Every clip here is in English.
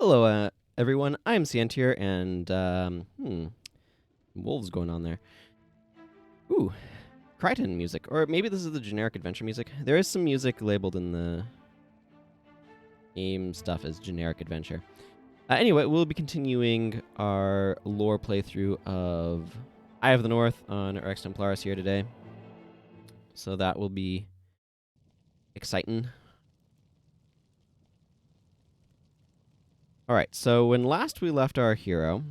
Hello, everyone. I'm Santier, and wolves going on there. Ooh, Crichton music, or maybe this is the generic adventure music. There is some music labeled in the game stuff as generic adventure. Anyway, we'll be continuing our lore playthrough of Eye of the North on Rex Templaris here today. So that will be exciting. All right, so when last we left our hero,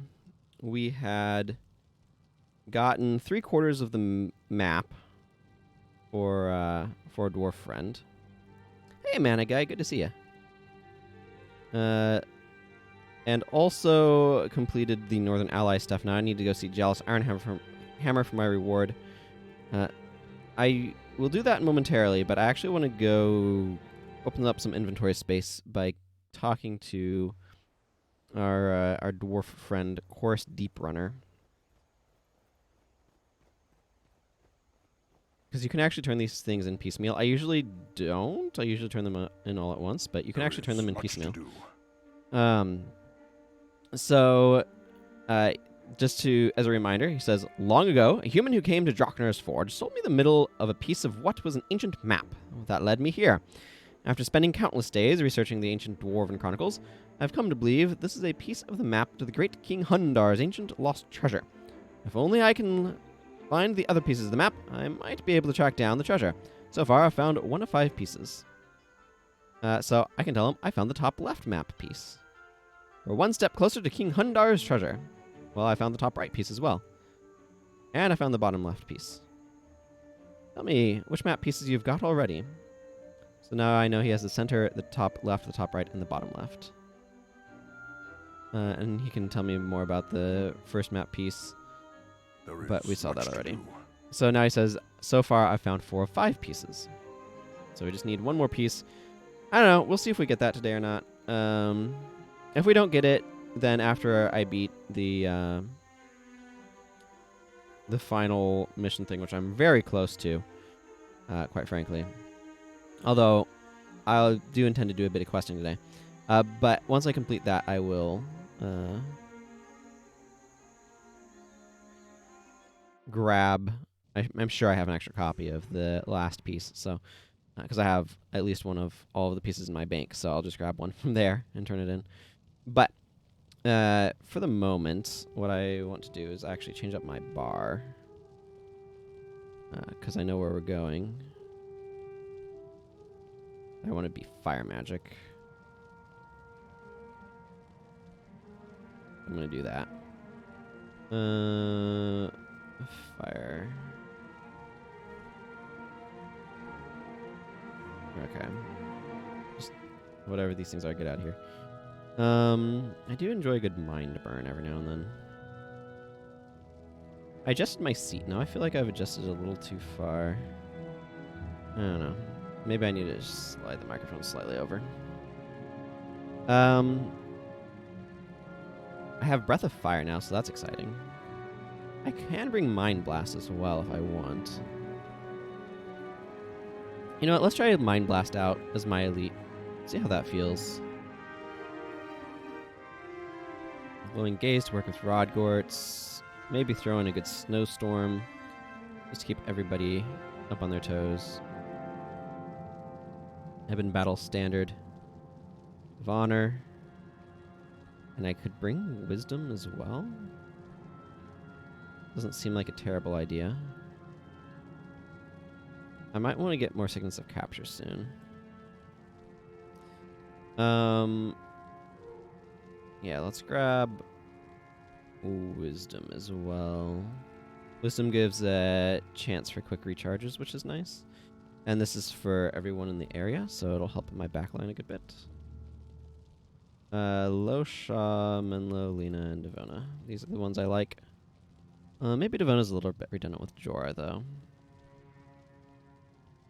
we had gotten 3/4 of the map for a dwarf friend. Hey, Mana Guy, good to see you. And also completed the Northern Ally stuff. Now I need to go see Jealous Hammer for my reward. I will do that momentarily, but I actually want to go open up some inventory space by talking to our dwarf friend, Horus Deeprunner. Because you can actually turn these things in piecemeal. I usually don't. I usually turn them in all at once, but you can actually turn them in piecemeal. So, just as a reminder, he says, long ago, a human who came to Draknar's Forge sold me the middle of a piece of what was an ancient map. That led me here. After spending countless days researching the ancient Dwarven chronicles, I've come to believe this is a piece of the map to the great King Hundar's ancient lost treasure. If only I can find the other pieces of the map, I might be able to track down the treasure. So far, I've found 1 of 5 pieces. So I can tell him I found the top left map piece. We're 1 step closer to King Hundar's treasure. Well, I found the top right piece as well. And I found the bottom left piece. Tell me which map pieces you've got already. So now I know he has the center, the top left, the top right, and the bottom left. And he can tell me more about the first map piece. But we saw that already. So now he says, so far I've found 4 of 5 pieces. So we just need 1 more piece. I don't know. We'll see if we get that today or not. If we don't get it, then after I beat the final mission thing, which I'm very close to, quite frankly. Although, I do intend to do a bit of questing today. But once I complete that, I will grab... I'm sure I have an extra copy of the last piece, so... Because I have at least 1 of all of the pieces in my bank, so I'll just grab 1 from there and turn it in. But for the moment, what I want to do is actually change up my bar. Because I know where we're going. I want to be fire magic. I'm going to do that. Fire. Okay. Just whatever these things are, get out of here. I do enjoy a good mind burn every now and then. I adjusted my seat. Now I feel like I've adjusted a little too far. I don't know. Maybe I need to just slide the microphone slightly over. I have Breath of Fire now, so that's exciting. I can bring Mind Blast as well if I want. You know what? Let's try Mind Blast out as my elite. See how that feels. Glowing Gaze to work with Rodgorts. Maybe throw in a good Snowstorm. Just to keep everybody up on their toes. Ebon Battle Standard. Of Honor. And I could bring Wisdom as well. Doesn't seem like a terrible idea. I might want to get more Sickness of Capture soon. Yeah, let's grab Wisdom as well. Wisdom gives a chance for quick recharges, which is nice. And this is for everyone in the area, so it'll help my backline a good bit. Losha, Menlo, Lena, and Devona. These are the ones I like. Maybe Devona's a little bit redundant with Jorah, though.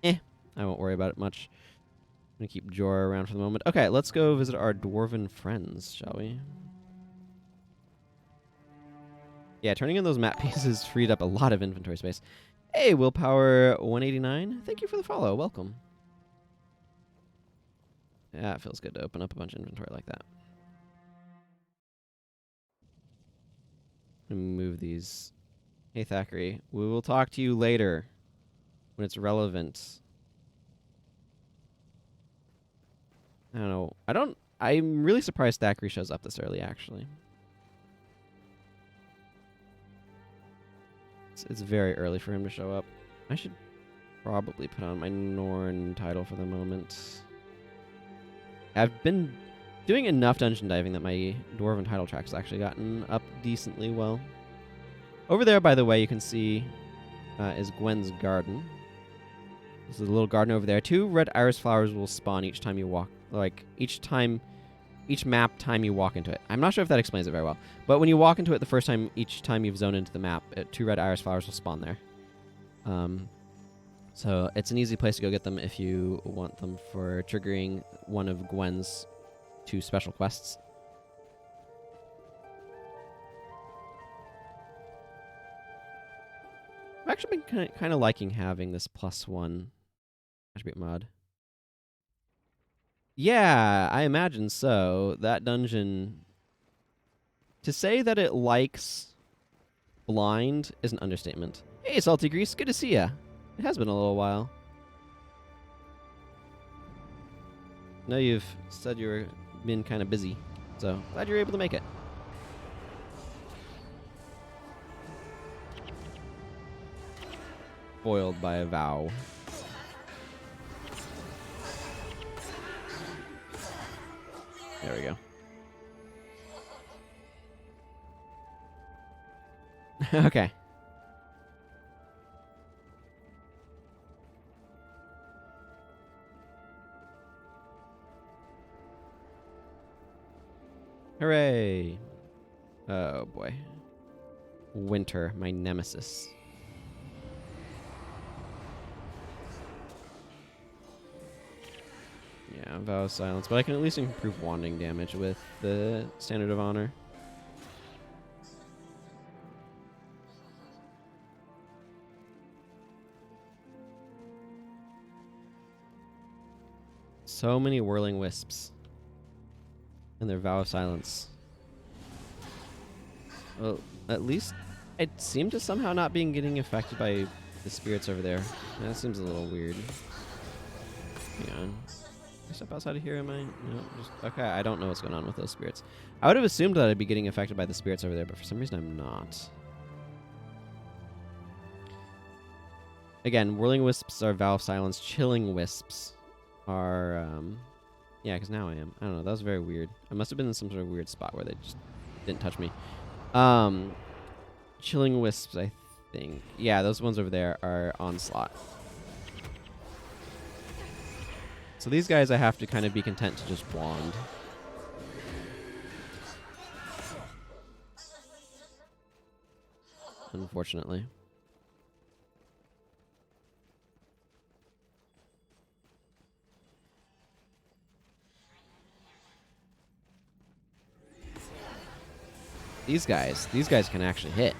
I won't worry about it much. I'm going to keep Jorah around for the moment. Okay, let's go visit our dwarven friends, shall we? Yeah, turning in those map pieces freed up a lot of inventory space. Hey, Willpower 189. Thank you for the follow. Welcome. Yeah, it feels good to open up a bunch of inventory like that. Move these. Hey, Thackeray. We will talk to you later when it's relevant. I don't know. I'm really surprised Thackeray shows up this early, actually. It's very early for him to show up. I should probably put on my Norn title for the moment. I've been doing enough dungeon diving that my Dwarven title track's actually gotten up decently well. Over there, by the way, you can see is Gwen's garden. There's a little garden over there. 2 red iris flowers will spawn each time you walk. Like, each map time you walk into it. I'm not sure if that explains it very well. But when you walk into it the first time, each time you've zoned into the map, 2 red iris flowers will spawn there. So it's an easy place to go get them if you want them for triggering one of Gwen's 2 special quests. I've actually been kind of liking having this +1 attribute mod. Yeah, I imagine so. That dungeon... To say that it likes blind is an understatement. Hey, Salty Grease, good to see ya. It has been a little while. I know you've said you've been kind of busy, so glad you're able to make it. Foiled by a vow. There we go. Okay. Hooray! Oh boy. Winter, my nemesis. Yeah, Vow of Silence, but I can at least improve wanding damage with the Standard of Honor. So many Whirling Wisps. And their Vow of Silence. Well, at least it seemed to somehow not being getting affected by the spirits over there. That seems a little weird. Hang on. Can I step outside of here? Am I? No, just okay. I don't know what's going on with those spirits. I would have assumed that I'd be getting affected by the spirits over there, but for some reason I'm not. Again, Whirling Wisps are Vow of Silence. Chilling Wisps are, yeah, because now I am. I don't know. That was very weird. I must have been in some sort of weird spot where they just didn't touch me. Chilling Wisps, I think. Yeah, those ones over there are Onslaught. So these guys I have to kind of be content to just wand. Unfortunately. These guys can actually hit.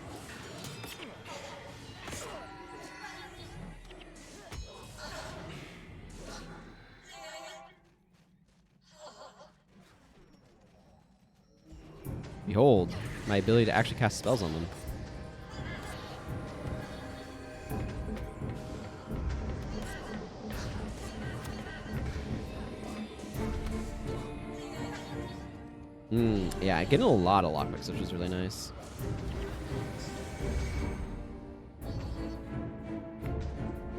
Behold, my ability to actually cast spells on them. Yeah, getting a lot of lockpicks, which is really nice.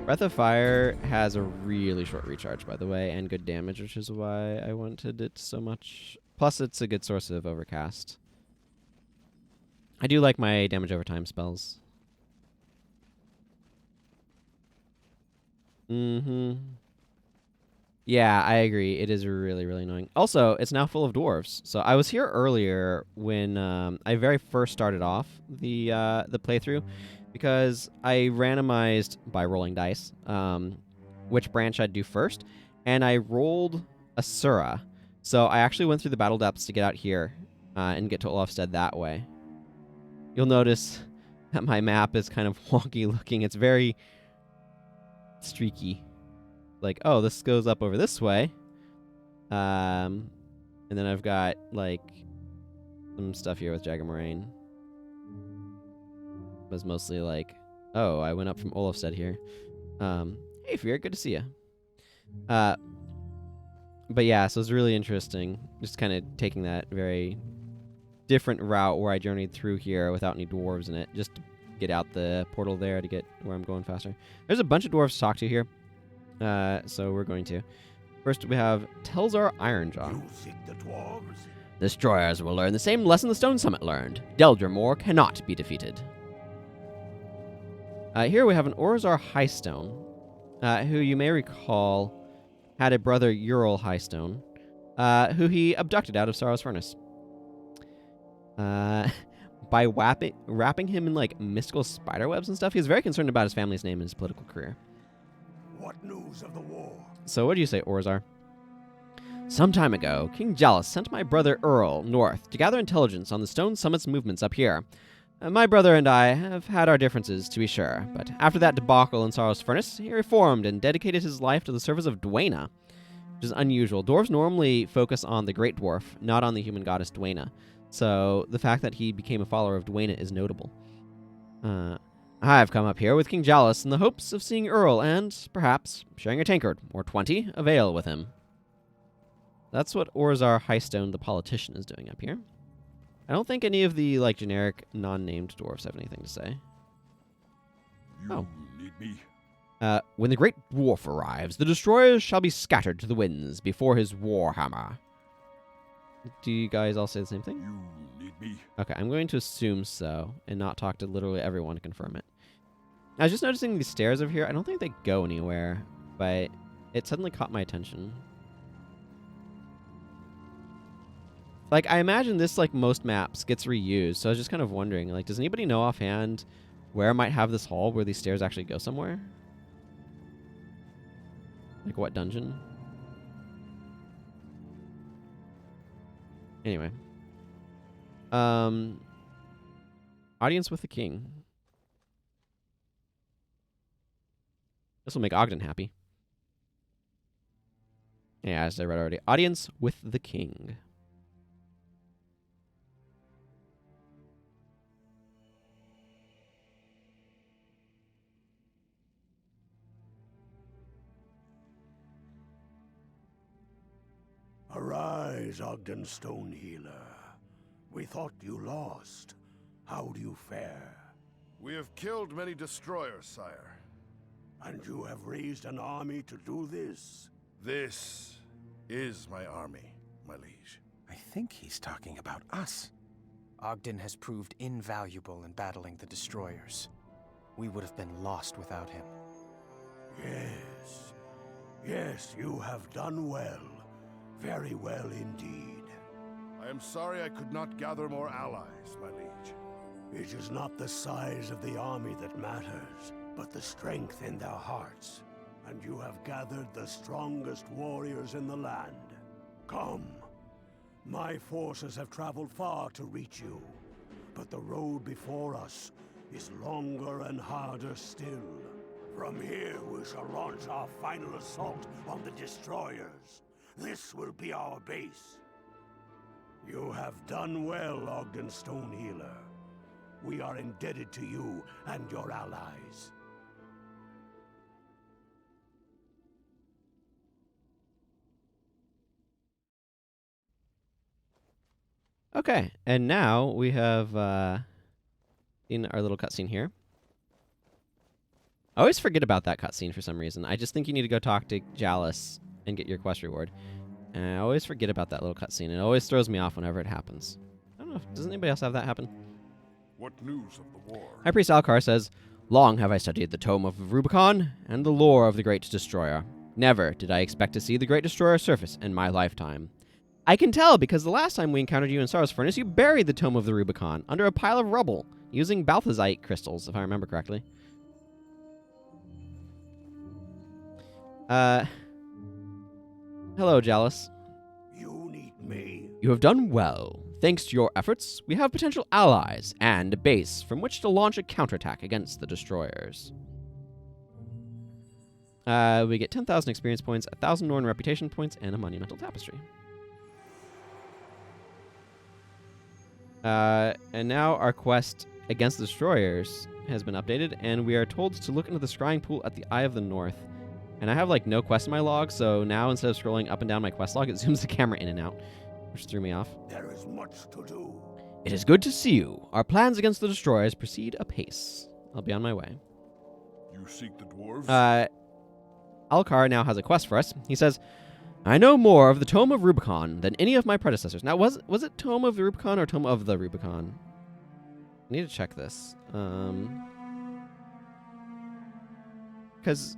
Breath of Fire has a really short recharge, by the way, and good damage, which is why I wanted it so much. Plus, it's a good source of overcast. I do like my damage over time spells. Yeah, I agree. It is really, really annoying. Also, it's now full of dwarves. So I was here earlier when I very first started off the playthrough, because I randomized by rolling dice which branch I'd do first, and I rolled Asura. So I actually went through the battle depths to get out here and get to Olafstead that way. You'll notice that my map is kind of wonky looking. It's very streaky. Like, oh, this goes up over this way. And then I've got, like, some stuff here with Jagger Moraine. was mostly like, oh, I went up from Olafstead here. Hey, Fear, good to see you. But yeah, so it's really interesting, just kind of taking that very different route where I journeyed through here without any dwarves in it, just to get out the portal there to get where I'm going faster. There's a bunch of dwarves to talk to here, so we're going to. First, we have Telzar Ironjaw. You seek the dwarves? Destroyers will learn the same lesson the Stone Summit learned. Deldrimor cannot be defeated. Here we have an Orzar Highstone, who you may recall had a brother, Ural Highstone, who he abducted out of Sorrow's Furnace. By wrapping him in like mystical spiderwebs and stuff, he was very concerned about his family's name and his political career. What news of the war? So what do you say, Orzar? Some time ago, King Jalus sent my brother Earl north to gather intelligence on the Stone Summit's movements up here. My brother and I have had our differences, to be sure, but after that debacle in Sorrow's Furnace, he reformed and dedicated his life to the service of Dwayna, which is unusual. Dwarves normally focus on the Great Dwarf, not on the human goddess Dwayna, so the fact that he became a follower of Dwayna is notable. I've come up here with King Jalus in the hopes of seeing Earl and, perhaps, sharing a tankard, or 20, of ale with him. That's what Orzar Highstone, the politician, is doing up here. I don't think any of the, like, generic, non-named dwarves have anything to say. You need me? When the great dwarf arrives, the destroyers shall be scattered to the winds before his warhammer. Do you guys all say the same thing? You need me? Okay, I'm going to assume so, and not talk to literally everyone to confirm it. I was just noticing these stairs over here. I don't think they go anywhere, but it suddenly caught my attention. Like, I imagine this, like most maps, gets reused, so I was just kind of wondering, like, does anybody know offhand where I might have this hall where these stairs actually go somewhere? Like, what dungeon? Anyway. Audience with the king. This will make Ogden happy. Yeah, as I read already. Audience with the king. Arise, Ogden Stonehealer. We thought you lost. How do you fare? We have killed many destroyers, sire. And you have raised an army to do this? This is my army, my liege. I think he's talking about us. Ogden has proved invaluable in battling the destroyers. We would have been lost without him. Yes. Yes, you have done well. Very well indeed. I am sorry I could not gather more allies, my liege. It is not the size of the army that matters, but the strength in their hearts. And you have gathered the strongest warriors in the land. Come. My forces have traveled far to reach you, but the road before us is longer and harder still. From here we shall launch our final assault on the destroyers. This will be our base. You have done well, Ogden Stonehealer. We are indebted to you and your allies. Okay, and now we have in our little cutscene here. I always forget about that cutscene for some reason. I just think you need to go talk to Jalus and get your quest reward. And I always forget about that little cutscene. It always throws me off whenever it happens. I don't know. Does anybody else have that happen? What news of the war? High Priest Alcar says, "Long have I studied the Tome of Rubicon and the lore of the Great Destroyer. Never did I expect to see the Great Destroyer surface in my lifetime. I can tell because the last time we encountered you in Sorrow's Furnace, you buried the Tome of the Rubicon under a pile of rubble using Balthazite crystals, if I remember correctly." Hello, Jalus. You need me. You have done well. Thanks to your efforts, we have potential allies and a base from which to launch a counterattack against the destroyers. We get 10,000 experience points, 1,000 Norn reputation points, and a monumental tapestry. And now our quest against the destroyers has been updated, and we are told to look into the scrying pool at the Eye of the North. And I have like no quest in my log, so now instead of scrolling up and down my quest log, it zooms the camera in and out, which threw me off. There is much to do. It is good to see you. Our plans against the destroyers proceed apace. I'll be on my way. You seek the dwarves? Alcar now has a quest for us. He says, I know more of the Tome of Rubicon than any of my predecessors. Now, was it Tome of Rubicon or Tome of the Rubicon? I need to check this. Because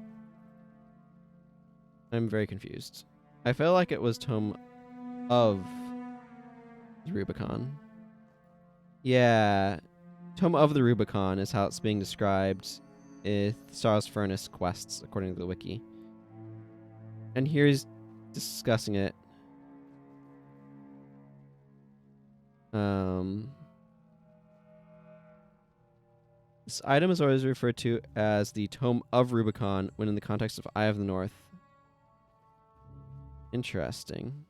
I'm very confused. I feel like it was Tome of the Rubicon. Yeah. Tome of the Rubicon is how it's being described in Star's Furnace quests, according to the wiki. And here's discussing it. This item is always referred to as the Tome of Rubicon when in the context of Eye of the North. Interesting.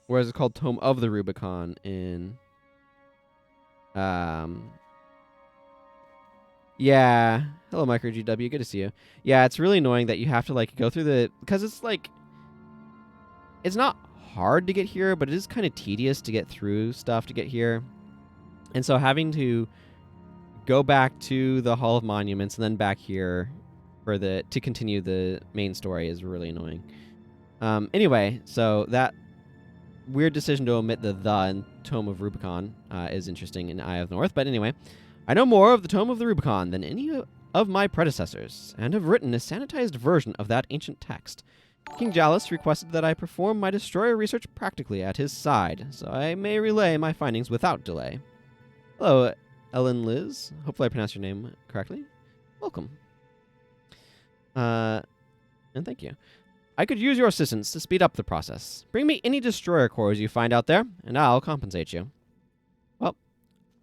Whereas it's called Tome of the Rubicon in... Yeah. Hello, MicroGW. Good to see you. Yeah, it's really annoying that you have to, like, go through the... Because it's, like... It's not hard to get here, but it is kind of tedious to get through stuff to get here. And so having to go back to the Hall of Monuments and then back here for to continue the main story is really annoying. Anyway, so that weird decision to omit the in Tome of Rubicon is interesting in Eye of the North. But anyway, I know more of the Tome of the Rubicon than any of my predecessors, and have written a sanitized version of that ancient text. King Jalus requested that I perform my destroyer research practically at his side, so I may relay my findings without delay. Hello, Ellen Liz. Hopefully I pronounced your name correctly. Welcome. And thank you. I could use your assistance to speed up the process. Bring me any destroyer cores you find out there, and I'll compensate you. Well,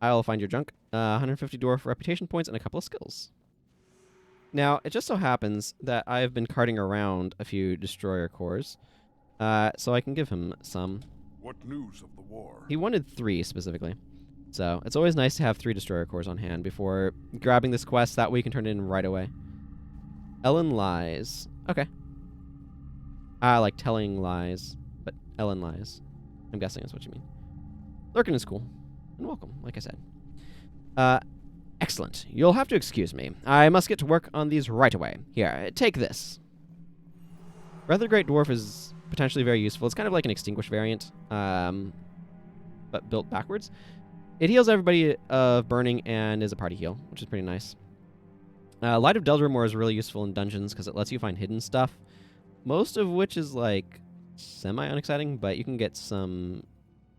I'll find your junk. 150 dwarf reputation points and a couple of skills. Now, it just so happens that I've been carting around a few destroyer cores, so I can give him some. What news of the war? He wanted 3 specifically. So it's always nice to have 3 destroyer cores on hand before grabbing this quest. That way you can turn it in right away. Ellen lies. Okay. Like telling lies, but Ellen lies. I'm guessing that's what you mean. Lurkin is cool. And welcome, like I said. Excellent. You'll have to excuse me. I must get to work on these right away. Here, take this. Breath of the Great Dwarf is potentially very useful. It's kind of like an Extinguish variant, but built backwards. It heals everybody of burning and is a party heal, which is pretty nice. Light of Deldrimor is really useful in dungeons because it lets you find hidden stuff, most of which is like semi-unexciting, but you can get some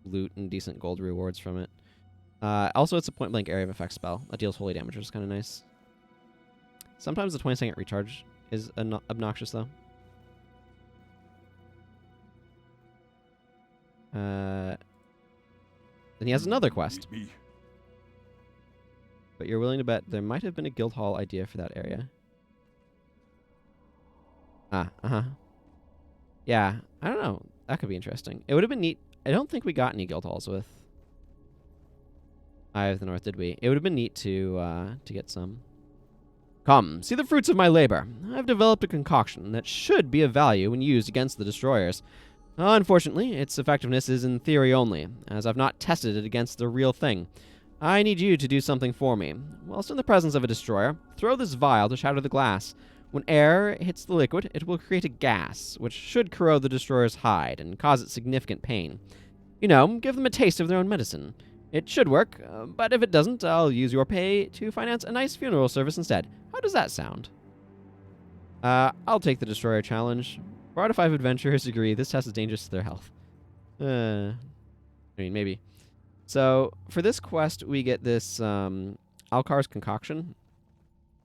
loot and decent gold rewards from it. Also, it's a point-blank area of effect spell that deals holy damage, which is kind of nice. Sometimes the 20-second recharge is obnoxious, though. Then he has another quest. But you're willing to bet there might have been a guild hall idea for that area. Yeah, I don't know. That could be interesting. It would have been neat. I don't think we got any guild halls with Eye of the North, did we? It would have been neat to get some. Come, see the fruits of my labor. I've developed a concoction that should be of value when used against the destroyers. Unfortunately, its effectiveness is in theory only, as I've not tested it against the real thing. I need you to do something for me. Whilst in the presence of a destroyer, throw this vial to shatter the glass. When air hits the liquid, it will create a gas, which should corrode the destroyer's hide and cause it significant pain. You know, give them a taste of their own medicine. It should work, but if it doesn't, I'll use your pay to finance a nice funeral service instead. How does that sound? I'll take the destroyer challenge. 4 out of 5 adventurers agree this test is dangerous to their health. I mean, maybe. So, for this quest, we get this Alcar's Concoction.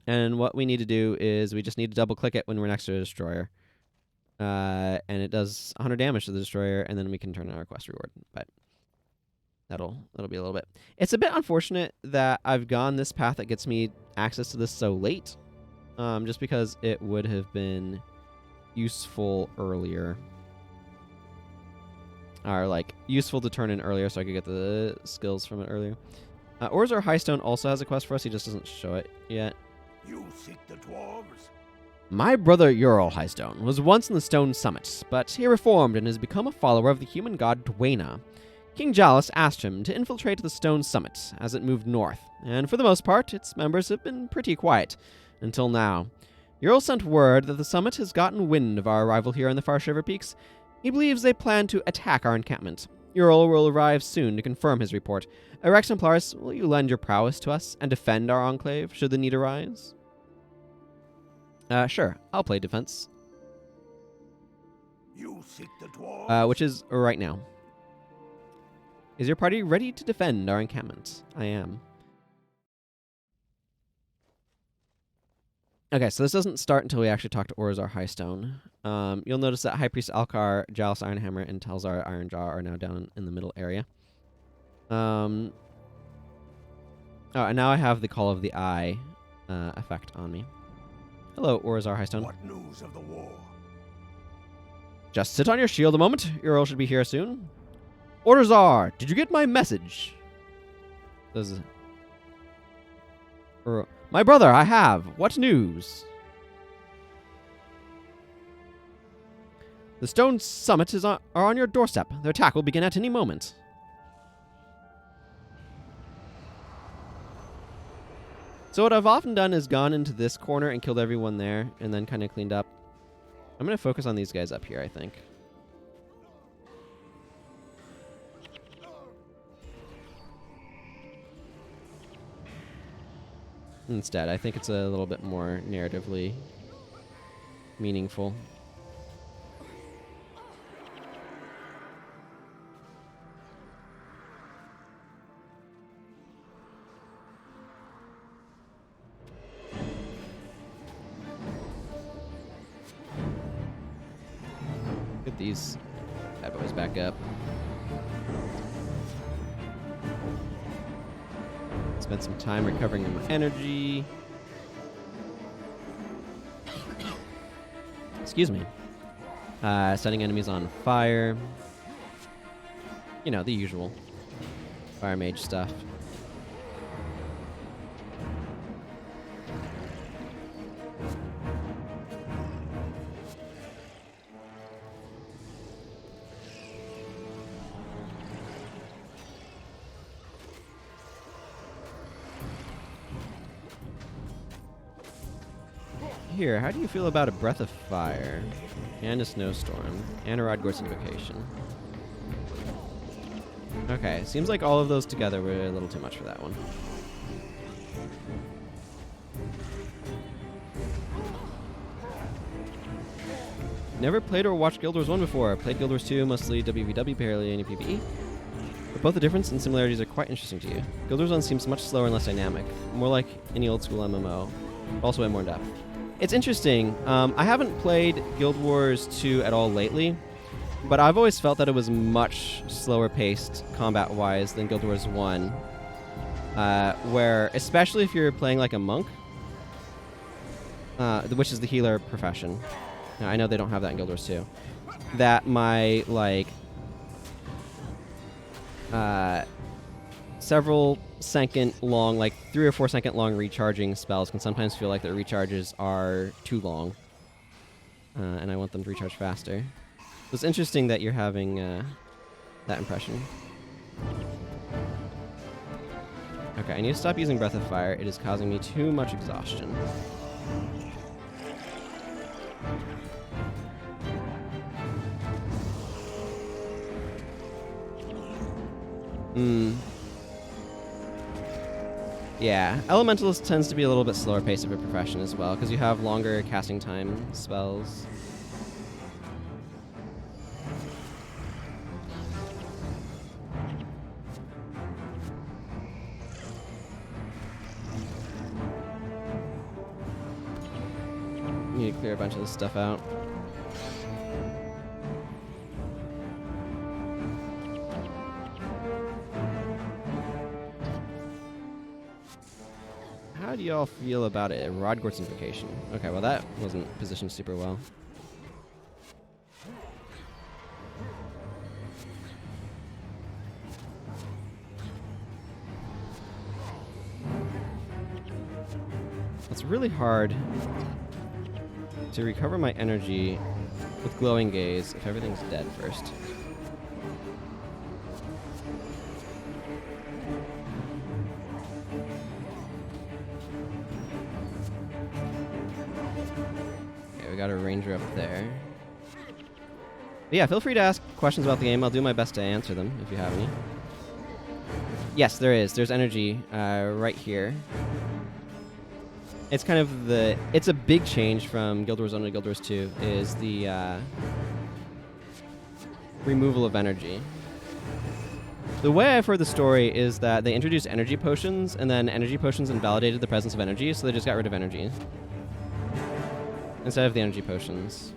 And what we need to do is we just need to double-click it when we're next to a destroyer. And it does 100 damage to the destroyer, and then we can turn in our quest reward. But that'll be a little bit. It's a bit unfortunate that I've gone this path that gets me access to this so late. Just because it would have been useful earlier. are like useful to turn in earlier, so I could get the skills from it earlier. Orzar Highstone also has a quest for us. He just doesn't show it yet. You seek the dwarves? My brother Ural Highstone was once in the Stone Summit, but he reformed and has become a follower of the human god Dwayna. King Jalus asked him to infiltrate the Stone Summit as it moved north, and for the most part, its members have been pretty quiet. Until now. Ural sent word that the summit has gotten wind of our arrival here in the Far Shiver Peaks. He believes they plan to attack our encampment. Ural will arrive soon to confirm his report. Rex Templaris, will you lend your prowess to us and defend our enclave should the need arise? Sure. I'll play defense. You seek the dwarves? Which is right now. Is your party ready to defend our encampment? I am. Okay, so this doesn't start until we actually talk to Orzar Highstone. You'll notice that High Priest Alcar, Jalus Ironhammer, and Telzar Ironjaw are now down in the middle area. Oh, and now I have the Call of the Eye effect on me. Hello, Orzar Highstone. What news of the war? Just sit on your shield a moment. Ural should be here soon. Orzar, did you get my message? My brother, I have. What news? The Stone Summit are on your doorstep. Their attack will begin at any moment. So what I've often done is gone into this corner and killed everyone there, and then kind of cleaned up. I'm going to focus on these guys up here, I think. Instead, I think it's a little bit more narratively meaningful. Get these bad boys back up. Spend some time recovering my energy. Excuse me. Setting enemies on fire. You know, the usual fire mage stuff. Here, how do you feel about a Breath of Fire, and a Snowstorm, and a Rodgor's Invocation? Okay, seems like all of those together were a little too much for that one. Never played or watched Guild Wars 1 before. Played Guild Wars 2, mostly WVW, barely any PvE. But both the difference and similarities are quite interesting to you. Guild Wars 1 seems much slower and less dynamic, more like any old school MMO, but also way more in depth. It's interesting. I haven't played Guild Wars 2 at all lately, but I've always felt that it was much slower paced combat-wise than Guild Wars 1, where, especially if you're playing like a monk, which is the healer profession. Now, I know they don't have that in Guild Wars 2. That my, like, several second long, like 3 or 4 second long recharging spells can sometimes feel like their recharges are too long. And I want them to recharge faster. It's interesting that you're having that impression. Okay, I need to stop using Breath of Fire. It is causing me too much exhaustion. Yeah, Elementalist tends to be a little bit slower pace of a profession as well, because you have longer casting time spells. Need to clear a bunch of this stuff out. How do y'all feel about it? Rodgor's Invocation. Okay, well that wasn't positioned super well. It's really hard to recover my energy with glowing gaze if everything's dead first. Okay, we got a ranger up there. But yeah, feel free to ask questions about the game. I'll do my best to answer them if you have any. Yes, there is. There's energy right here. It's kind of it's a big change from Guild Wars 1 to Guild Wars 2 is the removal of energy. The way I've heard the story is that they introduced energy potions, and then energy potions invalidated the presence of energy, so they just got rid of energy instead of the energy potions.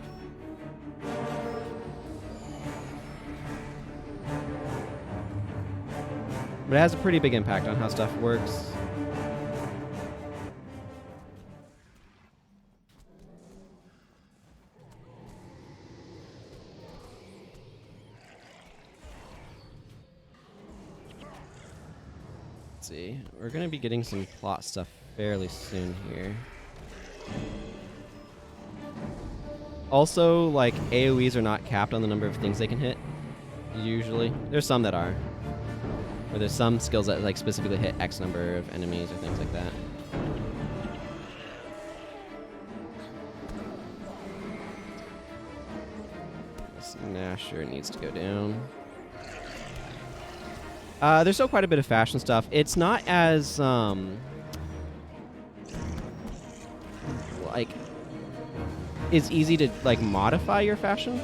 But it has a pretty big impact on how stuff works. Let's see. We're going to be getting some plot stuff fairly soon here. Also, like, AoEs are not capped on the number of things they can hit, usually. There's some that are. Or there's some skills that like specifically hit X number of enemies or things like that. This Nasher needs to go down. There's still quite a bit of fashion stuff. It's not as like it's easy to like modify your fashion.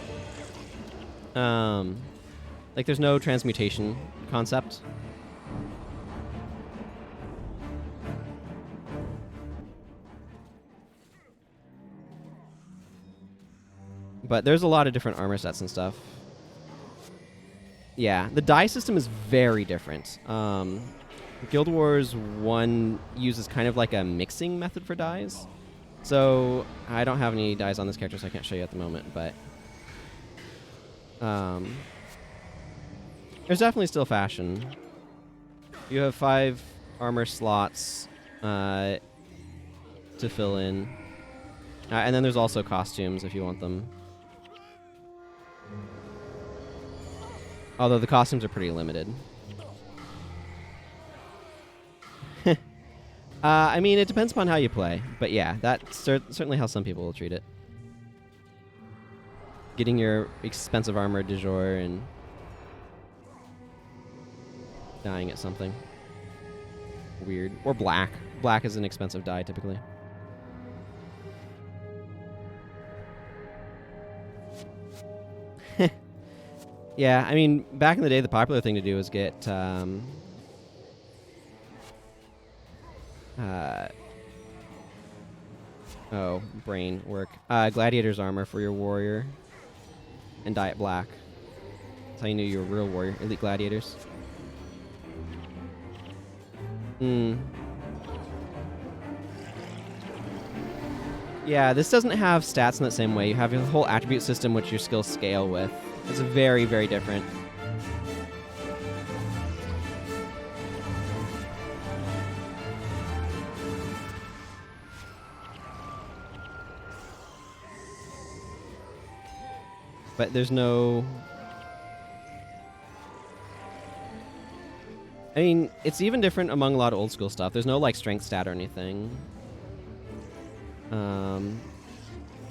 Like there's no transmutation concept. But there's a lot of different armor sets and stuff. Yeah, the dye system is very different. Guild Wars 1 uses kind of like a mixing method for dyes. So I don't have any dyes on this character, so I can't show you at the moment, but there's definitely still fashion. You have 5 armor slots to fill in. And then there's also costumes if you want them. Although the costumes are pretty limited. I mean, it depends upon how you play. But yeah, that's certainly how some people will treat it. Getting your expensive armor du jour and dying at something weird. Or black. Black is an expensive dye, typically. Yeah, I mean, back in the day, the popular thing to do was get brain work. Gladiator's armor for your warrior, and dye it black. That's how you knew you were a real warrior. Elite gladiators. Yeah, this doesn't have stats in the same way. You have your whole attribute system, which your skills scale with. It's very, very different. But there's no... I mean, it's even different among a lot of old school stuff. There's no, like, strength stat or anything.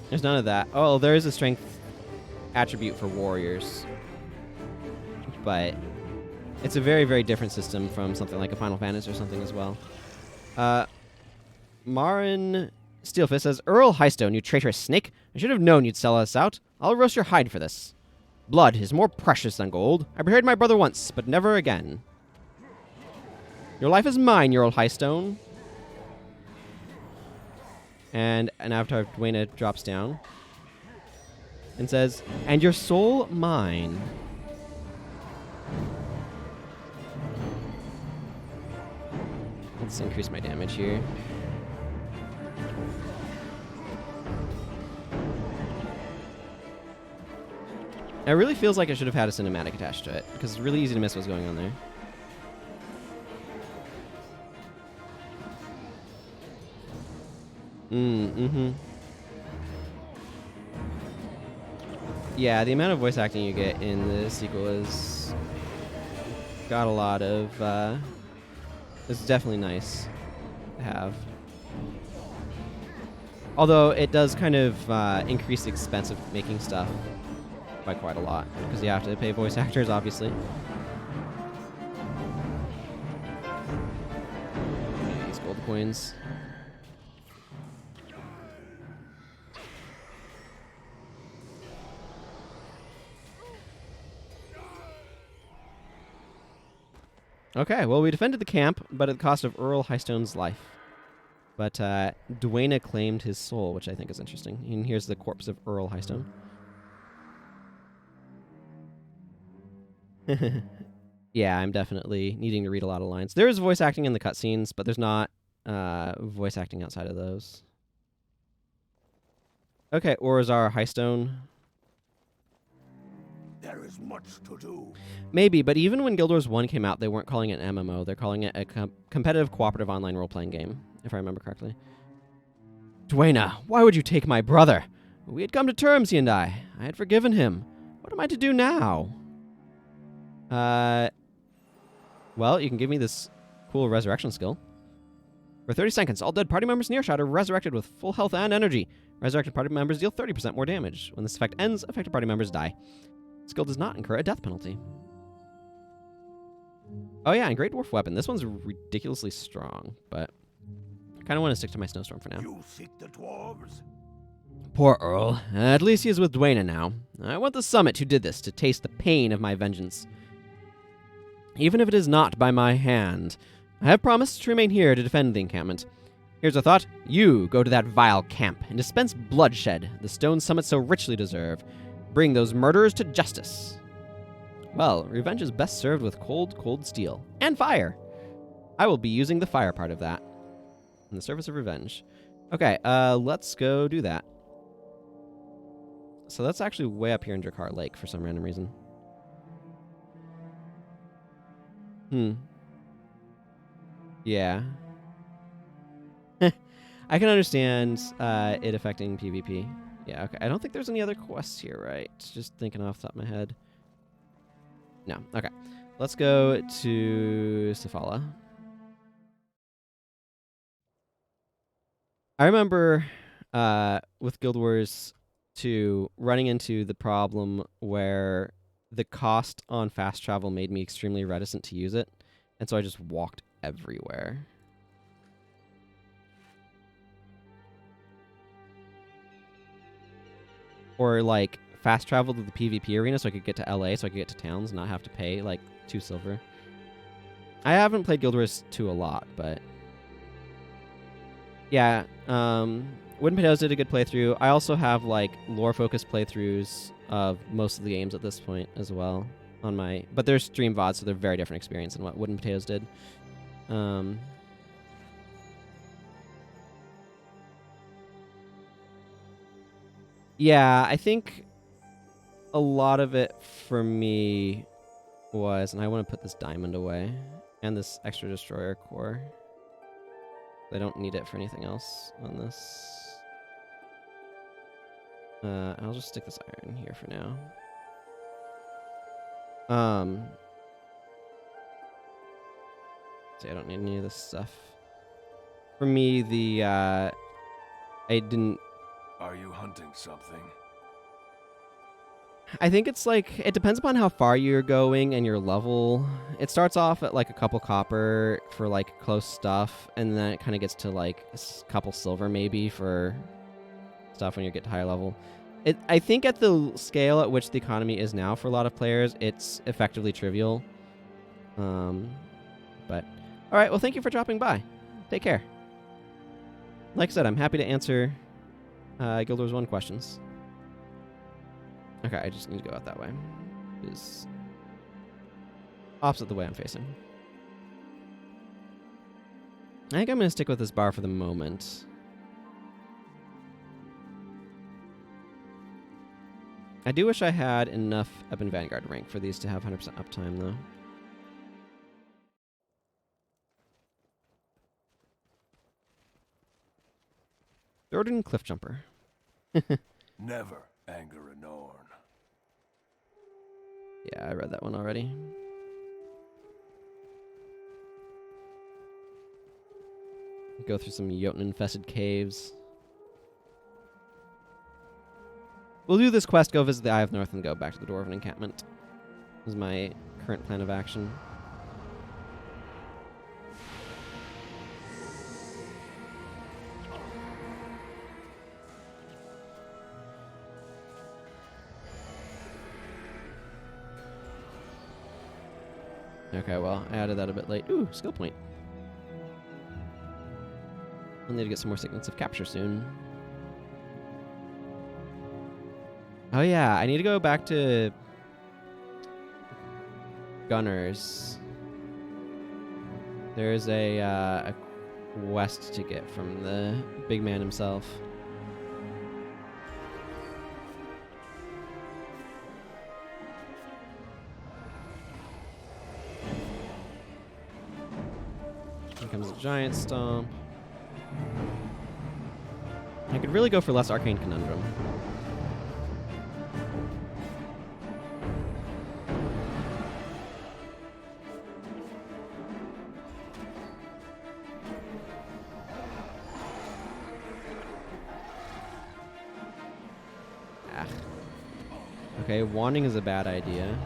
There's none of that. Oh, there is a strength attribute for warriors. But it's a very, very different system from something like a Final Fantasy or something as well. Marin Steelfist says, Earl Highstone, you traitorous snake. I should have known you'd sell us out. I'll roast your hide for this. Blood is more precious than gold. I betrayed my brother once, but never again. Your life is mine, Earl Highstone. And an avatar of Dwayna drops down and says, and your soul mine. Let's increase my damage here. It really feels like it should have had a cinematic attached to it, because it's really easy to miss what's going on there. Mm-hmm. Yeah, the amount of voice acting you get in the sequel is got a lot of. It's definitely nice to have. Although it does kind of increase the expense of making stuff by quite a lot because you have to pay voice actors, obviously. These gold coins. Okay, well, we defended the camp, but at the cost of Earl Highstone's life. But Dwayna claimed his soul, which I think is interesting. And here's the corpse of Earl Highstone. Yeah, I'm definitely needing to read a lot of lines. There is voice acting in the cutscenes, but there's not voice acting outside of those. Okay, Orzar Highstone. There is much to do. Maybe, but even when Guild Wars 1 came out, they weren't calling it an MMO. They're calling it a competitive cooperative online role-playing game, if I remember correctly. Dwayna, why would you take my brother? We had come to terms, he and I. I had forgiven him. What am I to do now? Well, you can give me this cool resurrection skill. For 30 seconds, all dead party members in earshot are resurrected with full health and energy. Resurrected party members deal 30% more damage. When this effect ends, affected party members die. Skill does not incur a death penalty. Oh yeah, and Great Dwarf Weapon. This one's ridiculously strong, but I kind of want to stick to my Snowstorm for now. You seek the dwarves? Poor Earl. At least he is with Dwayna now. I want the Summit who did this to taste the pain of my vengeance. Even if it is not by my hand, I have promised to remain here to defend the encampment. Here's a thought. You go to that vile camp and dispense bloodshed the Stone Summit so richly deserve. Bring those murderers to justice. Well, revenge is best served with cold, cold steel. And fire. I will be using the fire part of that. In the service of revenge. Okay, let's go do that. So that's actually way up here in Drakkar Lake for some random reason. Yeah. I can understand it affecting PvP. Yeah, okay. I don't think there's any other quests here, right? Just thinking off the top of my head. No, okay. Let's go to Safala. I remember with Guild Wars 2 running into the problem where the cost on fast travel made me extremely reticent to use it, and so I just walked everywhere. Or, like, fast travel to the PvP arena so I could get to LA, so I could get to towns and not have to pay, like, 2 silver. I haven't played Guild Wars 2 a lot, but... Yeah, Wooden Potatoes did a good playthrough. I also have, like, lore-focused playthroughs of most of the games at this point as well on my... But they're stream VODs, so they're very different experience than what Wooden Potatoes did. Yeah, I think a lot of it for me was, and I want to put this diamond away, and this extra destroyer core. I don't need it for anything else on this. I'll just stick this iron here for now. See, I don't need any of this stuff. For me, I didn't... Are you hunting something? I think it's like, it depends upon how far you're going and your level. It starts off at like a couple copper for like close stuff, and then it kind of gets to like a couple silver maybe for stuff when you get to higher level. I think at the scale at which the economy is now for a lot of players, it's effectively trivial. But, alright, well thank you for dropping by. Take care. Like I said, I'm happy to answer Guild Wars 1 questions. Okay, I just need to go out that way. It's opposite the way I'm facing. I think I'm going to stick with this bar for the moment. I do wish I had enough up in Vanguard rank for these to have 100% uptime, though. Jordan Cliffjumper. Never anger a Norn. Yeah, I read that one already. Go through some Jotun-infested caves. We'll do this quest, go visit the Eye of North, and go back to the Dwarven encampment. This is my current plan of action. Okay, well, I added that a bit late. Ooh, skill point. I'll need to get some more signets of capture soon. Oh yeah, I need to go back to Gunners. There's a quest to get from the big man himself. Here comes a giant stomp. I could really go for less arcane conundrum. Ah. Okay, wanding is a bad idea.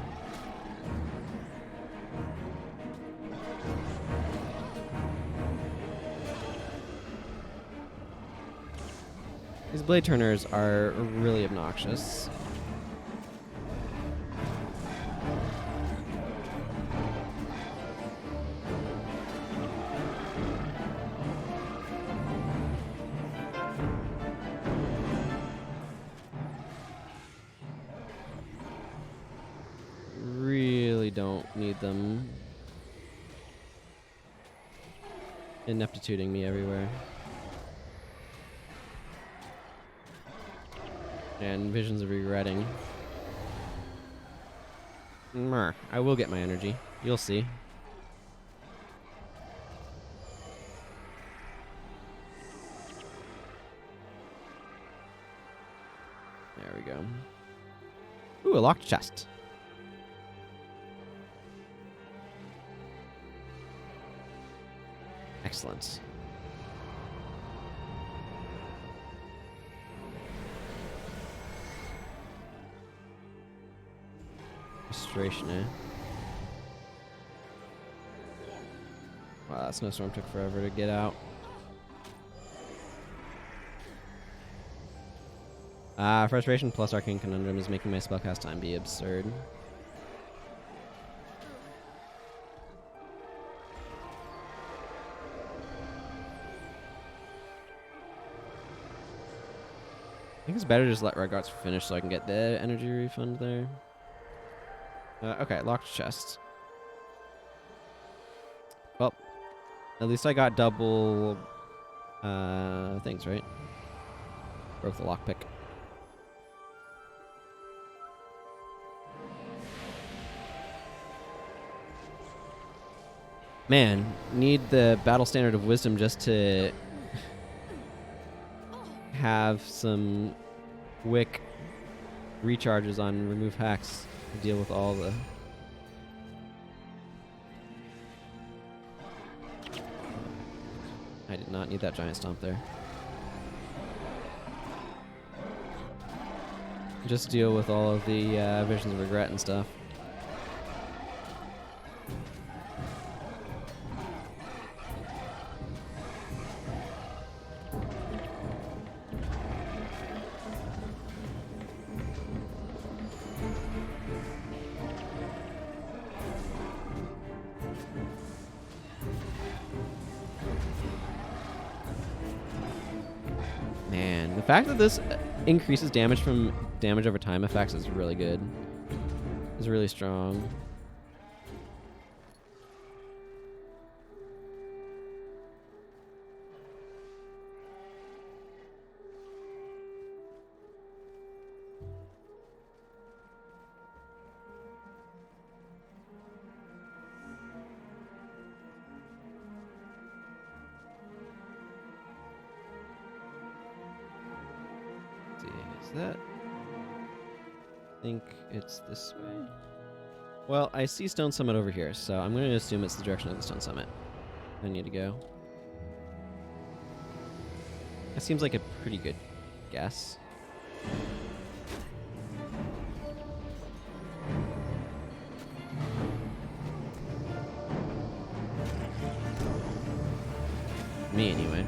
These blade turners are really obnoxious. Really don't need them ineptituding me everywhere. And visions of regretting. I will get my energy. You'll see. There we go. Ooh, a locked chest. Excellent. Restoration, eh? Wow, that snowstorm took forever to get out. Frustration plus Arcane Conundrum is making my spellcast time be absurd. I think it's better to just let Redguards finish so I can get the energy refund there. Okay, locked chest. Well, at least I got double things, right? Broke the lockpick. Man, need the battle standard of wisdom just to have some wick recharges on remove hacks to deal with all the... I did not need that giant stomp there. Just deal with all of the visions of regret and stuff. Man, the fact that this increases damage from damage over time effects is really good. It's really strong. Is that? I think it's this way. Well, I see Stone Summit over here, so I'm going to assume it's the direction of the Stone Summit I need to go. That seems like a pretty good guess. Me, anyway.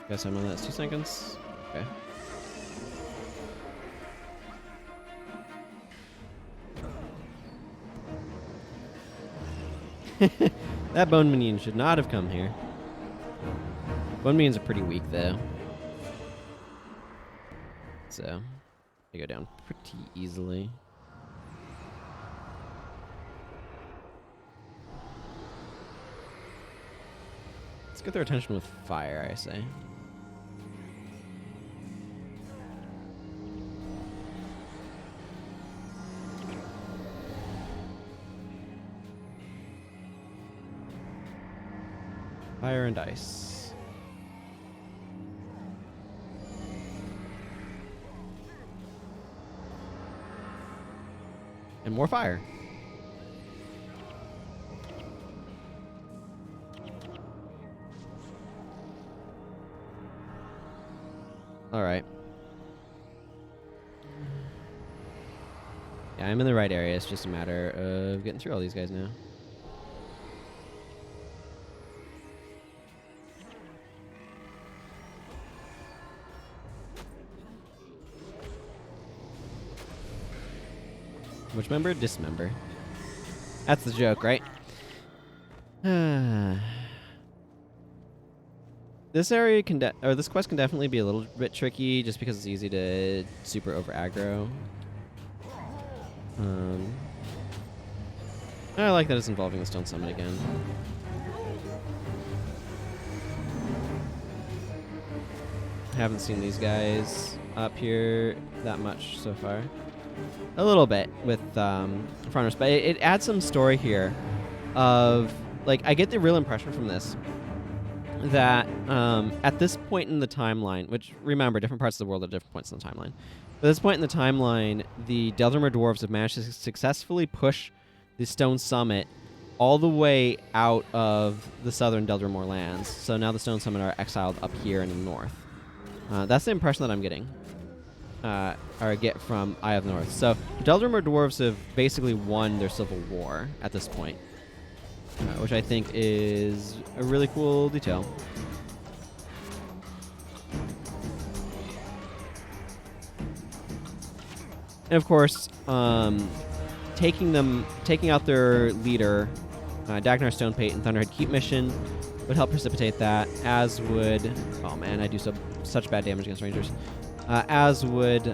Guess I'm on that 2 seconds. Okay. That bone minion should not have come here. Bone minions are pretty weak, though. So, they go down pretty easily. Let's get their attention with fire, I say. Fire and ice. And more fire. All right. Yeah, I'm in the right area. It's just a matter of getting through all these guys now. Which member? Dismember. That's the joke, right? This area can, or this quest can definitely be a little bit tricky, just because it's easy to super over aggro. I like that it's involving the Stone Summit again. Haven't seen these guys up here that much so far. A little bit with Frontiers, but it adds some story here of, like, I get the real impression from this that at this point in the timeline, which, remember, different parts of the world at different points in the timeline, but at this point in the timeline, the Deldrimmer dwarves have managed to successfully push the Stone Summit all the way out of the southern Deldrimmer lands. So now the Stone Summit are exiled up here in the north. That's the impression that I'm getting. Or get from Eye of the North. So the Deldrimmer dwarves have basically won their civil war at this point, which I think is a really cool detail. And of course, taking out their leader, Dagnar Stonepate and Thunderhead Keep mission would help precipitate that, as would, oh man, I do such bad damage against rangers. As would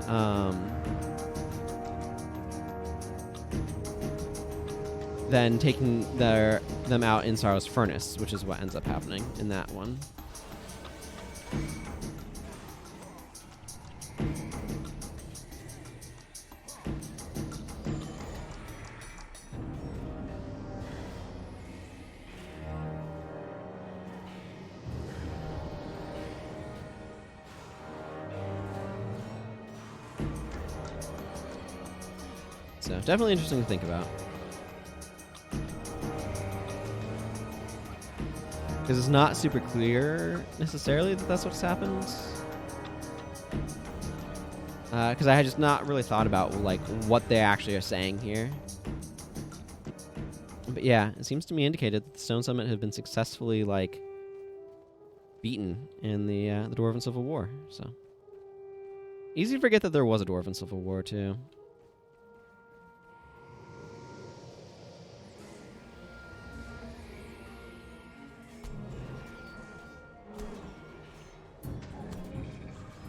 then taking them out in Sorrow's Furnace, which is what ends up happening in that one. So definitely interesting to think about. Because it's not super clear necessarily that that's what's happened. Because I had just not really thought about, like, what they actually are saying here. But yeah, it seems to me indicated that the Stone Summit had been successfully, like, beaten in the Dwarven Civil War. So easy to forget that there was a Dwarven Civil War too.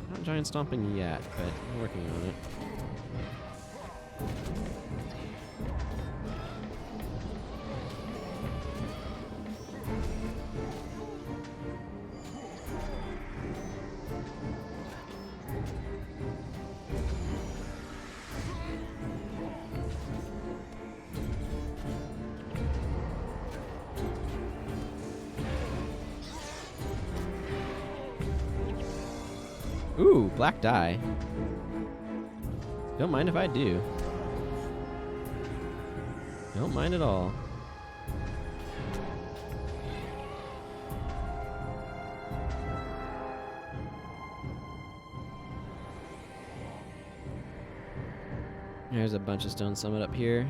Not giant stomping yet, but I'm working on it. Ooh, black die. Don't mind if I do. Don't mind at all. There's a bunch of stone summit up here.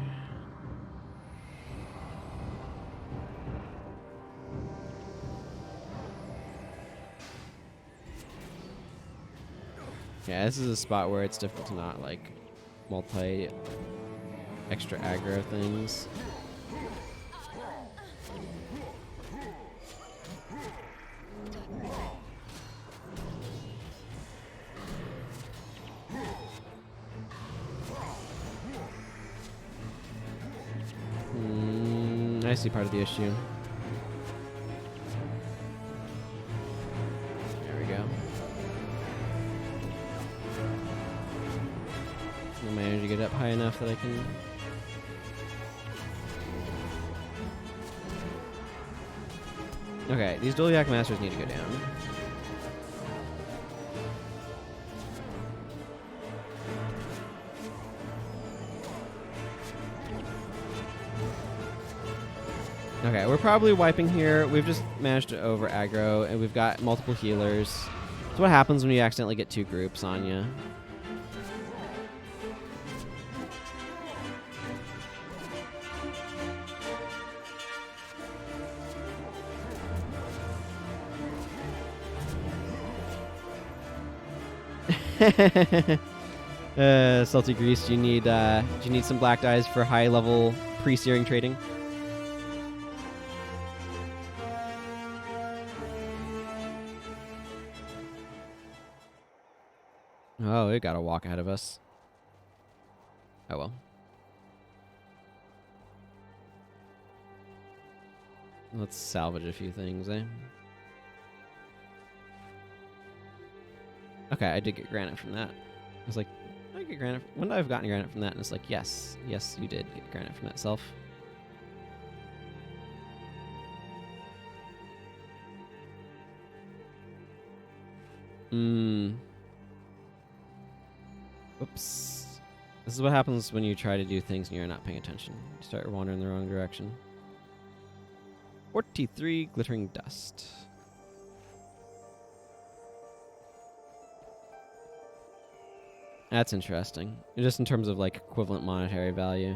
Yeah, this is a spot where it's difficult to not like multi extra aggro things. I see part of the issue. There we go. I managed to get up high enough that I can. Okay, these Dolyak Masters need to go down. Okay, we're probably wiping here. We've just managed to over aggro, and we've got multiple healers. That's what happens when you accidentally get two groups on you. Salty Grease, do you need some black dyes for high level pre-searing trading? Oh, it got a walk ahead of us. Oh well. Let's salvage a few things, eh? Okay, I did get granite from that. I was like, did I get granite? When did I have gotten granite from that? And it's like, yes. Yes, you did get granite from that self. Oops. This is what happens when you try to do things and you're not paying attention. You start wandering the wrong direction. 43 glittering dust. That's interesting. Just in terms of like equivalent monetary value.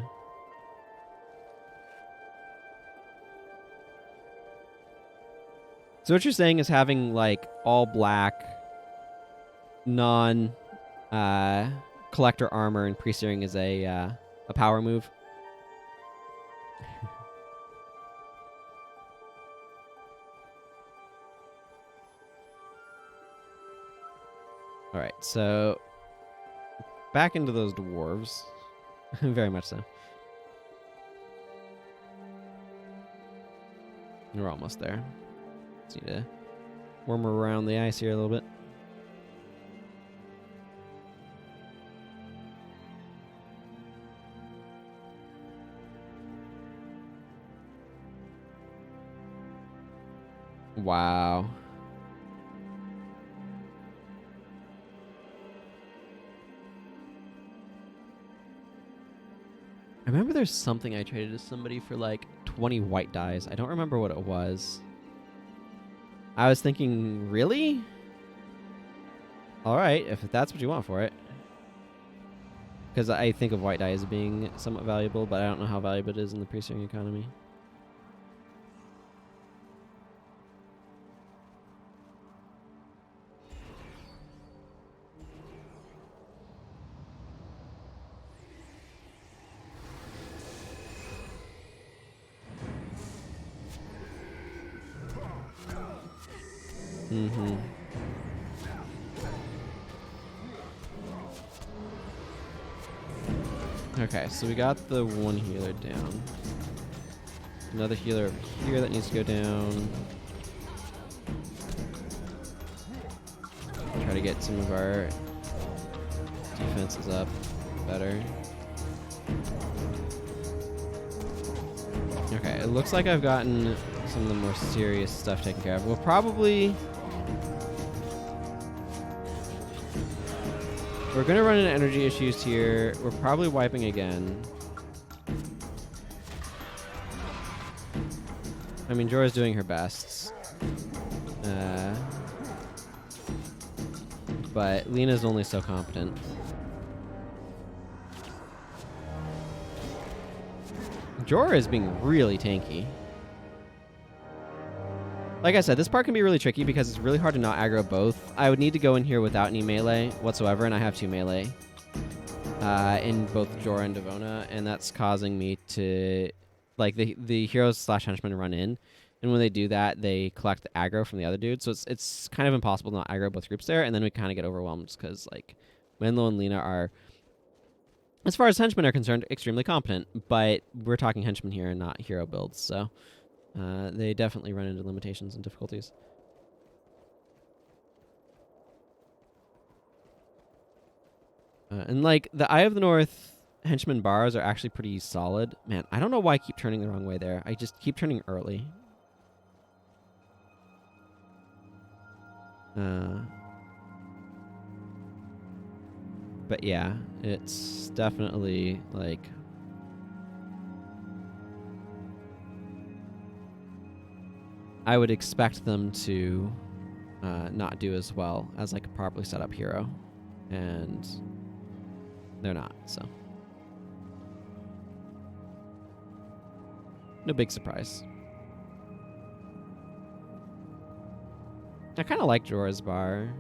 So what you're saying is having like all black non collector armor and pre-searing is a power move. All right, so back into those dwarves. Very much so. We're almost there. Just need to worm around the ice here a little bit. Wow. I remember there's something I traded to somebody for like 20 white dyes. I don't remember what it was. I was thinking, really? Alright, if that's what you want for it. Because I think of white dye as being somewhat valuable, but I don't know how valuable it is in the pre-searing economy. Mm-hmm. Okay, so we got the one healer down. Another healer over here that needs to go down. Try to get some of our defenses up better. Okay, it looks like I've gotten some of the more serious stuff taken care of. We'll probably We're going to run into energy issues here. We're probably wiping again. I mean, Jorah's doing her best. But Lena's only so competent. Jorah is being really tanky. Like I said, this part can be really tricky because it's really hard to not aggro both. I would need to go in here without any melee whatsoever, and I have 2 melee in both Jorah and Devona, and that's causing me to... Like, the heroes / henchmen run in, and when they do that, they collect the aggro from the other dude, so it's kind of impossible to not aggro both groups there, and then we kind of get overwhelmed because, like, Menlo and Lena are, as far as henchmen are concerned, extremely competent, but we're talking henchmen here and not hero builds, so... they definitely run into limitations and difficulties. And like the Eye of the North henchman bars are actually pretty solid. Man, I don't know why I keep turning the wrong way there. I just keep turning early. But yeah, it's definitely like... I would expect them to not do as well as like a properly set up hero, and they're not, so no big surprise. I kind of like Jorah's bar.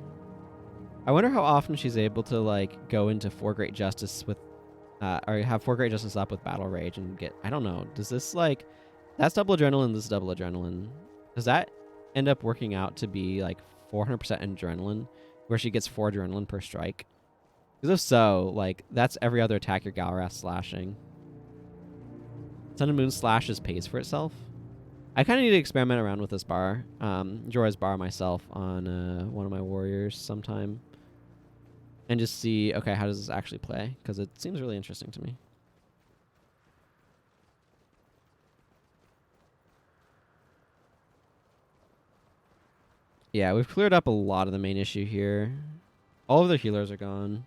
I wonder how often she's able to like go into 4 Great Justice with or have 4 Great Justice up with Battle Rage and get, I don't know, does this like, that's double adrenaline, this is double adrenaline. Does that end up working out to be like 400% adrenaline, where she gets 4 adrenaline per strike? Because if so, like, that's every other attack your Galrath slashing. Sun and Moon slashes pays for itself. I kind of need to experiment around with this bar, Jorah's bar myself on one of my warriors sometime. And just see, okay, how does this actually play? Because it seems really interesting to me. Yeah, we've cleared up a lot of the main issue here. All of their healers are gone.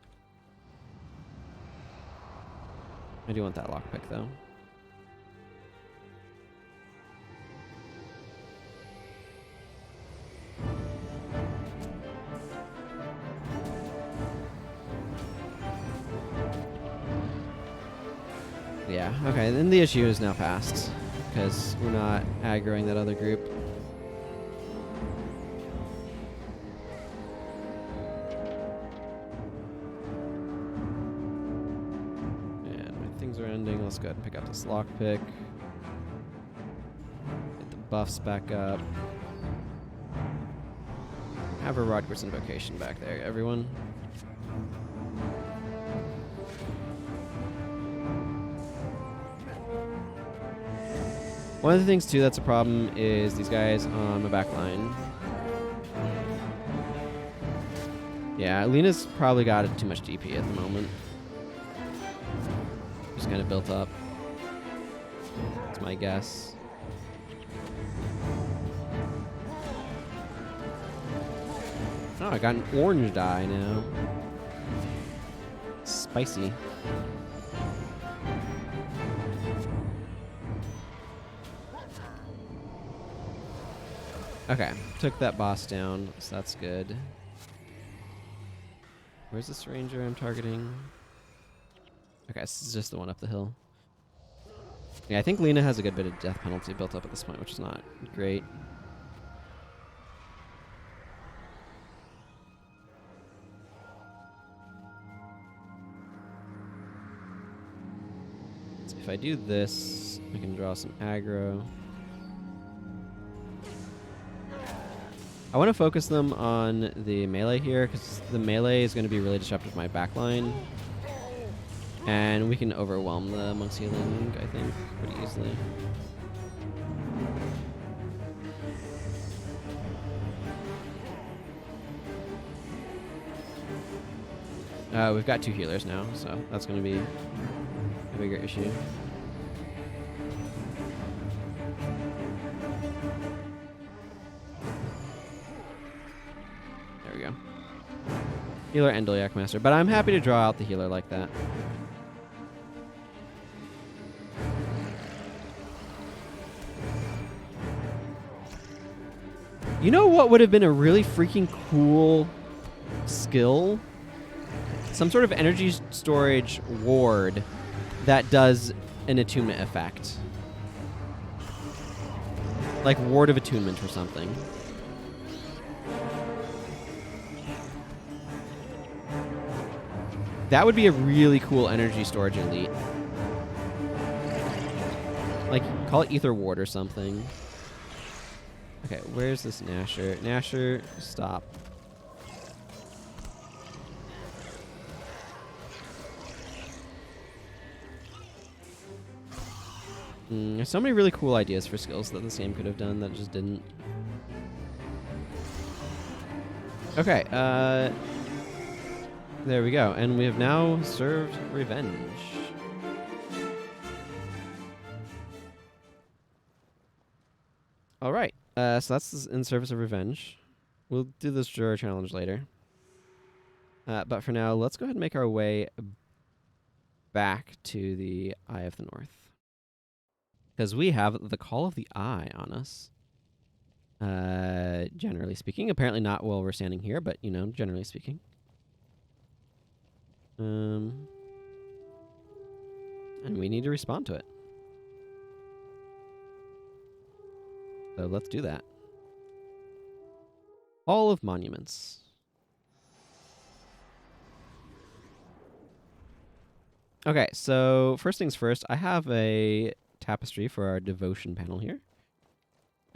I do want that lockpick, though. Yeah, okay, then the issue is now passed, because we're not aggroing that other group. Let's go ahead and pick up this lockpick. Get the buffs back up. Have a Rodgers invocation back there, everyone. One of the things too that's a problem is these guys on the back line. Yeah, Lena's probably got too much DP at the moment. Kind of built up. That's my guess. Oh, I got an orange dye now. Spicy. Okay, took that boss down, so that's good. Where's this ranger I'm targeting? Okay, this is just the one up the hill. Yeah, I think Lena has a good bit of death penalty built up at this point, which is not great. So if I do this, I can draw some aggro. I want to focus them on the melee here, because the melee is going to be really disruptive to my backline. And we can overwhelm the Monk's Healing, I think, pretty easily. We've got 2 healers now, so that's going to be a bigger issue. There we go. Healer and Dolyak Master. But I'm happy to draw out the healer like that. You know what would have been a really freaking cool skill? Some sort of energy storage ward that does an attunement effect. Like Ward of Attunement or something. That would be a really cool energy storage elite. Like, call it Ether Ward or something. Okay, where's this Nasher? Nasher, stop. There's so many really cool ideas for skills that this game could have done that it just didn't. Okay, there we go. And we have now served Revenge. All right. So that's in service of Revenge. We'll do this Juror challenge later. But for now, let's go ahead and make our way back to the Eye of the North. Because we have the Call of the Eye on us. Generally speaking. Apparently not while we're standing here, but, you know, generally speaking. And we need to respond to it. So let's do that. Hall of Monuments. Okay, so first things first, I have a tapestry for our devotion panel here.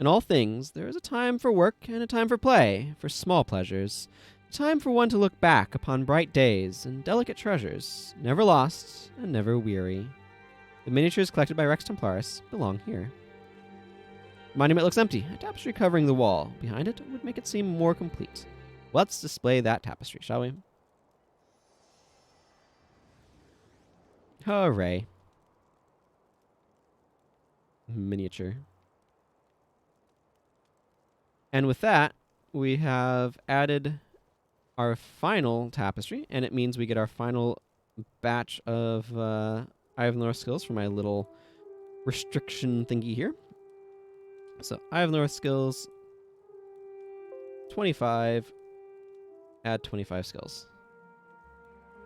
In all things, there is a time for work and a time for play, for small pleasures. A time for one to look back upon bright days and delicate treasures, never lost and never weary. The miniatures collected by Rex Templaris belong here. The monument looks empty, a tapestry covering the wall. Behind it would make it seem more complete. Let's display that tapestry, shall we? Hooray. Miniature. And with that, we have added our final tapestry, and it means we get our final batch of Eye of the North skills for my little restriction thingy here. So, Eye of the North skills, 25, add 25 skills.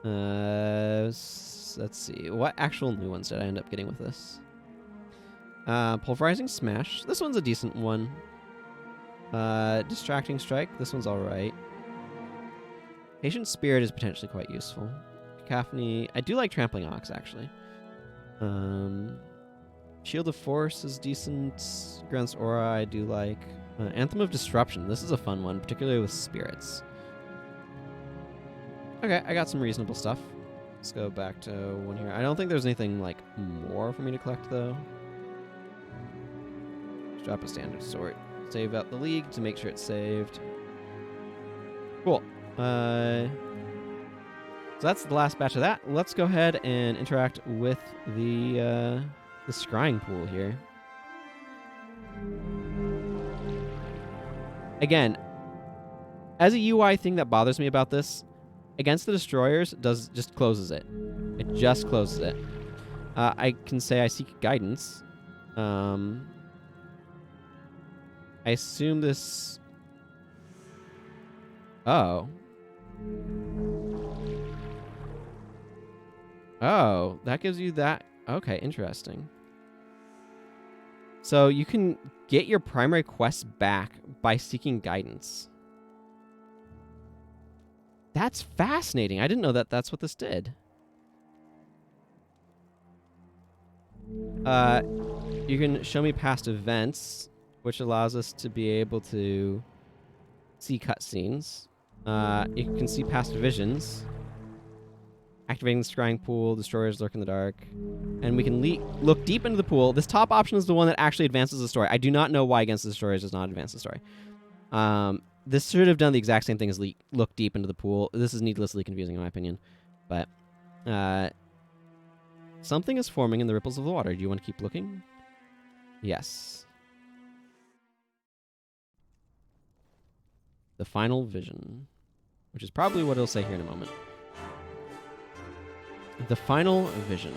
Let's see, what actual new ones did I end up getting with this? Pulverizing Smash, this one's a decent one. Distracting Strike, this one's alright. Patient Spirit is potentially quite useful. Cacophony, I do like Trampling Ox, actually. Shield of Force is decent. Grant's Aura I do like. Anthem of Disruption, this is a fun one, particularly with spirits. Okay, I got some reasonable stuff. Let's go back to one here. I don't think there's anything, like, more for me to collect, though. Let's drop a standard sword. Save out the League to make sure it's saved. Cool. So that's the last batch of that. Let's go ahead and interact with the scrying pool here. Again, as a UI thing that bothers me about this, against the destroyers just closes it. It just closes it. I can say I seek guidance. I assume this... Oh. Oh, that gives you that... Okay, interesting. So you can get your primary quests back by seeking guidance. That's fascinating. I didn't know that that's what this did. You can show me past events, which allows us to be able to see cutscenes. You can see past visions. Activating the scrying pool, destroyers lurk in the dark. And we can look deep into the pool. This top option is the one that actually advances the story. I do not know why Against the Destroyers does not advance the story. This should have done the exact same thing as look deep into the pool. This is needlessly confusing in my opinion. But something is forming in the ripples of the water. Do you want to keep looking? Yes. The final vision. which is probably what it'll say here in a moment. The final vision.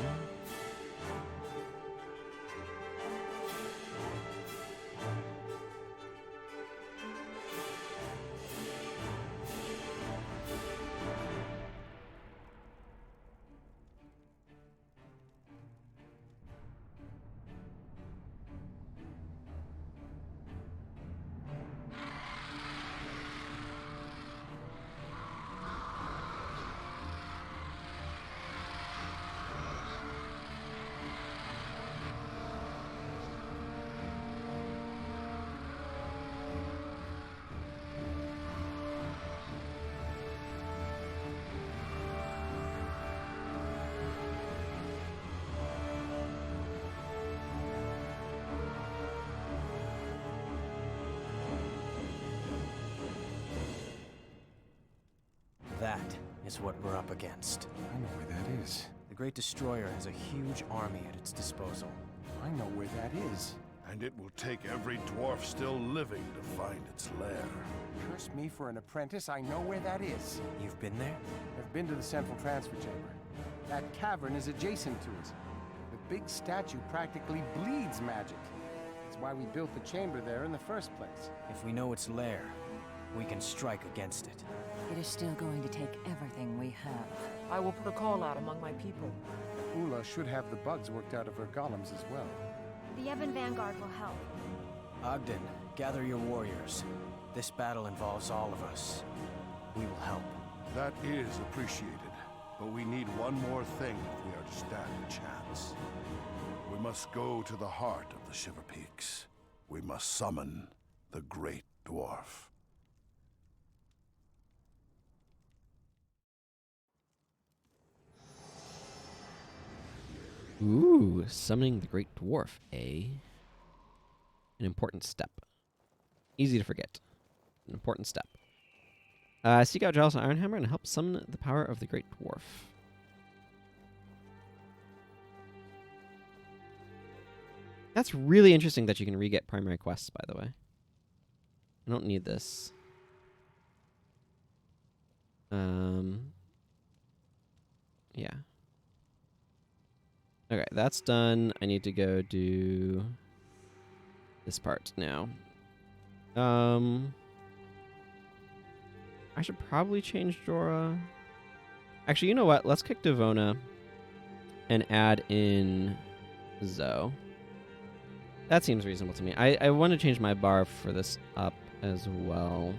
That is what we're up against. I know where that is. The Great Destroyer has a huge army at its disposal. I know where that is. And it will take every dwarf still living to find its lair. Curse me for an apprentice, I know where that is. You've been there? I've been to the central transfer chamber. That cavern is adjacent to it. The big statue practically bleeds magic. That's why we built the chamber there in the first place. If we know its lair, we can strike against it. It is still going to take everything we have. I will put a call out among my people. Ula should have the bugs worked out of her golems as well. The Evan Vanguard will help. Ogden, gather your warriors. This battle involves all of us. We will help. That is appreciated, but we need one more thing if we are to stand a chance. We must go to the heart of the Shiver Peaks. We must summon the Great Dwarf. Ooh, summoning the Great Dwarf, eh? An important step. Easy to forget. An important step. Seek out Giles Ironhammer and help summon the power of the Great Dwarf. That's really interesting that you can re-get primary quests, by the way. I don't need this. Yeah. Okay, that's done. I need to go do this part now. I should probably change Jorah. Actually, you know what? Let's kick Devona and add in Zoe. That seems reasonable to me. I want to change my bar for this up as well.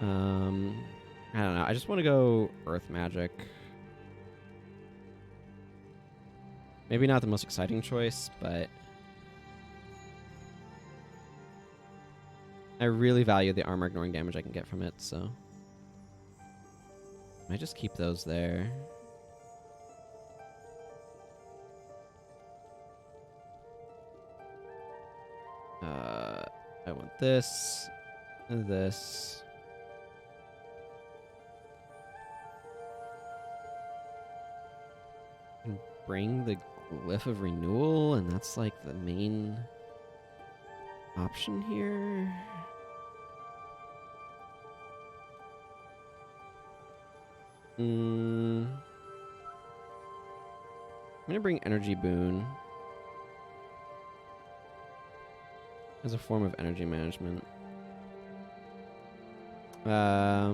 I don't know. I just want to go Earth Magic. Maybe not the most exciting choice, but I really value the armor ignoring damage I can get from it, so I might just keep those there. I want this and this. And bring the Glyph of Renewal, and that's like the main option here. I'm gonna bring Energy Boon as a form of energy management. I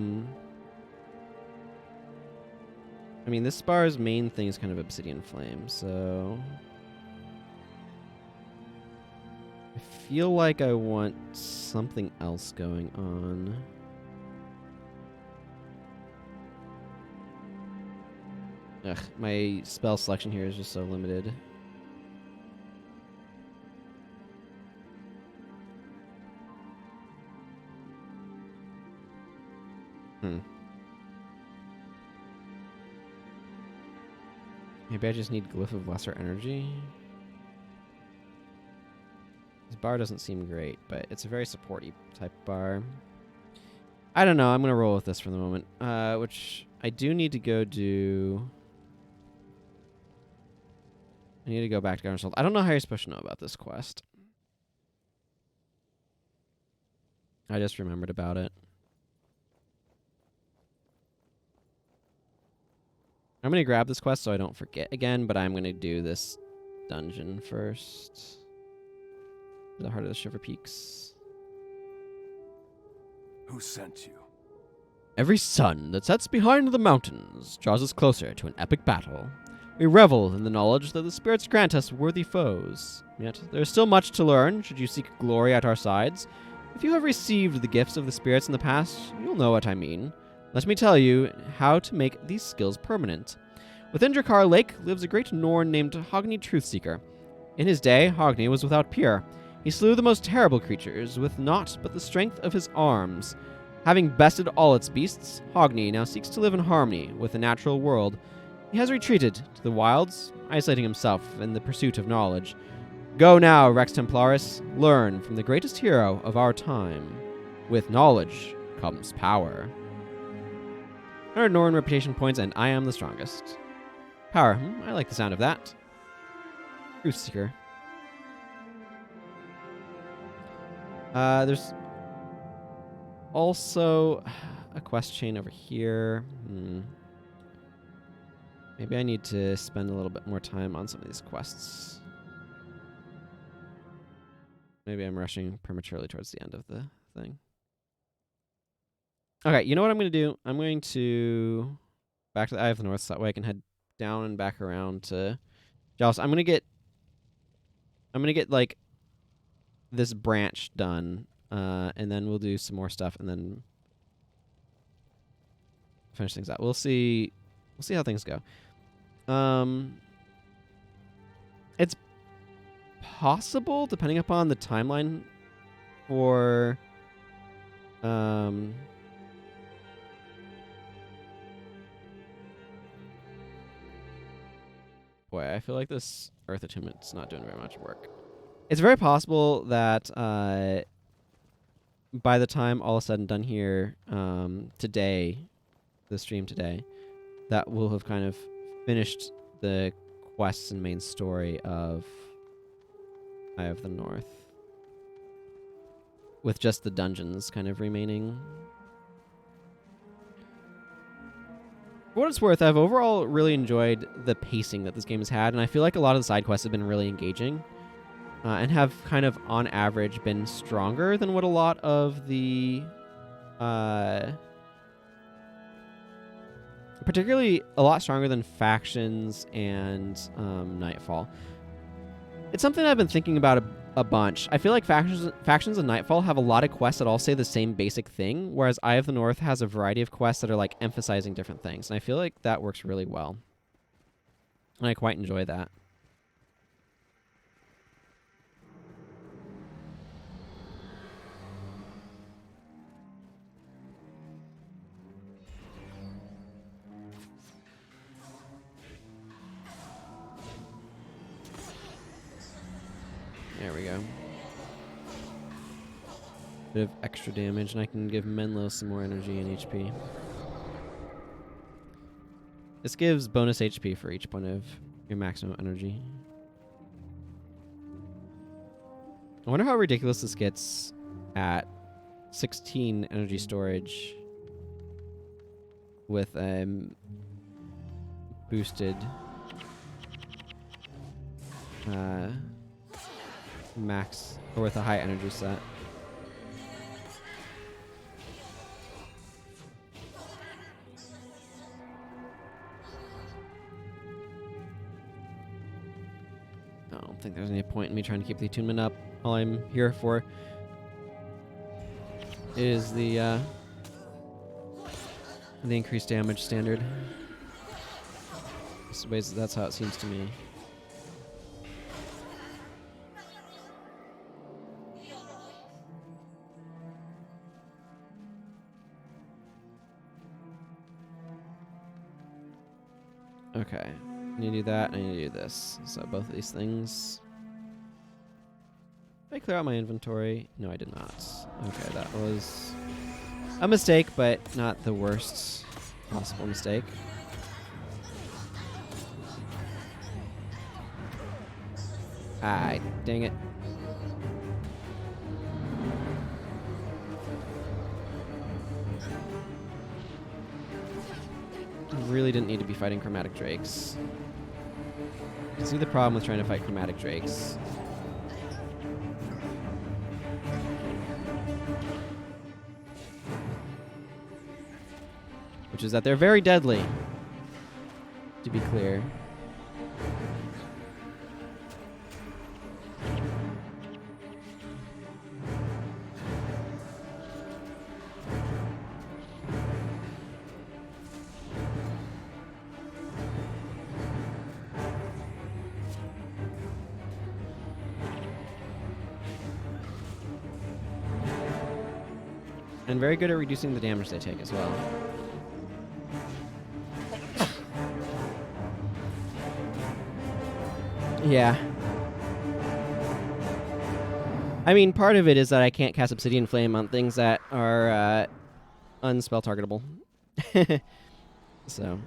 mean, this bar's main thing is kind of Obsidian Flame, so I feel like I want something else going on. Ugh, my spell selection here is just so limited. Maybe I just need Glyph of Lesser Energy. This bar doesn't seem great, but it's a very supporty type bar. I don't know. I'm going to roll with this for the moment, which I do need to go do. I need to go back to Garden Salt. I don't know how you're supposed to know about this quest. I just remembered about it. I'm going to grab this quest so I don't forget again, but I'm going to do this dungeon first. The Heart of the Shiver Peaks. Who sent you? Every sun that sets behind the mountains draws us closer to an epic battle. We revel in the knowledge that the spirits grant us worthy foes. Yet there is still much to learn should you seek glory at our sides. If you have received the gifts of the spirits in the past, you'll know what I mean. Let me tell you how to make these skills permanent. Within Drakkar Lake lives a great Norn named Hogni Truthseeker. In his day, Hogni was without peer. He slew the most terrible creatures with naught but the strength of his arms. Having bested all its beasts, Hogni now seeks to live in harmony with the natural world. He has retreated to the wilds, isolating himself in the pursuit of knowledge. Go now, Rex Templaris, learn from the greatest hero of our time. With knowledge comes power. 100 Norn reputation points, and I am the strongest. Power, I like the sound of that. Truthseeker. There's also a quest chain over here. Maybe I need to spend a little bit more time on some of these quests. Maybe I'm rushing prematurely towards the end of the thing. Okay, you know what I'm going to do? I'm going to back to the Eye of the North so that way I can head down and back around to Jalos. I'm going to get like this branch done, and then we'll do some more stuff and then finish things out. We'll see how things go. It's possible, depending upon the timeline for boy, I feel like this Earth Attunement's not doing very much work. It's very possible that by the time all is said and done here today, the stream today, that we'll have kind of finished the quests and main story of Eye of the North, with just the dungeons kind of remaining. For what it's worth, I've overall really enjoyed the pacing that this game has had, and I feel like a lot of the side quests have been really engaging, and have kind of, on average, been stronger than what a lot of the particularly a lot stronger than Factions and Nightfall. It's something I've been thinking about a bunch. I feel like Factions and Nightfall have a lot of quests that all say the same basic thing, whereas Eye of the North has a variety of quests that are like emphasizing different things, and I feel like that works really well. And I quite enjoy that. There we go. Bit of extra damage, and I can give Menlo some more energy and HP. This gives bonus HP for each point of your maximum energy. I wonder how ridiculous this gets at 16 energy storage with boosted max, or with a high energy set. I don't think there's any point in me trying to keep the attunement up. All I'm here for is the increased damage standard. That's how it seems to me. Okay, I need to do that, and I need to do this. So both of these things. Did I clear out my inventory? No, I did not. Okay, that was a mistake, but not the worst possible mistake. Ah, dang it. Really didn't need to be fighting chromatic drakes. See the problem with trying to fight chromatic drakes. Which is that they're very deadly, to be clear. And very good at reducing the damage they take as well. Yeah. I mean, part of it is that I can't cast Obsidian Flame on things that are unspell targetable. So.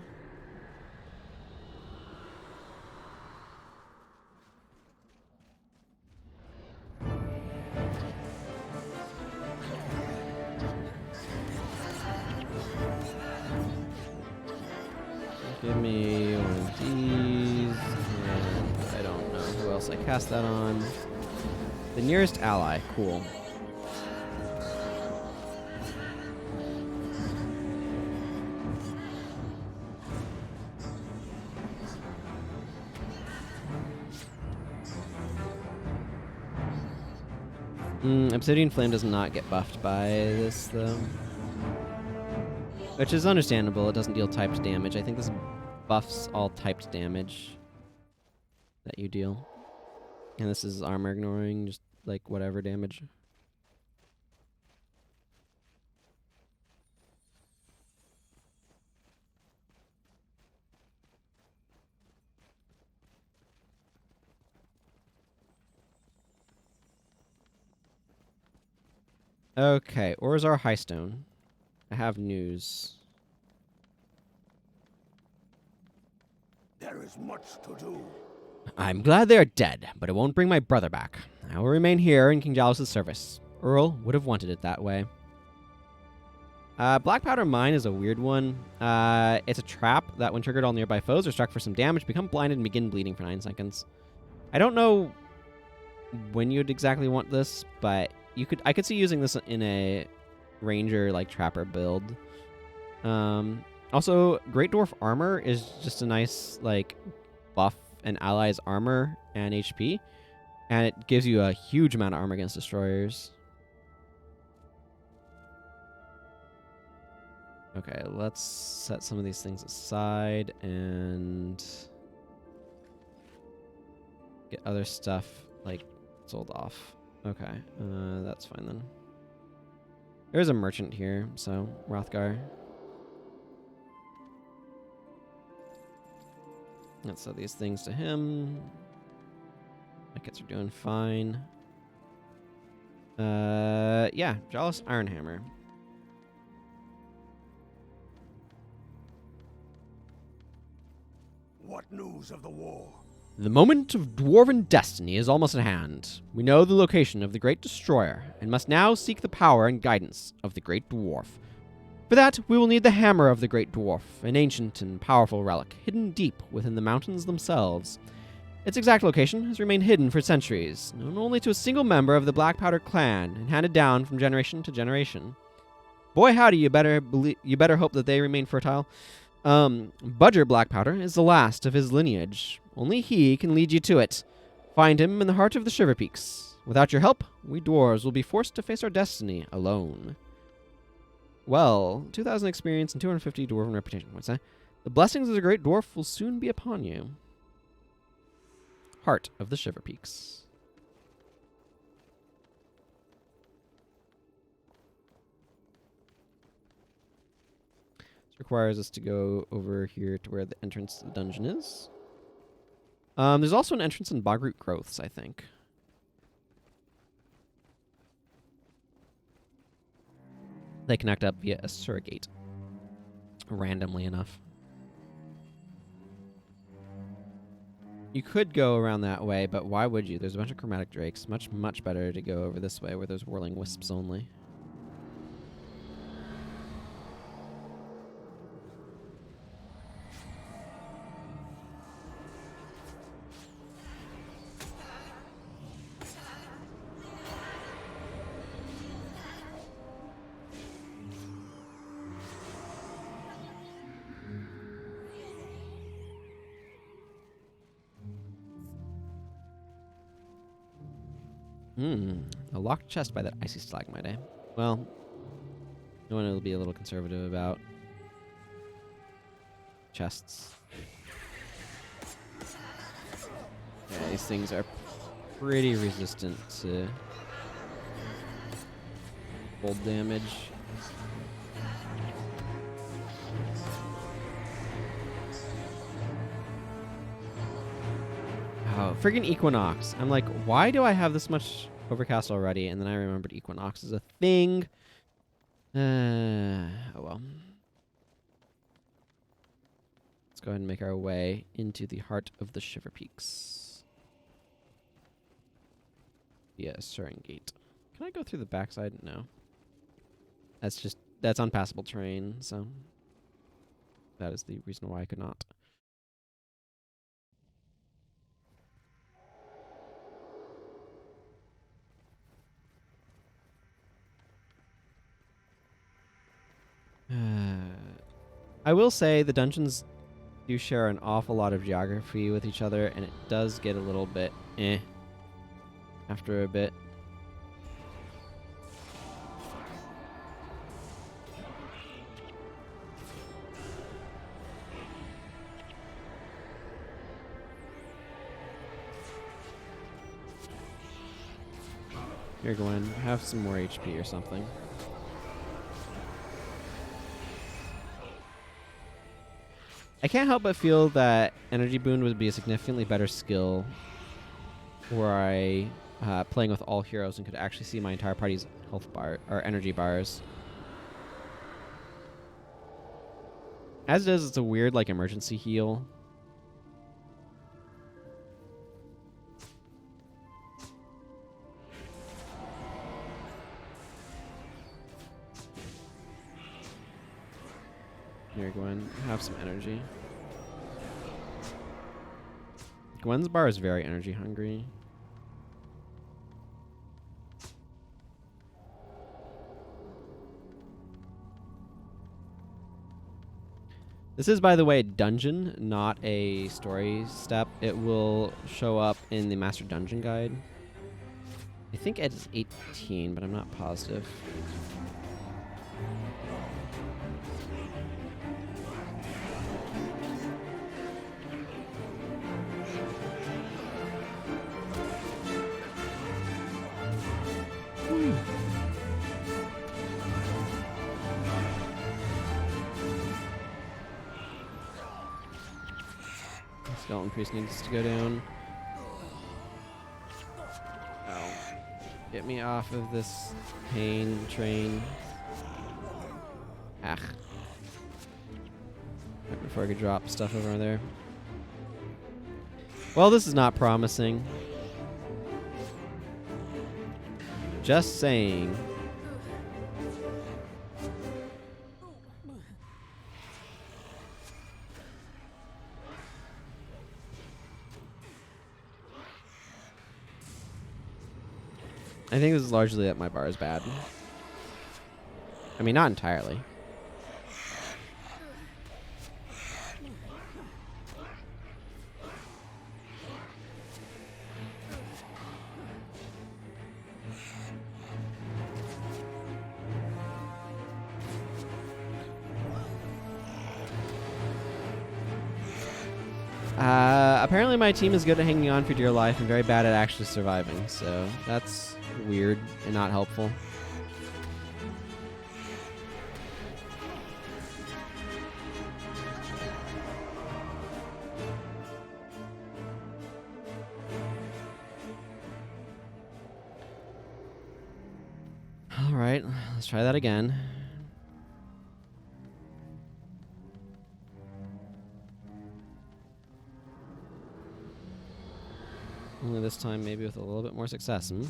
Give me one of these, and I don't know who else I cast that on. The nearest ally, cool. Obsidian Flame does not get buffed by this, though. Which is understandable, it doesn't deal typed damage. I think this buffs all typed damage that you deal. And this is armor ignoring, just like whatever damage. Okay, Orzar Highstone. I have news. There is much to do. I'm glad they are dead, but it won't bring my brother back. I will remain here in King Jalos' service. Earl would have wanted it that way. Black Powder Mine is a weird one. It's a trap that when triggered all nearby foes are struck for some damage, become blinded and begin bleeding for 9 seconds. I don't know when you'd exactly want this, but I could see using this in a ranger like trapper build. Also, Great Dwarf Armor is just a nice like buff an ally's armor and HP, and it gives you a huge amount of armor against destroyers. Okay, let's set some of these things aside and get other stuff like sold off. Okay, that's fine then. There's a merchant here, so Rothgar. Let's sell these things to him. My kits are doing fine. Yeah, Jalos Ironhammer. What news of the war? The moment of dwarven destiny is almost at hand. We know the location of the Great Destroyer, and must now seek the power and guidance of the Great Dwarf. For that, we will need the Hammer of the Great Dwarf, an ancient and powerful relic, hidden deep within the mountains themselves. Its exact location has remained hidden for centuries, known only to a single member of the Black Powder clan, and handed down from generation to generation. Boy howdy, you better hope that they remain fertile. Budger Black Powder is the last of his lineage. Only he can lead you to it. Find him in the heart of the Shiver Peaks. Without your help, we dwarves will be forced to face our destiny alone. Well, 2,000 experience and 250 dwarven reputation points, eh? The blessings of the Great Dwarf will soon be upon you. Heart of the Shiver Peaks. This requires us to go over here to where the entrance to the dungeon is. There's also an entrance in Bogroot Growths, I think. They connect up via a surrogate. Randomly enough. You could go around that way, but why would you? There's a bunch of chromatic drakes. Much, much better to go over this way where there's whirling wisps only. A locked chest by that icy stalagmite, eh? Well, no one will be a little conservative about chests. Yeah, these things are pretty resistant to cold damage. Oh, friggin' Equinox. I'm like, why do I have this much Overcast already? And then I remembered Equinox is a thing. Oh well. Let's go ahead and make our way into the heart of the Shiver Peaks. Via Surin Gate. Can I go through the backside? No. That's unpassable terrain, so that is the reason why I could not. I will say the dungeons do share an awful lot of geography with each other, and it does get a little bit after a bit. Here, Gwen, have some more HP or something. I can't help but feel that Energy Boon would be a significantly better skill were I playing with all heroes and could actually see my entire party's health bar or energy bars. As it is, it's a weird like emergency heal. Here, Gwen, have some energy. Gwen's bar is very energy hungry. This is, by the way, a dungeon, not a story step. It will show up in the Master Dungeon Guide. I think it's 18, but I'm not positive. Skeleton Priest needs to go down. Oh. Get me off of this pain train. Ah. Right before I could drop stuff over there. Well, this is not promising. Just saying. I think this is largely that my bar is bad. I mean, not entirely. Apparently my team is good at hanging on for dear life and very bad at actually surviving, so that's weird and not helpful. All right, let's try that again. Only this time maybe with a little bit more success, hmm?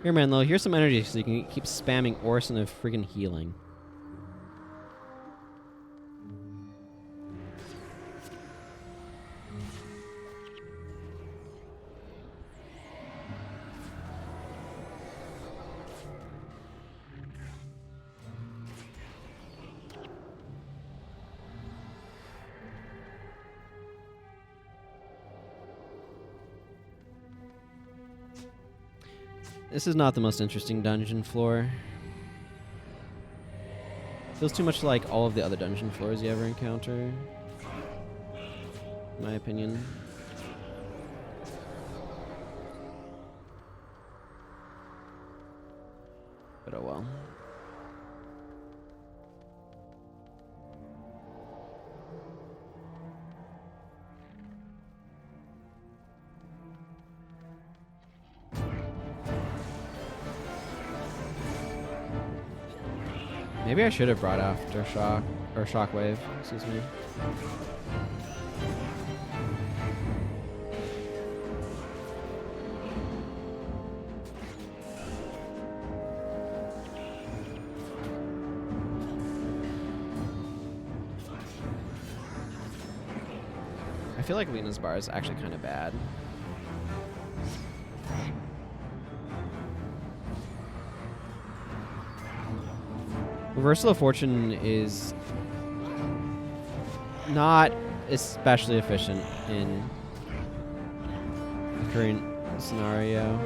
Here, Manlo, here's some energy so you can keep spamming Orson of friggin' healing. This is not the most interesting dungeon floor. Feels too much like all of the other dungeon floors you ever encounter, in my opinion. But oh well. Maybe I should have brought Aftershock or Shockwave, excuse me. I feel like Lena's bar is actually kind of bad. Reversal of Fortune is not especially efficient in the current scenario.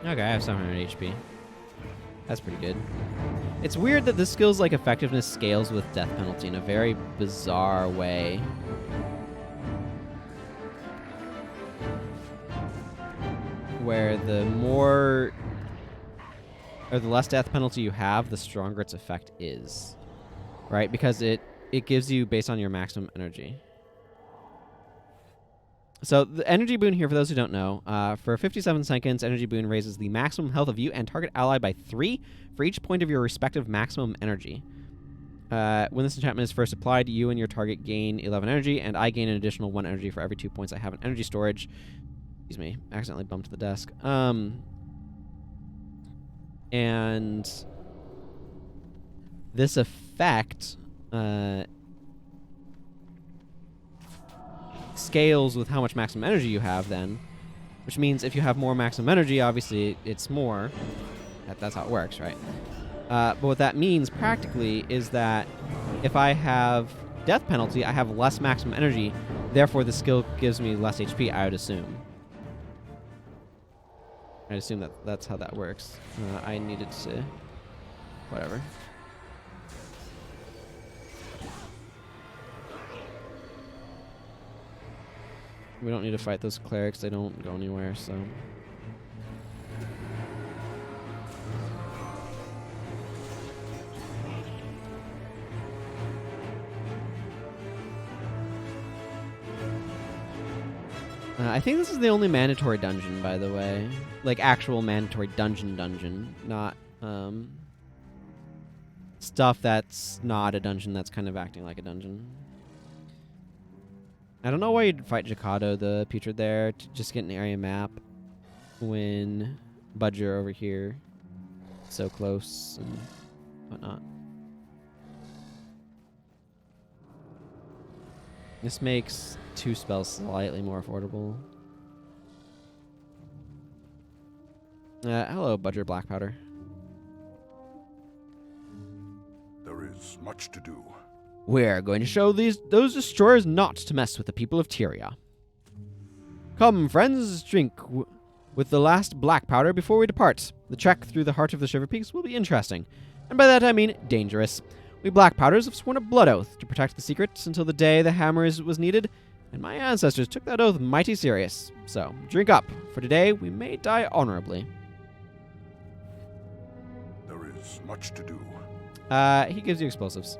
Okay, I have 700 HP. That's pretty good. It's weird that this skill's like effectiveness scales with death penalty in a very bizarre way. Where the more or the less death penalty you have, the stronger its effect is. Right? Because it gives you based on your maximum energy. So the energy boon here, for those who don't know, for 57 seconds, energy boon raises the maximum health of you and target ally by 3 for each point of your respective maximum energy. When this enchantment is first applied, you and your target gain 11 energy, and I gain an additional 1 energy for every 2 points I have in energy storage. Excuse me, accidentally bumped the desk. And this effect scales with how much maximum energy you have then, which means if you have more maximum energy, obviously it's more. That's how it works, right? But what that means practically is that if I have death penalty, I have less maximum energy, therefore the skill gives me less HP, I would assume. I assume that that's how that works. I needed to... whatever. We don't need to fight those clerics. They don't go anywhere, so... I think this is the only mandatory dungeon, by the way. Like, actual mandatory dungeon, not, stuff that's not a dungeon that's kind of acting like a dungeon. I don't know why you'd fight Jakado, the Putrid there, to just get an area map when Budger over here is so close and whatnot. This makes 2 spells slightly more affordable. Hello, Budger Black Powder. There is much to do. We're going to show those destroyers not to mess with the people of Tyria. Come, friends, drink with the last black powder before we depart. The trek through the heart of the Shiver Peaks will be interesting, and by that I mean dangerous. We Black Powders have sworn a blood oath to protect the secrets until the day the hammer was needed, and my ancestors took that oath mighty serious. So, drink up, for today we may die honorably. There is much to do. He gives you explosives.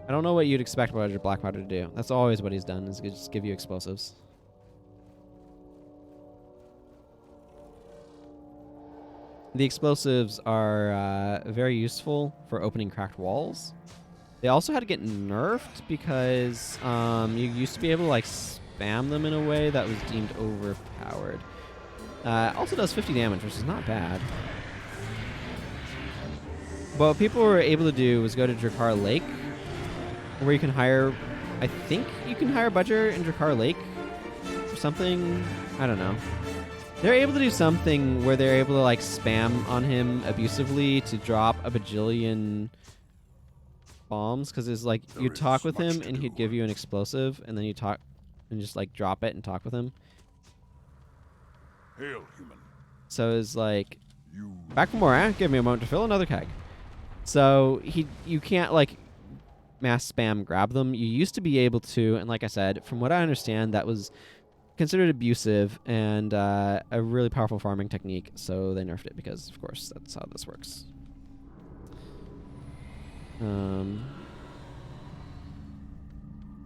I don't know what you'd expect Roger Black Powder to do. That's always what he's done, is just give you explosives. The explosives are very useful for opening cracked walls. They also had to get nerfed because you used to be able to like spam them in a way that was deemed overpowered. Also does 50 damage, which is not bad. But what people were able to do was go to Drakkar Lake, where you can hire... I think you can hire Budger in Drakkar Lake or something. I don't know. They're able to do something where they're able to like spam on him abusively to drop a bajillion bombs because it's like There you talk is with much him to and he'd do. give you an explosive, and then you talk and just like drop it and talk with him. Hail, human. So it's like, You back from Moran, give me a moment to fill another keg. So you can't like mass spam grab them. You used to be able to, and like I said, from what I understand, that was considered abusive and a really powerful farming technique. So they nerfed it because, of course, that's how this works.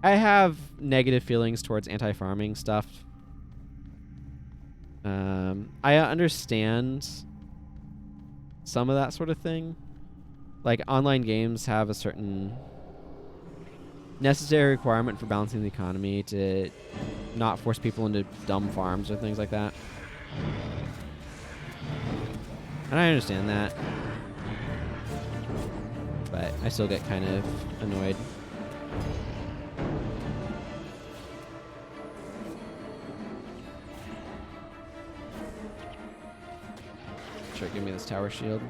I have negative feelings towards anti-farming stuff. I understand some of that sort of thing. Like, online games have a certain necessary requirement for balancing the economy to not force people into dumb farms or things like that. And I understand that. But I still get kind of annoyed. Sure, give me this tower shield.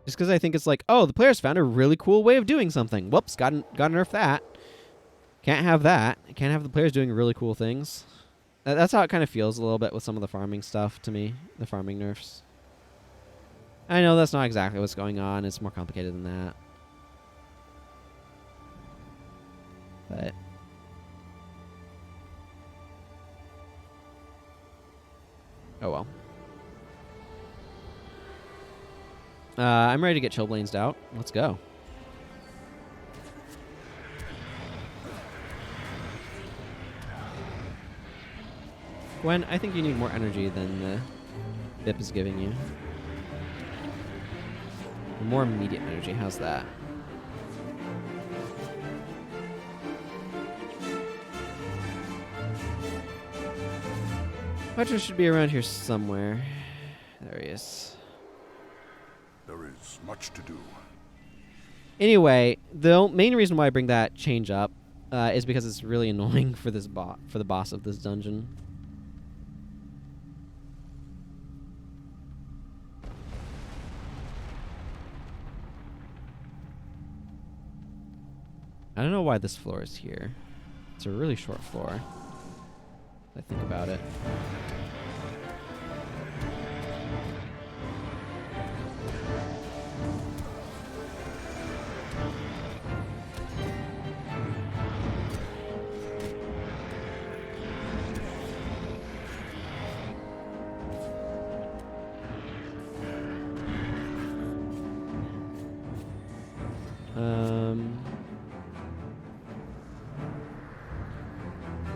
Just because I think it's like, oh, the players found a really cool way of doing something. Whoops, gotta nerf that. Can't have that. Can't have the players doing really cool things. That's how it kind of feels a little bit with some of the farming stuff to me, the farming nerfs. I know that's not exactly what's going on. It's more complicated than that. But oh well. I'm ready to get Chillblains out. Let's go. Gwen, I think you need more energy than the BIP is giving you. More immediate energy. How's that? Petro should be around here somewhere. There he is. There is much to do. Anyway, the main reason why I bring that change up is because it's really annoying for this for the boss of this dungeon. I don't know why this floor is here. It's a really short floor. I think about it.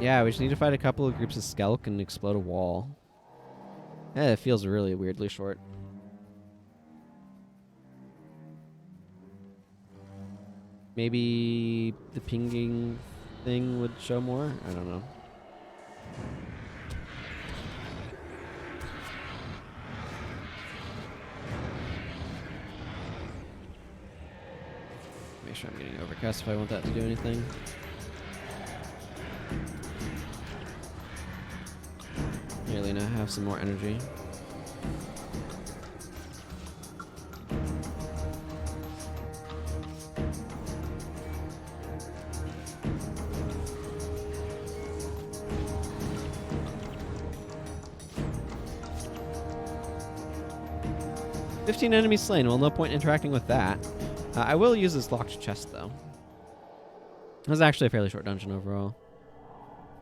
Yeah, we just need to fight a couple of groups of Skelk and explode a wall. It feels really weirdly short. Maybe the pinging thing would show more? I don't know. Make sure I'm getting overcast if I want that to do anything. Really now have some more energy. "15 enemies slain. Well, no point interacting with that. I will use this locked chest, though. It was actually a fairly short dungeon overall.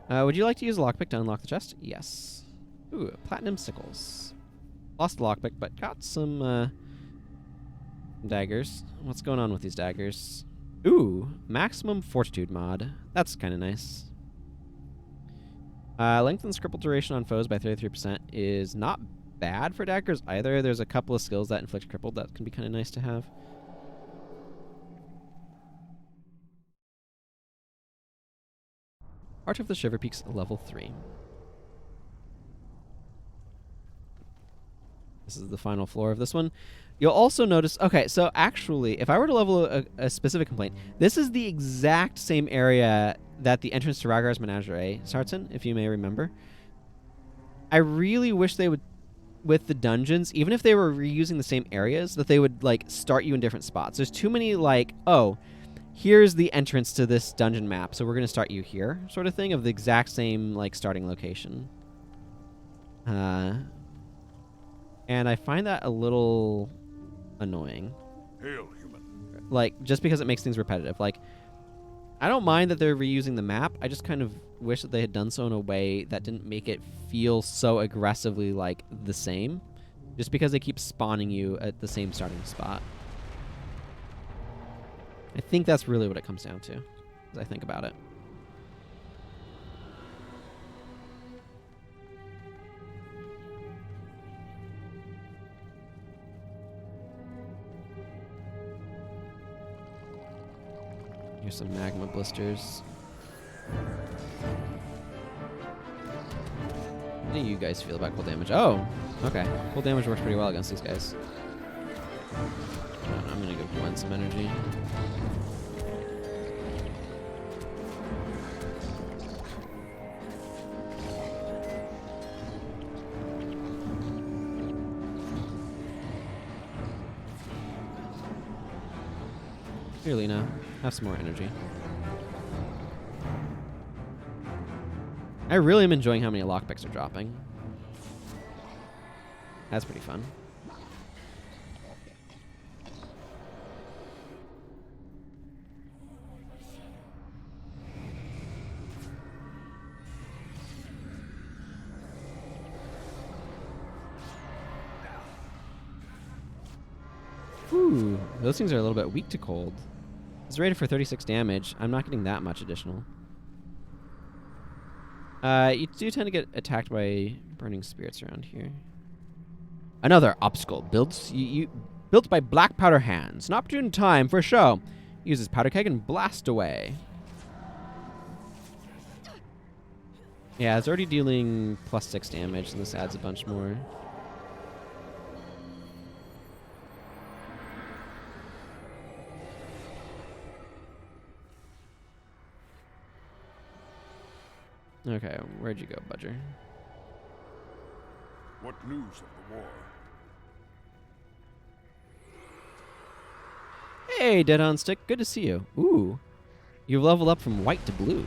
Would you like to use a lockpick to unlock the chest? Yes. Ooh, platinum sickles. Lost the lockpick, but got some daggers. What's going on with these daggers? Ooh, maximum fortitude mod. That's kind of nice. Lengthens cripple duration on foes by 33% is not bad for daggers either. There's a couple of skills that inflict crippled that can be kind of nice to have. Heart of the Shiver Peaks, level 3. This is the final floor of this one. You'll also notice, okay, so actually, if I were to level a specific complaint, this is the exact same area that the entrance to Ragar's Menagerie starts in, if you may remember. I really wish they would, with the dungeons, even if they were reusing the same areas, that they would like start you in different spots. There's too many like, oh, here's the entrance to this dungeon map, so we're going to start you here, sort of thing, of the exact same like starting location. And I find that a little annoying. Hail, human. Like, just because it makes things repetitive. Like, I don't mind that they're reusing the map. I just kind of wish that they had done so in a way that didn't make it feel so aggressively like the same. Just because they keep spawning you at the same starting spot. I think that's really what it comes down to, as I think about it. Here's some magma blisters. How do you guys feel about cold damage? Oh, okay. Cold damage works pretty well against these guys. I'm gonna go Gwen some energy. Here, Lena. Have some more energy. I really am enjoying how many lockpicks are dropping. That's pretty fun. Ooh, those things are a little bit weak to cold. It's rated for 36 damage. I'm not getting that much additional. You do tend to get attacked by burning spirits around here. Another obstacle built by Black Powder Hands. An opportune time for a show. Uses powder keg and blast away. Yeah, it's already dealing +6 damage, and this adds a bunch more. Okay, where'd you go, Budger? What news of the war? Hey, Dead on Stick, good to see you. Ooh, you've leveled up from white to blue.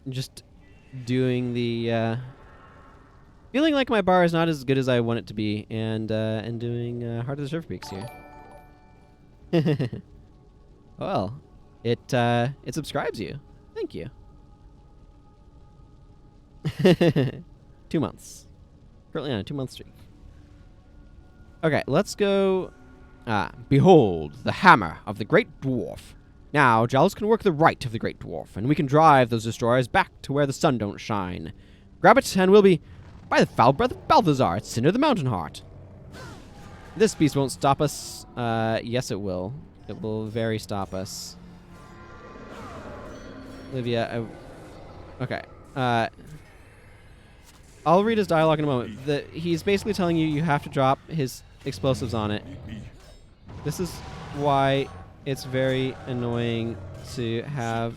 Just doing the, feeling like my bar is not as good as I want it to be, and doing Heart of the Shiver Peaks here. Well, it subscribes you. Thank you. 2 months. Currently on a 2-month streak. Okay, let's go. Behold, the hammer of the Great Dwarf. Now, Giles can work the right of the Great Dwarf, and we can drive those destroyers back to where the sun don't shine. Grab it, and we'll be by the foul breath of Balthazar at Cinder the Mountain Heart. This beast won't stop us. Yes, it will. It will very stop us. Olivia, okay. I'll read his dialogue in a moment. He's basically telling you have to drop his explosives on it. This is why it's very annoying to have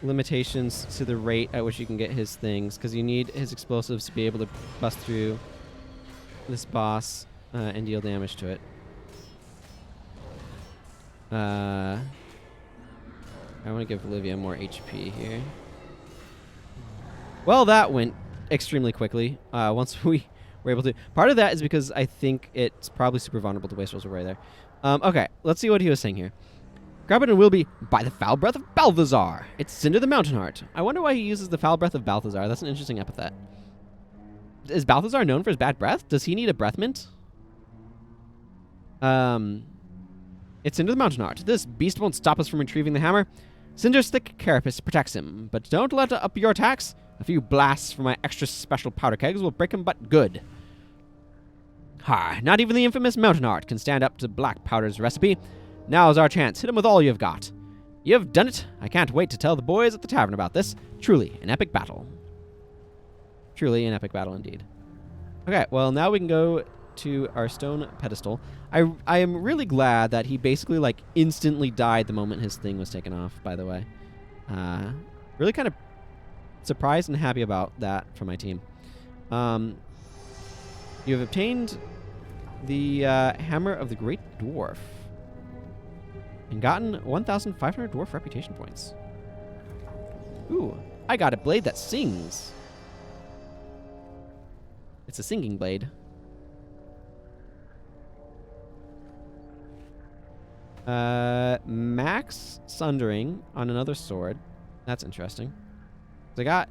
limitations to the rate at which you can get his things, because you need his explosives to be able to bust through this boss and deal damage to it. I want to give Olivia more HP here. Well, that went extremely quickly once we were able to. Part of that is because I think it's probably super vulnerable to waste rolls right there. Okay, let's see what he was saying here. Grab it and we'll be by the foul breath of Balthazar. It's Cinder the Mountain Heart. I wonder why he uses the foul breath of Balthazar. That's an interesting epithet. Is Balthazar known for his bad breath? Does he need a breath mint? It's Cinder the Mountain Heart. This beast won't stop us from retrieving the hammer. Cinder's thick carapace protects him, but don't let up your attacks. A few blasts from my extra special powder kegs will break him but good. Ha! Not even the infamous Mountain Heart can stand up to Black Powder's recipe. Now's our chance. Hit him with all you've got. You've done it. I can't wait to tell the boys at the tavern about this. Truly an epic battle. Truly an epic battle indeed. Okay, well now we can go to our stone pedestal. I am really glad that he basically like instantly died the moment his thing was taken off, by the way. Really kind of surprised and happy about that for my team. You have obtained the Hammer of the Great Dwarf and gotten 1,500 dwarf reputation points. Ooh, I got a blade that sings. It's a singing blade. Max Sundering on another sword. That's interesting. So I got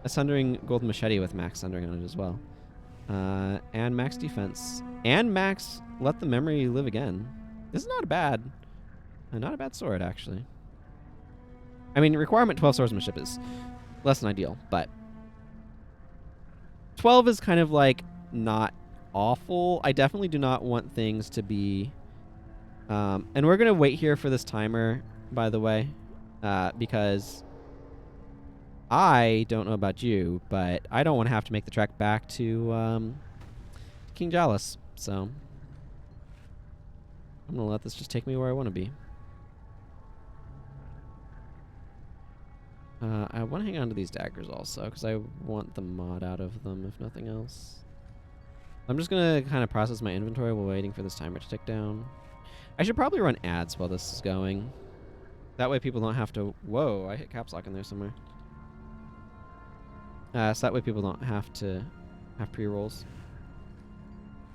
a Sundering Golden Machete with Max Sundering on it as well. And Max Defense. And Max Let the Memory Live Again. This is not a bad sword, actually. I mean, requirement 12 swordsmanship is less than ideal, but 12 is kind of like not awful. I definitely do not want things to be... and we're going to wait here for this timer, by the way, because I don't know about you, but I don't want to have to make the trek back to King Jalis, so I'm going to let this just take me where I want to be. I want to hang on to these daggers also, because I want the mod out of them, if nothing else. I'm just going to kind of process my inventory while waiting for this timer to tick down. I should probably run ads while this is going. That way people don't have to... Whoa, I hit caps lock in there somewhere. So that way people don't have to have pre-rolls.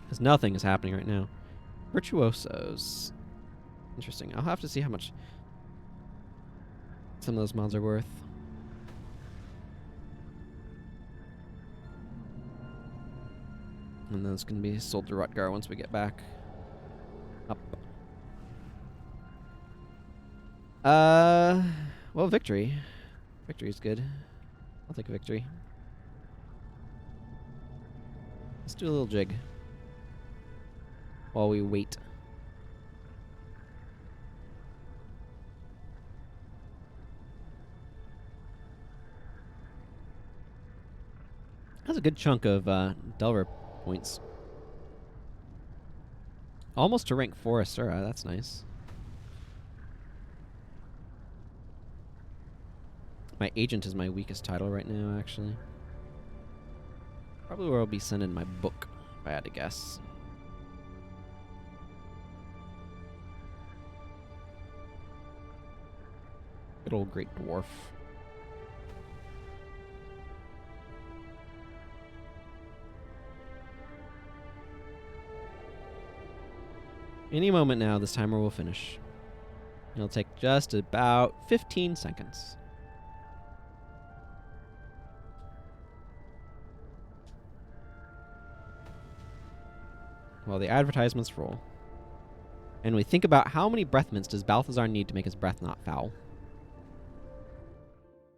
Because nothing is happening right now. Virtuosos. Interesting. I'll have to see how much some of those mods are worth. And then it's going to be sold to Rutgar once we get back up. Well, victory. Victory's good. I'll take a victory. Let's do a little jig while we wait. That's a good chunk of Delver points. Almost to rank 4 Asura, that's nice. My agent is my weakest title right now, actually. Probably where I'll be sending my book, if I had to guess. Good old Great Dwarf. Any moment now, this timer will finish. It'll take just about 15 seconds. While the advertisements roll. And we think about how many breath mints does Balthazar need to make his breath not foul.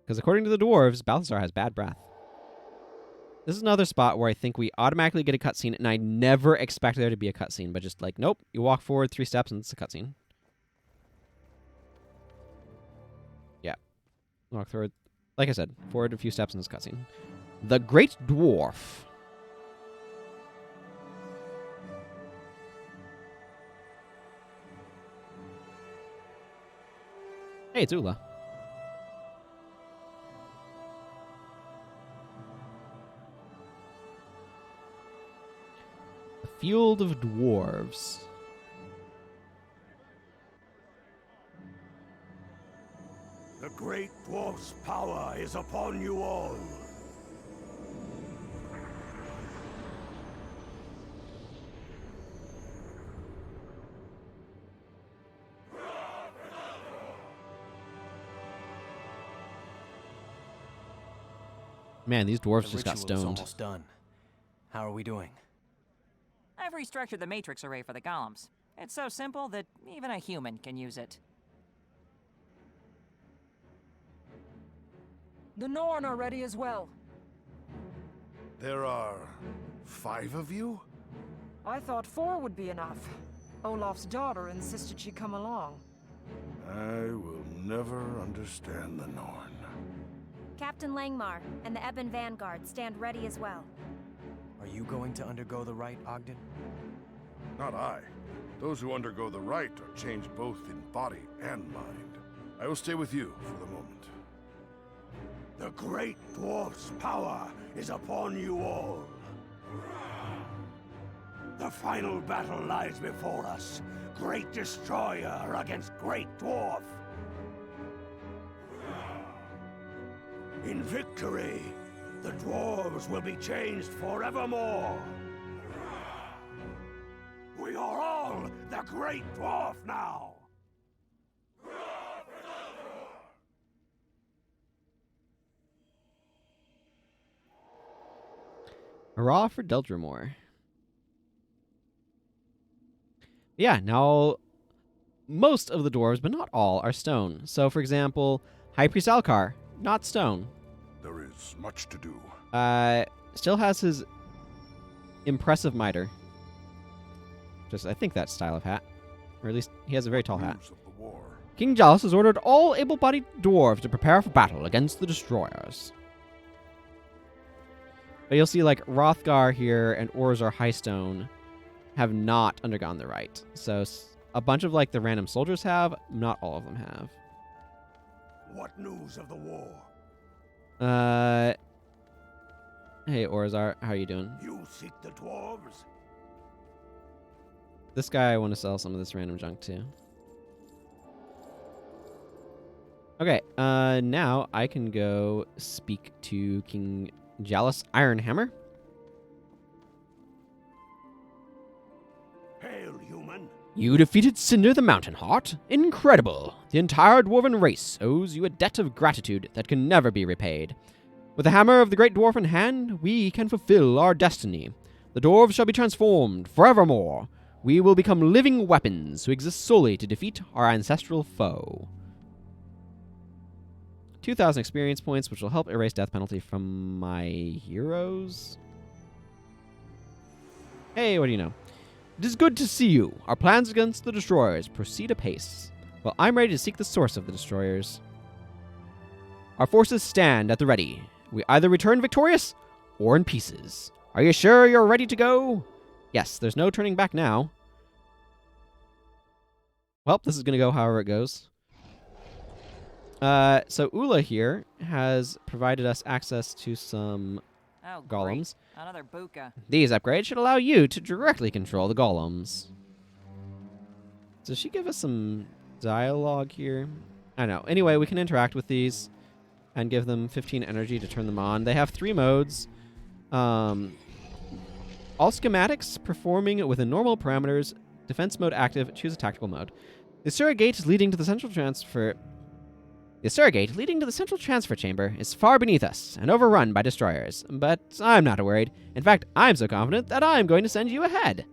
Because according to the dwarves, Balthazar has bad breath. This is another spot where I think we automatically get a cutscene, and I never expect there to be a cutscene, but just like, nope, you walk forward 3 steps and it's a cutscene. Yeah. Walk forward, like I said, forward a few steps and it's a cutscene. The Great Dwarf. Hey, it's Ula. The Field of Dwarves. The Great Dwarf's power is upon you all. Man, these dwarves The just got ritual is stoned. almost done. How are we doing? I've restructured the matrix array for the golems. It's so simple that even a human can use it. The Norn are ready as well. There are 5 of you? I thought 4 would be enough. Olaf's daughter insisted she come along. I will never understand the Norn. Captain Langmar and the Ebon Vanguard stand ready as well. Are you going to undergo the rite, Ogden? Not I. Those who undergo the rite are changed both in body and mind. I will stay with you for the moment. The great dwarf's power is upon you all. The final battle lies before us. Great Destroyer against Great Dwarf. In victory, the dwarves will be changed forevermore. We are all the Great Dwarf now. Hurrah for Deldrimor. Yeah, now most of the dwarves, but not all, are stone. So, for example, High Priest Alcar, not stone. There is much to do. Still has his impressive mitre. Just, I think that style of hat. Or at least, he has a very tall hat. News of the war. King Jalus has ordered all able-bodied dwarves to prepare for battle against the Destroyers. But you'll see, like, Hrothgar here and Orzar Highstone have not undergone the rite. So, a bunch of, like, the random soldiers have, not all of them have. What news of the war? Hey, Orzar, how are you doing? You seek the dwarves? This guy, I want to sell some of this random junk to. Okay, now I can go speak to King Jalus Ironhammer. Hail, human. You defeated Cinder the Mountain Heart? Incredible! The entire dwarven race owes you a debt of gratitude that can never be repaid. With the hammer of the great dwarf in hand, we can fulfill our destiny. The dwarves shall be transformed forevermore. We will become living weapons who exist solely to defeat our ancestral foe. 2,000 experience points, which will help erase death penalty from my heroes. Hey, what do you know? It is good to see you. Our plans against the Destroyers proceed apace. Well, I'm ready to seek the source of the Destroyers. Our forces stand at the ready. We either return victorious or in pieces. Are you sure you're ready to go? Yes, there's no turning back now. Well, this is going to go however it goes. So Ula here has provided us access to some golems. Great. Another Buka. These upgrades should allow you to directly control the golems. Does she give us some dialogue here? I don't know. Anyway, we can interact with these and give them 15 energy to turn them on. They have 3 modes. All schematics performing within normal parameters. Defense mode active. Choose a tactical mode. The surrogate leading to the central transfer chamber is far beneath us and overrun by destroyers, but I'm not worried. In fact, I'm so confident that I'm going to send you ahead.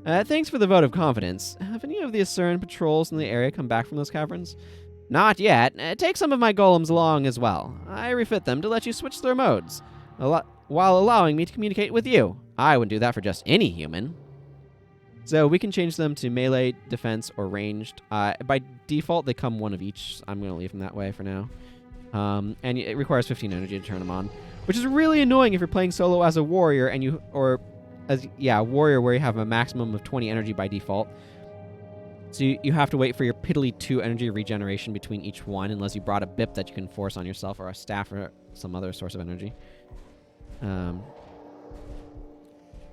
Thanks for the vote of confidence. Have any of the Asuran patrols in the area come back from those caverns? Not yet. Take some of my golems along as well. I refit them to let you switch their modes, while allowing me to communicate with you. I wouldn't do that for just any human. So we can change them to melee, defense, or ranged. By default, they come one of each. I'm going to leave them that way for now. And it requires 15 energy to turn them on, which is really annoying if you're playing solo as a warrior and a warrior where you have a maximum of 20 energy by default. So you have to wait for your piddly 2 energy regeneration between each one, unless you brought a BIP that you can force on yourself, or a staff, or some other source of energy. We're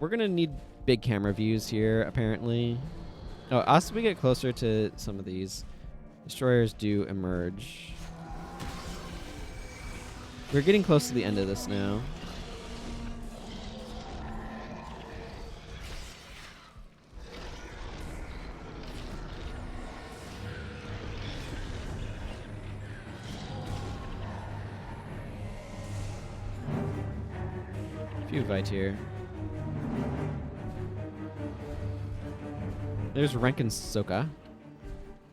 going to need big camera views here, apparently. Oh, as we get closer to some of these, destroyers do emerge. We're getting close to the end of this now. Few fights here. There's Renk and Soka.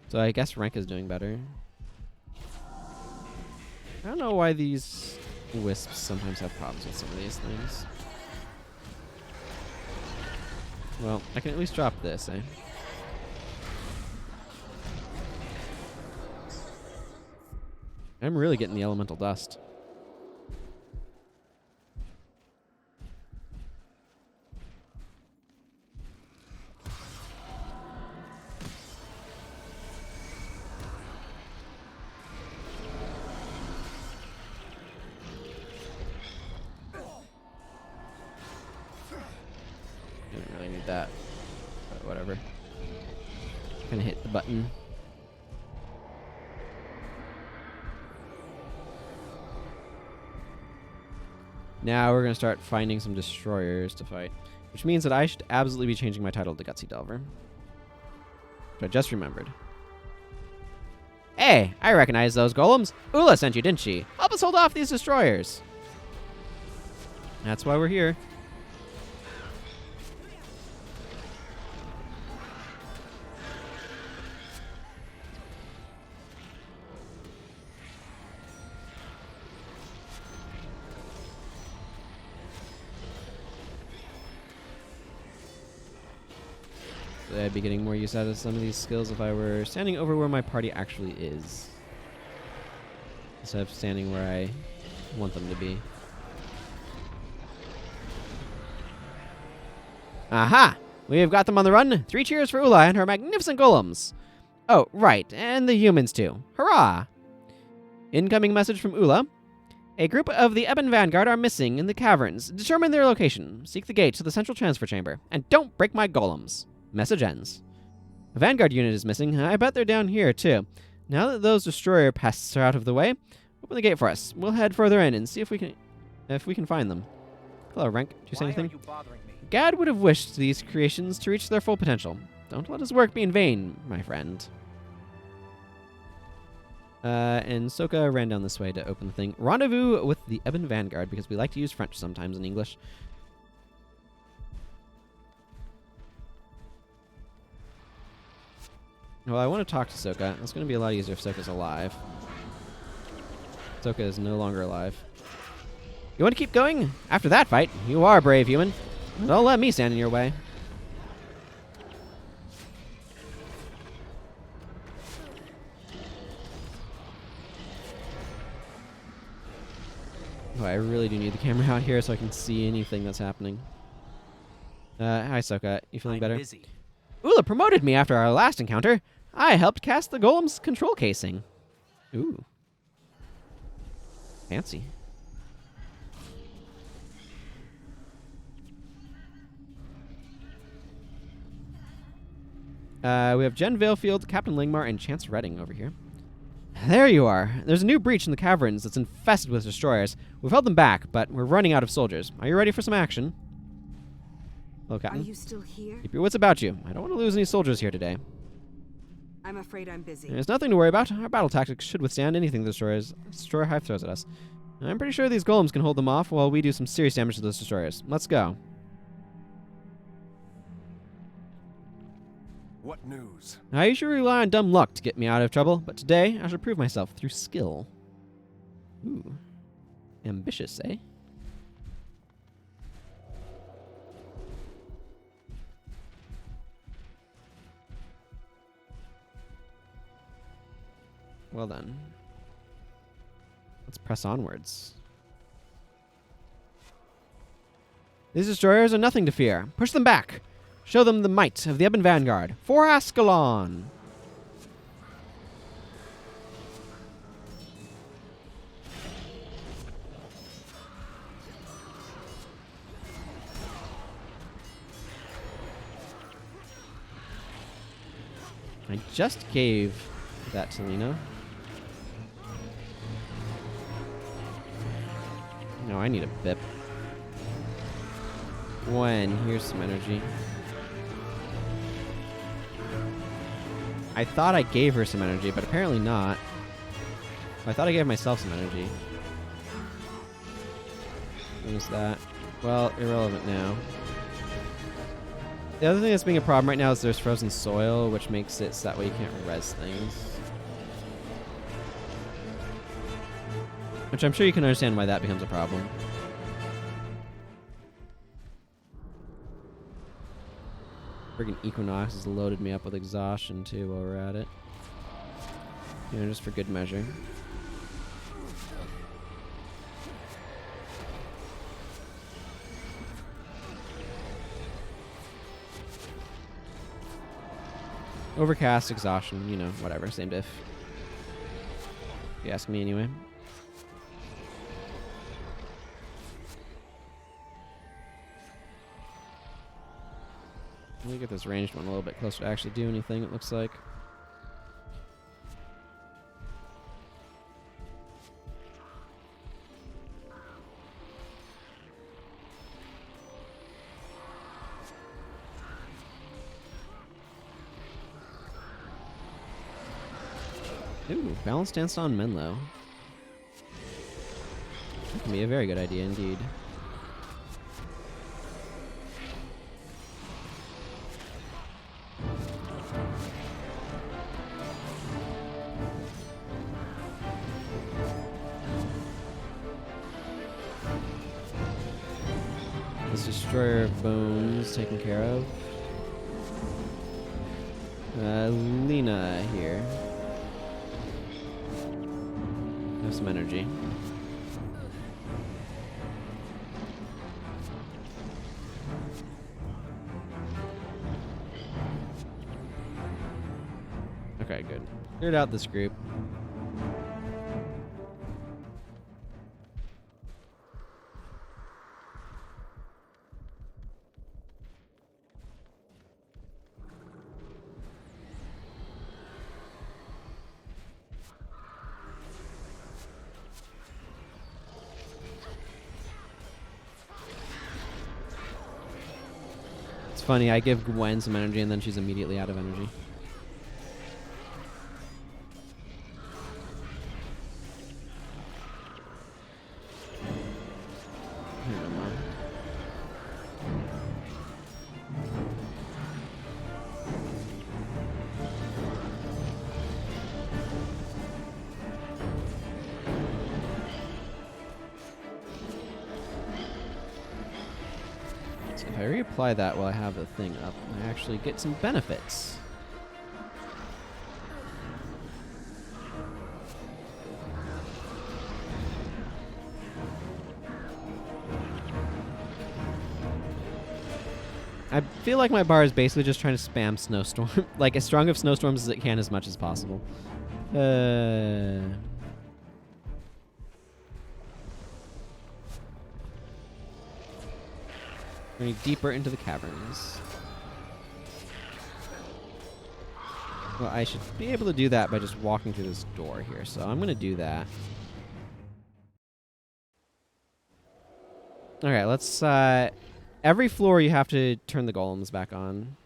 So I guess Renk is doing better. I don't know why these wisps sometimes have problems with some of these things. Well, I can at least drop this, eh? I'm really getting the elemental dust. didn't really need that. But whatever. Kind of hit the button. Now we're going to start finding some destroyers to fight. Which means that I should absolutely be changing my title to Gutsy Delver. Which I just remembered. Hey, I recognize those golems. Ula sent you, didn't she? Help us hold off these destroyers. That's why we're here. I'd be getting more use out of some of these skills if I were standing over where my party actually is, instead of standing where I want them to be. Aha! We have got them on the run. 3 cheers for Ula and her magnificent golems. Oh, right, and the humans too. Hurrah! Incoming message from Ula. A group of the Ebon Vanguard are missing in the caverns. Determine their location. Seek the gate to the central transfer chamber. And don't break my golems. Message ends. A Vanguard unit is missing. I bet they're down here, too. Now that those destroyer pests are out of the way, open the gate for us. We'll head further in and see if we can find them. Hello, Rank. Do you say anything? Gad would have wished these creations to reach their full potential. Don't let his work be in vain, my friend. And Soka ran down this way to open the thing. Rendezvous with the Ebon Vanguard, because we like to use French sometimes in English. Well, I want to talk to Soka. It's going to be a lot easier if Soka's alive. Soka is no longer alive. You want to keep going? After that fight, you are a brave human. Don't let me stand in your way. Oh, I really do need the camera out here so I can see anything that's happening. Hi, Soka. You feeling better? Busy. Ula promoted me after our last encounter. I helped cast the golem's control casing. Ooh. Fancy. We have Jen Valefield, Captain Lingmar, and Chance Redding over here. There you are. There's a new breach in the caverns that's infested with destroyers. We've held them back, but we're running out of soldiers. Are you ready for some action? Hello, Captain. Are you still here? Keep your wits about you. I don't want to lose any soldiers here today. I'm afraid I'm busy. There's nothing to worry about. Our battle tactics should withstand anything the destroyer hive throws at us. I'm pretty sure these golems can hold them off while we do some serious damage to those destroyers. Let's go. What news? I usually rely on dumb luck to get me out of trouble, but today I shall prove myself through skill. Ooh. Ambitious, eh? Well then. Let's press onwards. These destroyers are nothing to fear. Push them back. Show them the might of the Ebon Vanguard. For Ascalon! I just gave that to Lena. No, I need a bip. Here's some energy. I thought I gave her some energy, but apparently not. I thought I gave myself some energy. What was that? Well, irrelevant now. The other thing that's being a problem right now is there's frozen soil, which makes it so that way you can't res things. Which I'm sure you can understand why that becomes a problem. Friggin' Equinox has loaded me up with exhaustion too while we're at it. You know, just for good measure. Overcast, exhaustion, you know, whatever, same diff. If you ask me anyway. Let me get this ranged one a little bit closer to actually do anything, it looks like. Ooh, balanced stance on Menlo. That can be a very good idea indeed. This destroyer of bones taken care of. Lena here. Have some energy. Okay, good. Cleared out this group. It's funny, I give Gwen some energy and then she's immediately out of energy. If I reapply that while I have the thing up, I actually get some benefits. I feel like my bar is basically just trying to spam snowstorm, like as strong of snowstorms as it can as much as possible. Going deeper into the caverns. Well, I should be able to do that by just walking through this door here, so I'm going to do that. Okay, let's... every floor you have to turn the golems back on.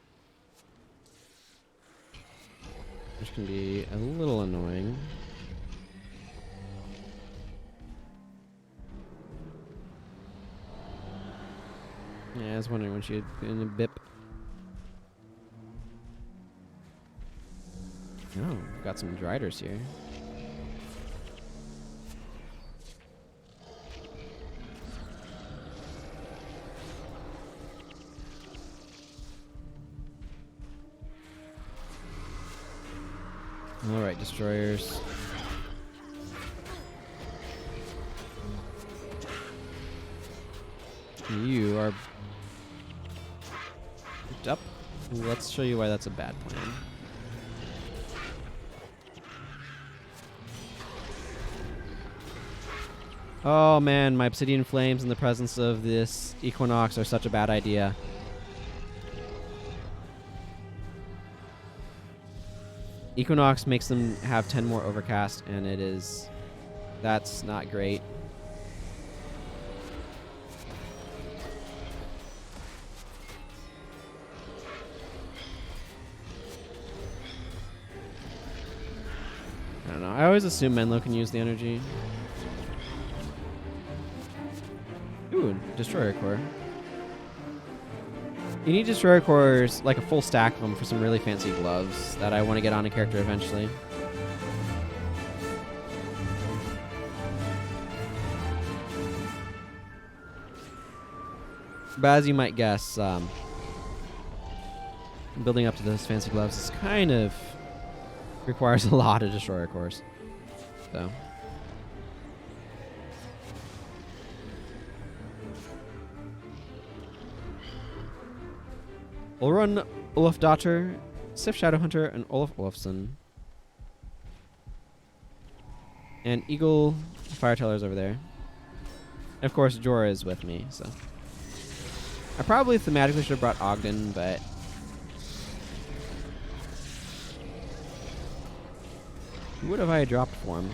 Which can be a little annoying. Yeah, I was wondering when she had been a bip. Oh, got some Driders here. Alright, destroyers. You are picked up. Let's show you why that's a bad plan. Oh man, my obsidian flames in the presence of this Equinox are such a bad idea. Equinox makes them have 10 more overcast, and it is... that's not great. I don't know. I always assume Menlo can use the energy. Ooh, Destroyer Core. You need Destroyer Cores, like a full stack of them, for some really fancy gloves that I want to get on a character eventually. But as you might guess, building up to those fancy gloves is kind of requires a lot of Destroyer Cores. So. Ulrun Olafsdottir, Sif Shadowhunter, and Olaf Olafsson. And Eagle Fireteller's over there. And of course, Jorah is with me, so. I probably thematically should have brought Ogden, but What have I dropped for him?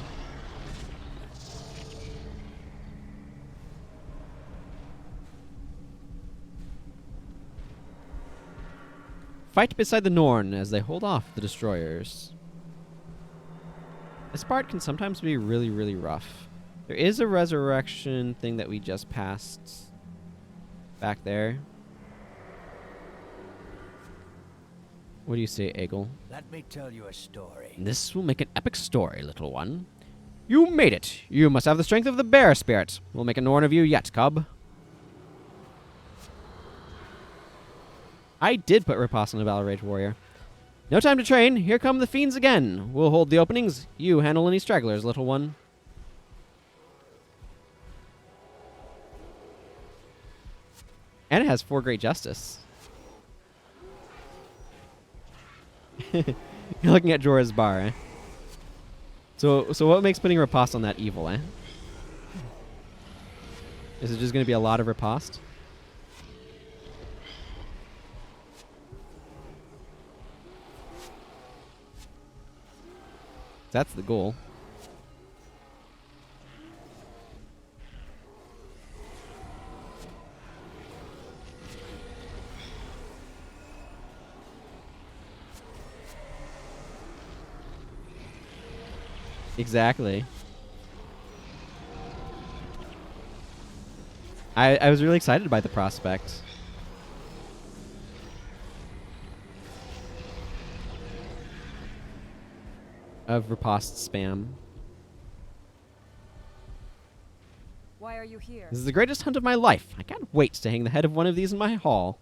Fight beside the Norn as they hold off the destroyers. This part can sometimes be really, really rough. There is a resurrection thing that we just passed back there. What do you say, Egil? Let me tell you a story. This will make an epic story, little one. You made it. You must have the strength of the bear spirit. We'll make a Norn of you yet, cub. I did put Riposte on the Battle Rage Warrior. No time to train. Here come the fiends again. We'll hold the openings. You handle any stragglers, little one. And it has 4 Great Justice. You're looking at Jorah's bar, eh? So what makes putting Riposte on that evil, eh? Is it just going to be a lot of Riposte? That's the goal. Exactly. I was really excited by the prospect. Of Riposte spam. Why are you here? This is the greatest hunt of my life. I can't wait to hang the head of one of these in my hall.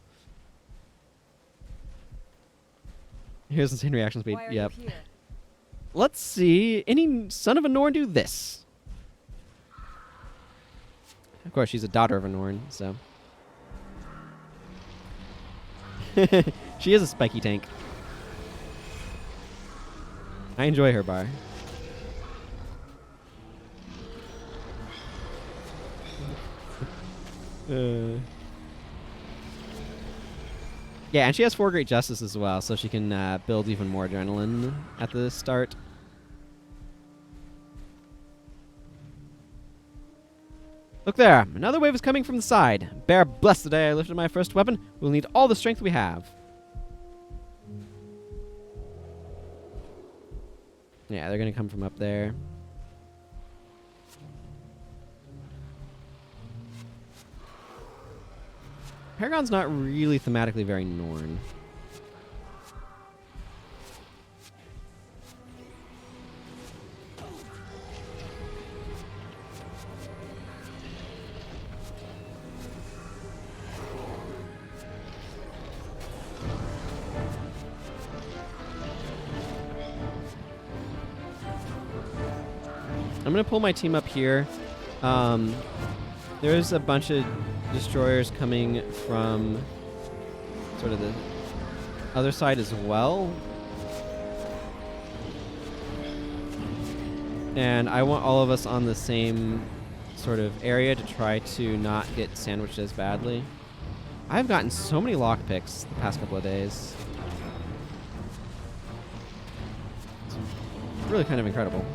Here's insane reaction speed. Why are Yep. you here? Let's see. Any son of a Norn do this? Of course, she's a daughter of a Norn, so. She is a spiky tank. I enjoy her bar. Yeah, and she has 4 Great Justice as well, so she can build even more adrenaline at the start. Look there! Another wave is coming from the side. Bear bless the day I lifted my first weapon. We'll need all the strength we have. Yeah, they're gonna come from up there. Paragon's not really thematically very Norn. I'm going to pull my team up here. There's a bunch of destroyers coming from sort of the other side as well. And I want all of us on the same sort of area to try to not get sandwiched as badly. I've gotten so many lockpicks the past couple of days. It's really kind of incredible.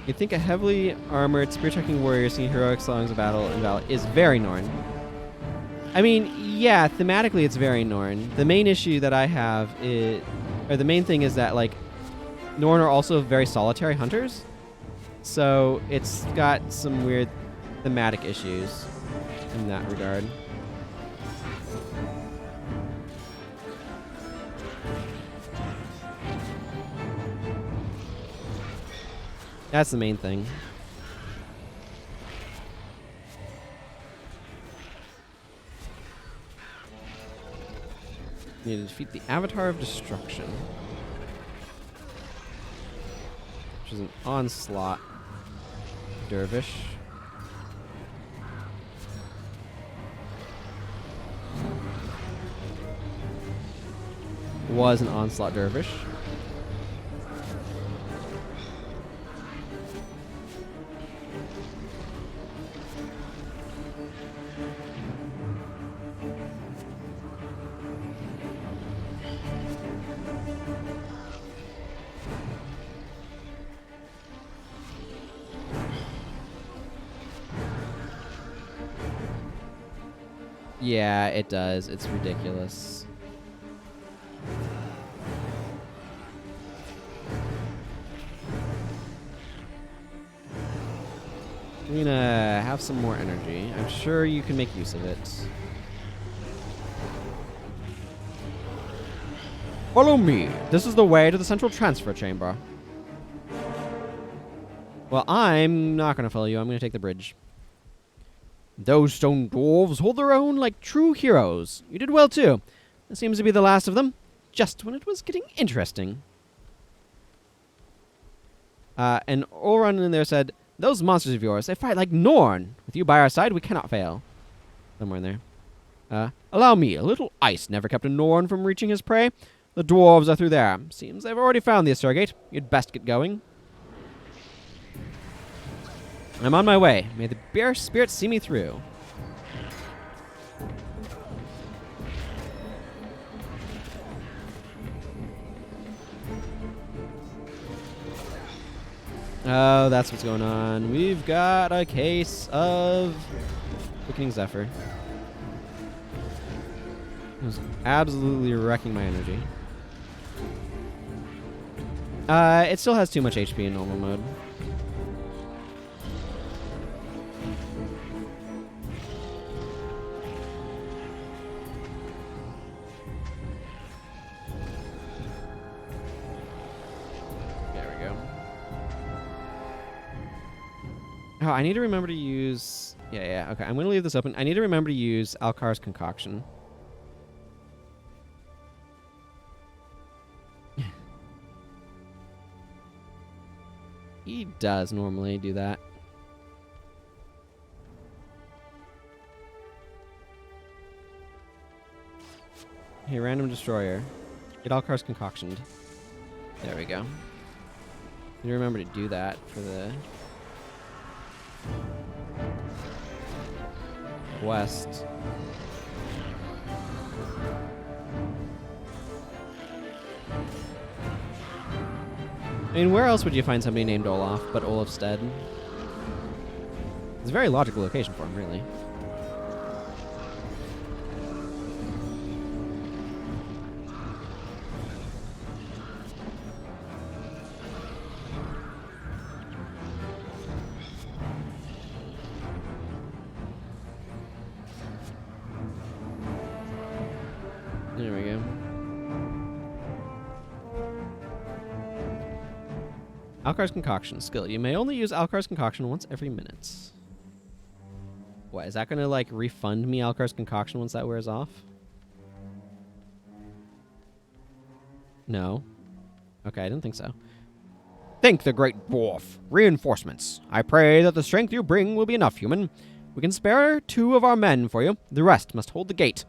You'd think a heavily armored, spear-chucking warrior singing heroic songs of battle and valor is very Norn. I mean, yeah, thematically it's very Norn. The main issue that I have is, or the main thing is that, like, Norn are also very solitary hunters. So it's got some weird thematic issues in that regard. That's the main thing. Need to defeat the Avatar of Destruction, which is an onslaught dervish. Was an onslaught dervish. Yeah, it does. It's ridiculous. We're gonna have some more energy. I'm sure you can make use of it. Follow me. This is the way to the central transfer chamber. Well, I'm not gonna follow you. I'm gonna take the bridge. Those stone dwarves hold their own like true heroes. You did well, too. That seems to be the last of them. Just when it was getting interesting. And Oran in there said, those monsters of yours, they fight like Norn. With you by our side, we cannot fail. Somewhere in there. Allow me. A little ice never kept a Norn from reaching his prey. The dwarves are through there. Seems they've already found the Asurgate. You'd best get going. I'm on my way. May the bear spirit see me through. Oh, that's what's going on. We've got a case of Quickening Zephyr. It was absolutely wrecking my energy. It still has too much HP in normal mode. Oh, I need to remember to use... Yeah, okay. I'm going to leave this open. I need to remember to use Alkar's Concoction. He does normally do that. Hey, Random Destroyer. Get Alkar's Concoctioned. There we go. Need to remember to do that for the... West. I mean, where else would you find somebody named Olaf but Olafstead? It's a very logical location for him, really. There we go. Alkar's Concoction skill. You may only use Alkar's Concoction once every minute. What, is that going to, like, refund me Alkar's Concoction once that wears off? No. Okay, I didn't think so. Thank the great dwarf. Reinforcements. I pray that the strength you bring will be enough, human. We can spare 2 of our men for you. The rest must hold the gate.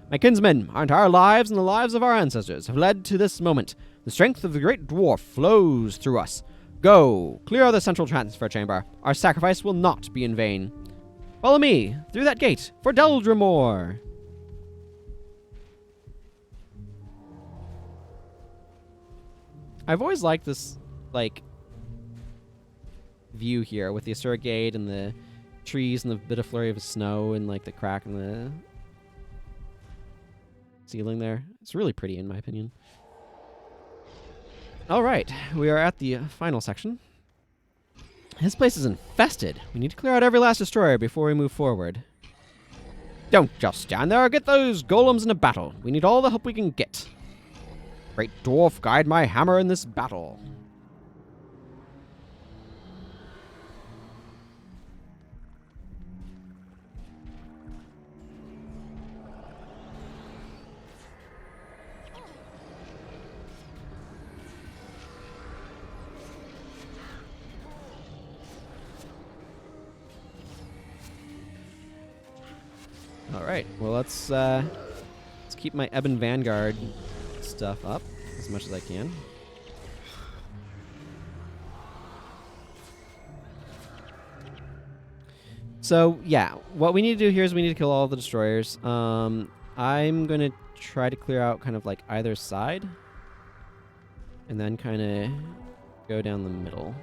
My kinsmen, our entire lives and the lives of our ancestors have led to this moment. The strength of the great dwarf flows through us. Go, clear the central transfer chamber. Our sacrifice will not be in vain. Follow me through that gate for Deldrimor. I've always liked this, like, view here with the Asurgate and the trees and the bit of flurry of snow and, like, the crack in the ceiling there. It's really pretty, in my opinion. All right, we are at the final section. This place is infested. We need to clear out every last destroyer before we move forward. Don't just stand there. Get those golems in a battle. We need all the help we can get. Great dwarf, guide my hammer in this battle. All right. Well, let's keep my Ebon Vanguard stuff up as much as I can. So yeah, what we need to do here is we need to kill all the destroyers. I'm gonna try to clear out kind of like either side, and then kind of go down the middle.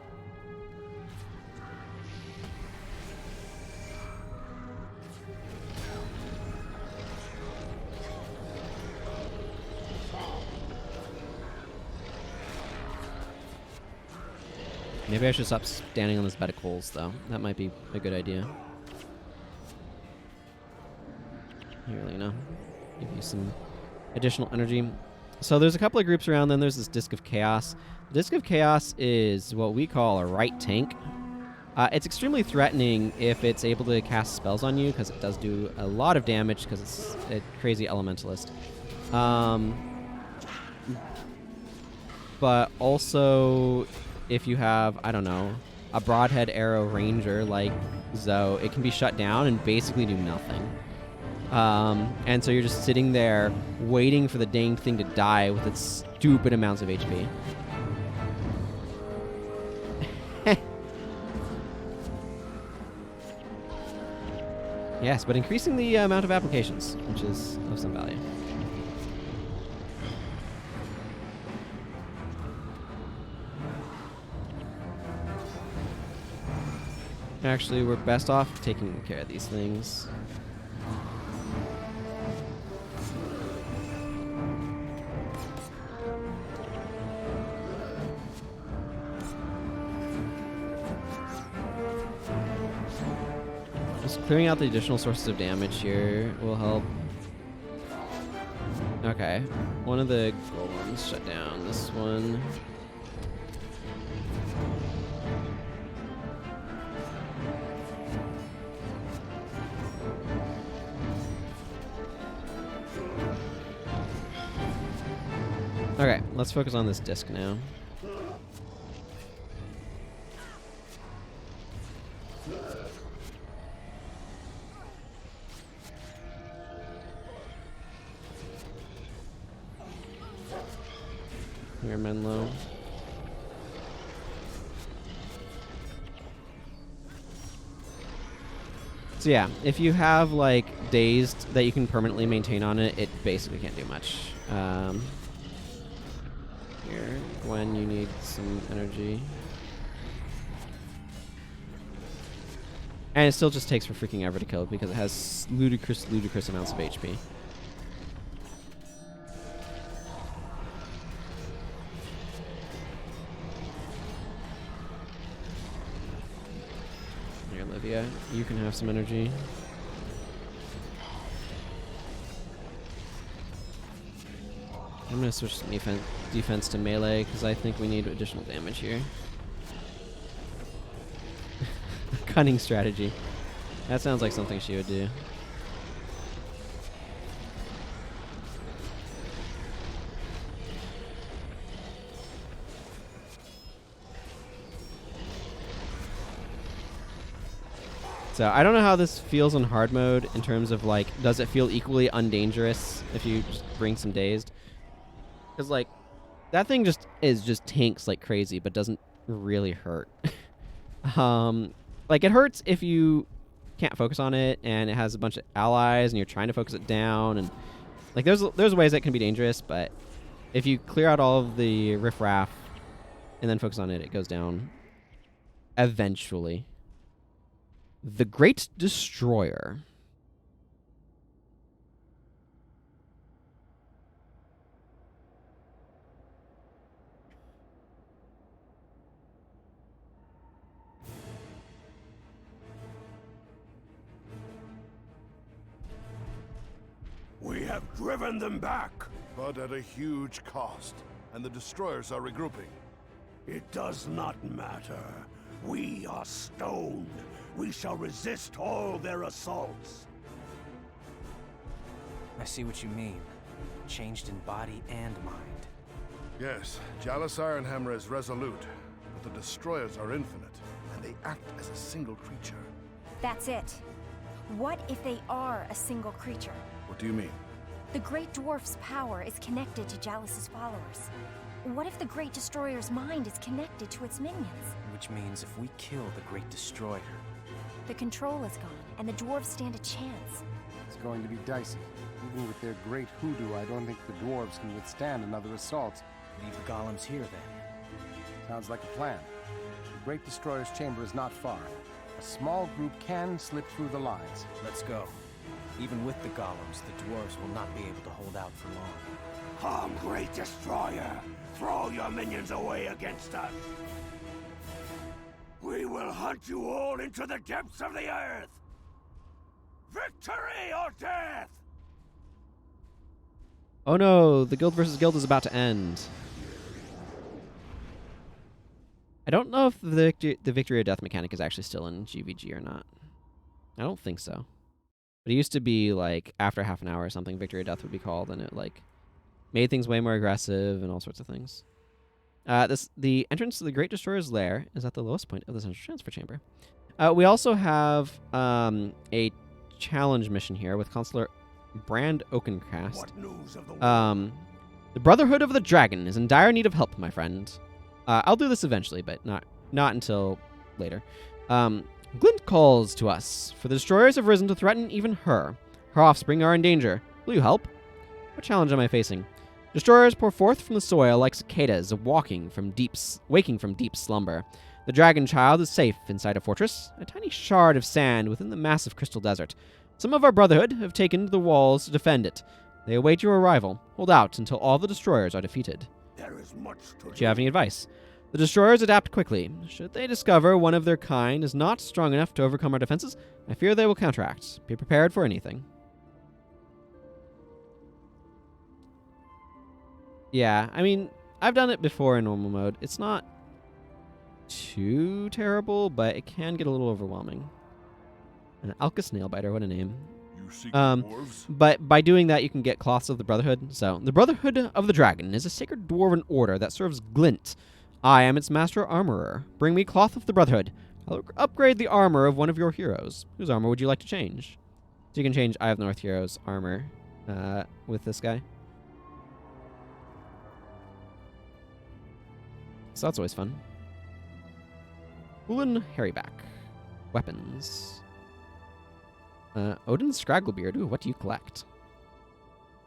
Maybe I should stop standing on this bed of coals, though. That might be a good idea. Here, Lena. Give you some additional energy. So there's a couple of groups around, then there's this Disc of Chaos. The Disc of Chaos is what we call a right tank. It's extremely threatening if it's able to cast spells on you, because it does do a lot of damage, because it's a crazy elementalist. But also, if you have, I don't know, a broadhead arrow ranger like Zoe, it can be shut down and basically do nothing. And so you're just sitting there waiting for the dang thing to die with its stupid amounts of HP. Yes, but increasing the amount of applications, which is of some value. Actually, we're best off taking care of these things. Just clearing out the additional sources of damage here will help. Okay, one of the golems shut down. This one. Okay, let's focus on this disc now. Here, Menlo. So yeah, if you have like dazed that you can permanently maintain on it, it basically can't do much. Here, Gwen, you need some energy. And it still just takes for freaking ever to kill because it has ludicrous amounts of HP. Here, Olivia, you can have some energy. I'm going to switch defense to melee because I think we need additional damage here. Cunning strategy. That sounds like something she would do. So I don't know how this feels on hard mode in terms of like, does it feel equally undangerous if you just bring some dazed? Because, like, that thing just tanks like crazy, but doesn't really hurt. Like, it hurts if you can't focus on it, and it has a bunch of allies, and you're trying to focus it down, and, like, there's ways that can be dangerous, but if you clear out all of the riffraff and then focus on it, it goes down eventually. The Great Destroyer. We have driven them back. But at a huge cost, and the destroyers are regrouping. It does not matter. We are stoned. We shall resist all their assaults. I see what you mean. Changed in body and mind. Yes, Jalis Ironhammer is resolute, but the destroyers are infinite, and they act as a single creature. That's it. What if they are a single creature? What do you mean? The Great Dwarf's power is connected to Jalis' followers. What if the Great Destroyer's mind is connected to its minions? Which means if we kill the Great Destroyer... The control is gone, and the dwarves stand a chance. It's going to be dicey. Even with their great hoodoo, I don't think the dwarves can withstand another assault. Leave the golems here, then. Sounds like a plan. The Great Destroyer's chamber is not far. A small group can slip through the lines. Let's go. Even with the golems, the dwarves will not be able to hold out for long. Come, Great Destroyer! Throw your minions away against us! We will hunt you all into the depths of the earth! Victory or death! Oh no, the guild versus guild is about to end. I don't know if the victory or death mechanic is actually still in GVG or not. I don't think so. But it used to be like after half an hour or something, victory or death would be called, and it like made things way more aggressive and all sorts of things. The entrance to the Great Destroyer's lair is at the lowest point of the central transfer chamber. We also have a challenge mission here with Consular Brand Oakencast. What news of the The Brotherhood of the Dragon is in dire need of help, my friend. I'll do this eventually, but not until later. Glint calls to us, for the destroyers have risen to threaten even her. Her offspring are in danger. Will you help? What challenge am I facing? Destroyers pour forth from the soil like cicadas, waking from deep slumber. The dragon child is safe inside a fortress, a tiny shard of sand within the massive crystal desert. Some of our Brotherhood have taken to the walls to defend it. They await your arrival. Hold out until all the destroyers are defeated. There is much to Do you have any advice? The destroyers adapt quickly. Should they discover one of their kind is not strong enough to overcome our defenses, I fear they will counteract. Be prepared for anything. Yeah, I mean, I've done it before in normal mode. It's not too terrible, but it can get a little overwhelming. An Alka Snailbiter, what a name. But by doing that, you can get Cloths of the Brotherhood. So, the Brotherhood of the Dragon is a sacred dwarven order that serves Glint. I am its master armorer. Bring me Cloth of the Brotherhood. I'll upgrade the armor of one of your heroes. Whose armor would you like to change? So you can change Eye of the North hero's armor with this guy. So that's always fun. Woolen Harryback. Weapons. Odin Scragglebeard. Ooh, what do you collect?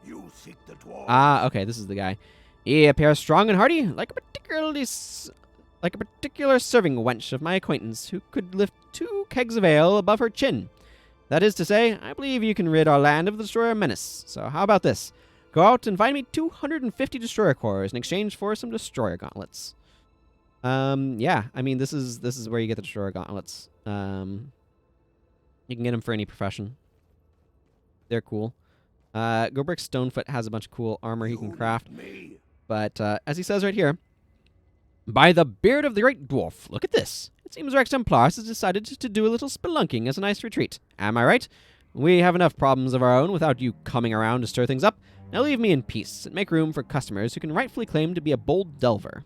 You seek the dwarf. Ah, okay, this is the guy. He appears strong and hardy, like a particular serving wench of my acquaintance who could lift 2 kegs of ale above her chin. That is to say, I believe you can rid our land of the destroyer menace. So how about this? Go out and find me 250 destroyer cores in exchange for some destroyer gauntlets. Yeah, I mean, this is where you get the destroyer gauntlets. You can get them for any profession. They're cool. Gobrick Stonefoot has a bunch of cool armor he can craft. But as he says right here, by the beard of the great dwarf, look at this. It seems Rex Templars has decided to do a little spelunking as a nice retreat. Am I right? We have enough problems of our own without you coming around to stir things up. Now leave me in peace and make room for customers who can rightfully claim to be a bold delver.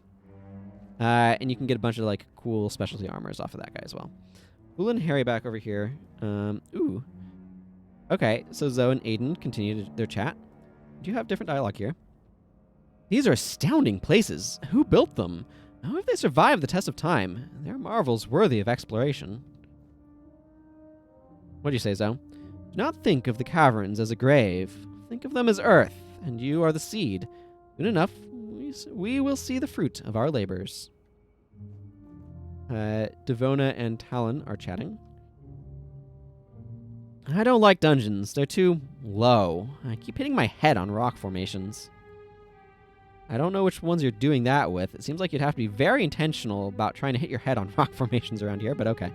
And you can get a bunch of like cool specialty armors off of that guy as well. Woolen Harryback over here. Ooh. Okay, so Zoe and Aiden continue their chat. Do you have different dialogue here? These are astounding places. Who built them? How have they survived the test of time? They're marvels worthy of exploration. What do you say, Zoe? Do not think of the caverns as a grave. Think of them as earth, and you are the seed. Soon enough, we will see the fruit of our labors. Devona and Talon are chatting. I don't like dungeons. They're too low. I keep hitting my head on rock formations. I don't know which ones you're doing that with. It seems like you'd have to be very intentional about trying to hit your head on rock formations around here, but okay.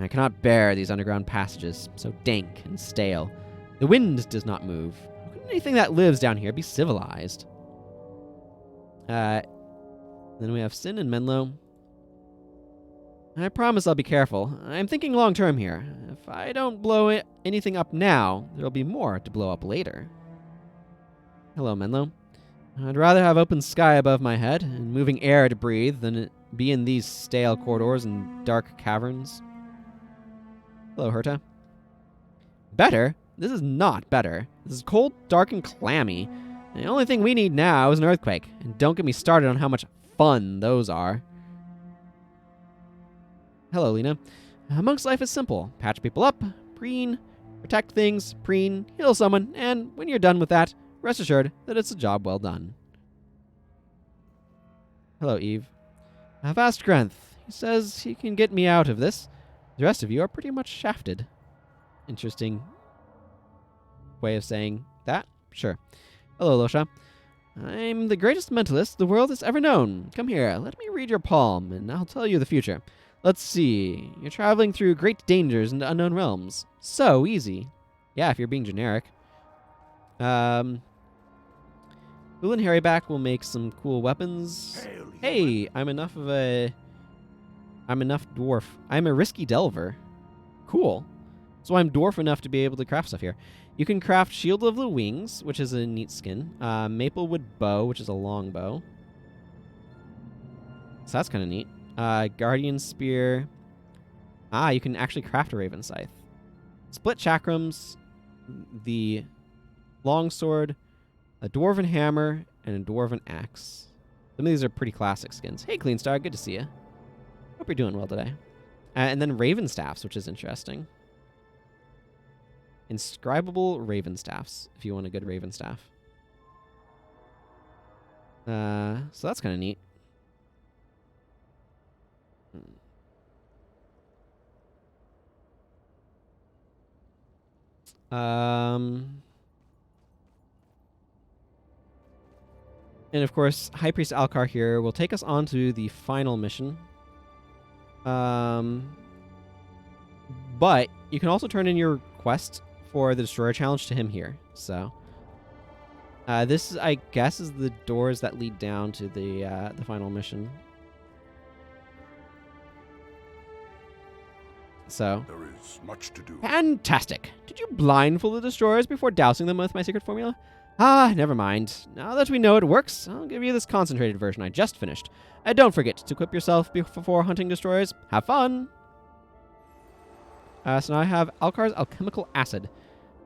I cannot bear these underground passages, so dank and stale. The wind does not move. How can anything that lives down here be civilized? Then we have Sin and Menlo. I promise I'll be careful. I'm thinking long term here. If I don't blow anything up now, there'll be more to blow up later. Hello, Menlo. I'd rather have open sky above my head and moving air to breathe than be in these stale corridors and dark caverns. Hello, Herta. Better? This is not better. This is cold, dark, and clammy. The only thing we need now is an earthquake. And don't get me started on how much fun those are. Hello, Lena. Monk's life is simple. Patch people up, preen, protect things, preen, heal someone, and when you're done with that, rest assured that it's a job well done. Hello, Eve. I've asked Grenth. He says he can get me out of this. The rest of you are pretty much shafted. Interesting way of saying that. Sure. Hello, Losha. I'm the greatest mentalist the world has ever known. Come here, let me read your palm, and I'll tell you the future. Let's see. You're traveling through great dangers into unknown realms. So easy. Yeah, if you're being generic. Fool and Harryback will make some cool weapons. Hey, I'm enough dwarf. I'm a risky delver. Cool. So I'm dwarf enough to be able to craft stuff here. You can craft Shield of the Wings, which is a neat skin. Maplewood Bow, which is a long bow. So that's kind of neat. Guardian Spear. You can actually craft a Raven Scythe. Split Chakrams, the Longsword, a Dwarven Hammer, and a Dwarven Axe. Some of these are pretty classic skins. Hey, Clean Star, good to see you. Hope you're doing well today. And then Raven Staffs, which is interesting. Inscribable Raven Staffs, if you want a good Raven Staff. So that's kind of neat. And of course, High Priest Alcar here will take us on to the final mission. But you can also turn in your quest for the Destroyer Challenge to him here. So this, I guess, is the doors that lead down to the final mission. So there is much to do. Fantastic! Did you blindfold the destroyers before dousing them with my secret formula? Never mind. Now that we know it works, I'll give you this concentrated version I just finished. And don't forget to equip yourself before hunting destroyers. Have fun! So now I have Alcar's Alchemical Acid,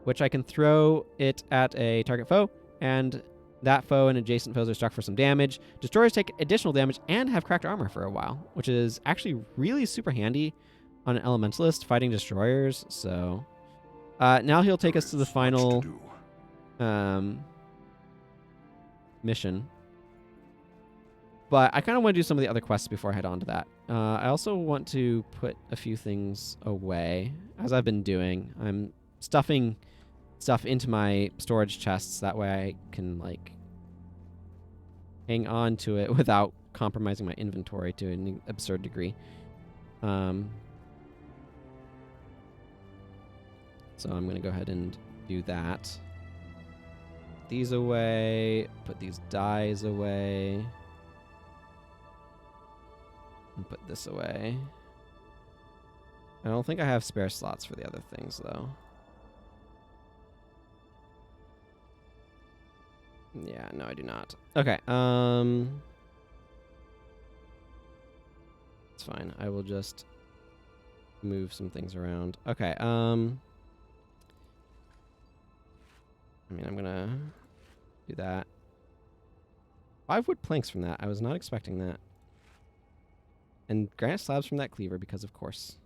which I can throw it at a target foe, and that foe and adjacent foes are struck for some damage. Destroyers take additional damage and have cracked armor for a while, which is actually really super handy on an Elementalist fighting destroyers. So now he'll take us to the final mission. But I kind of want to do some of the other quests before I head on to that. I also want to put a few things away, as I've been doing. I'm stuffing stuff into my storage chests. That way I can, like, hang on to it without compromising my inventory to an absurd degree. So I'm going to go ahead and do that. These away. Put these dyes away. And put this away. I don't think I have spare slots for the other things, though. Yeah, no, I do not. Okay, it's fine. I will just move some things around. Okay, I mean, I'm gonna do that. 5 wood planks from that. I was not expecting that. And granite slabs from that cleaver, because of course.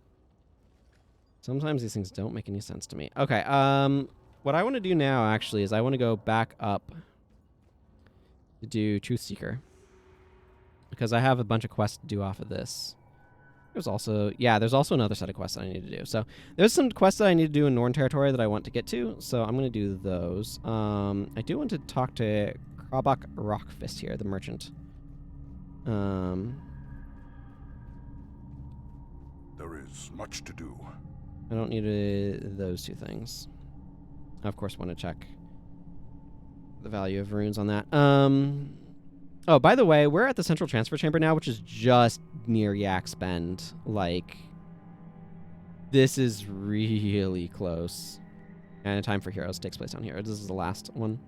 Sometimes these things don't make any sense to me. Okay, what I want to do now, actually, is I want to go back up to do Truth Seeker. Because I have a bunch of quests to do off of this. There's also, yeah, there's also another set of quests that I need to do. So there's some quests that I need to do in Norn territory that I want to get to. So I'm going to do those. I do want to talk to Krabak Rockfist here, the merchant. There is much to do. I don't need those two things. I, of course, want to check the value of runes on that. Oh, by the way, we're at the Central Transfer Chamber now, which is just near Yak's Bend. Like, this is really close. And A Time for Heroes takes place down here. This is the last one.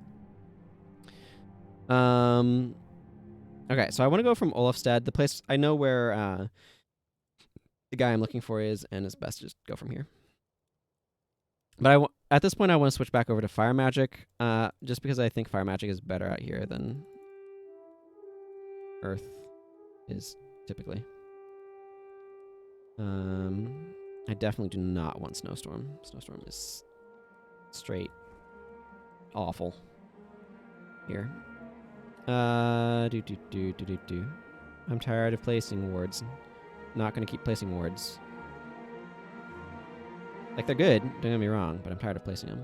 Okay, so I want to go from Olafstead, the place I know where the guy I'm looking for is, and it's best to just go from here. But at this point, I want to switch back over to Fire Magic, just because I think Fire Magic is better out here than Earth is typically. I definitely do not want Snowstorm. Snowstorm is straight awful here. I'm tired of placing wards. Not going to keep placing wards. Like, they're good, don't get me wrong, but I'm tired of placing them.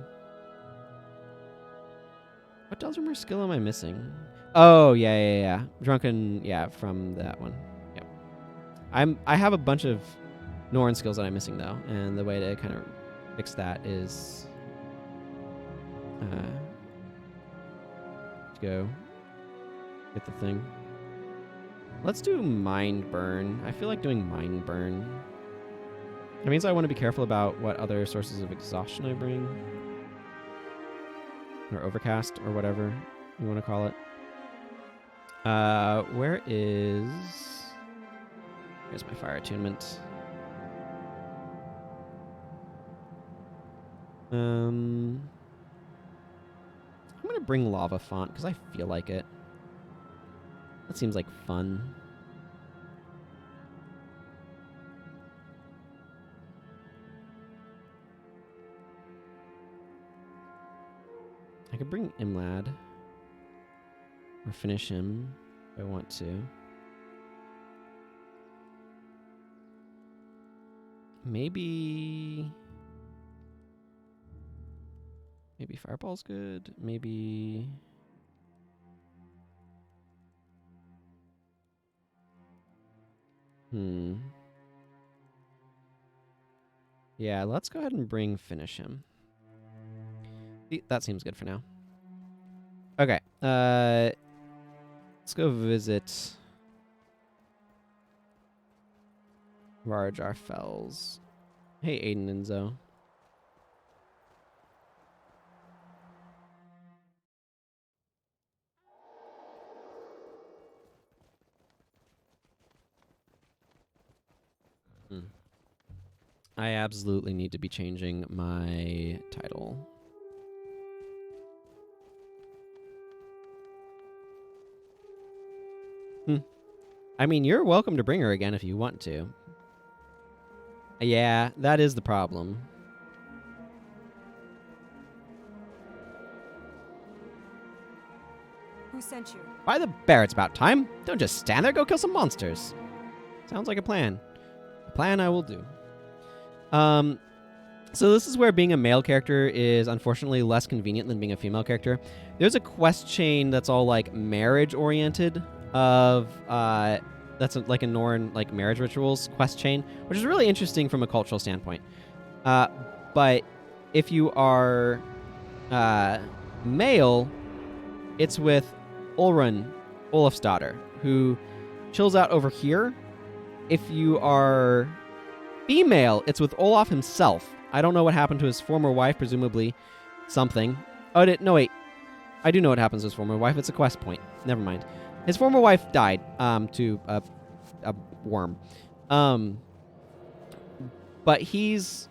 What Duldramer skill am I missing? Oh, yeah. Drunken, yeah, from that one. Yep. I have a bunch of Norn skills that I'm missing, though, and the way to kind of fix that is to go get the thing. Let's do Mind Burn. I feel like doing Mind Burn. That means I want to be careful about what other sources of exhaustion I bring. Or Overcast, or whatever you want to call it. Where is... Here's my fire attunement. I'm going to bring Lava Font, because I feel like it. That seems like fun. I could bring Imlad. Or finish him if I want to. Maybe Fireball's good. Maybe... Yeah, let's go ahead and bring Finish him. That seems good for now. Okay, let's go visit Varjar Fells. Hey, Aiden and Zoe. I absolutely need to be changing my title. I mean, you're welcome to bring her again if you want to. Yeah, that is the problem. Who sent you? By the bear, it's about time. Don't just stand there, go kill some monsters. Sounds like a plan. A plan I will do. So this is where being a male character is unfortunately less convenient than being a female character. There's a quest chain that's all like marriage oriented of that's like a Norn like marriage rituals quest chain, which is really interesting from a cultural standpoint. But if you are male, it's with Ulrun, Olaf's daughter, who chills out over here. If you are female, it's with Olaf himself. I don't know what happened to his former wife, presumably something. Oh, no, wait. I do know what happens to his former wife. It's a quest point. Never mind. His former wife died to a worm. But he's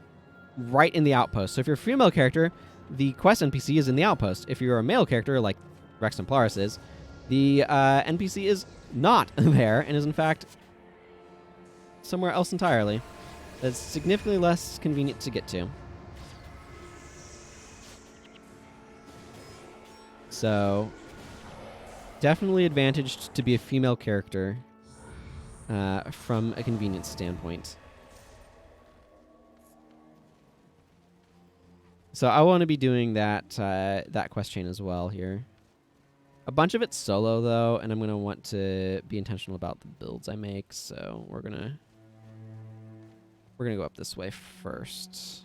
right in the outpost. So if you're a female character, the quest NPC is in the outpost. If you're a male character, like Rex Templaris is, the NPC is not there and is in fact somewhere else entirely. That's significantly less convenient to get to. So, definitely advantaged to be a female character from a convenience standpoint. So I want to be doing that that quest chain as well here. A bunch of it's solo though, and I'm gonna want to be intentional about the builds I make. So we're gonna go up this way first.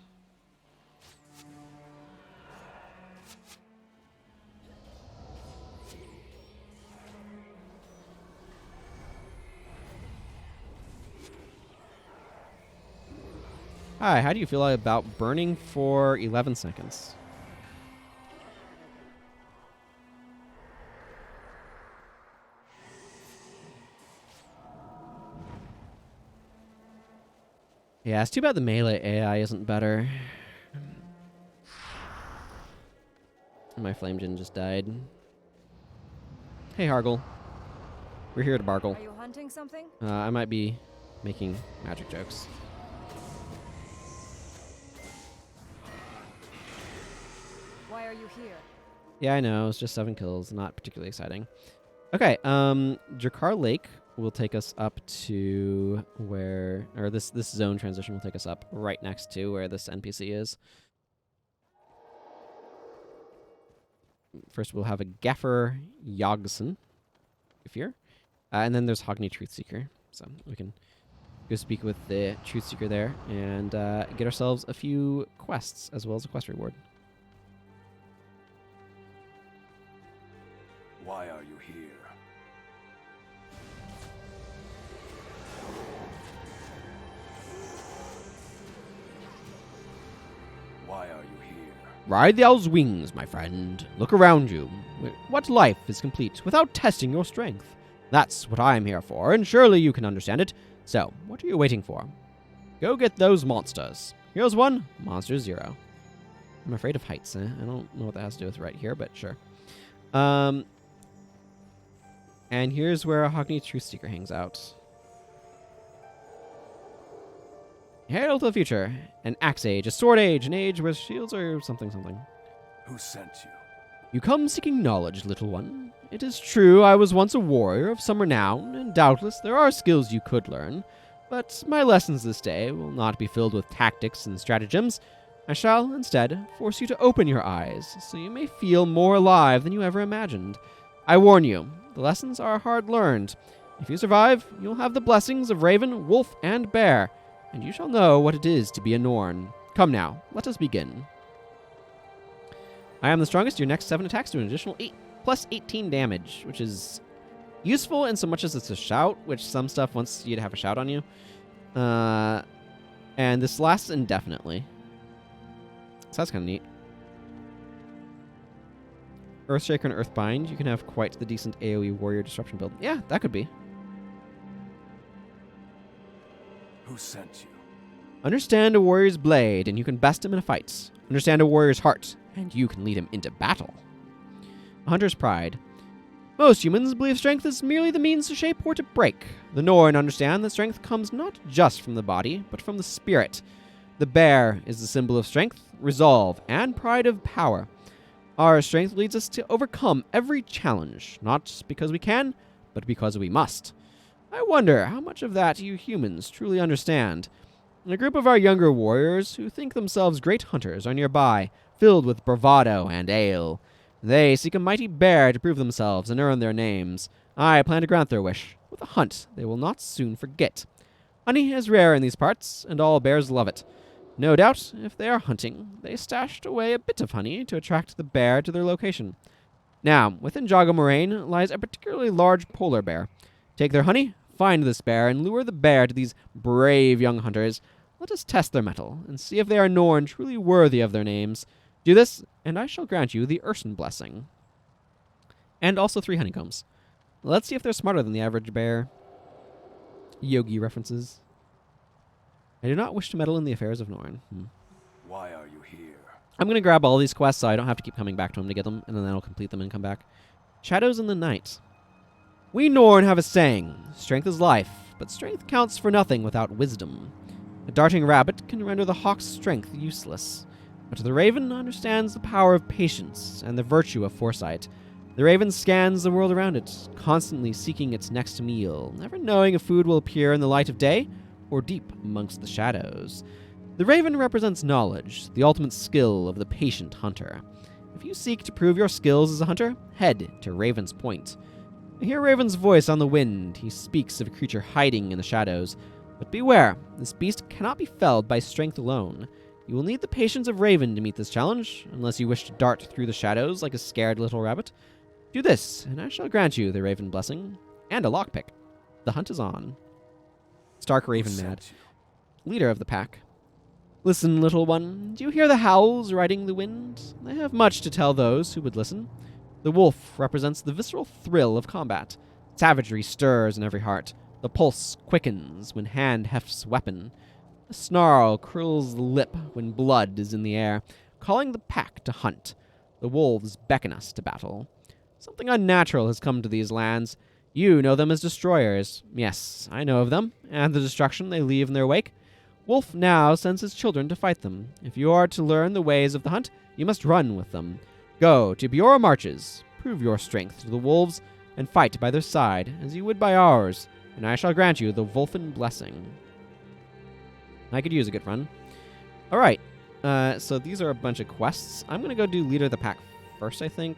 Hi, how do you feel about burning for 11 seconds? Yeah, it's too bad the melee AI isn't better. My flame djinn just died. Hey, Hargle. We're here to bargle. Are you hunting something? I might be making magic jokes. Why are you here? Yeah, I know. It's just 7 kills. Not particularly exciting. Okay, Drakar Lake will take us up to where... Or this zone transition will take us up right next to where this NPC is. First, we'll have a Gaffer Yogson. fear. And then there's Hogni Truthseeker. So we can go speak with the Truthseeker there and get ourselves a few quests as well as a quest reward. Why are you here? Why are you here? Ride the owl's wings, my friend. Look around you. What life is complete without testing your strength? That's what I'm here for, and surely you can understand it. So, what are you waiting for? Go get those monsters. Here's one, monster 0. I'm afraid of heights. I don't know what that has to do with right here, but sure. And here's where a Hogni Truthseeker hangs out. Hail to the future. An axe age, a sword age, an age where shields are something something. Who sent you? You come seeking knowledge, little one. It is true I was once a warrior of some renown, and doubtless there are skills you could learn. But my lessons this day will not be filled with tactics and stratagems. I shall, instead, force you to open your eyes, so you may feel more alive than you ever imagined. I warn you, the lessons are hard learned. If you survive, you'll have the blessings of Raven, Wolf, and Bear, and you shall know what it is to be a Norn. Come now, let us begin. I am the strongest. Your next 7 attacks do an additional 8 plus 18 damage, which is useful in so much as it's a shout, which some stuff wants you to have a shout on you. And this lasts indefinitely. So that's kind of neat. Earthshaker and Earthbind, you can have quite the decent AoE warrior disruption build. Yeah, that could be. Who sent you? Understand a warrior's blade, and you can best him in a fight. Understand a warrior's heart, and you can lead him into battle. A hunter's pride. Most humans believe strength is merely the means to shape or to break. The Norn understand that strength comes not just from the body, but from the spirit. The bear is the symbol of strength, resolve, and pride of power. Our strength leads us to overcome every challenge, not because we can, but because we must. I wonder how much of that you humans truly understand. A group of our younger warriors who think themselves great hunters are nearby, filled with bravado and ale. They seek a mighty bear to prove themselves and earn their names. I plan to grant their wish, with a hunt they will not soon forget. Honey is rare in these parts, and all bears love it. No doubt, if they are hunting, they stashed away a bit of honey to attract the bear to their location. Now, within Jaga Moraine lies a particularly large polar bear. Take their honey, find this bear, and lure the bear to these brave young hunters. Let us test their mettle, and see if they are Norn truly worthy of their names. Do this, and I shall grant you the Urson blessing. And also 3 honeycombs. Let's see if they're smarter than the average bear. Yogi references. I do not wish to meddle in the affairs of Norn. Why are you here? I'm going to grab all these quests so I don't have to keep coming back to them to get them, and then I'll complete them and come back. Shadows in the Night. We Norn have a saying, strength is life, but strength counts for nothing without wisdom. A darting rabbit can render the hawk's strength useless, but the raven understands the power of patience and the virtue of foresight. The raven scans the world around it, constantly seeking its next meal, never knowing if food will appear in the light of day or deep amongst the shadows. The raven represents knowledge, the ultimate skill of the patient hunter. If you seek to prove your skills as a hunter, head to Raven's Point. I hear Raven's voice on the wind. He speaks of a creature hiding in the shadows. But beware, this beast cannot be felled by strength alone. You will need the patience of Raven to meet this challenge, unless you wish to dart through the shadows like a scared little rabbit. Do this, and I shall grant you the Raven blessing, and a lockpick. The hunt is on. Stark Raven Mad, leader of the pack. Listen, little one, do you hear the howls riding the wind? I have much to tell those who would listen. The wolf represents the visceral thrill of combat. Savagery stirs in every heart. The pulse quickens when hand hefts weapon. A snarl curls the lip when blood is in the air, calling the pack to hunt. The wolves beckon us to battle. Something unnatural has come to these lands. You know them as destroyers. Yes, I know of them, and the destruction they leave in their wake. Wolf now sends his children to fight them. If you are to learn the ways of the hunt, you must run with them. Go to Biora Marches, prove your strength to the wolves, and fight by their side, as you would by ours, and I shall grant you the Wolfen blessing. I could use a good run. All right, so these are a bunch of quests. I'm going to go do Leader of the Pack first, I think.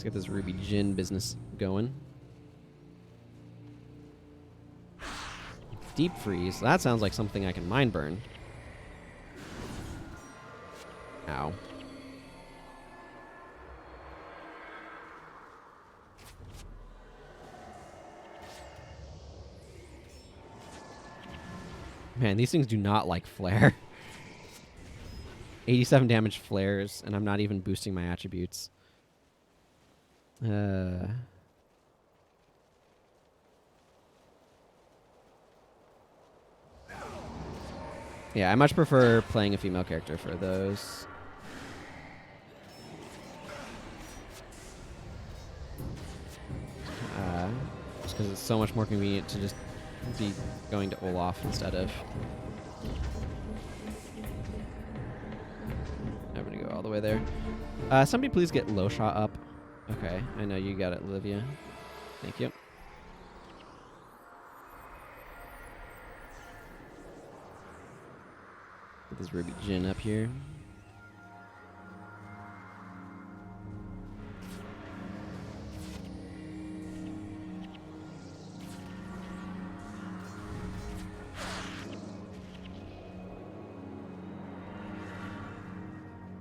Let's get this Ruby Jin business going. Deep freeze. That sounds like something I can mind burn. Ow. Man, these things do not like flare. 87 damage flares, and I'm not even boosting my attributes. Yeah, I much prefer playing a female character for those. Just because it's so much more convenient to just be going to Olaf instead of having to go all the way there. Somebody please get Losha up. Okay, I know you got it, Olivia. Thank you. Get this Ruby Jin up here.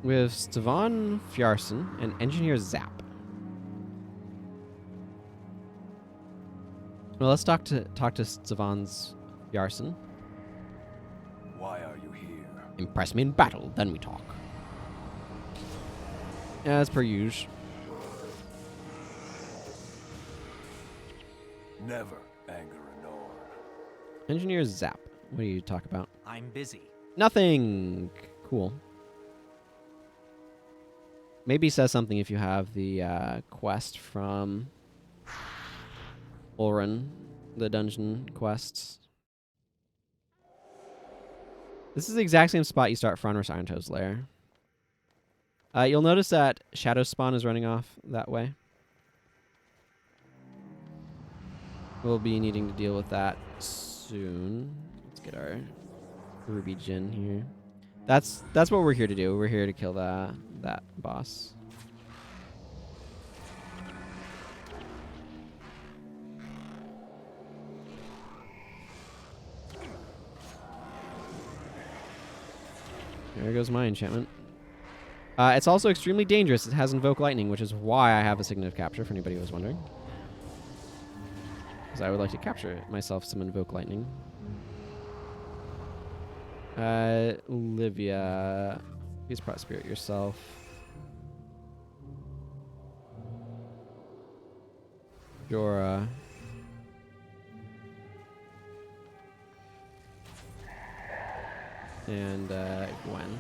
With Stefan Fjarsen and Engineer Zap. Well, let's talk to Stefan Fjarsen. Why are you here? Impress me in battle, then we talk. As per usual. Never anger a Nord. Engineer Zap. What do you talk about? I'm busy. Nothing. Cool. Maybe says something if you have the quest from Ulrun, the dungeon quests. This is the exact same spot you start Fenris Irontoe's lair. You'll notice that Shadow Spawn is running off that way. We'll be needing to deal with that soon. Let's get our Ruby Jin here. That's what we're here to do. We're here to kill that boss. There goes my enchantment. It's also extremely dangerous. It has Invoke Lightning, which is why I have a Signet of Capture, for anybody who was wondering. Because I would like to capture myself some Invoke Lightning. Olivia, please Spirit yourself. Jorah. And Gwen.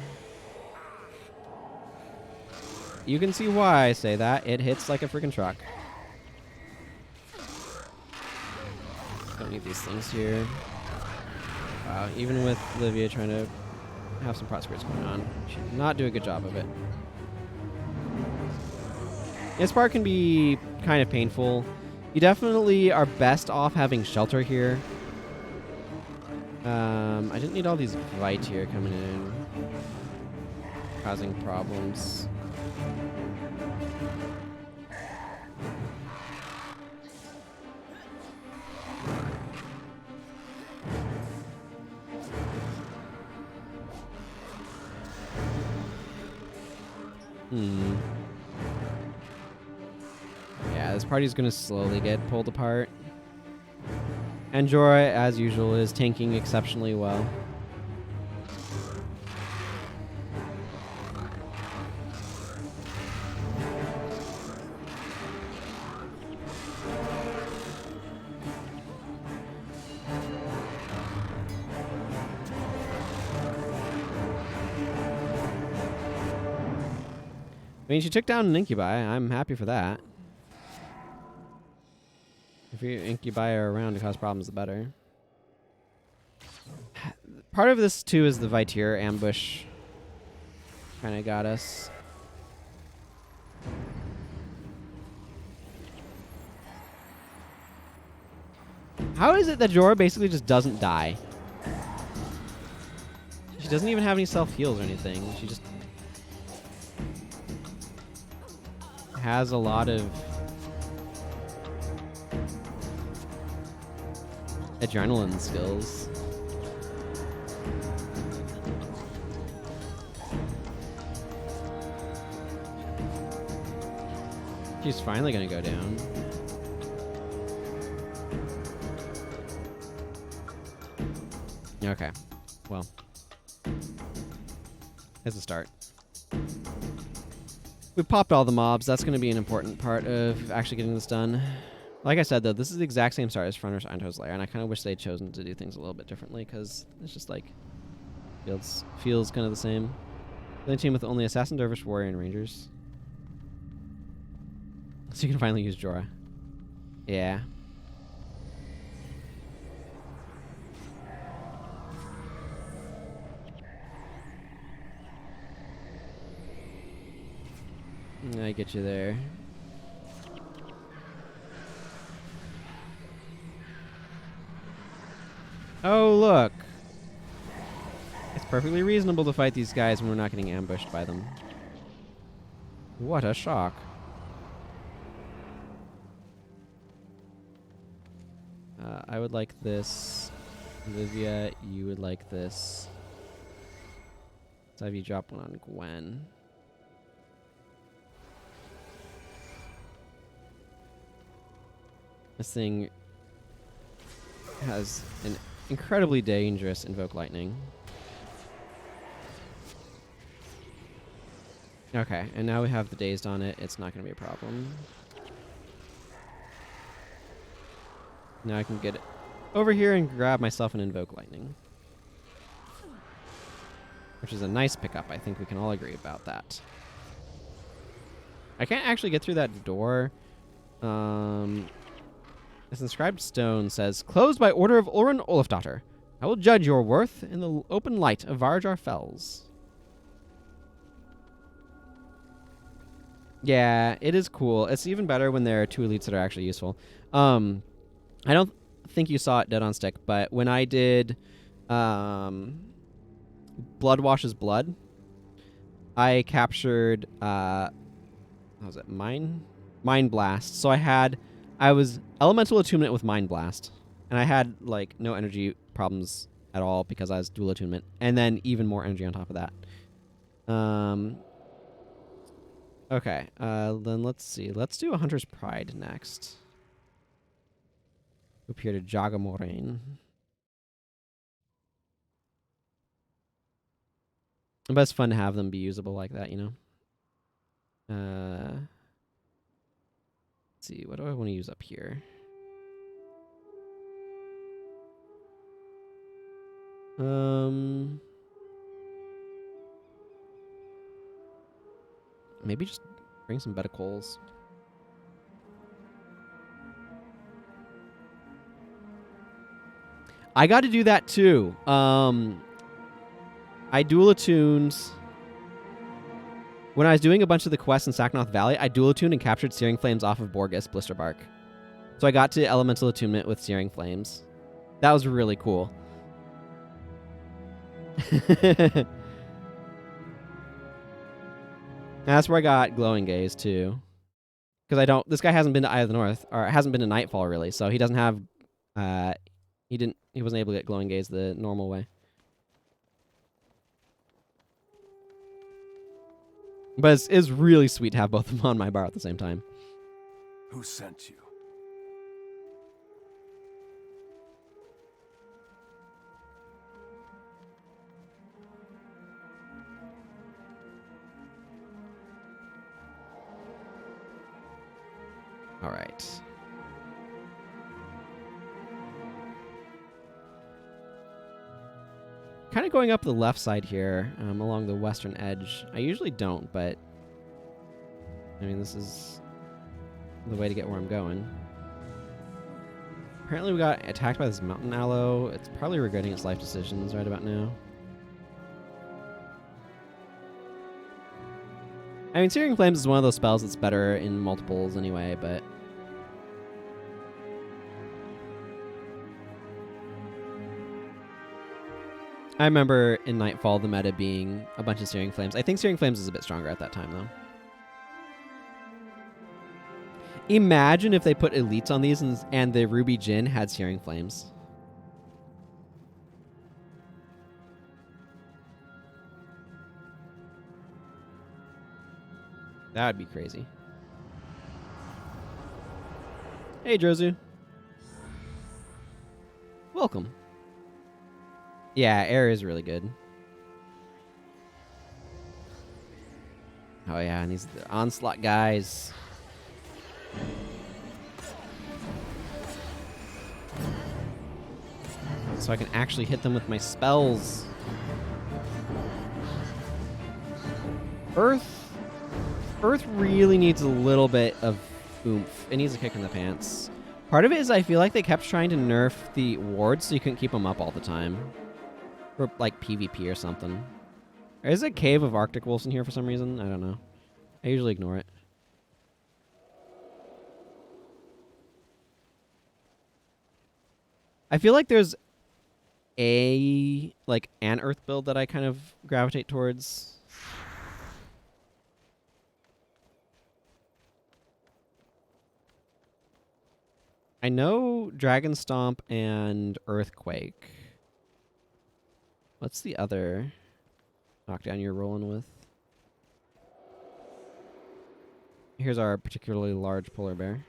You can see why I say that. It hits like a freaking truck. Don't need these things here. Wow, even with Olivia trying to have some Spirits going on, she did not do a good job of it. This part can be kind of painful. You definitely are best off having Shelter here. I didn't need all these Vite here coming in, causing problems. Yeah, this party's gonna slowly get pulled apart. And Jorah, as usual, is tanking exceptionally well. I mean, she took down an Incubi. I'm happy for that. If your Incubi are around to cause problems, the better. Part of this, too, is the Viteer ambush. Kind of got us. How is it that Jorah basically just doesn't die? She doesn't even have any self-heals or anything. She just has a lot of adrenaline skills. She's finally gonna go down. Okay, well, as a start. We popped all the mobs. That's going to be an important part of actually getting this done. Like I said, though, this is the exact same start as Fronter's Eindhoven's Lair, and I kind of wish they'd chosen to do things a little bit differently, because it's just like feels kind of the same. The team with only Assassin, Dervish, Warrior, and Rangers. So you can finally use Jorah. Yeah. I get you there. Oh, look. It's perfectly reasonable to fight these guys when we're not getting ambushed by them. What a shock. I would like this. Olivia, you would like this. Let's have you drop one on Gwen. This thing has an incredibly dangerous Invoke Lightning. Okay, and now we have the Dazed on it. It's not going to be a problem. Now I can get it over here and grab myself an Invoke Lightning. Which is a nice pickup. I think we can all agree about that. I can't actually get through that door. This inscribed stone says, "Closed by order of Ulrun Olafdottir. I will judge your worth in the open light of Varjar Fells." Yeah, it is cool. It's even better when there are two elites that are actually useful. I don't think you saw it dead on stick, but when I did Blood Washes Blood, I captured what was it? Mind Blast. So I was Elemental Attunement with Mind Blast, and I had like no energy problems at all because I was dual attunement, and then even more energy on top of that. Okay, then let's see. Let's do a Hunter's Pride next. Up here to Jagamorain. But it's fun to have them be usable like that, you know? Let's see, what do I want to use up here? Maybe just bring some better coals. I got to do that too. I dual attuned. When I was doing a bunch of the quests in Saknoth Valley, I dual attuned and captured Searing Flames off of Borgus Blisterbark. So I got to Elemental Attunement with Searing Flames. That was really cool. That's where I got Glowing Gaze too. Because this guy hasn't been to Eye of the North, or hasn't been to Nightfall really, so he doesn't have, he wasn't able to get Glowing Gaze the normal way. But it's really sweet to have both of them on my bar at the same time. Who sent you? All right. Kind of going up the left side here, along the western edge. I usually don't, but I mean, this is the way to get where I'm going. Apparently we got attacked by this mountain aloe. It's probably regretting its life decisions right about now. I mean, Searing Flames is one of those spells that's better in multiples anyway, but I remember in Nightfall the meta being a bunch of Searing Flames. I think Searing Flames is a bit stronger at that time, though. Imagine if they put elites on these and the Ruby Djinn had Searing Flames. That would be crazy. Hey, Drozu. Welcome. Yeah, air is really good. Oh yeah, and these onslaught guys. So I can actually hit them with my spells. Earth really needs a little bit of oomph. It needs a kick in the pants. Part of it is I feel like they kept trying to nerf the wards so you couldn't keep them up all the time. Or like PvP or something. Is a Cave of Arctic Wolves in here for some reason? I don't know. I usually ignore it. I feel like there's an Earth build that I kind of gravitate towards. I know Dragon Stomp and Earthquake. What's the other knockdown you're rolling with? Here's our particularly large polar bear.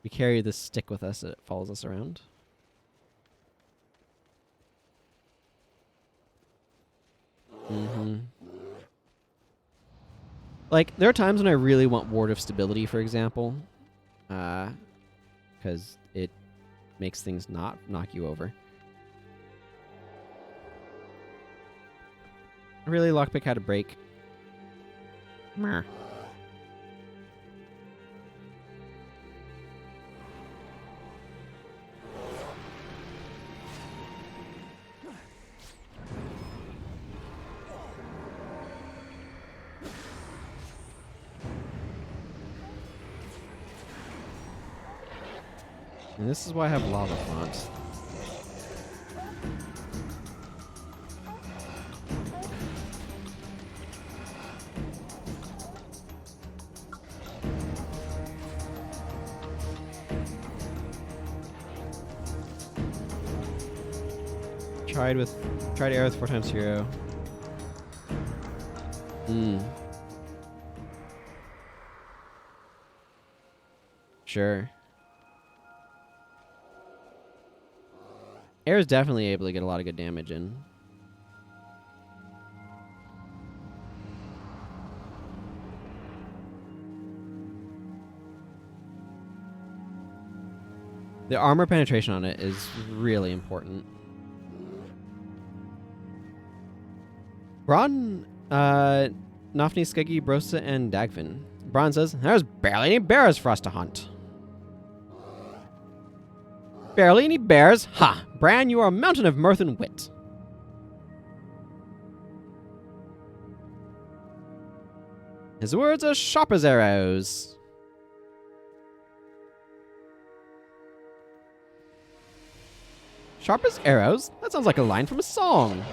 We carry this stick with us. It follows us around. Like, there are times when I really want Ward of Stability, for example. Because it makes things not knock you over. Really, Lockpick had a break. Meh. And this is why I have Lava Font. Tried arrow with 4x hero. Sure. Air is definitely able to get a lot of good damage in. The armor penetration on it is really important. Braun, Nafni, Skeggy, Brosa, and Dagvin. Braun says, there's barely any bears for us to hunt. Barely any bears? Ha! Bran, you are a mountain of mirth and wit. His words are sharp as arrows. Sharp as arrows? That sounds like a line from a song.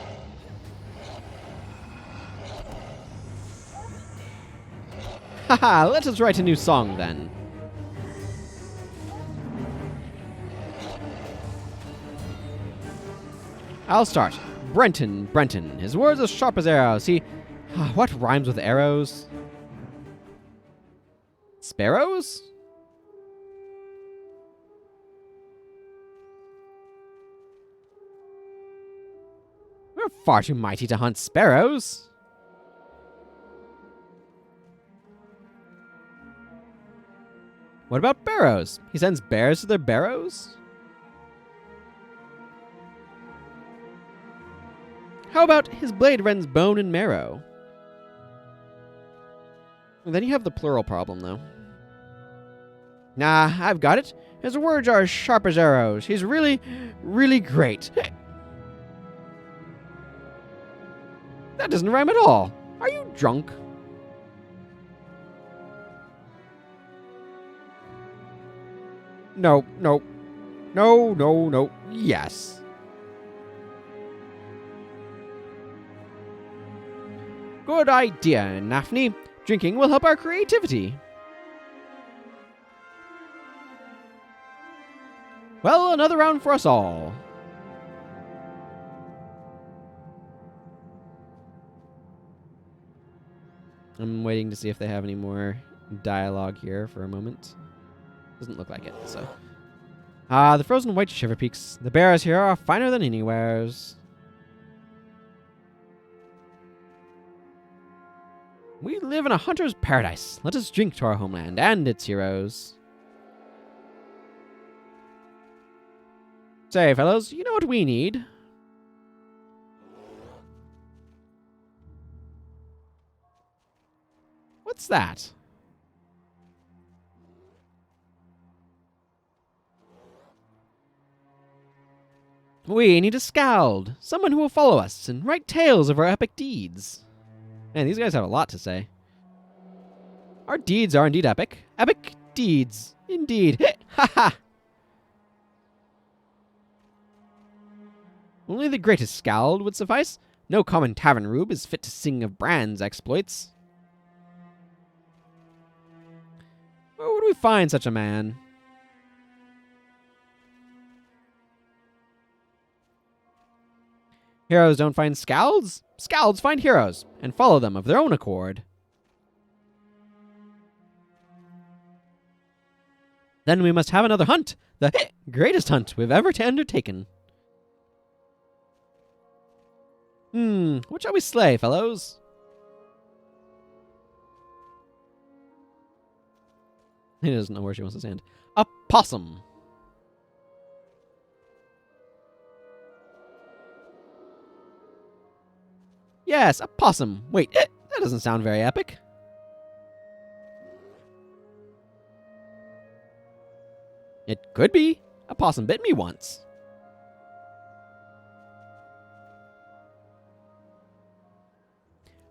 Haha, let us write a new song then. I'll start. Brenton. His words as sharp as arrows. What rhymes with arrows? Sparrows? We're far too mighty to hunt sparrows. What about barrows? He sends bears to their barrows? How about his blade rends bone and marrow? Then you have the plural problem, though. Nah, I've got it. His words are as sharp as arrows. He's really, really great. That doesn't rhyme at all. Are you drunk? No. Yes. Good idea, Nafni. Drinking will help our creativity. Well, another round for us all. I'm waiting to see if they have any more dialogue here for a moment. Doesn't look like it, so. The frozen white shiver peaks. The bears here are finer than anywheres. We live in a hunter's paradise. Let us drink to our homeland and its heroes. Say, fellows, you know what we need? What's that? We need a skald, someone who will follow us and write tales of our epic deeds. Man, these guys have a lot to say. Our deeds are indeed epic. Epic deeds, indeed. Ha ha! Only the greatest skald would suffice. No common tavern rube is fit to sing of Bran's exploits. Where would we find such a man? Heroes don't find skalds. Skalds find heroes and follow them of their own accord. Then we must have another hunt. The greatest hunt we've ever undertaken. What shall we slay, fellows? He doesn't know where she wants to stand. A possum. Yes, a possum. Wait, that doesn't sound very epic. It could be. A possum bit me once.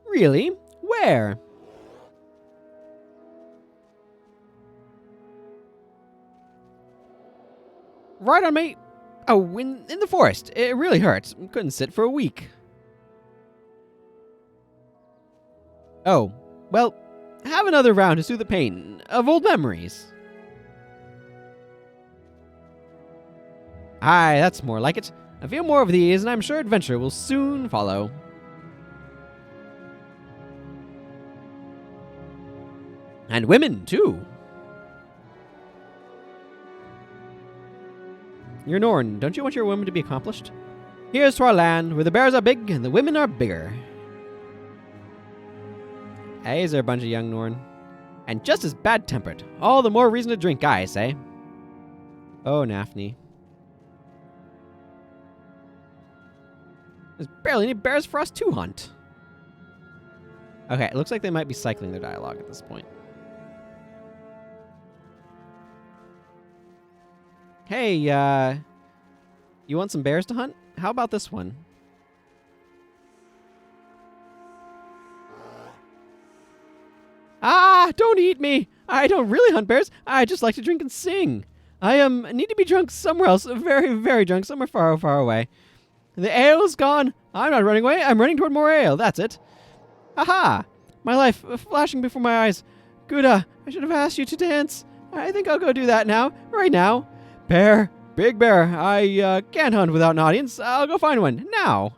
Really? Where? Right on me. Oh, in the forest. It really hurts. Couldn't sit for a week. Oh, well, have another round to soothe the pain of old memories. Aye, that's more like it. A few more of these, and I'm sure adventure will soon follow. And women, too. You're Norn. Don't you want your women to be accomplished? Here's to our land, where the bears are big and the women are bigger. Hey, is there a bunch of young Norn? And just as bad-tempered. All the more reason to drink, I say. Oh, Nafni. There's barely any bears for us to hunt. Okay, it looks like they might be cycling their dialogue at this point. Hey, you want some bears to hunt? How about this one? Ah, don't eat me! I don't really hunt bears. I just like to drink and sing. I need to be drunk somewhere else, very, very drunk, somewhere far, far away. The ale's gone. I'm not running away. I'm running toward more ale. That's it. Aha! My life flashing before my eyes. Gouda, I should have asked you to dance. I think I'll go do that now. Right now. Bear. Big bear. I can't hunt without an audience. I'll go find one. Now.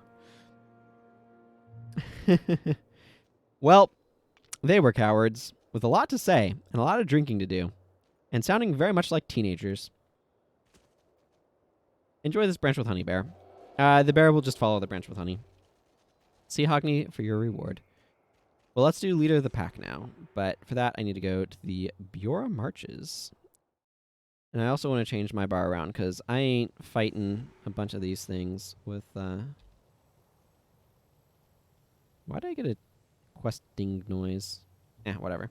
Well, they were cowards, with a lot to say and a lot of drinking to do, and sounding very much like teenagers. Enjoy this branch with honey, bear. The bear will just follow the branch with honey. See Hogni for your reward. Well, let's do leader of the pack now, but for that I need to go to the Bjora Marches. And I also want to change my bar around, because I ain't fighting a bunch of these things with, Why did I get a questing noise? Whatever.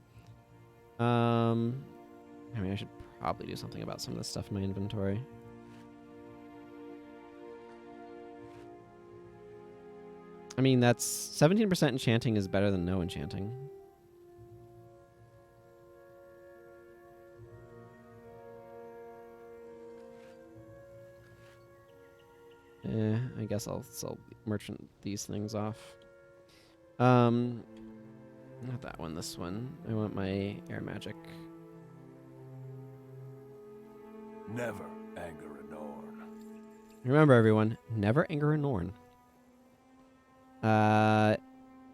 I mean, I should probably do something about some of this stuff in my inventory. I mean, that's 17% enchanting is better than no enchanting. I guess I'll merchant these things off. Not that one, this one. I want my air magic. Never anger a Norn. Remember, everyone, never anger a Norn.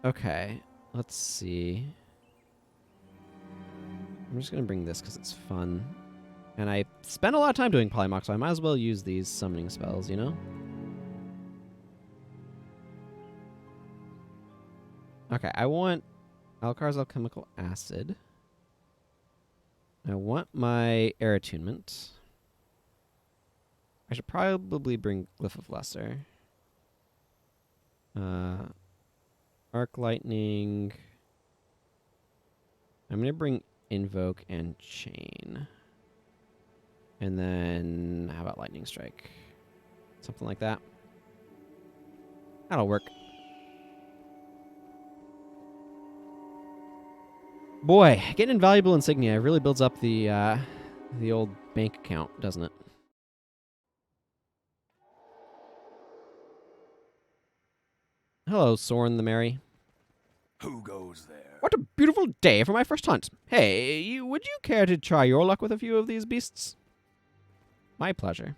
Okay. Let's see. I'm just going to bring this because it's fun. And I spent a lot of time doing Polymorph, so I might as well use these summoning spells, you know? Okay, I want Alkar's Alchemical Acid. I want my Air Attunement. I should probably bring Glyph of Lesser. Arc Lightning. I'm going to bring Invoke and Chain. And then, how about Lightning Strike? Something like that. That'll work. Boy, getting invaluable insignia really builds up the old bank account, doesn't it? Hello, Soren the Merry. Who goes there? What a beautiful day for my first hunt. Hey, would you care to try your luck with a few of these beasts? My pleasure.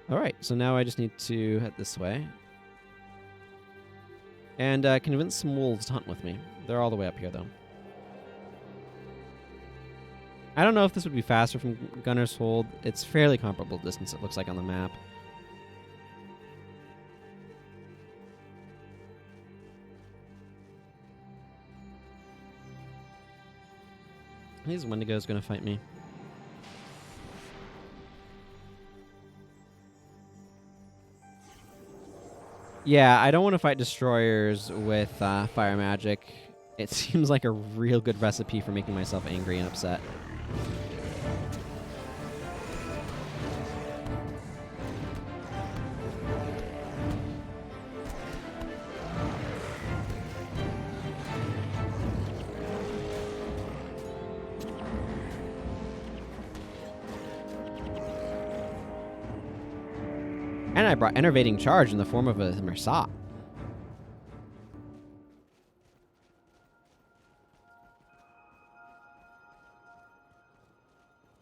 Alright, so now I just need to head this way. And convince some wolves to hunt with me. They're all the way up here, though. I don't know if this would be faster from Gunner's Hold. It's fairly comparable distance, it looks like, on the map. These Wendigos gonna fight me. Yeah, I don't want to fight destroyers with fire magic. It seems like a real good recipe for making myself angry and upset. And I brought Enervating Charge in the form of a Mersat.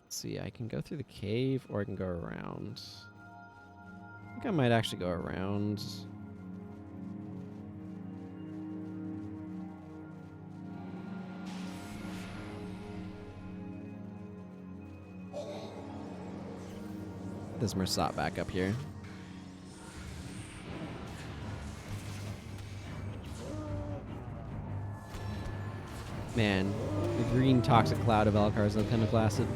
Let's see, I can go through the cave or I can go around. I think I might actually go around. This Mersat back up here. Man, the green toxic cloud of Alkar's Alchemical Acid.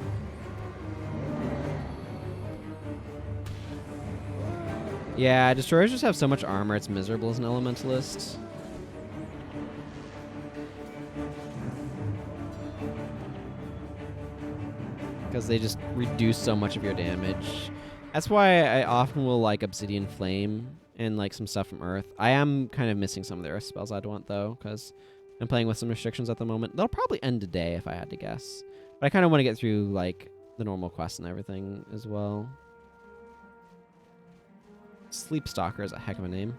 Yeah, destroyers just have so much armor, it's miserable as an elementalist. Because they just reduce so much of your damage. That's why I often will like Obsidian Flame and like some stuff from Earth. I am kind of missing some of the Earth spells I'd want though, because I'm playing with some restrictions at the moment. They'll probably end today if I had to guess. But I kind of want to get through like the normal quests and everything as well. Sleep Stalker is a heck of a name.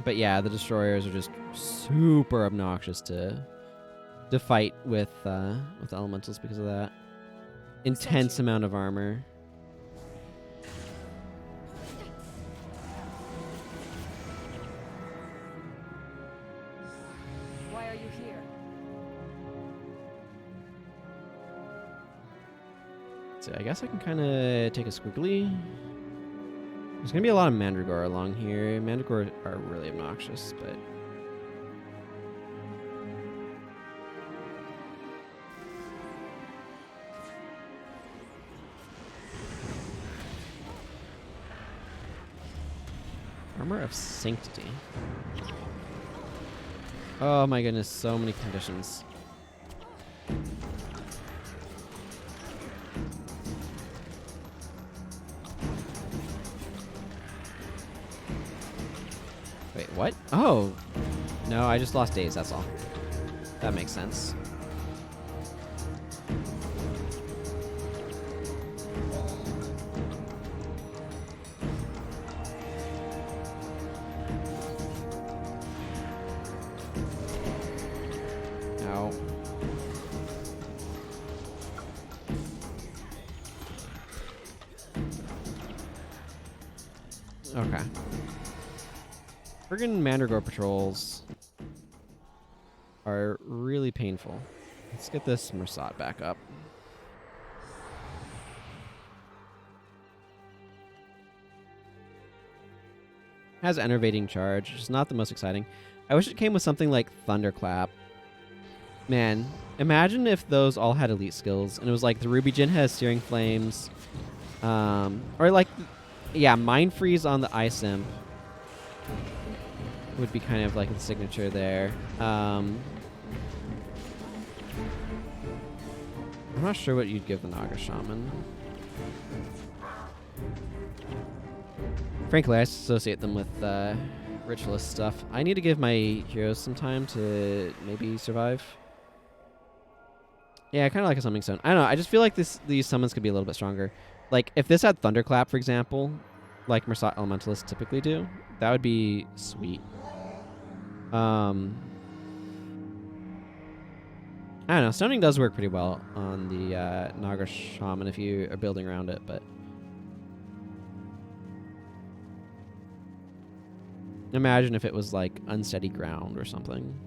But yeah, the destroyers are just super obnoxious to fight with elementals because of that. Intense amount of armor. Why are you here? So I guess I can kind of take a squiggly. There's going to be a lot of Mandragora along here. Mandragora are really obnoxious, but... Armor of Sanctity. Oh my goodness, so many conditions. Wait, what? Oh! No, I just lost days, that's all. That makes sense. Ow. Okay. Friggin' Mandragore patrols are really painful. Let's get this Mersat back up. Has enervating charge, which is not the most exciting. I wish it came with something like Thunderclap. Man, imagine if those all had elite skills and it was like the Ruby Jin has Searing Flames, or like, yeah, Mind Freeze on the Ice Imp would be kind of like the signature there. I'm not sure what you'd give the Naga Shaman. Frankly, I associate them with ritualist stuff. I need to give my heroes some time to maybe survive. Yeah, I kind of like a summoning stone. I don't know. I just feel like these summons could be a little bit stronger. Like, if this had Thunderclap, for example, like Mersat Elementalists typically do, that would be sweet. I don't know. Stoning does work pretty well on the Naga Shaman if you are building around it, but imagine if it was like unsteady ground or something.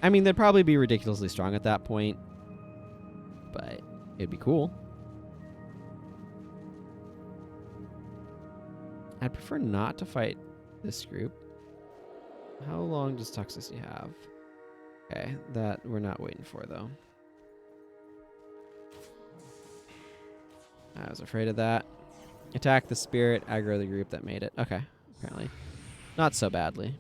I mean, they'd probably be ridiculously strong at that point, but it'd be cool. I'd prefer not to fight this group. How long does Toxicity have? Okay, that we're not waiting for, though. I was afraid of that. Attack the spirit, aggro the group that made it. Okay, apparently. Not so badly.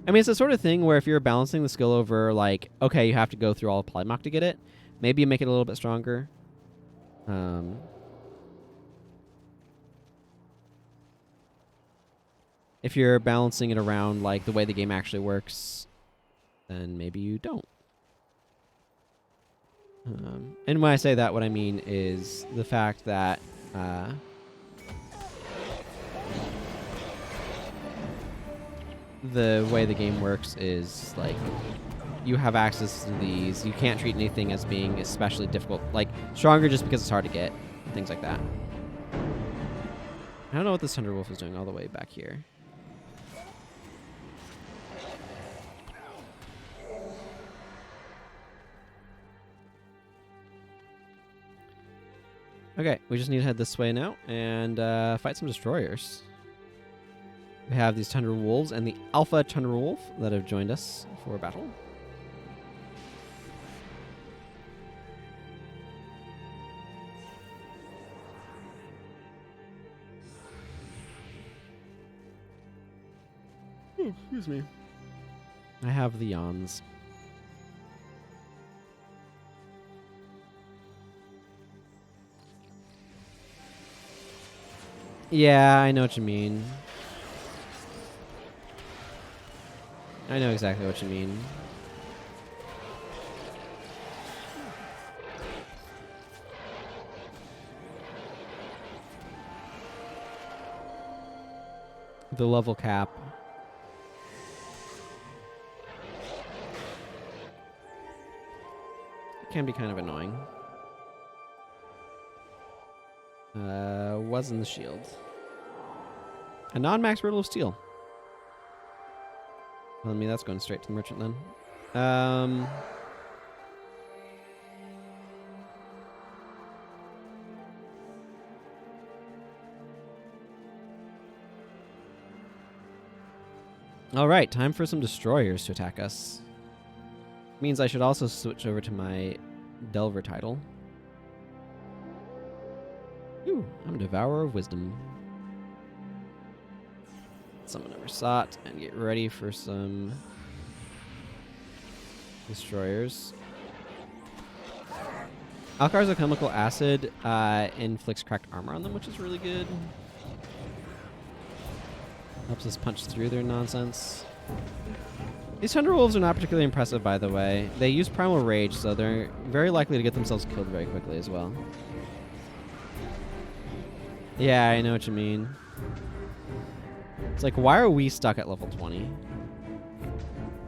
I mean, it's the sort of thing where if you're balancing the skill over, like, okay, you have to go through all of Polymach to get it, maybe you make it a little bit stronger. If you're balancing it around, like, the way the game actually works, then maybe you don't. And when I say that, what I mean is the fact that the way the game works is, like, you have access to these. You can't treat anything as being especially difficult. Like, stronger just because it's hard to get. Things like that. I don't know what this Thunderwolf is doing all the way back here. Okay, we just need to head this way now and fight some destroyers. We have these Tundra Wolves and the Alpha Tundra Wolf that have joined us for battle. Oh, excuse me. I have the Yawns. Yeah, I know what you mean. I know exactly what you mean. The level cap. It can be kind of annoying. Was in the shield. A non-max Riddle of Steel. Well, I mean, that's going straight to the merchant then. Alright, time for some destroyers to attack us. Means I should also switch over to my Delver title. Ooh, I'm a Devourer of Wisdom. Summon a Mersat and get ready for some destroyers. Alkar's Chemical Acid inflicts cracked armor on them, which is really good. Helps us punch through their nonsense. These Tundra Wolves are not particularly impressive, by the way. They use Primal Rage, so they're very likely to get themselves killed very quickly as well. Yeah, I know what you mean. It's like, why are we stuck at level 20?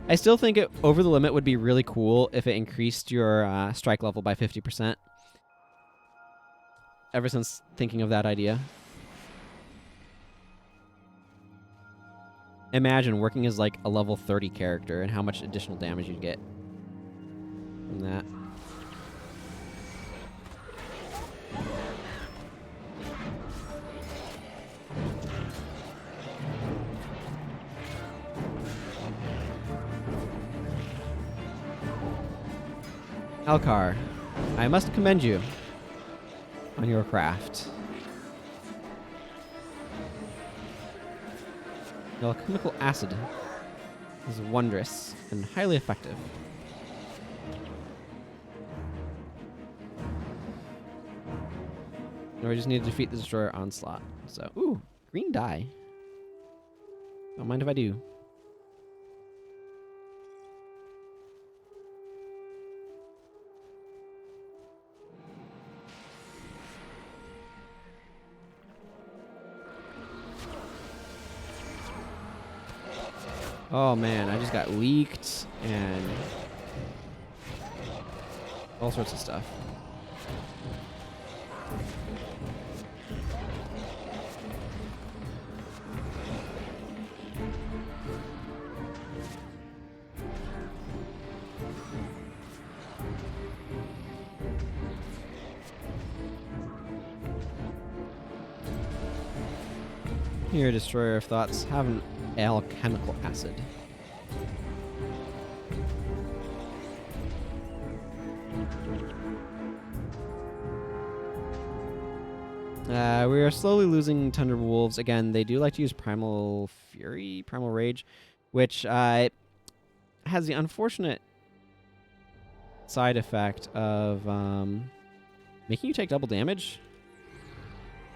I still think it over the limit would be really cool if it increased your strike level by 50%. Ever since thinking of that idea. Imagine working as like a level 30 character and how much additional damage you'd get from that. Alcar, I must commend you on your craft. The alchemical acid is wondrous and highly effective. Now we just need to defeat the Destroyer Onslaught. So, ooh, green dye. Don't mind if I do. Oh man, I just got leaked and all sorts of stuff. Here, Destroyer of Thoughts, have an alchemical acid. We are slowly losing Thunderwolves. Again, they do like to use Primal Fury, Primal Rage, which has the unfortunate side effect of making you take double damage.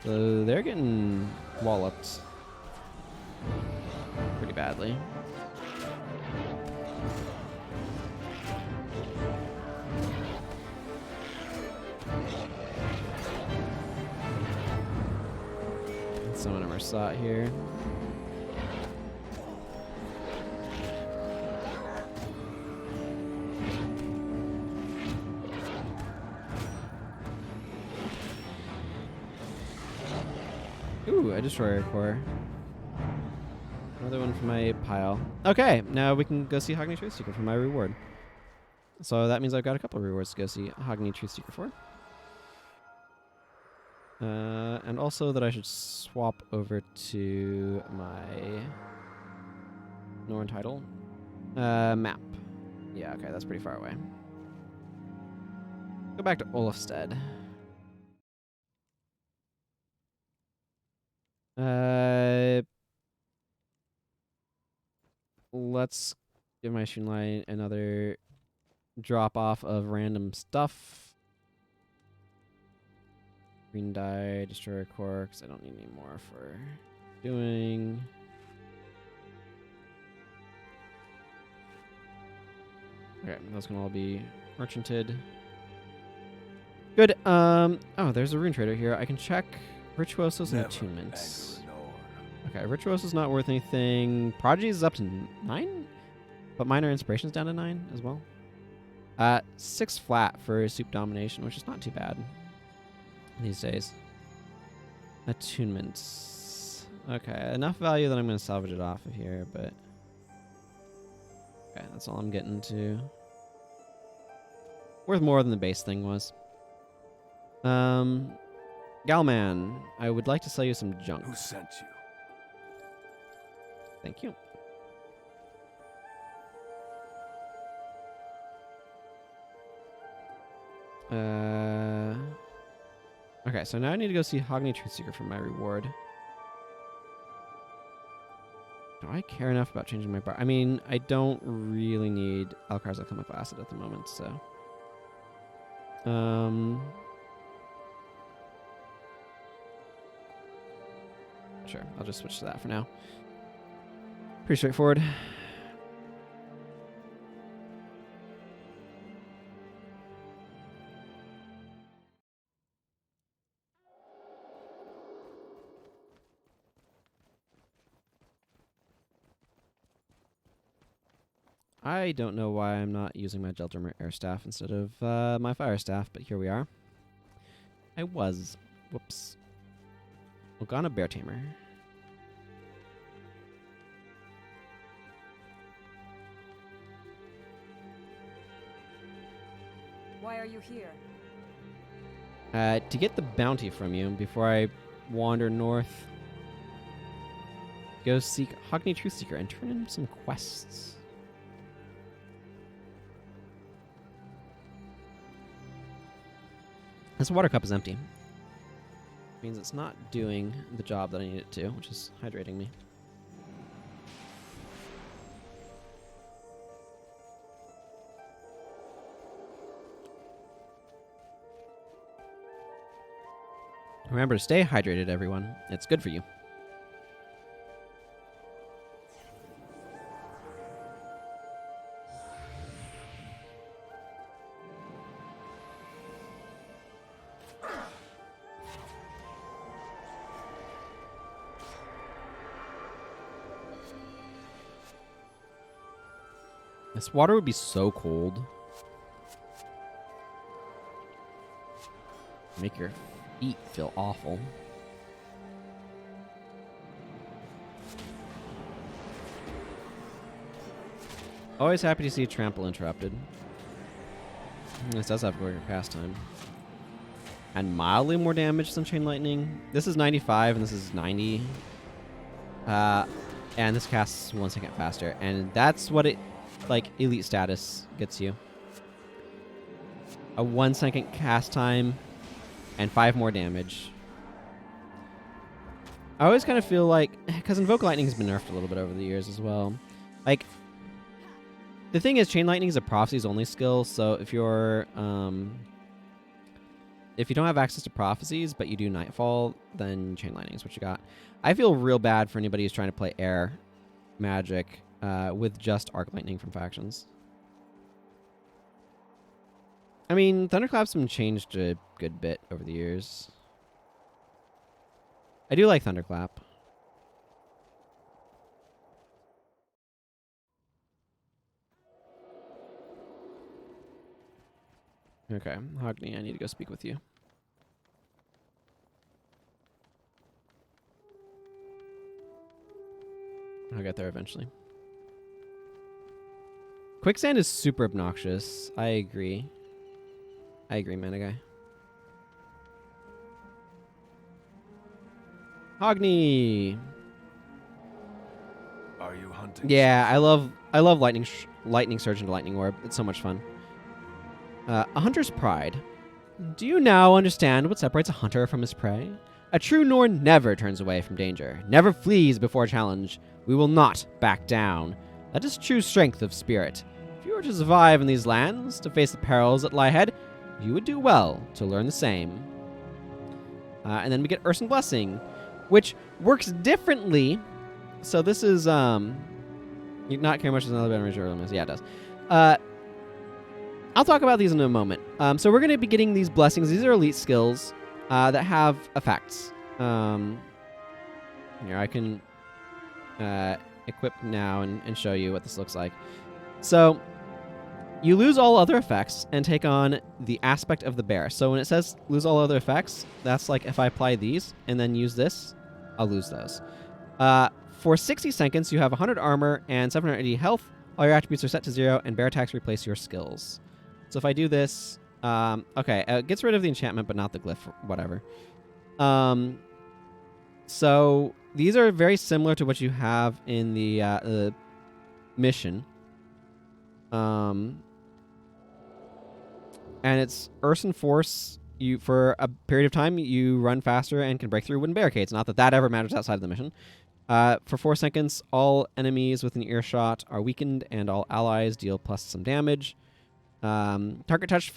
So they're getting walloped pretty badly. Summon a Mersat here. Ooh, a Destroyer Core. Another one from my pile. Okay, now we can go see Hogni Truthseeker for my reward. So that means I've got a couple of rewards to go see Hogni Truthseeker for. And also that I should swap over to my Norn title. Map. Yeah, okay, that's pretty far away. Go back to Olafstead. Let's give my Shunlai another drop off of random stuff. Green dye, Destroyer Core, because I don't need any more for doing. Okay, those can all be merchanted. Good. Oh, there's a rune trader here. I can check Virtuosos and attunements. Okay, Virtuoso's not worth anything. Prodigy is up to 9, but Minor Inspiration's down to 9 as well. 6 flat for Soup Domination, which is not too bad these days. Attunements. Okay, enough value that I'm going to salvage it off of here, but... Okay, that's all I'm getting to. Worth more than the base thing was. Galman, I would like to sell you some junk. Who sent you? Thank you. Okay, so now I need to go see Hogni Truthseeker for my reward. Do I care enough about changing my bar? I mean, I don't really need Alcar's Alchemical Acid at the moment, so... Sure, I'll just switch to that for now. Pretty straightforward. I don't know why I'm not using my Geldrimer Air Staff instead of my Fire Staff, but here we are. I was. Whoops. Morgana Bear Tamer. Why are you here? To get the bounty from you before I wander north. Go seek Hogni Truthseeker and turn in some quests. This water cup is empty. Means it's not doing the job that I need it to, which is hydrating me. Remember to stay hydrated, everyone. It's good for you. This water would be so cold. Make your feet feel awful. Always happy to see a trample interrupted. This does have a quicker cast time. And mildly more damage than Chain Lightning. This is 95 and this is 90. And this casts 1 second faster. And that's what it, like, elite status gets you. A 1 second cast time and 5 more damage. I always kind of feel like, because Invoke Lightning has been nerfed a little bit over the years as well. Like, the thing is, Chain Lightning is a Prophecies only skill, so if you're, if you don't have access to Prophecies, but you do Nightfall, then Chain Lightning is what you got. I feel real bad for anybody who's trying to play air magic with just Arc Lightning from factions. I mean, Thunderclap's been changed a good bit over the years. I do like Thunderclap. Okay, Hogni, I need to go speak with you. I'll get there eventually. Quicksand is super obnoxious. I agree. I agree, Mana Guy. Hogni! Are you hunting? Yeah, I love Lightning Surge into Lightning Orb. It's so much fun. A Hunter's Pride. Do you now understand what separates a hunter from his prey? A true Norn never turns away from danger, never flees before a challenge. We will not back down. That is true strength of spirit. If you were to survive in these lands, to face the perils that lie ahead, you would do well to learn the same. And then we get Urson Blessing, which works differently. So this is, you not care much as another better measure. Yeah, it does. I'll talk about these in a moment. So we're going to be getting these blessings. These are elite skills that have effects. Here, I can equip now and show you what this looks like. So you lose all other effects and take on the aspect of the bear. So when it says lose all other effects, that's like if I apply these and then use this, I'll lose those. For 60 seconds, you have 100 armor and 780 health. All your attributes are set to 0, and bear attacks replace your skills. So if I do this, okay, it gets rid of the enchantment, but not the glyph, whatever. So these are very similar to what you have in the mission. And it's Urson Force. You, for a period of time, you run faster and can break through wooden barricades. Not that that ever matters outside of the mission. For 4 seconds, all enemies within earshot are weakened, and all allies deal plus some damage. Touch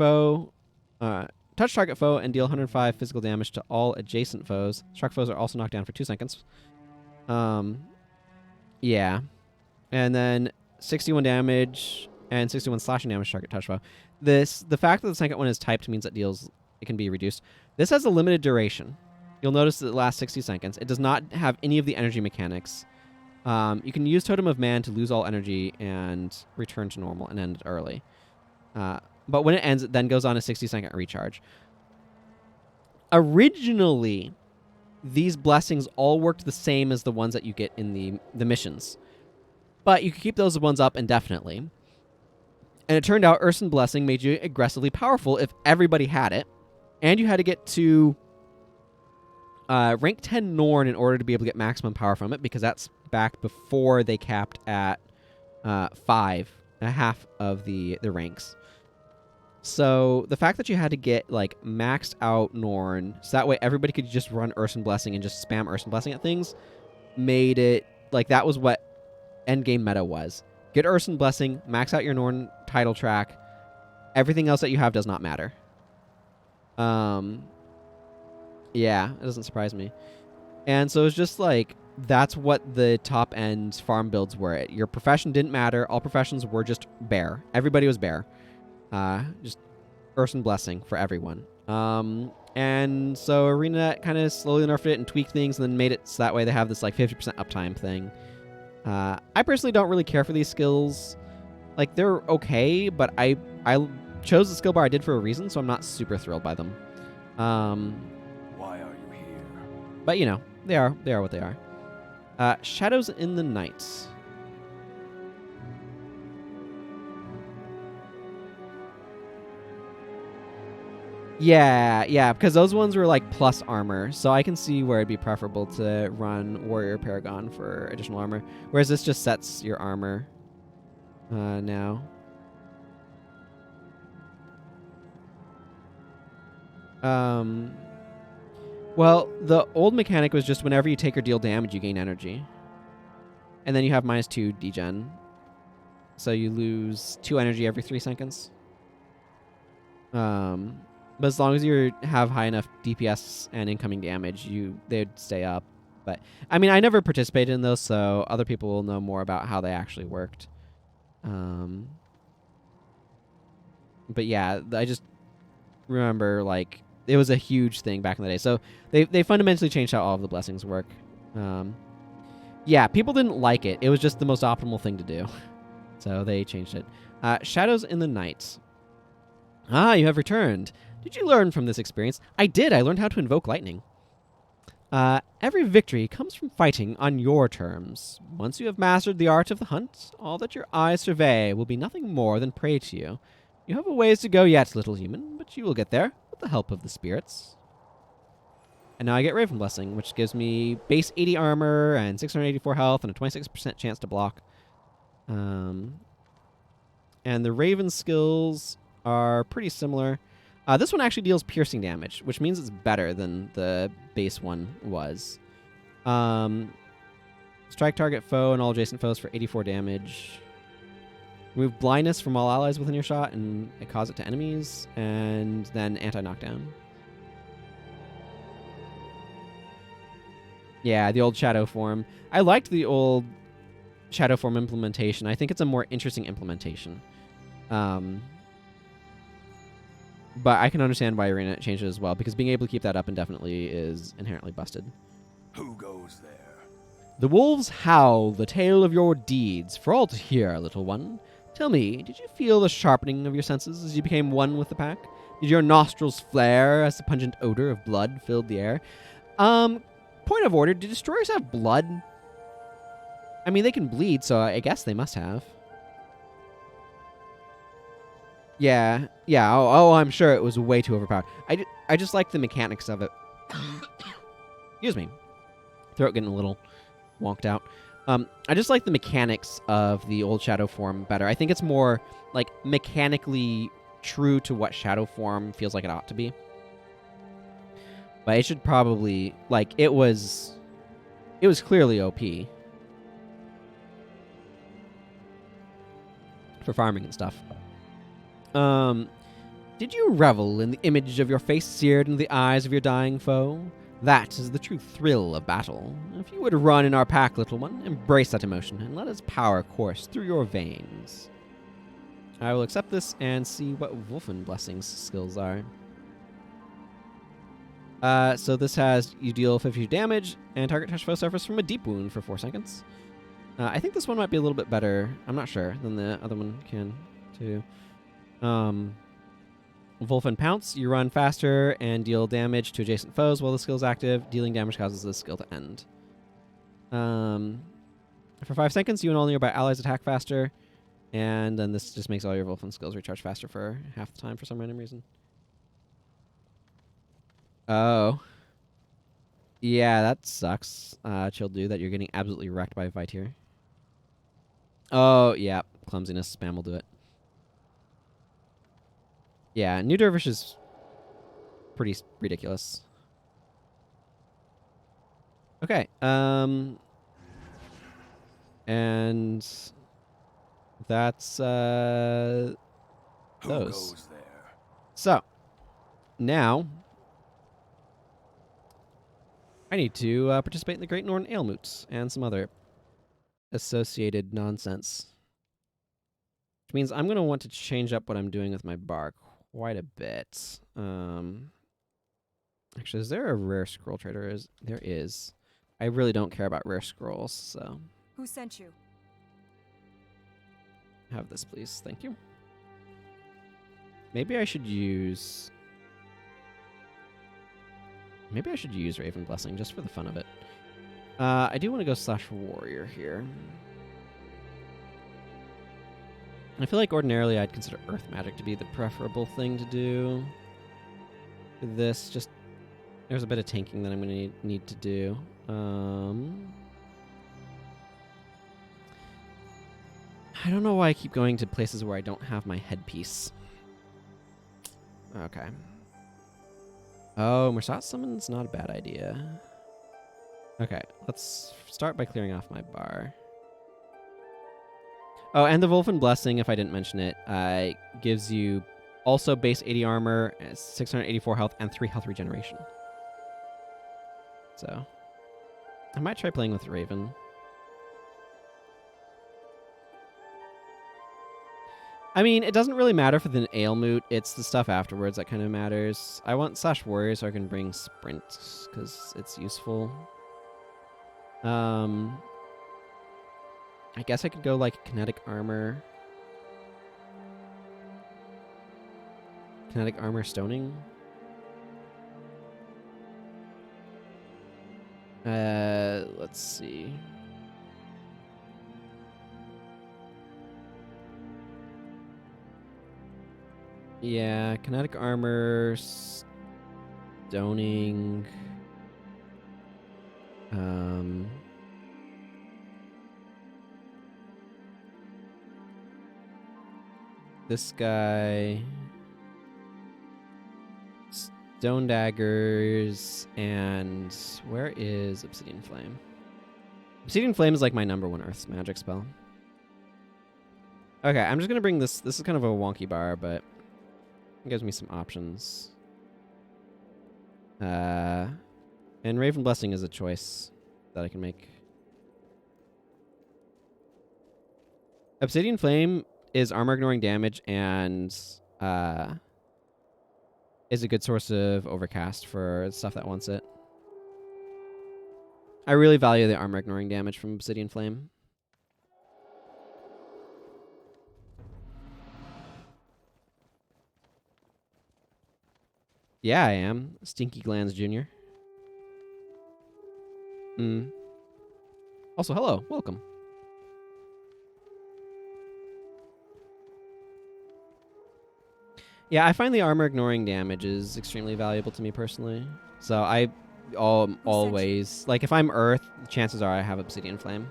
target foe and deal 105 physical damage to all adjacent foes. Struck foes are also knocked down for 2 seconds. Yeah. And then 61 damage and 61 slashing damage to target touch foe. The fact that the second one is typed means it can be reduced. This has a limited duration. You'll notice that it lasts 60 seconds. It does not have any of the energy mechanics. You can use Totem of Man to lose all energy and return to normal and end it early. But when it ends, it then goes on a 60-second recharge. Originally, these blessings all worked the same as the ones that you get in the missions. But you could keep those ones up indefinitely. And it turned out Urson Blessing made you aggressively powerful if everybody had it. And you had to get to rank 10 Norn in order to be able to get maximum power from it, because that's back before they capped at 5, a half of the ranks. So the fact that you had to get like maxed out Norn, so that way everybody could just run Urson Blessing and just spam Urson Blessing at things, made it like that was what endgame meta was. Get Urson Blessing, max out your Norn title track. Everything else that you have does not matter. Yeah, it doesn't surprise me. And so it's just like, that's what the top end farm builds were. Your profession didn't matter. All professions were just bear. Everybody was bear. Just Urson Blessing for everyone. And so ArenaNet kind of slowly nerfed it and tweaked things and then made it so that way they have this like 50% uptime thing. I personally don't really care for these skills. Like, they're okay, but I chose the skill bar I did for a reason, so I'm not super thrilled by them. Why are you here? But, you know, they are what they are. Shadows in the Night. Yeah, because those ones were like plus armor, so I can see where it'd be preferable to run Warrior Paragon for additional armor, whereas this just sets your armor now. Well, the old mechanic was just whenever you take or deal damage, you gain energy. And then you have -2 degen. So you lose 2 energy every 3 seconds. But as long as you have high enough DPS and incoming damage, they'd stay up. But I mean, I never participated in those, so other people will know more about how they actually worked. But yeah, I just remember like it was a huge thing back in the day. So they fundamentally changed how all of the blessings work. Yeah, people didn't like it. It was just the most optimal thing to do. So they changed it. Shadows in the Night. Ah, you have returned. Did you learn from this experience? I did. I learned how to invoke lightning. Every victory comes from fighting on your terms. Once you have mastered the art of the hunt, all that your eyes survey will be nothing more than prey to you. You have a ways to go yet, little human, but you will get there with the help of the spirits. And now I get Raven Blessing, which gives me base 80 armor and 684 health and a 26% chance to block. And the Raven skills are pretty similar. This one actually deals piercing damage, which means it's better than the base one was. Strike target foe and all adjacent foes for 84 damage. Remove blindness from all allies within your shot and cause it to enemies. And then anti-knockdown. Yeah, the old Shadow form. I liked the old Shadow form implementation. I think it's a more interesting implementation. But I can understand why ArenaNet changed it as well, because being able to keep that up indefinitely is inherently busted. Who goes there? The wolves howl the tale of your deeds for all to hear, little one. Tell me, did you feel the sharpening of your senses as you became one with the pack? Did your nostrils flare as the pungent odor of blood filled the air? Point of order, do destroyers have blood? I mean, they can bleed, so I guess they must have. Yeah. Oh, I'm sure it was way too overpowered. I just like the mechanics of it. Excuse me. Throat getting a little wonked out. I just like the mechanics of the old Shadow form better. I think it's more, like, mechanically true to what Shadow form feels like it ought to be. But it should probably, like, it was clearly OP. For farming and stuff. Did you revel in the image of your face seared in the eyes of your dying foe? That is the true thrill of battle. If you would run in our pack, little one, embrace that emotion and let its power course through your veins. I will accept this and see what Wolfen Blessing's skills are. So this has you deal 50 damage and target touch foe suffers from a deep wound for 4 seconds. I think this one might be a little bit better. I'm not sure than the other one can too. Wolfen Pounce. You run faster and deal damage to adjacent foes while the skill is active. Dealing damage causes the skill to end. For 5 seconds, you and all nearby allies attack faster. And then this just makes all your Wolfen skills recharge faster for half the time for some random reason. Oh. Yeah, that sucks. Chill dude, that you're getting absolutely wrecked by Vityr. Oh, yeah. Clumsiness. Spam will do it. Yeah, New Dervish is pretty ridiculous. Okay. And that's those. Who goes there? So, now I need to participate in the Great Northern Ale Moots and some other associated nonsense. Which means I'm going to want to change up what I'm doing with my bar quite a bit. Actually, is there a rare scroll trader? There is. I really don't care about rare scrolls, so... Who sent you? Have this, please. Thank you. Maybe I should use Raven Blessing just for the fun of it. I do want to go /warrior here. I feel like ordinarily I'd consider earth magic to be the preferable thing to do. With this, just there's a bit of tanking that I'm going to need to do. I don't know why I keep going to places where I don't have my headpiece. Okay. Oh, Mursat Summon's not a bad idea. Okay, let's start by clearing off my bar. Oh, and the Wolfen Blessing, if I didn't mention it, gives you also base 80 armor, 684 health, and 3 health regeneration. So, I might try playing with Raven. I mean, it doesn't really matter for the Ale Moot. It's the stuff afterwards that kind of matters. I want /warrior so I can bring sprint, because it's useful. I guess I could go like kinetic armor. Kinetic armor stoning. Let's see. Yeah, kinetic armor, stoning. This guy, stone daggers, and where is Obsidian Flame? Obsidian Flame is like my #1 Earth's magic spell. Okay, I'm just gonna bring this. This is kind of a wonky bar, but it gives me some options. And Raven Blessing is a choice that I can make. Obsidian Flame is armor ignoring damage and is a good source of overcast for stuff that wants it. I really value the armor ignoring damage from Obsidian Flame. Yeah, I am. Stinky Glands Jr. Also, hello. Welcome. Yeah, I find the armor ignoring damage is extremely valuable to me personally. So I always... Like, if I'm Earth, chances are I have Obsidian Flame.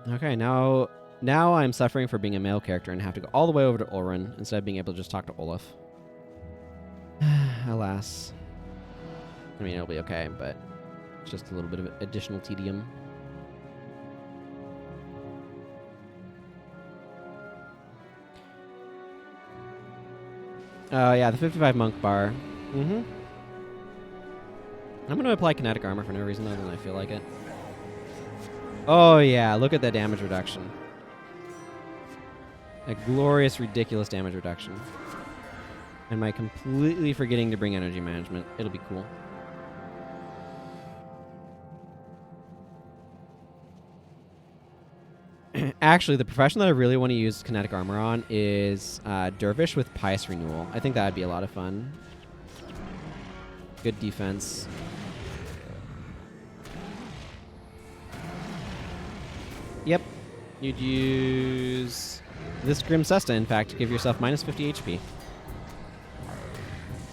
Okay, now I'm suffering for being a male character and have to go all the way over to Olrun instead of being able to just talk to Olaf. Alas. I mean, it'll be okay, but it's just a little bit of additional tedium. Oh, yeah, the 55 monk bar. I'm going to apply kinetic armor for no reason other than I feel like it. Oh, yeah, look at that damage And my completely forgetting to bring energy management. It'll be cool. Actually, the profession that I really want to use kinetic armor on is Dervish with Pious Renewal. I think that would be a lot of fun. Good defense. Yep. You'd use this Grim Cesta, in fact, to give yourself minus 50 HP.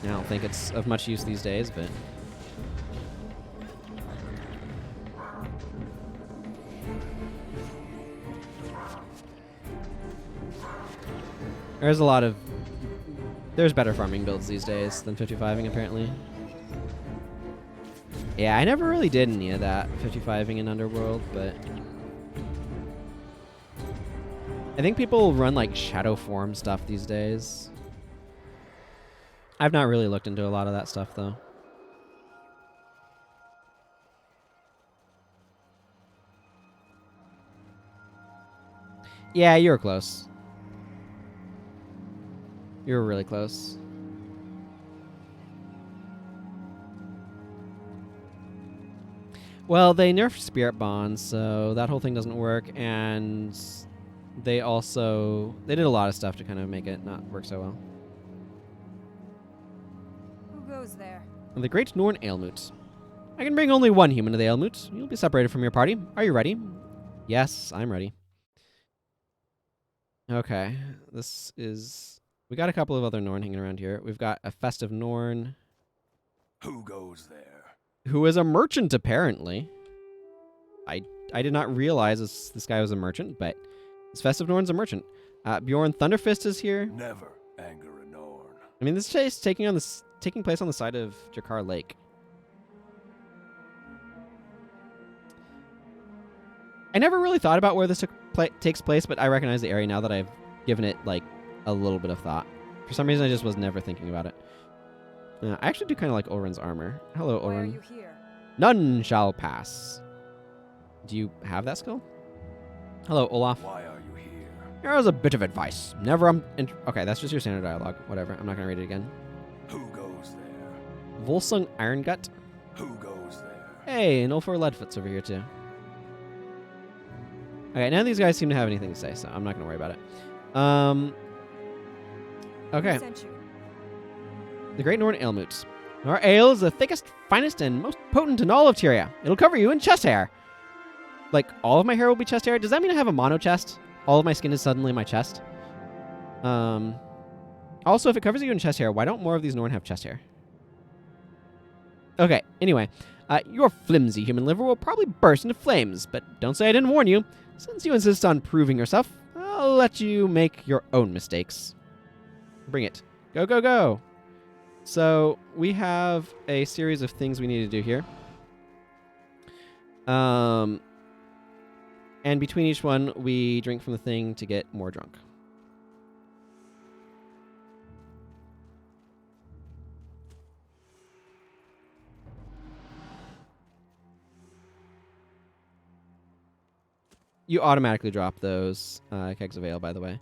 I don't think it's of much use these days, but... There's a lot of... There's better farming builds these days than 55ing, apparently. Yeah, I never really did any of that 55ing in Underworld, but... I think people run, like, shadow form stuff these days. I've not really looked into a lot of that stuff, though. Yeah, you were close. You were really close. Well, they nerfed Spirit Bonds, so that whole thing doesn't work, and they also... They did a lot of stuff to kind of make it not work so well. Who goes there? The Great Norn Aelmut. I can bring only one human to the Aelmut. You'll be separated from your party. Are you ready? Yes, I'm ready. Okay, this is... We got a couple of other Norn hanging around here. We've got a Festive Norn. Who goes there? Who is a merchant, apparently. I did not realize this guy was a merchant, but this Festive Norn's a merchant. Bjorn Thunderfist is here. Never anger a Norn. I mean, this chase taking place on the side of Jakar Lake. I never really thought about where this takes place, but I recognize the area now that I've given it, like, a little bit of thought. For some reason, I just was never thinking about it. I actually do kind of like Olren's armor. Hello, Why are Olren. you here? None shall pass. Do you have that skill? Hello, Olaf. Why are you here? Here's a bit of advice. Never okay, that's just your standard dialogue. Whatever. I'm not going to read it again. Who goes there? Volsung Irongut. Who goes there? Hey, and Ulfor Leadfoot's over here, too. Okay, none of these guys seem to have anything to say, so I'm not going to worry about it. Okay. Who sent you? The Great Norn Aelmut. Our ale is the thickest, finest, and most potent in all of Tyria. It'll cover you in chest hair. Like, all of my hair will be chest hair? Does that mean I have a mono chest? All of my skin is suddenly my chest? Also, if it covers you in chest hair, why don't more of these Norn have chest hair? Okay, anyway. Your flimsy human liver will probably burst into flames, but don't say I didn't warn you. Since you insist on proving yourself, I'll let you make your own mistakes. Bring it. Go, go, go. So, we have a series of things we need to do here. And between each one, we drink from the thing to get more drunk. You automatically drop those kegs of ale, by the way.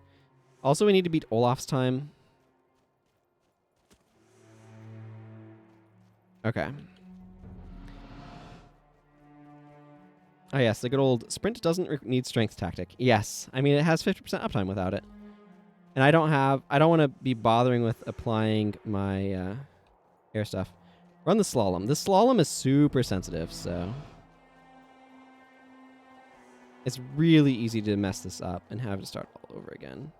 Also, we need to beat Olaf's time. Okay. Oh, yes, the good old sprint doesn't need strength tactic. Yes, I mean, it has 50% uptime without it. And I don't want to be bothering with applying my air stuff. Run the slalom. This slalom is super sensitive, so... It's really easy to mess this up and have to start all over again.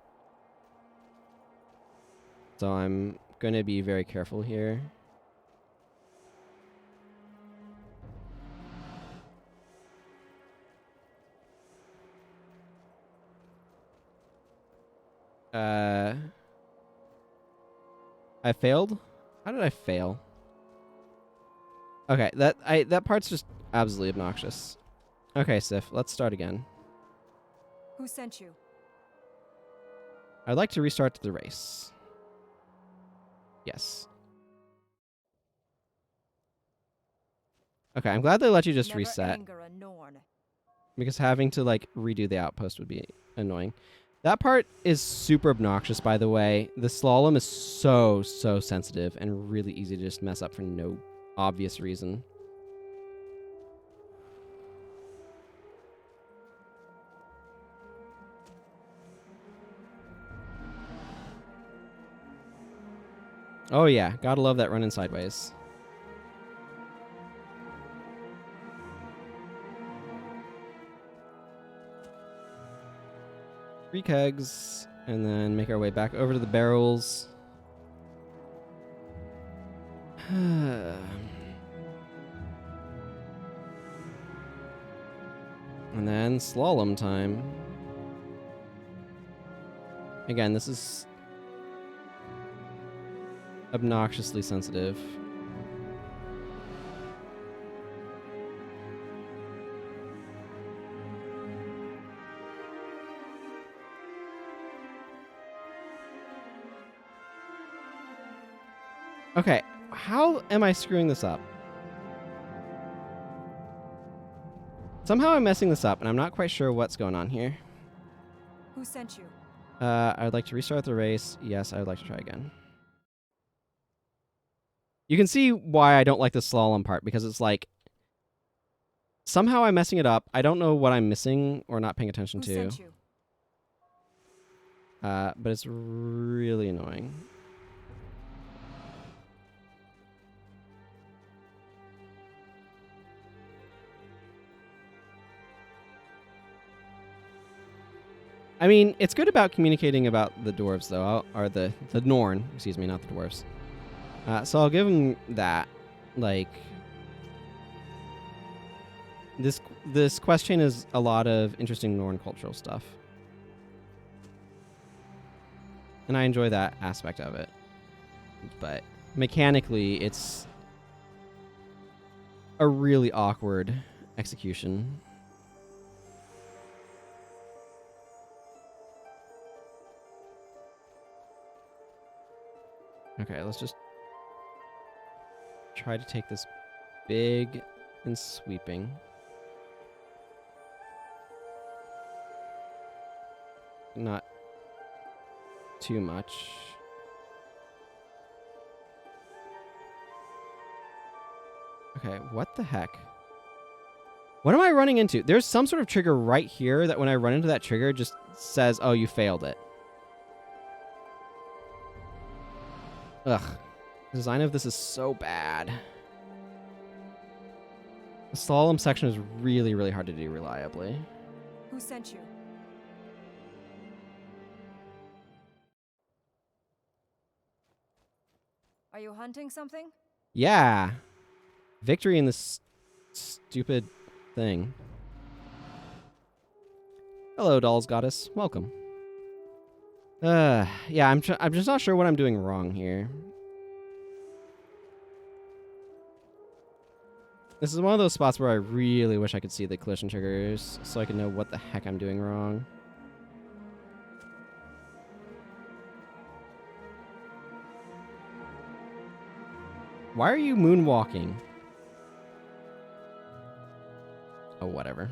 So I'm going to be very careful here. I failed? How did I fail? Okay, that part's just absolutely obnoxious. Okay, Sif, let's start again. Who sent you? I'd like to restart the race. Yes. Okay, I'm glad they let you just Never reset. anger a Norn. Because having to, like, redo the outpost would be annoying. That part is super obnoxious, by the way. The slalom is so sensitive and really easy to just mess up for no obvious reason. Oh yeah, gotta love that running sideways. Three kegs, and then make our way back over to the barrels. And then slalom time. Again, this is obnoxiously sensitive. Okay, how am I screwing this up? Somehow I'm messing this up, and I'm not quite sure what's going on here. Who sent you? I would like to restart the race. Yes, I would like to try again. You can see why I don't like the slalom part, because it's like, somehow I'm messing it up. I don't know what I'm missing or not paying attention to. Who sent you? But it's really annoying. I mean, it's good about communicating about the dwarves, though, or the Norn, excuse me, not the dwarves. So I'll give them that. Like, this quest chain is a lot of interesting Norn cultural stuff, and I enjoy that aspect of it. But mechanically, it's a really awkward execution. Okay, let's just try to take this big and sweeping. Not too much. Okay, what the heck? What am I running into? There's some sort of trigger right here that when I run into that trigger just says, oh, you failed it. Ugh. The design of this is so bad. The slalom section is really, really hard to do reliably. Who sent you? Are you hunting something? Yeah. Victory in this stupid thing. Hello, Dolls Goddess. Welcome. Yeah, I'm just not sure what I'm doing wrong here. This is one of those spots where I really wish I could see the collision triggers so I could know what the heck I'm doing wrong. Why are you moonwalking? Oh, whatever.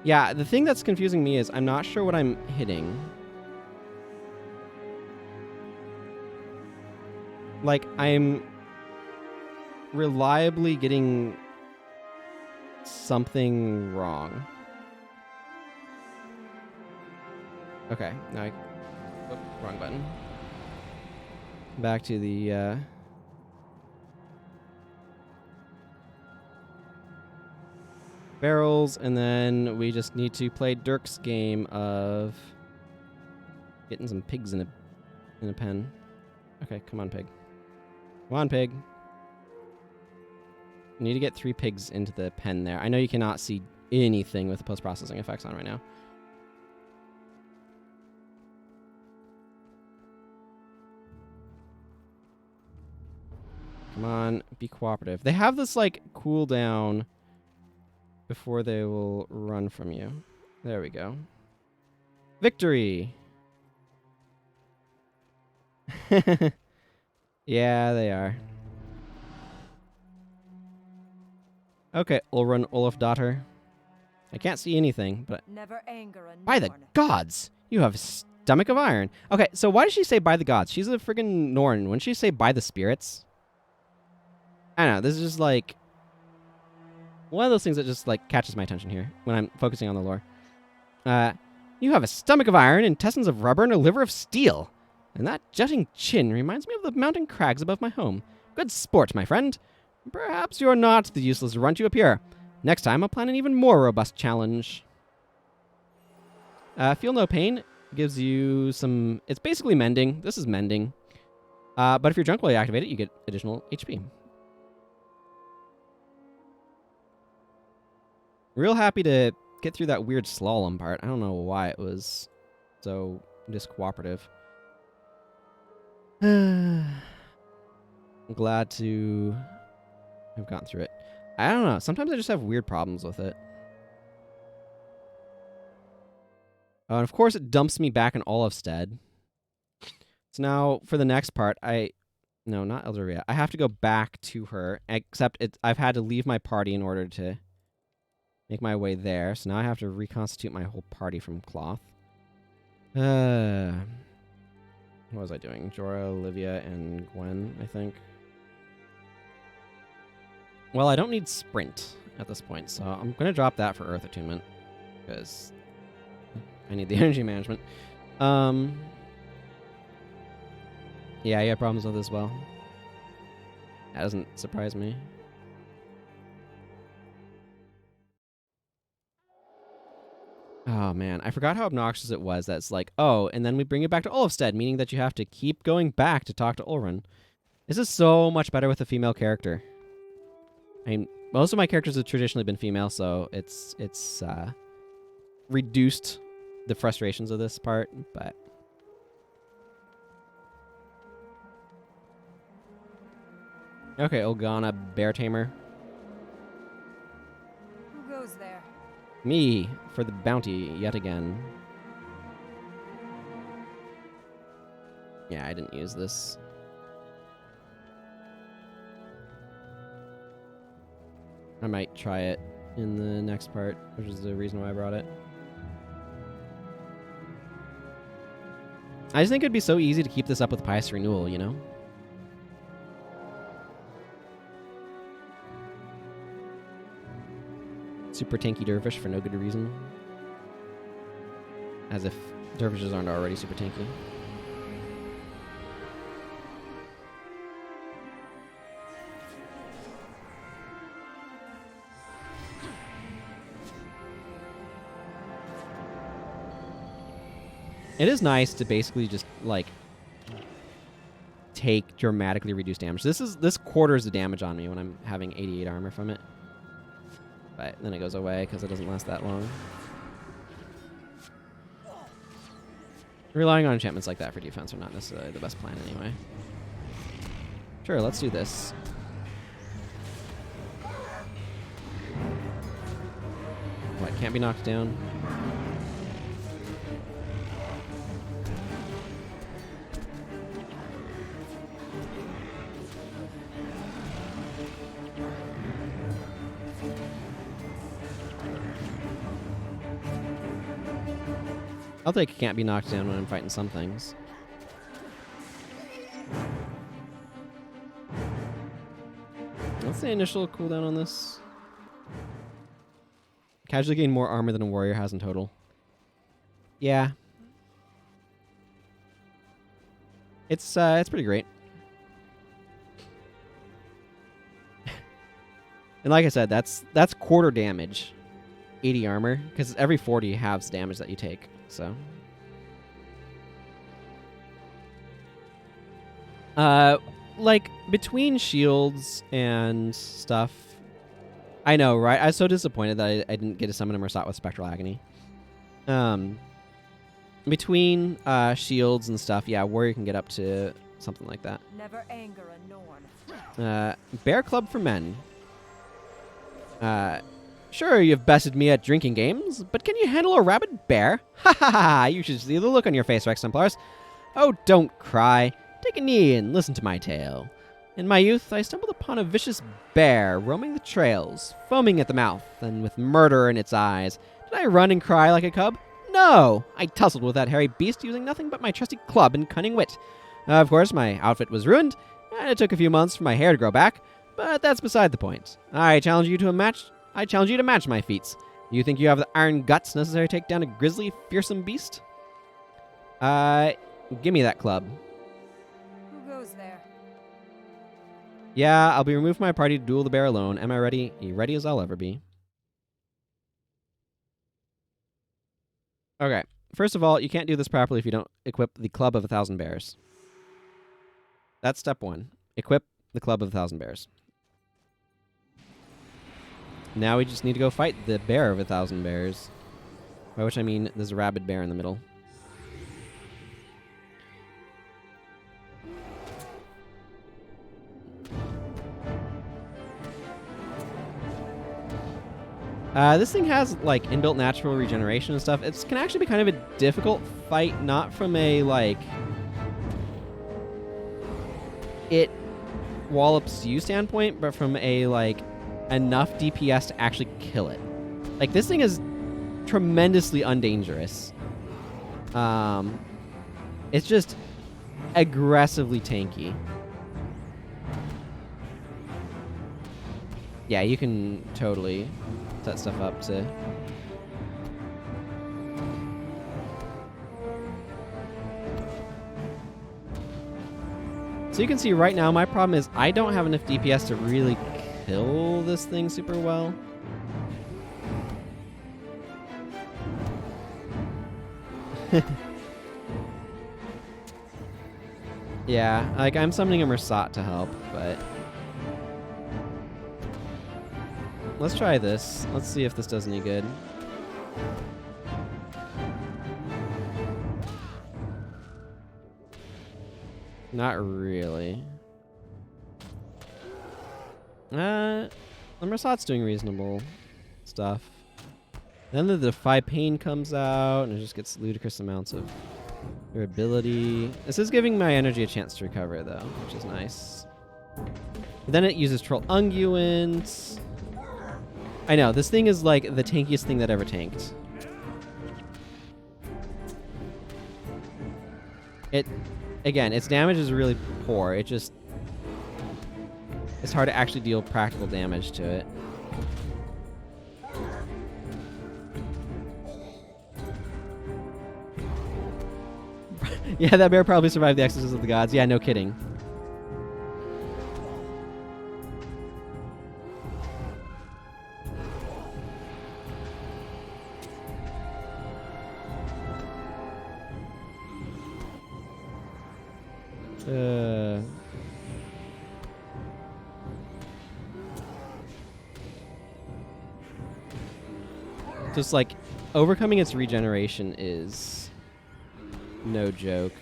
Yeah, the thing that's confusing me is I'm not sure what I'm hitting. Like, I'm reliably getting something wrong. Okay, now I... Oh, wrong button. Back to the, barrels, and then we just need to play Dirk's game of getting some pigs in a pen. Okay, come on, pig. Come on, pig. I need to get 3 pigs into the pen there. I know you cannot see anything with the post-processing effects on right now. Come on, be cooperative. They have this, like, cooldown before they will run from you. There we go. Victory! Yeah, they are. Okay, Ulrun Olafsdottir. I can't see anything, but... Never anger a By the Norn. gods! You have a stomach of iron. Okay, so why does she say by the gods? She's a friggin' Norn. Wouldn't she say by the spirits? I don't know, this is just like... one of those things that just like catches my attention here when I'm focusing on the lore. You have a stomach of iron, intestines of rubber, and a liver of steel. And that jutting chin reminds me of the mountain crags above my home. Good sport, my friend. Perhaps you're not the useless runt you appear. Next time, I'll plan an even more robust challenge. Feel no pain gives you some... it's basically mending. This is mending. But if you're drunk while you activate it, you get additional HP. Real happy to get through that weird slalom part. I don't know why it was so discooperative. I'm glad to have gotten through it. I don't know. Sometimes I just have weird problems with it. Oh, and of course it dumps me back in Olafstead. So now for the next part, no, not Eldoria. I have to go back to her, except I've had to leave my party in order to make my way there. So now I have to reconstitute my whole party from cloth. What was I doing? Jorah, Olivia, and Gwen, I think. Well, I don't need sprint at this point, so I'm going to drop that for Earth Attunement, because I need the energy management. Yeah, you have problems with this as well. That doesn't surprise me. Oh, man. I forgot how obnoxious it was. That's like, oh, and then we bring it back to Olafstead, meaning that you have to keep going back to talk to Ulrun. This is so much better with a female character. I mean, most of my characters have traditionally been female, so it's reduced the frustrations of this part, but... Okay, Olgana, Bear Tamer. Who goes there? Me, for the bounty, yet again. Yeah, I didn't use this. I might try it in the next part, which is the reason why I brought it. I just think it'd be so easy to keep this up with Pious Renewal, you know? Super tanky dervish for no good reason. As if dervishes aren't already super tanky. It is nice to basically just, like, take dramatically reduced damage. This quarters the damage on me when I'm having 88 armor from it. But then it goes away because it doesn't last that long. Relying on enchantments like that for defense are not necessarily the best plan anyway. Sure, let's do this. What, can't be knocked down? I'll take can't be knocked down when I'm fighting some things. What's the initial cooldown on this? Casually gain more armor than a warrior has in total. Yeah. It's pretty great. And like I said, that's quarter damage. 80 armor, because every 40 halves damage that you take. So, like, between shields and stuff, I know, right? I was so disappointed that I didn't get to summon a Mursaat with Spectral Agony. Between shields and stuff, yeah, warrior can get up to something like that. Never anger a Norn. Bear Club for men. Sure, you've bested me at drinking games, but can you handle a rabid bear? Ha ha ha! You should see the look on your face, Rex Templars. Oh, don't cry. Take a knee and listen to my tale. In my youth, I stumbled upon a vicious bear roaming the trails, foaming at the mouth, and with murder in its eyes. Did I run and cry like a cub? No! I tussled with that hairy beast using nothing but my trusty club and cunning wit. Of course, my outfit was ruined, and it took a few months for my hair to grow back, but that's beside the point. I challenge you to match my feats. You think you have the iron guts necessary to take down a grisly, fearsome beast? Give me that club. Who goes there? Yeah, I'll be removed from my party to duel the bear alone. Am I ready? Ready as I'll ever be. Okay. First of all, you can't do this properly if you don't equip the Club of 1,000 Bears. That's step 1. Equip the Club of 1,000 Bears. Now we just need to go fight the Bear of 1,000 Bears. By which I mean there's a rabid bear in the middle. This thing has, like, inbuilt natural regeneration and stuff. It can actually be kind of a difficult fight, not from a, like, it wallops you standpoint, but from a, like, enough DPS to actually kill it. Like, this thing is tremendously undangerous. It's just aggressively tanky. Yeah, you can totally set stuff up to... So you can see right now, my problem is I don't have enough DPS to really kill this thing super well. Yeah, like, I'm summoning a Mersat to help, but... Let's try this. Let's see if this does any good. Not really. The Mersat's doing reasonable stuff. Then the Defy Pain comes out, and it just gets ludicrous amounts of durability. This is giving my energy a chance to recover, though, which is nice. But then it uses Troll Unguent. I know, this thing is like the tankiest thing that ever tanked. Again, its damage is really poor. It's hard to actually deal practical damage to it. Yeah, that bear probably survived the Exorcism of the Gods. Yeah, no kidding. Just like overcoming its regeneration is no joke.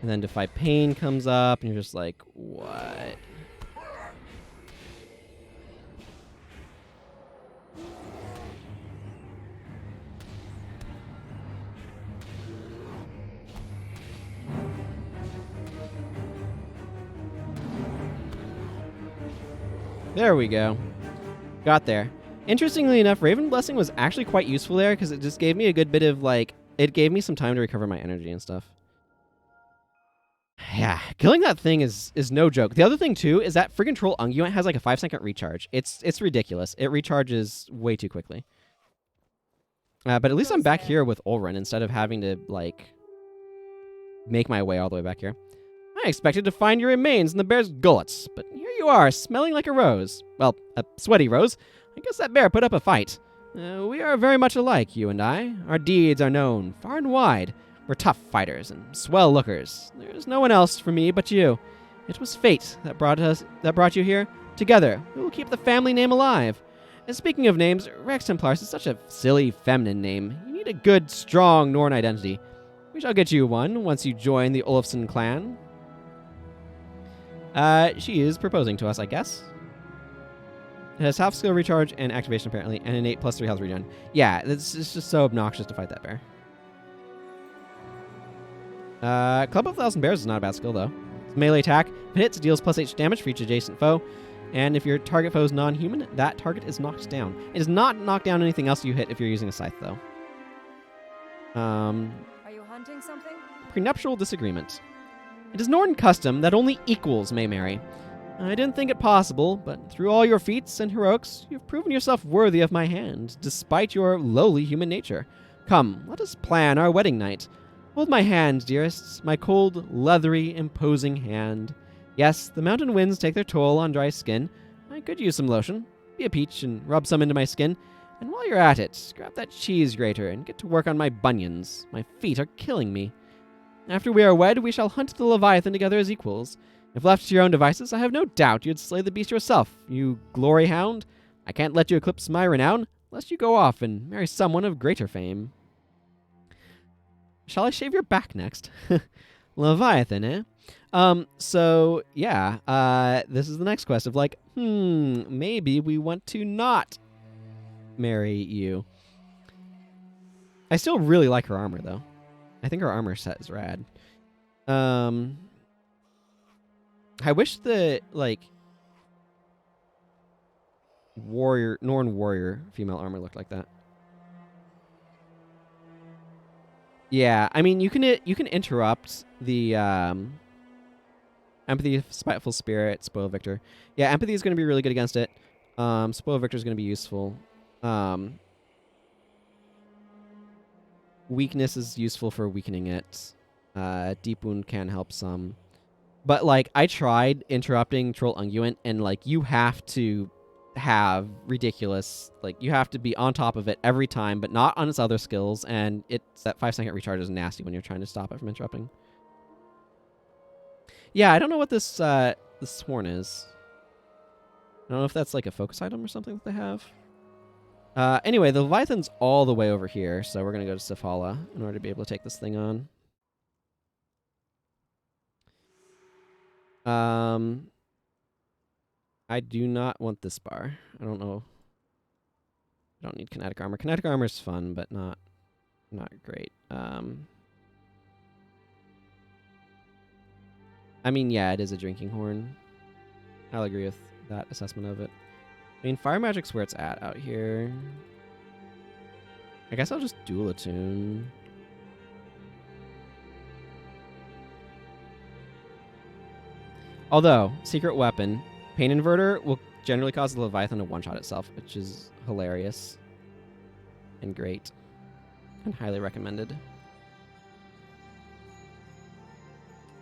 And then Defy Pain comes up and you're just like, what? There we go. Got there. Interestingly enough, Raven Blessing was actually quite useful there because it just gave me a good bit of, like, it gave me some time to recover my energy and stuff. Yeah, killing that thing is no joke. The other thing, too, is that friggin' Troll Unguent has, like, a 5-second recharge. It's ridiculous. It recharges way too quickly. But at least I'm back here with Olren instead of having to, like, make my way all the way back here. I expected to find your remains in the bear's gullets, but here you are, smelling like a rose. Well, a sweaty rose. I guess that bear put up a fight. We are very much alike, you and I. Our deeds are known far and wide. We're tough fighters and swell lookers. There's no one else for me but you. It was fate that brought you here. Together, we will keep the family name alive. And speaking of names, Rex Templars is such a silly feminine name. You need a good, strong Norn identity. We shall get you one once you join the Olafsson clan. She is proposing to us, I guess. It has half skill recharge and activation apparently, and innate +3 health regen. Yeah, it's just so obnoxious to fight that bear. Club of 1,000 Bears is not a bad skill though. It's melee attack. If it hits, it deals +H damage for each adjacent foe. And if your target foe is non-human, that target is knocked down. It does not knock down anything else you hit if you're using a scythe though. Are you hunting something? Prenuptial disagreement. It is Norn custom that only equals may marry. I didn't think it possible, but through all your feats and heroics, you've proven yourself worthy of my hand, despite your lowly human nature. Come, let us plan our wedding night. Hold my hand, dearest, my cold, leathery, imposing hand. Yes, the mountain winds take their toll on dry skin. I could use some lotion. Be a peach and rub some into my skin. And while you're at it, grab that cheese grater and get to work on my bunions. My feet are killing me. After we are wed, we shall hunt the Leviathan together as equals. If left to your own devices, I have no doubt you'd slay the beast yourself, you glory hound. I can't let you eclipse my renown, lest you go off and marry someone of greater fame. Shall I shave your back next? Leviathan, eh? So, yeah, this is the next quest of like, maybe we want to not marry you. I still really like her armor, though. I think her armor set is rad. I wish the, like, Norn warrior female armor looked like that. Yeah, I mean, you can interrupt the empathy, spiteful spirit, spoil victor. Yeah, empathy is going to be really good against it. Spoil victor is going to be useful. Weakness is useful for weakening it. Deep wound can help some. But, like, I tried interrupting Troll Unguent, and, like, you have to have ridiculous, like, you have to be on top of it every time, but not on its other skills, and it's that 5-second recharge is nasty when you're trying to stop it from interrupting. Yeah, I don't know what this horn is. I don't know if that's, like, a focus item or something that they have. Anyway, the Leviathan's all the way over here, so we're going to go to Safala in order to be able to take this thing on. I do not want this bar. I don't know. I don't need kinetic armor. Kinetic armor is fun, but not great. I mean, yeah, it is a drinking horn. I'll agree with that assessment of it. I mean, fire magic's where it's at out here. I guess I'll just dual attune. Although, secret weapon, Pain Inverter will generally cause the Leviathan to one-shot itself, which is hilarious and great and highly recommended.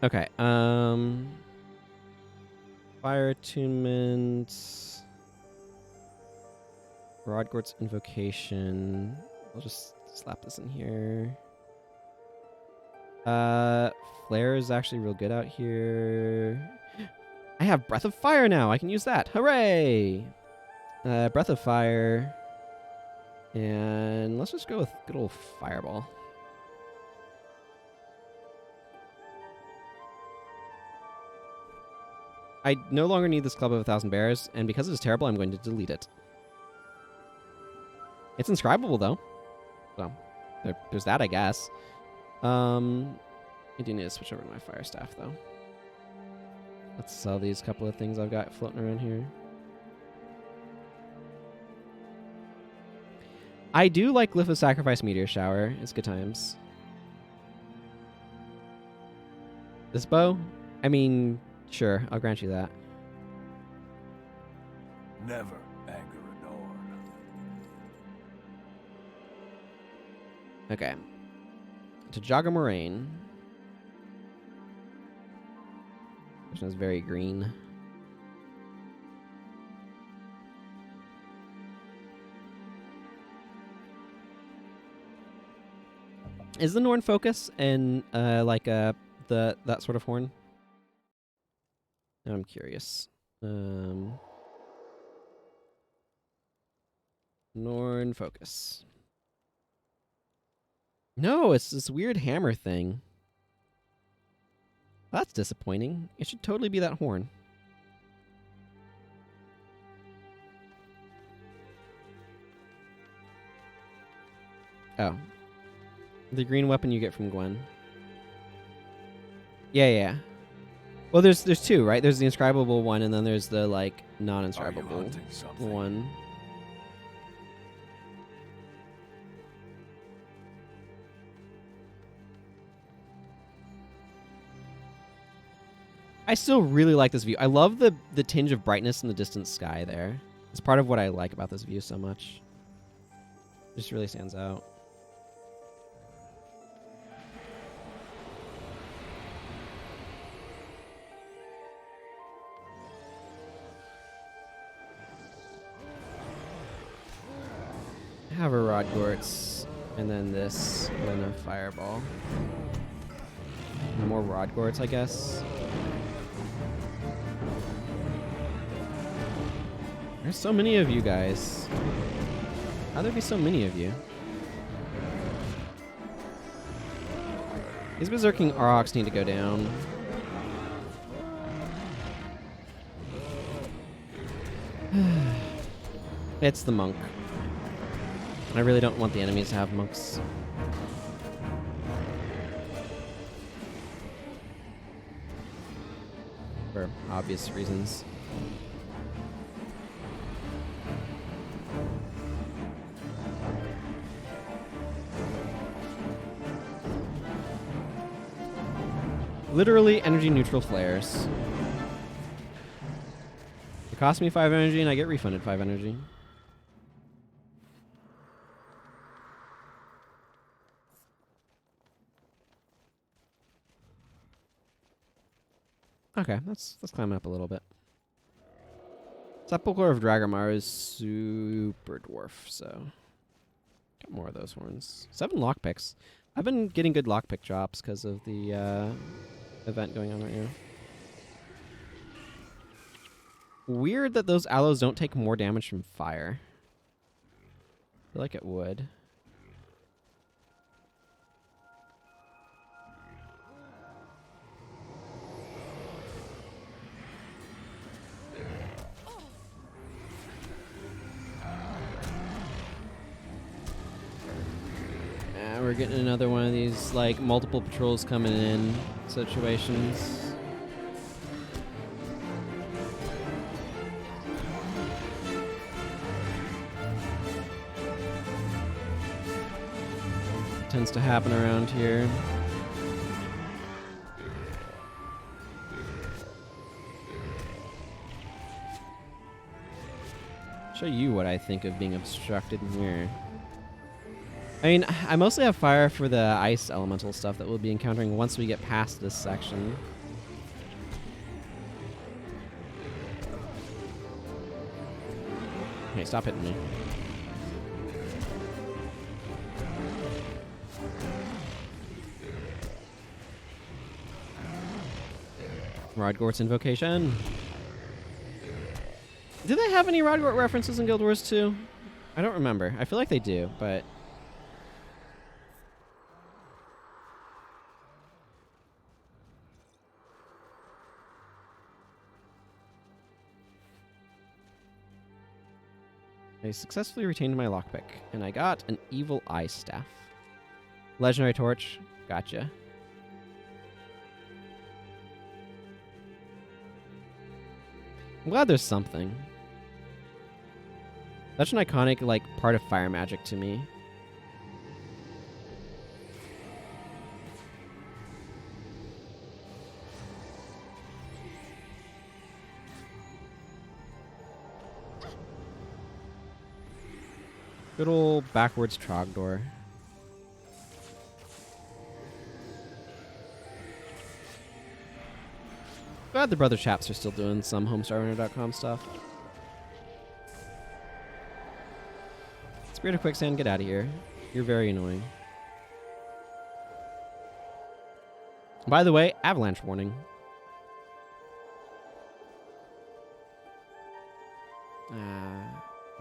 Okay, fire attunement, Rodgort's Invocation. I'll just slap this in here. Flare is actually real good out here. I have Breath of Fire now. I can use that. Hooray! Breath of Fire. And let's just go with good old Fireball. I no longer need this Club of 1,000 Bears, and because it is terrible, I'm going to delete it. It's inscribable, though. So, there's that, I guess. I do need to switch over to my Fire Staff, though. Let's sell these couple of things I've got floating around here. I do like Glyph of Sacrifice Meteor Shower. It's good times. This bow? I mean, sure, I'll grant you that. Never anger Adorn. Okay. To Jogga Moraine. This one's very green. Is the Norn focus in like that sort of horn? I'm curious. Norn focus. No, it's this weird hammer thing. That's disappointing. It should totally be that horn. Oh. The green weapon you get from Gwen. Yeah, yeah. Well, there's two, right? There's the inscribable one, and then there's the, like, non-inscribable one. I still really like this view. I love the tinge of brightness in the distant sky there. It's part of what I like about this view so much. It just really stands out. Have a Rod Gorts, and then this, and then a Fireball. More Rod Gorts, I guess. There's so many of you guys. How'd there be so many of you? These Berserking Aurochs need to go down. It's the monk. I really don't want the enemies to have monks. For obvious reasons. Literally energy neutral flares. It costs me 5 energy and I get refunded 5 energy. Okay, let's climb up a little bit. Sepulchre of Dragomar is super dwarf, so get more of those horns. 7 lockpicks. I've been getting good lockpick drops because of the event going on right now. Weird that those aloes don't take more damage from fire. I feel like it would. We're getting another one of these, like, multiple patrols coming in situations. Tends to happen around here. Show you what I think of being obstructed in here. I mean, I mostly have fire for the ice elemental stuff that we'll be encountering once we get past this section. Hey, stop hitting me. Rodgort's Invocation. Do they have any Rodgort references in Guild Wars 2? I don't remember. I feel like they do, but... I successfully retained my lockpick, and I got an Evil Eye Staff. Legendary Torch. Gotcha. I'm glad there's something. Such an iconic, like, part of fire magic to me. Good old backwards Trogdor. Glad the brother chaps are still doing some HomestarRunner.com stuff. Spirit of Quicksand, get out of here. You're very annoying. By the way, avalanche warning.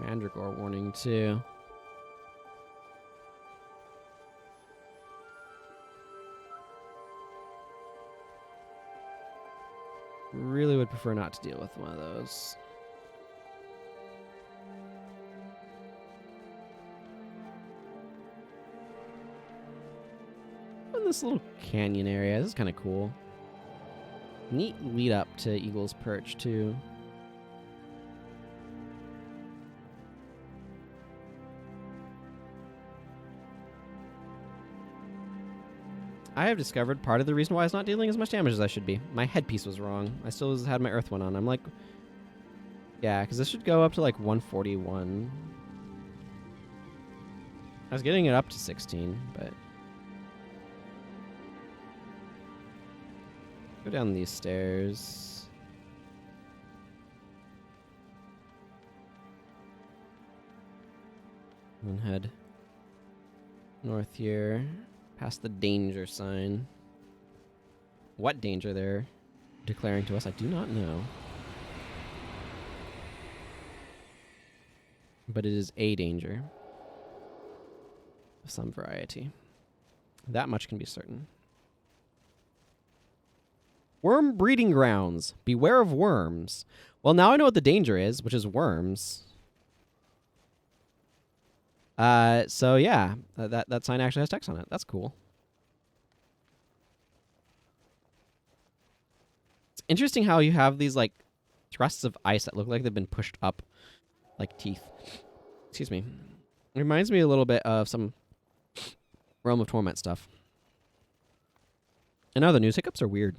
Mandragore warning too. Really would prefer not to deal with one of those. this little canyon area. This is kind of cool. Neat lead up to Eagle's Perch, too. I have discovered part of the reason why it's not dealing as much damage as I should be. My headpiece was wrong. I still had my Earth one on. I'm like... Yeah, because this should go up to like 141. I was getting it up to 16, but... Go down these stairs. And head north here. Past the danger sign. What danger they're declaring to us, I do not know. But it is a danger of some variety. That much can be certain. Worm breeding grounds. Beware of worms. Well, now I know what the danger is, which is worms. So yeah, that sign actually has text on it. That's cool. It's interesting how you have these like thrusts of ice that look like they've been pushed up like teeth. Excuse me. It reminds me a little bit of some Realm of Torment stuff. And now the news hiccups are weird.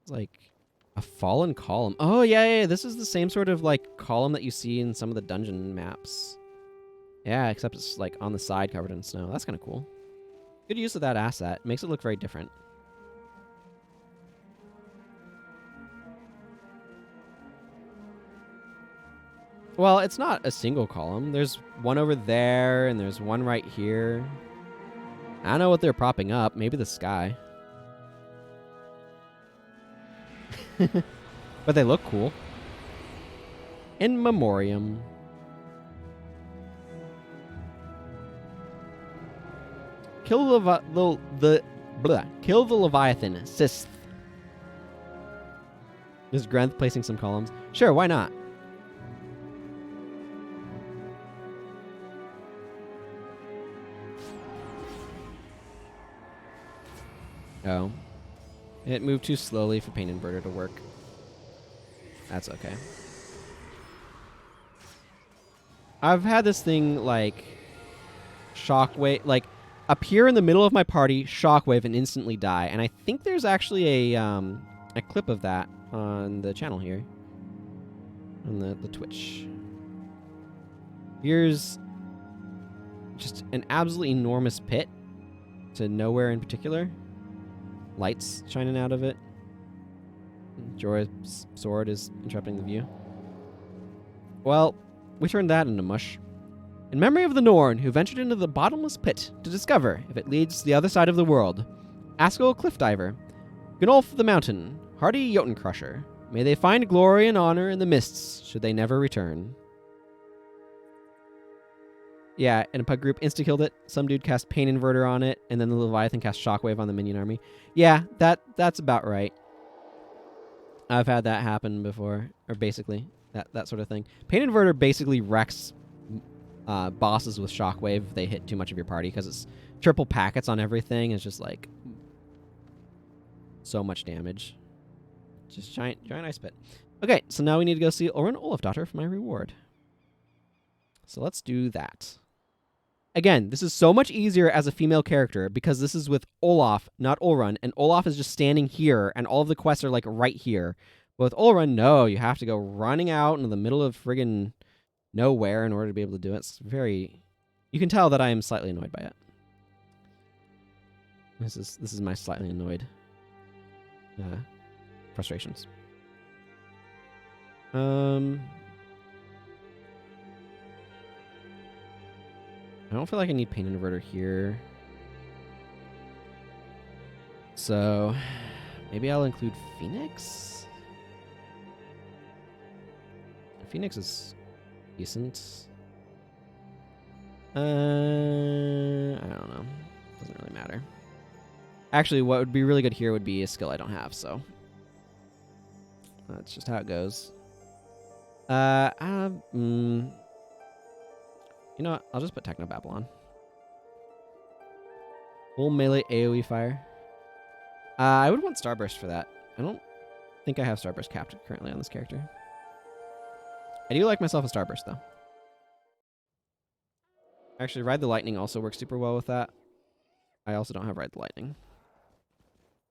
It's like a fallen column. Oh, yeah. This is the same sort of, like, column that you see in some of the dungeon maps. Yeah, except it's, like, on the side covered in snow. That's kind of cool. Good use of that asset. Makes it look very different. Well, it's not a single column. There's one over there, and there's one right here. I don't know what they're propping up. Maybe the sky. But they look cool. In memoriam. Kill kill the Leviathan, Sith. Is Grenth placing some columns? Sure, why not? Oh. It moved too slowly for Pain Inverter to work. That's okay. I've had this thing, like, shockwave, like, appear in the middle of my party, shockwave, and instantly die. And I think there's actually a clip of that on the channel here. On the Twitch. Here's just an absolutely enormous pit to nowhere in particular. Lights shining out of it. Jorah's sword is interrupting the view. Well, we turned that into mush. In memory of the Norn who ventured into the bottomless pit to discover if it leads to the other side of the world. Askel Cliffdiver, Gunolf the Mountain, Hardy Jotun Crusher. May they find glory and honor in the mists should they never return. Yeah, and a pug group insta-killed it. Some dude cast Pain Inverter on it, and then the Leviathan cast Shockwave on the minion army. Yeah, that's about right. I've had that happen before, or basically, that sort of thing. Pain Inverter basically wrecks bosses with Shockwave if they hit too much of your party, because it's triple packets on everything. It's just like so much damage. Just giant ice pit. Okay, so now we need to go see Olrun Olafsdottir for my reward. So let's do that. Again, this is so much easier as a female character because this is with Olaf, not Olrun, and Olaf is just standing here, and all of the quests are like right here. But with Olrun, no, you have to go running out into the middle of friggin' nowhere in order to be able to do it. It's very... You can tell that I am slightly annoyed by it. This is my slightly annoyed frustrations. I don't feel like I need Pain Inverter here. So, maybe I'll include Phoenix? Phoenix is decent. I don't know. Doesn't really matter. Actually, what would be really good here would be a skill I don't have, so. That's just how it goes. You know what? I'll just put Technobabylon. Full melee AoE fire. I would want Starburst for that. I don't think I have Starburst capped currently on this character. I do like myself a Starburst, though. Actually, Ride the Lightning also works super well with that. I also don't have Ride the Lightning.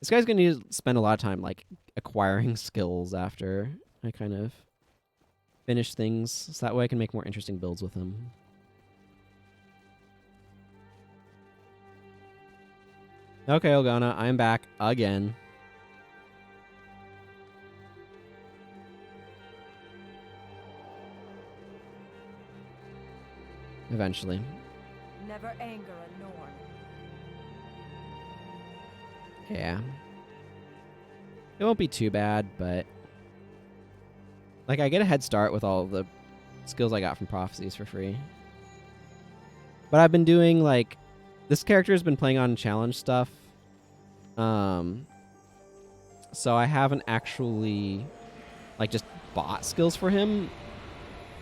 This guy's going to need to spend a lot of time, like, acquiring skills after I kind of finish things, so that way I can make more interesting builds with him. Okay, Olgana, I'm back again. Eventually. Never anger a Norn. Yeah. It won't be too bad, but... like, I get a head start with all the skills I got from Prophecies for free. But I've been doing, like... this character has been playing on challenge stuff. So I haven't actually, like, just bought skills for him.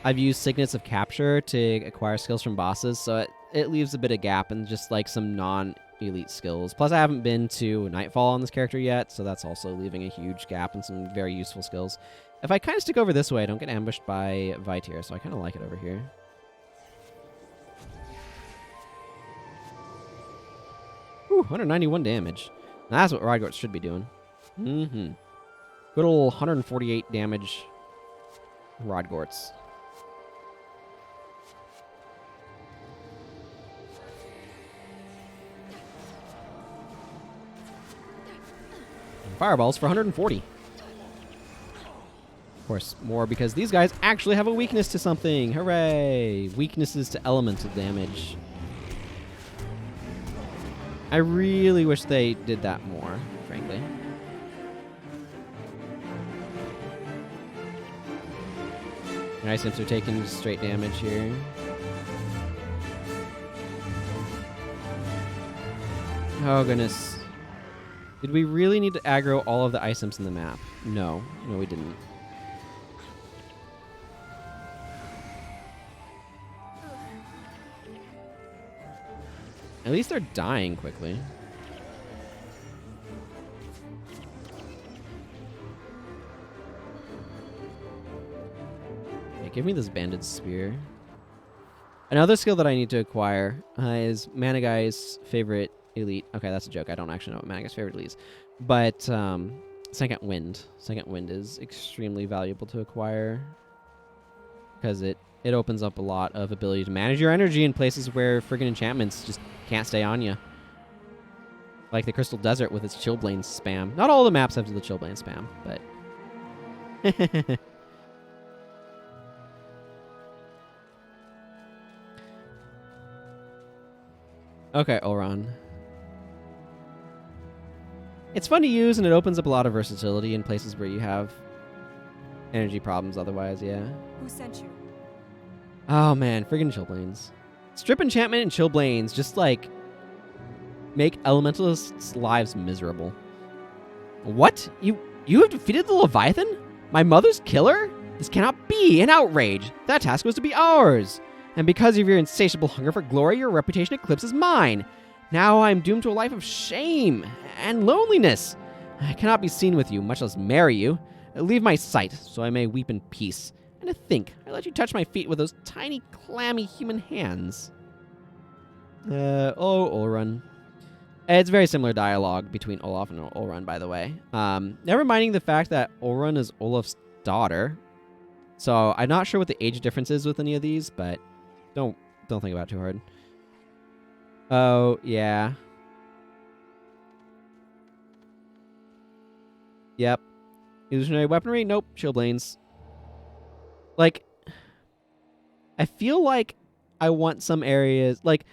I've used Signets of Capture to acquire skills from bosses, so it leaves a bit of gap in just, like, some non-elite skills. Plus, I haven't been to Nightfall on this character yet, so that's also leaving a huge gap in some very useful skills. If I kind of stick over this way, I don't get ambushed by Vityr, so I kind of like it over here. Whew, 191 damage. Now that's what Rodgort should be doing. Mm-hmm. Good old 148 damage Rodgorts. And fireballs for 140. Of course, more because these guys actually have a weakness to something. Hooray! Weaknesses to elemental damage. I really wish they did that more, frankly. Ice Imps are taking straight damage here. Oh, goodness. Did we really need to aggro all of the Ice Imps in the map? No. No, we didn't. At least they're dying quickly. Okay, give me this Banded Spear. Another skill that I need to acquire is Managai's favorite elite. Okay, that's a joke. I don't actually know what Managai's favorite elite is. But Second Wind. Second Wind is extremely valuable to acquire because it opens up a lot of ability to manage your energy in places where friggin' enchantments just can't stay on you. Like the Crystal Desert with its Chillblade spam. Not all the maps have the Chillblade spam, but... okay, Olran. It's fun to use, and it opens up a lot of versatility in places where you have energy problems otherwise, yeah. Who sent you? Oh man, friggin' Chillblains. Strip enchantment and Chillblains just like make elementalists' lives miserable. What? You have defeated the Leviathan? My mother's killer? This cannot be an outrage. That task was to be ours. And because of your insatiable hunger for glory, your reputation eclipses mine. Now I am doomed to a life of shame and loneliness. I cannot be seen with you, much less marry you. Leave my sight, so I may weep in peace. And to think, I let you touch my feet with those tiny, clammy human hands. Olrun. It's very similar dialogue between Olaf and Olrun, by the way. Never minding the fact that Olrun is Olaf's daughter. So I'm not sure what the age difference is with any of these, but don't think about it too hard. Oh, yeah. Yep. Illusionary weaponry? Nope. Chillblains. Like, I feel like I want some areas... like,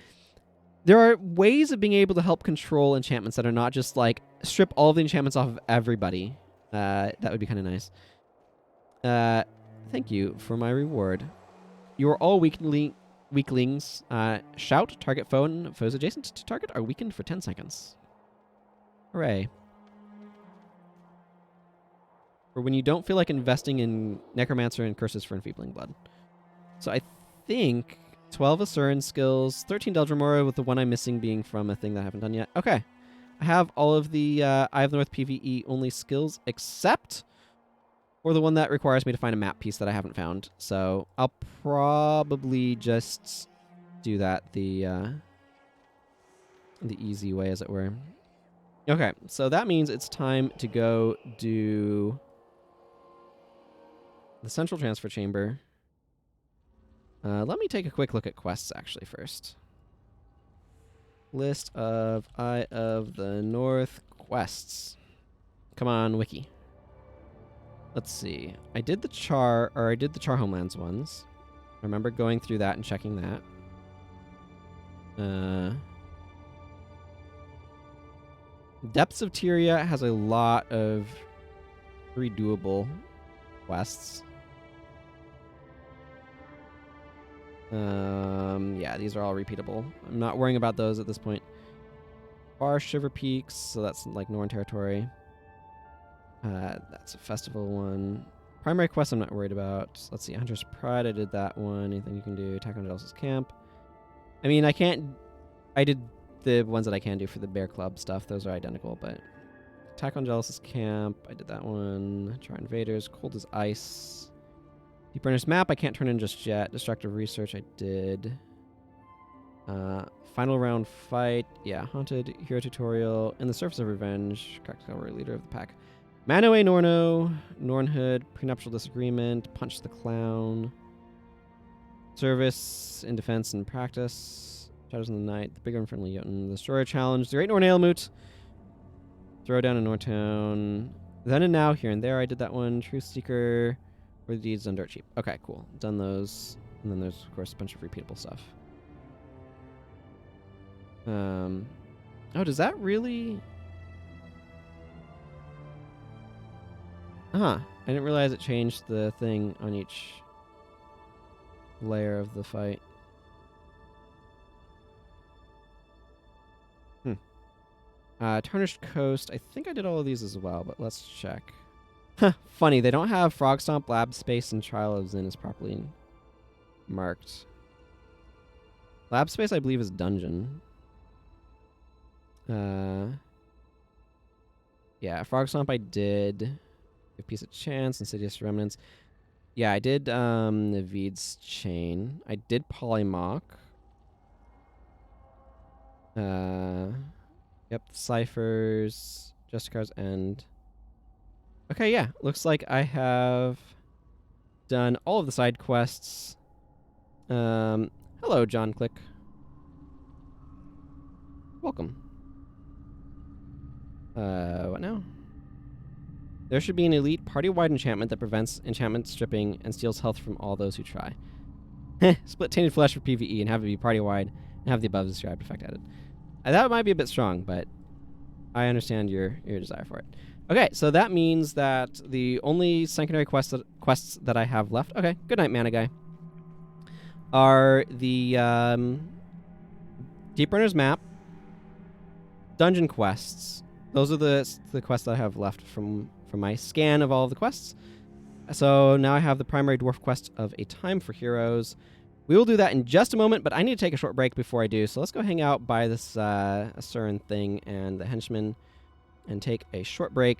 there are ways of being able to help control enchantments that are not just, like, strip all the enchantments off of everybody. That would be kind of nice. Thank you for my reward. You are all weaklings. Shout, target foe, and foes adjacent to target are weakened for 10 seconds. Hooray. For when you don't feel like investing in Necromancer and Curses for Enfeebling Blood. So I think 12 Asuran skills, 13 Deldrimora, with the one I'm missing being from a thing that I haven't done yet. Okay. I have all of the Eye of the North PvE only skills except for the one that requires me to find a map piece that I haven't found. So I'll probably just do that the easy way, as it were. Okay, so that means it's time to go do the Central Transfer Chamber. Let me take a quick look at quests, actually, first. List of Eye of the North quests. Come on, Wiki. Let's see. I did the Char Homelands ones. I remember going through that and checking that. Depths of Tyria has a lot of redoable quests. Yeah, these are all repeatable. I'm not worrying about those at this point. Far Shiver Peaks, so that's like Norn territory. That's a festival one. Primary quest I'm not worried about. Let's see, Hunter's Pride, I did that one. Anything you can do? Attack on Jealousy's Camp. I mean, I did the ones that I can do for the Bear Club stuff. Those are identical, but Attack on Jealousy's Camp, I did that one. Char Invaders, Cold as Ice. Deep Burner's Map, I can't turn in just yet. Destructive Research, I did. Final Round Fight, yeah. Haunted, Hero Tutorial, and the Surface of Revenge, Cracked Cavalry, Leader of the Pack. Manoe Norno, Nornhood, Prenuptial Disagreement, Punch the Clown, Service, In Defense and Practice, Shadows in the Night, The Bigger and Friendly Jotun, The Destroyer Challenge, The Great Norn Ailmoot, Throwdown in Nortown, Then and Now, Here and There, I did that one, Truth Seeker, Where the Deeds Done Dirt Cheap. Okay, cool. Done those. And then there's, of course, a bunch of repeatable stuff. Oh, does that really... I didn't realize it changed the thing on each layer of the fight. Tarnished Coast. I think I did all of these as well, but let's check. Funny, they don't have Frog Stomp, Lab Space, and Trial of Zin is properly marked. Lab Space, I believe, is Dungeon. Yeah, Frog Stomp I did. Give Peace a Chance, Insidious Remnants. Yeah, I did Naveed's Chain. I did Polymorph. Yep, Ciphers, Justicar's End. Okay, yeah. Looks like I have done all of the side quests. Hello, John Click. Welcome. What now? There should be an elite party-wide enchantment that prevents enchantment stripping and steals health from all those who try. Split Tainted Flesh for PvE and have it be party-wide and have the above described effect added. That might be a bit strong, but I understand your desire for it. Okay, so that means that the only secondary quests that I have left, okay, good night, Mana Guy, are the Deep Burner's Map, dungeon quests. Those are the quests that I have left from my scan of all of the quests. So now I have the primary dwarf quest of A Time for Heroes. We will do that in just a moment, but I need to take a short break before I do. So let's go hang out by this Asuran thing and the henchman and take a short break.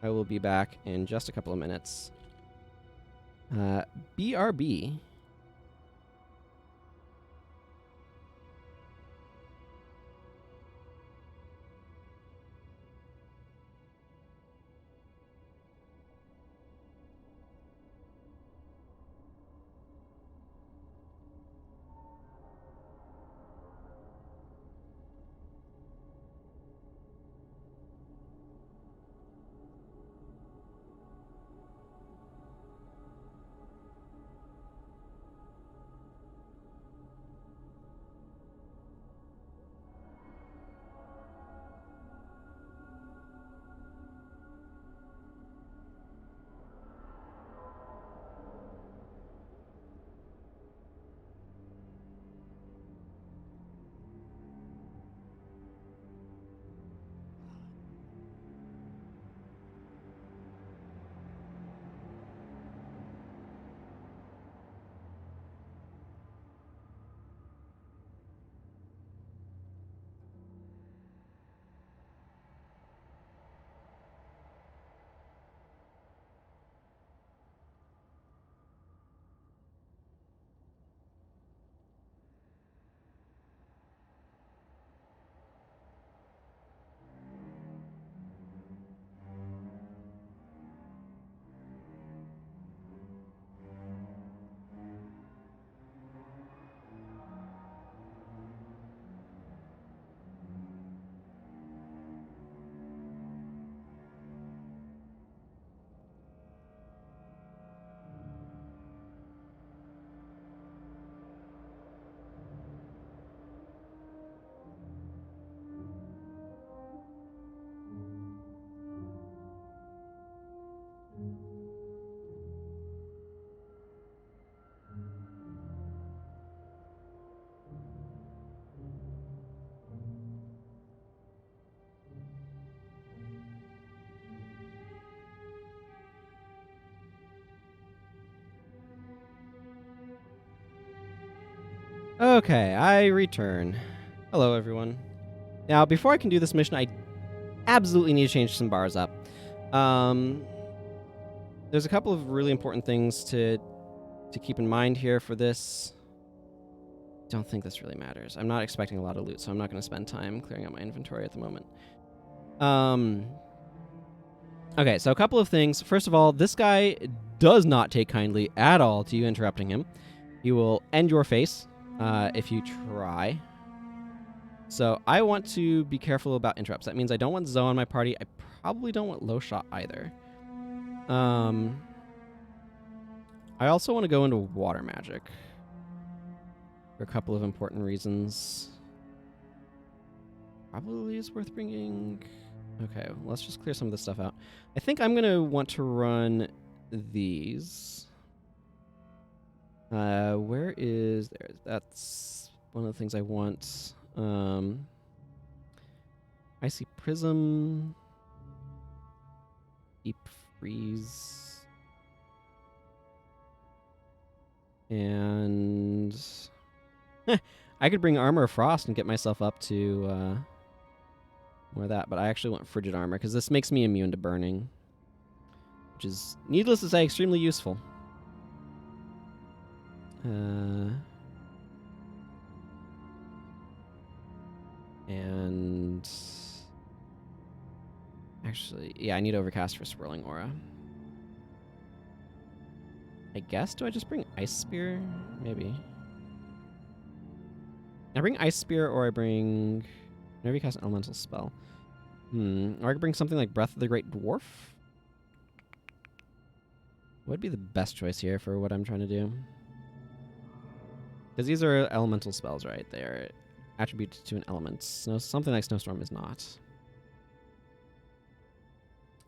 I will be back in just a couple of minutes. BRB. Okay, I return. Hello, everyone. Now, before I can do this mission, I absolutely need to change some bars up. There's a couple of really important things to keep in mind here for this. Don't think this really matters. I'm not expecting a lot of loot, so I'm not going to spend time clearing out my inventory at the moment. Okay, so a couple of things. First of all, this guy does not take kindly at all to you interrupting him. He will end your face if you try. So I want to be careful about interrupts. That means I don't want Zoe on my party. I probably don't want Low Shot either. I also want to go into water magic for a couple of important reasons. Probably is worth bringing. Okay, let's just clear some of this stuff out. I think I'm going to want to run these. Where is there? That's one of the things I want. Icy Prism. Deep Freeze. And I could bring Armor of Frost and get myself up to more of that, but I actually want Frigid Armor because this makes me immune to burning, which is, needless to say, extremely useful. And actually, yeah, I need Overcast for Swirling Aura. I guess, do I just bring Ice Spear? Maybe. I bring Ice Spear, or I bring... Whenever you cast an elemental spell. Or I could bring something like Breath of the Great Dwarf. What would be the best choice here for what I'm trying to do? Because these are elemental spells, right? They're attributed to an element. So something like Snowstorm is not.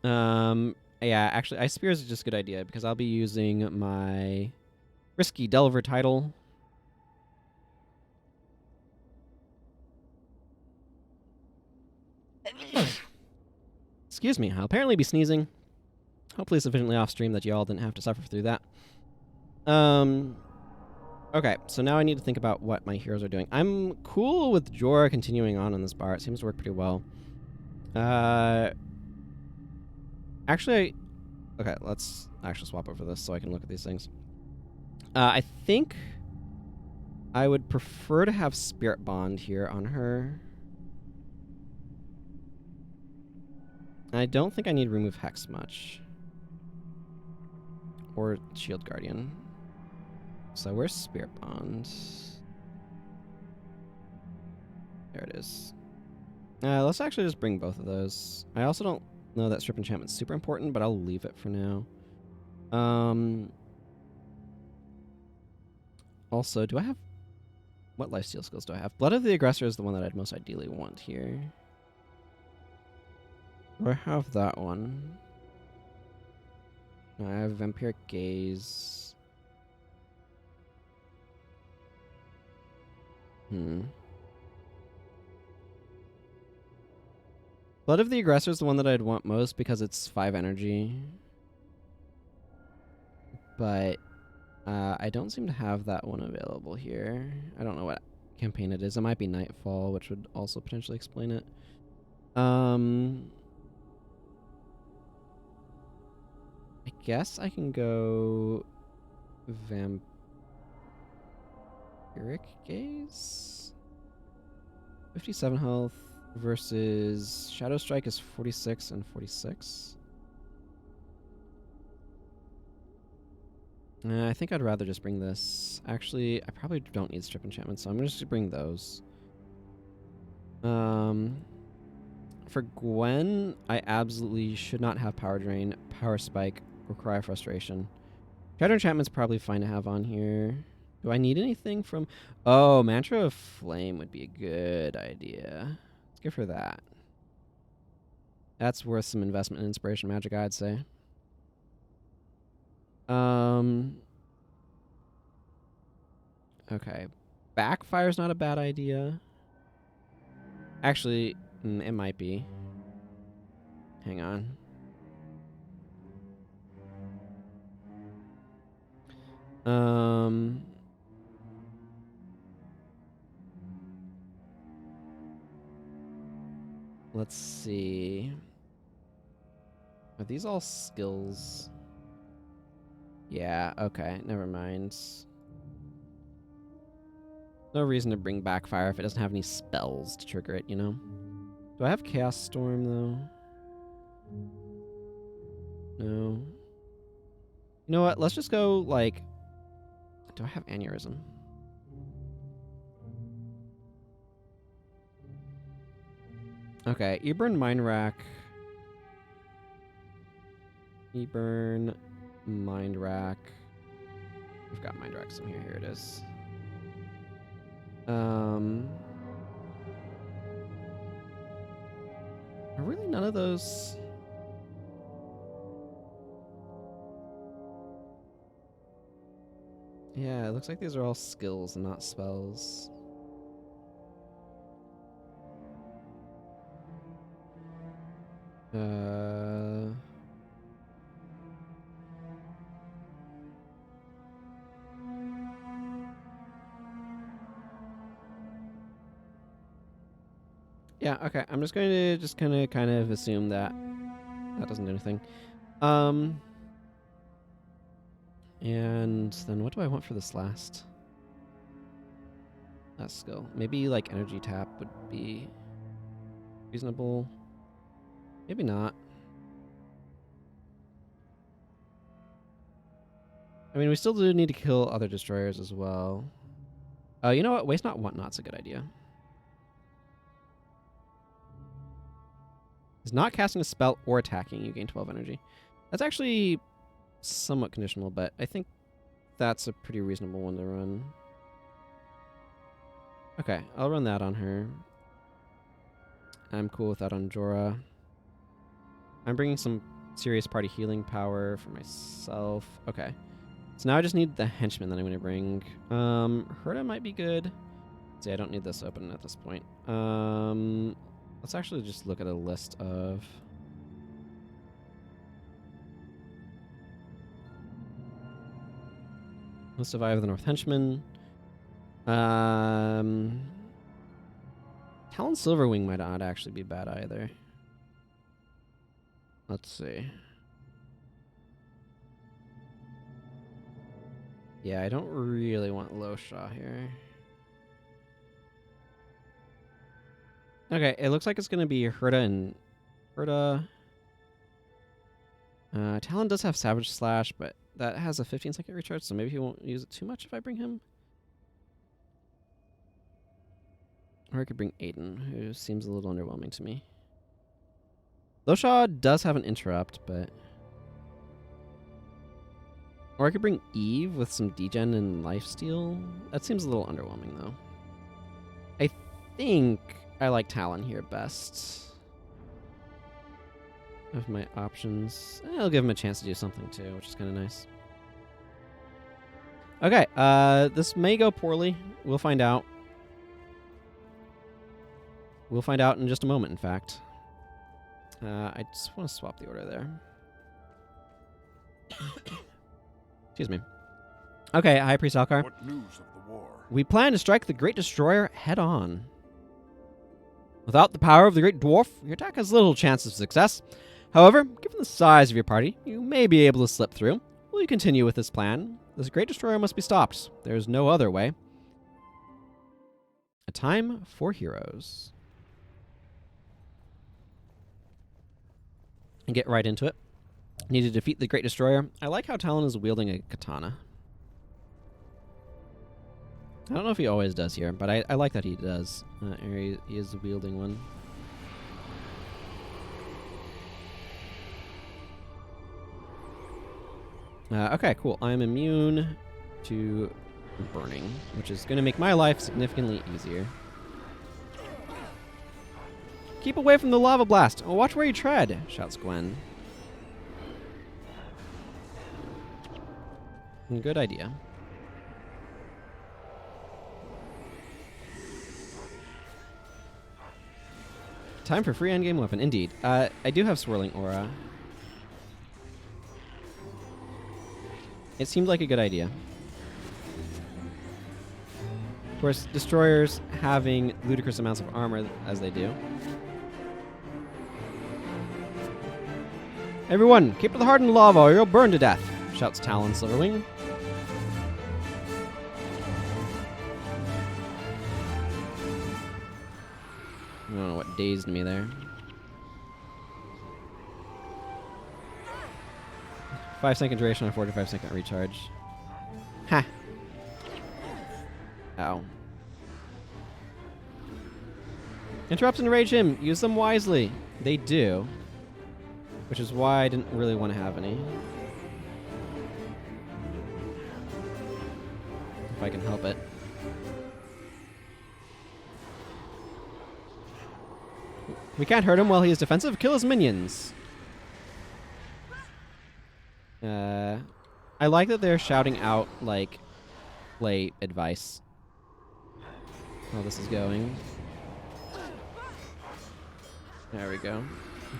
Yeah, actually, Ice Spear is just a good idea because I'll be using my Risky Delver title. Excuse me, I'll apparently be sneezing. Hopefully sufficiently off stream that you all didn't have to suffer through that. Okay, so now I need to think about what my heroes are doing. I'm cool with Jorah continuing on this bar. It seems to work pretty well. Actually, okay, let's actually swap over this so I can look at these things. I think I would prefer to have Spirit Bond here on her. I don't think I need Remove Hex much. Or Shield Guardian. So where's Spirit Bond? There it is. Let's actually just bring both of those. I also don't know that Strip Enchantment's super important, but I'll leave it for now. Also, do I have... What lifesteal skills do I have? Blood of the Aggressor is the one that I'd most ideally want here. Do I have that one? No, I have Vampiric Gaze. Blood of the Aggressor is the one that I'd want most because it's 5 energy. But I don't seem to have that one available here. I don't know what campaign it is. It might be Nightfall, which would also potentially explain it. I guess I can go Vampiric Gaze? 57 health versus Shadow Strike is 46 and 46. I think I'd rather just bring this. Actually, I probably don't need Strip Enchantment, so I'm just going to bring those. For Gwen, I absolutely should not have Power Drain, Power Spike, or Cry of Frustration. Shadow Enchantment's probably fine to have on here. Do I need anything from... Oh, Mantra of Flame would be a good idea. Let's go for that. That's worth some investment in Inspiration Magic, I'd say. Okay. Backfire's not a bad idea. Actually, it might be. Hang on. Let's see. Are these all skills? Yeah, okay, never mind. No reason to bring Backfire if it doesn't have any spells to trigger it, you know? Do I have Chaos Storm, though? No. You know what? Let's just go, like... Do I have Aneurysm? Okay, Eburn Mind Rack. Eburn Mind Rack. We've got Mind Rack somewhere. Here it is. Are really none of those... Yeah, it looks like these are all skills and not spells. Yeah, okay. I'm just going to just kind of assume that that doesn't do anything. And then what do I want for this last skill? Maybe like energy tap would be reasonable. Maybe not. I mean, we still do need to kill other destroyers as well. You know what? Waste not, want not's a good idea. Is not casting a spell or attacking, you gain 12 energy. That's actually somewhat conditional, but I think that's a pretty reasonable one to run. Okay, I'll run that on her. I'm cool with that on Jorah. I'm bringing some serious party healing power for myself. Okay. So now I just need the henchman that I'm going to bring. Herta might be good. See, I don't need this open at this point. Let's actually just look at a list of... List of Eye of the North Henchman. Talon Silverwing might not actually be bad either. Let's see. Yeah, I don't really want Loshaw here. Okay, it looks like it's going to be Herta and... Herta... Talon does have Savage Slash, but that has a 15-second recharge, so maybe he won't use it too much if I bring him. Or I could bring Aiden, who seems a little underwhelming to me. Loshaw does have an interrupt, but... Or I could bring Eve with some degen and lifesteal. That seems a little underwhelming, though. I think I like Talon here best. Of my options. I'll give him a chance to do something, too, which is kind of nice. Okay, this may go poorly. We'll find out. We'll find out in just a moment, in fact. I just want to swap the order there. Excuse me. Okay, High Priest Alcar. What news of the war? We plan to strike the Great Destroyer head on. Without the power of the Great Dwarf, your attack has little chance of success. However, given the size of your party, you may be able to slip through. Will you continue with this plan? This Great Destroyer must be stopped. There is no other way. A time for heroes. And get right into it. Need to defeat the Great Destroyer. I like how Talon is wielding a katana. I don't know if he always does here, but I like that he does. He is wielding one. Okay, cool. I'm immune to burning, which is going to make my life significantly easier. Keep away from the lava blast. Oh, watch where you tread, shouts Gwen. Good idea. Time for free endgame weapon, indeed. I do have Swirling Aura. It seemed like a good idea. Of course, destroyers having ludicrous amounts of armor as they do Everyone, keep to the hardened lava or you'll burn to death, shouts Talon Silverwing. I don't know what dazed me there. 5-second duration on 45-second recharge. Ha! Ow. Interrupts enrage him. Use them wisely. They do. Which is why I didn't really want to have any. If I can help it. We can't hurt him while he is defensive. Kill his minions. I like that they're shouting out, like, play advice. How this is going. There we go.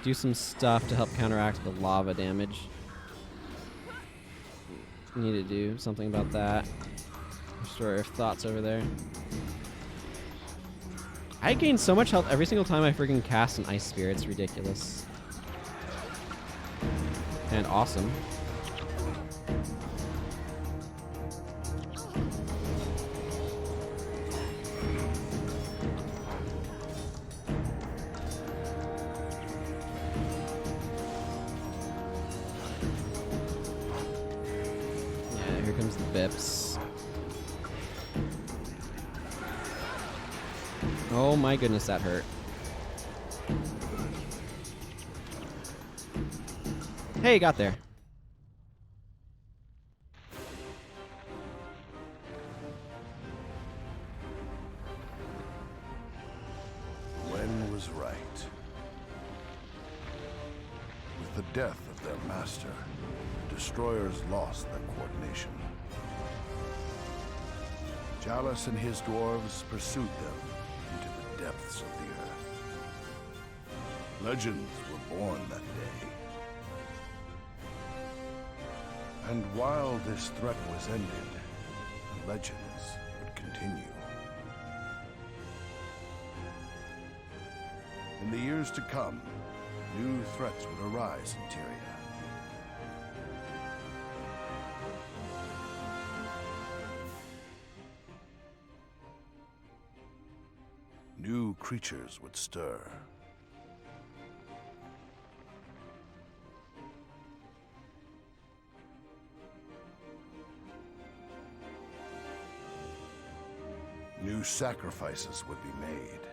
Do some stuff to help counteract the lava damage. Need to do something about that. Restore Earth Thoughts over there. I gain so much health every single time I freaking cast an Ice Spear. It's ridiculous. And awesome. Yeah, here comes the Bips. Oh my goodness, that hurt. Hey, got there. Wen was right. With the death of their master, the destroyers lost their coordination. Chalice and his dwarves pursued them into the depths of the earth. Legends were born that day. And while this threat was ended, legends would continue. In the years to come, new threats would arise in Tyria. New creatures would stir. New sacrifices would be made.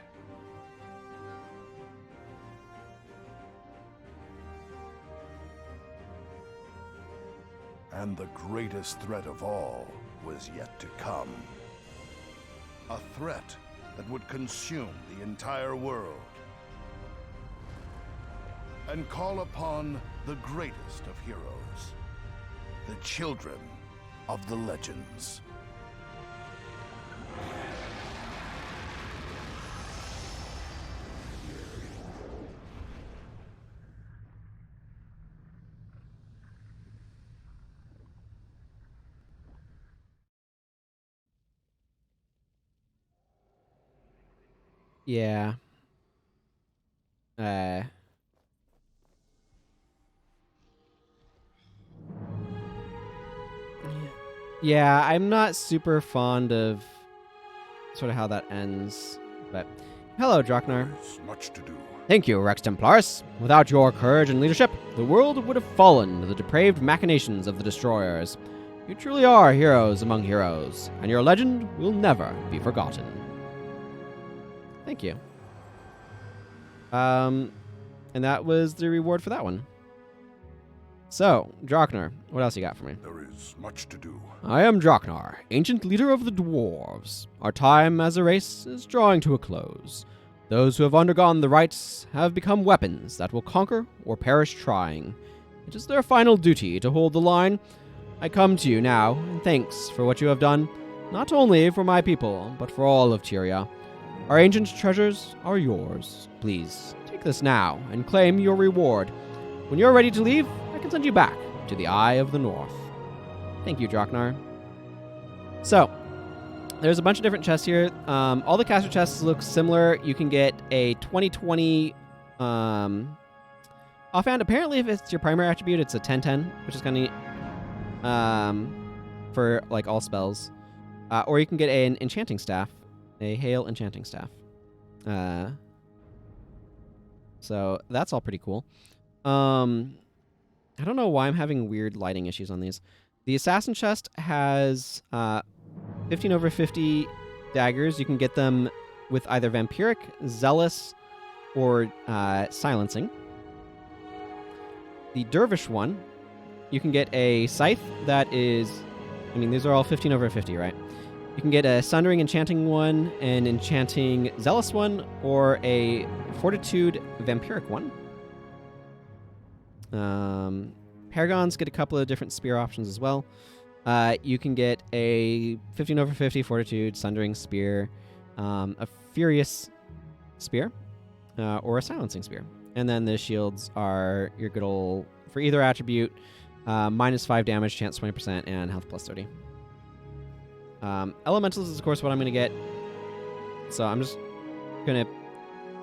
And the greatest threat of all was yet to come. A threat that would consume the entire world. And call upon the greatest of heroes. The children of the legends. Yeah. Yeah, I'm not super fond of sort of how that ends, but hello, Draknar. There's much to do. Thank you, Rex Templaris. Without your courage and leadership, the world would have fallen to the depraved machinations of the Destroyers. You truly are heroes among heroes, and your legend will never be forgotten. Thank you. And that was the reward for that one. So, Draknar, what else you got for me? There is much to do. I am Draknar, ancient leader of the dwarves. Our time as a race is drawing to a close. Those who have undergone the rites have become weapons that will conquer or perish trying. It is their final duty to hold the line. I come to you now, and thanks for what you have done, not only for my people, but for all of Tyria. Our ancient treasures are yours. Please, take this now and claim your reward. When you're ready to leave, I can send you back to the Eye of the North. Thank you, Draknar. So, there's a bunch of different chests here. All the caster chests look similar. You can get a 2020 Offhand, apparently if it's your primary attribute, it's a 10/10, which is kind of neat. For like all spells. Or you can get an enchanting staff. A hail enchanting staff. So that's all pretty cool. I don't know why I'm having weird lighting issues on these. The assassin chest has 15/50 daggers. You can get them with either vampiric, zealous, or silencing. The dervish one, you can get a scythe that is, I mean, these are all 15/50, right? You can get a sundering enchanting one, an enchanting zealous one, or a fortitude vampiric one. Paragons get a couple of different spear options as well. You can get a 15/50 fortitude sundering spear, a furious spear, or a silencing spear. And then the shields are your good old, for either attribute, -5 damage, chance 20%, and health plus 30. Elementals is, of course, what I'm going to get. So I'm just going to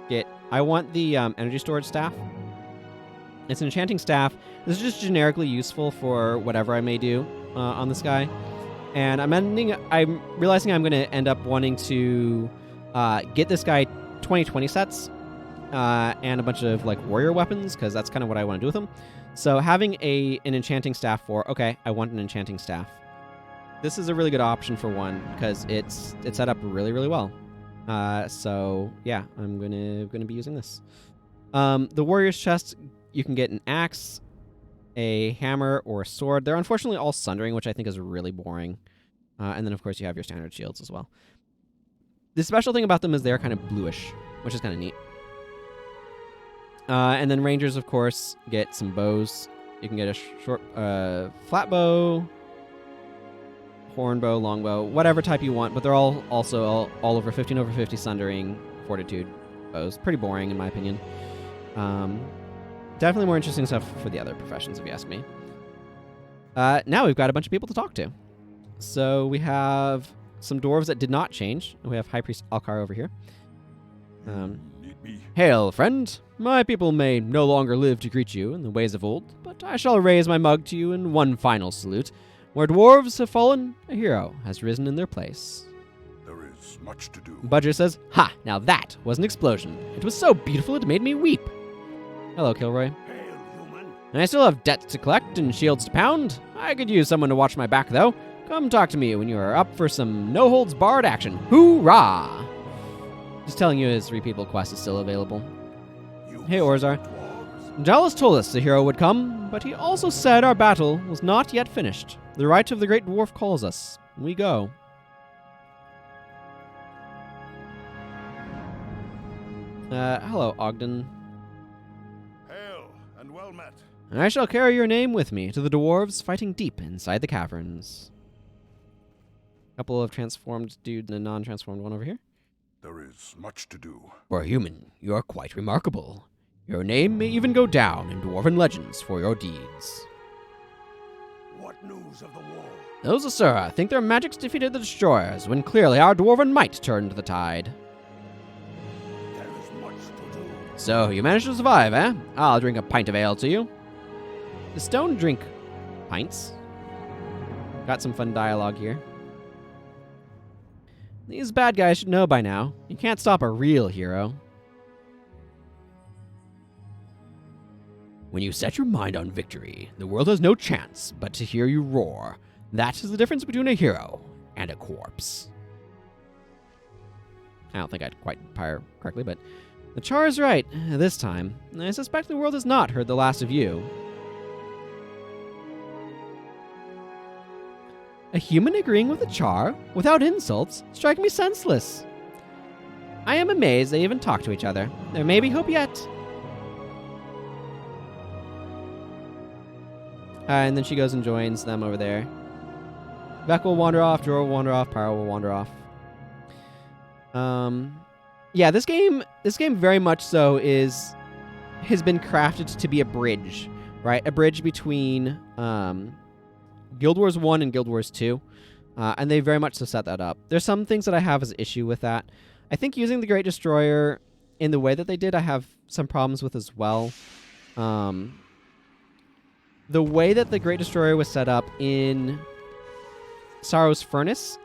get... I want the energy storage staff. It's an enchanting staff. This is just generically useful for whatever I may do on this guy. And I'm realizing I'm going to end up wanting to get this guy 20/20 sets and a bunch of like warrior weapons, because that's kind of what I want to do with him. So having an enchanting staff I want an enchanting staff. This is a really good option for one because it's set up really, really well. So yeah, I'm gonna be using this. The warrior's chest, you can get an axe, a hammer, or a sword. They're unfortunately all sundering, which I think is really boring. And then of course you have your standard shields as well. The special thing about them is they're kind of bluish, which is kind of neat. And then rangers, of course, get some bows. You can get a short, flat bow, horn bow, long bow, whatever type you want, but they're all also all over 15/50 sundering fortitude bows. Pretty boring in my opinion. Definitely more interesting stuff for the other professions, if you ask me. Now we've got a bunch of people to talk to. So we have some dwarves that did not change. We have High Priest Alcar over here. Hail, friend. My people may no longer live to greet you in the ways of old, but I shall raise my mug to you in one final salute. Where dwarves have fallen, a hero has risen in their place. There is much to do. Budger says, "Ha! Now that was an explosion. It was so beautiful it made me weep." Hello, Kilroy. Hail, human. And I still have debts to collect and shields to pound. I could use someone to watch my back, though. Come talk to me when you are up for some no-holds-barred action. Hoorah! Just telling you his Repeatable quest is still available. Hey, Orzar. Jalis told us the hero would come, but he also said our battle was not yet finished. The right of the great dwarf calls us. We go. Hello, Ogden. Hail, and well met. I shall carry your name with me to the dwarves fighting deep inside the caverns. Couple of transformed dude and a non-transformed one over here. There is much to do. For a human, you are quite remarkable. Your name may even go down in dwarven legends for your deeds. What news of the war? Those Asura think their magics defeated the destroyers, when clearly our dwarven might turned the tide. There is much to do. So, you managed to survive, eh? I'll drink a pint of ale to you. The stone drink pints. Got some fun dialogue here. These bad guys should know by now. You can't stop a real hero. When you set your mind on victory, the world has no chance but to hear you roar. That is the difference between a hero and a corpse. I don't think I'd quite fire correctly, but the Char is right this time. I suspect the world has not heard the last of you. A human agreeing with the Char, without insults, strike me senseless. I am amazed they even talk to each other. There may be hope yet. And then she goes and joins them over there. Vec will wander off, Jor will wander off, Pyro will wander off. Yeah, this game very much so has been crafted to be a bridge, right? A bridge between Guild Wars 1 and Guild Wars 2. And they very much so set that up. There's some things that I have as issue with that. I think using the Great Destroyer in the way that they did, I have some problems with as well. The way that the Great Destroyer was set up in Sorrow's Furnace,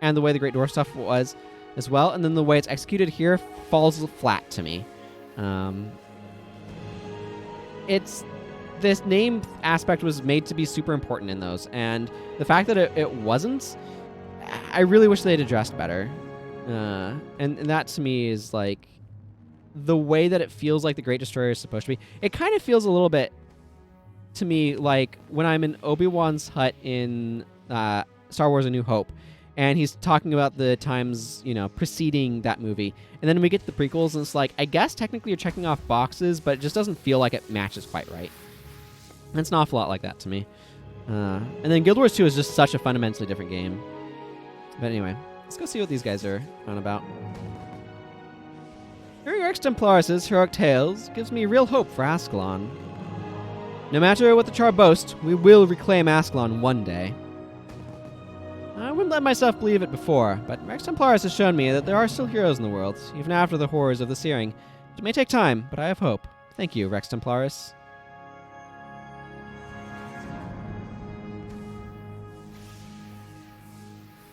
and the way the Great Dwarf stuff was as well, and then the way it's executed here falls flat to me. It's this name aspect was made to be super important in those, and the fact that it wasn't, I really wish they'd addressed better. And that to me is like the way that it feels like the Great Destroyer is supposed to be. It kind of feels a little bit to me like when I'm in Obi-Wan's hut in Star Wars A New Hope, and he's talking about the times, preceding that movie. And then we get to the prequels, and it's like, I guess technically you're checking off boxes, but it just doesn't feel like it matches quite right. And it's an awful lot like that to me. And then Guild Wars 2 is just such a fundamentally different game. But anyway, let's go see what these guys are on about. Hearing Rex Templaris' heroic tales gives me real hope for Ascalon. No matter what the Char boast, we will reclaim Ascalon one day. I wouldn't let myself believe it before, but Rex Templaris has shown me that there are still heroes in the world, even after the horrors of the Searing. It may take time, but I have hope. Thank you, Rex Templaris.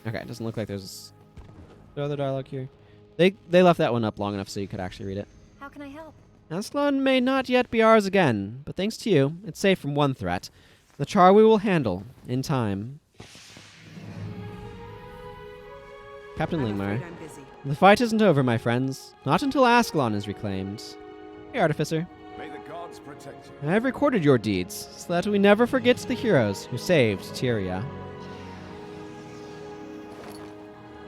Okay, it doesn't look like there's other dialogue here. They left that one up long enough so you could actually read it. How can I help? Ascalon may not yet be ours again, but thanks to you, it's safe from one threat. The Char we will handle, in time. Captain Lingmar. The fight isn't over, my friends. Not until Ascalon is reclaimed. Hey, Artificer. May the gods protect you. I have recorded your deeds, so that we never forget the heroes who saved Tyria.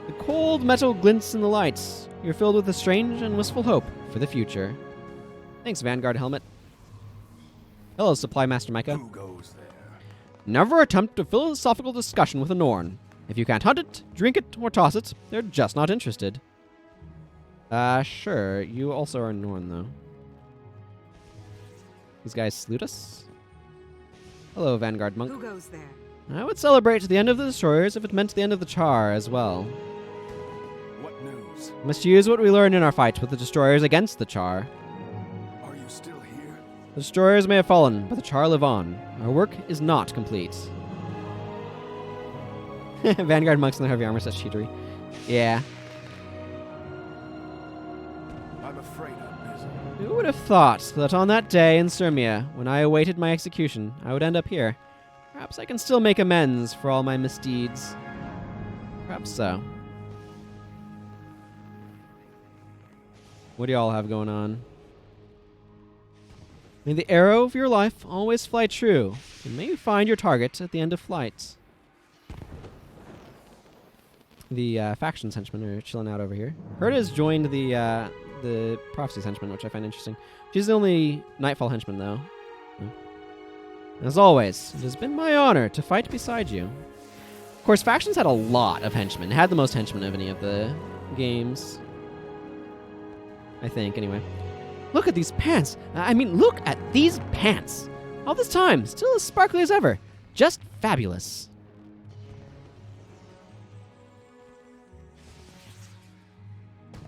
The cold metal glints in the lights. You're filled with a strange and wistful hope for the future. Thanks, Vanguard Helmet. Hello, Supply Master Micah. Who goes there? Never attempt a philosophical discussion with a Norn. If you can't hunt it, drink it, or toss it, they're just not interested. Sure. You also are Norn, though. These guys salute us. Hello, Vanguard Monk. Who goes there? I would celebrate the end of the Destroyers if it meant the end of the Char as well. What news? We must use what we learned in our fight with the Destroyers against the Char. Are you still here? The Destroyers may have fallen, but the Char live on. Our work is not complete. Vanguard Monks in the heavy armor says cheatery. Yeah. I'm afraid I'm busy. Who would have thought that on that day in Sirmia, when I awaited my execution, I would end up here? Perhaps I can still make amends for all my misdeeds. Perhaps so. What do y'all have going on? May the arrow of your life always fly true, and may you find your target at the end of flight. The factions henchmen are chilling out over here. Herta has joined the Prophecies henchmen, which I find interesting. She's the only Nightfall henchman, though. As always, it has been my honor to fight beside you. Of course, factions had a lot of henchmen. It had the most henchmen of any of the games. I think, anyway. Look at these pants. I mean, look at these pants. All this time, still as sparkly as ever. Just fabulous.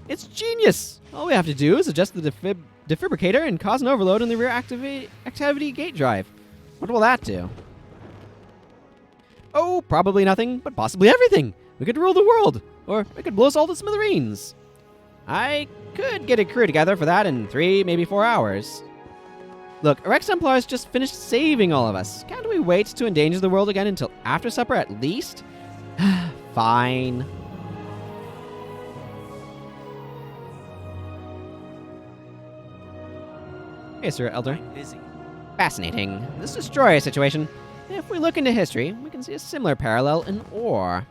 It's genius! All we have to do is adjust the defibrillator and cause an overload in the rear activity gate drive. What will that do? Oh, probably nothing, but possibly everything. We could rule the world, or we could blow us all to smithereens. I could get a crew together for that in 3, maybe 4 hours. Look, Rex Templaris just finished saving all of us. Can't we wait to endanger the world again until after supper at least? Fine. Hey, Sir Elder. Busy. Fascinating. This destroyer situation. If we look into history, we can see a similar parallel in ore.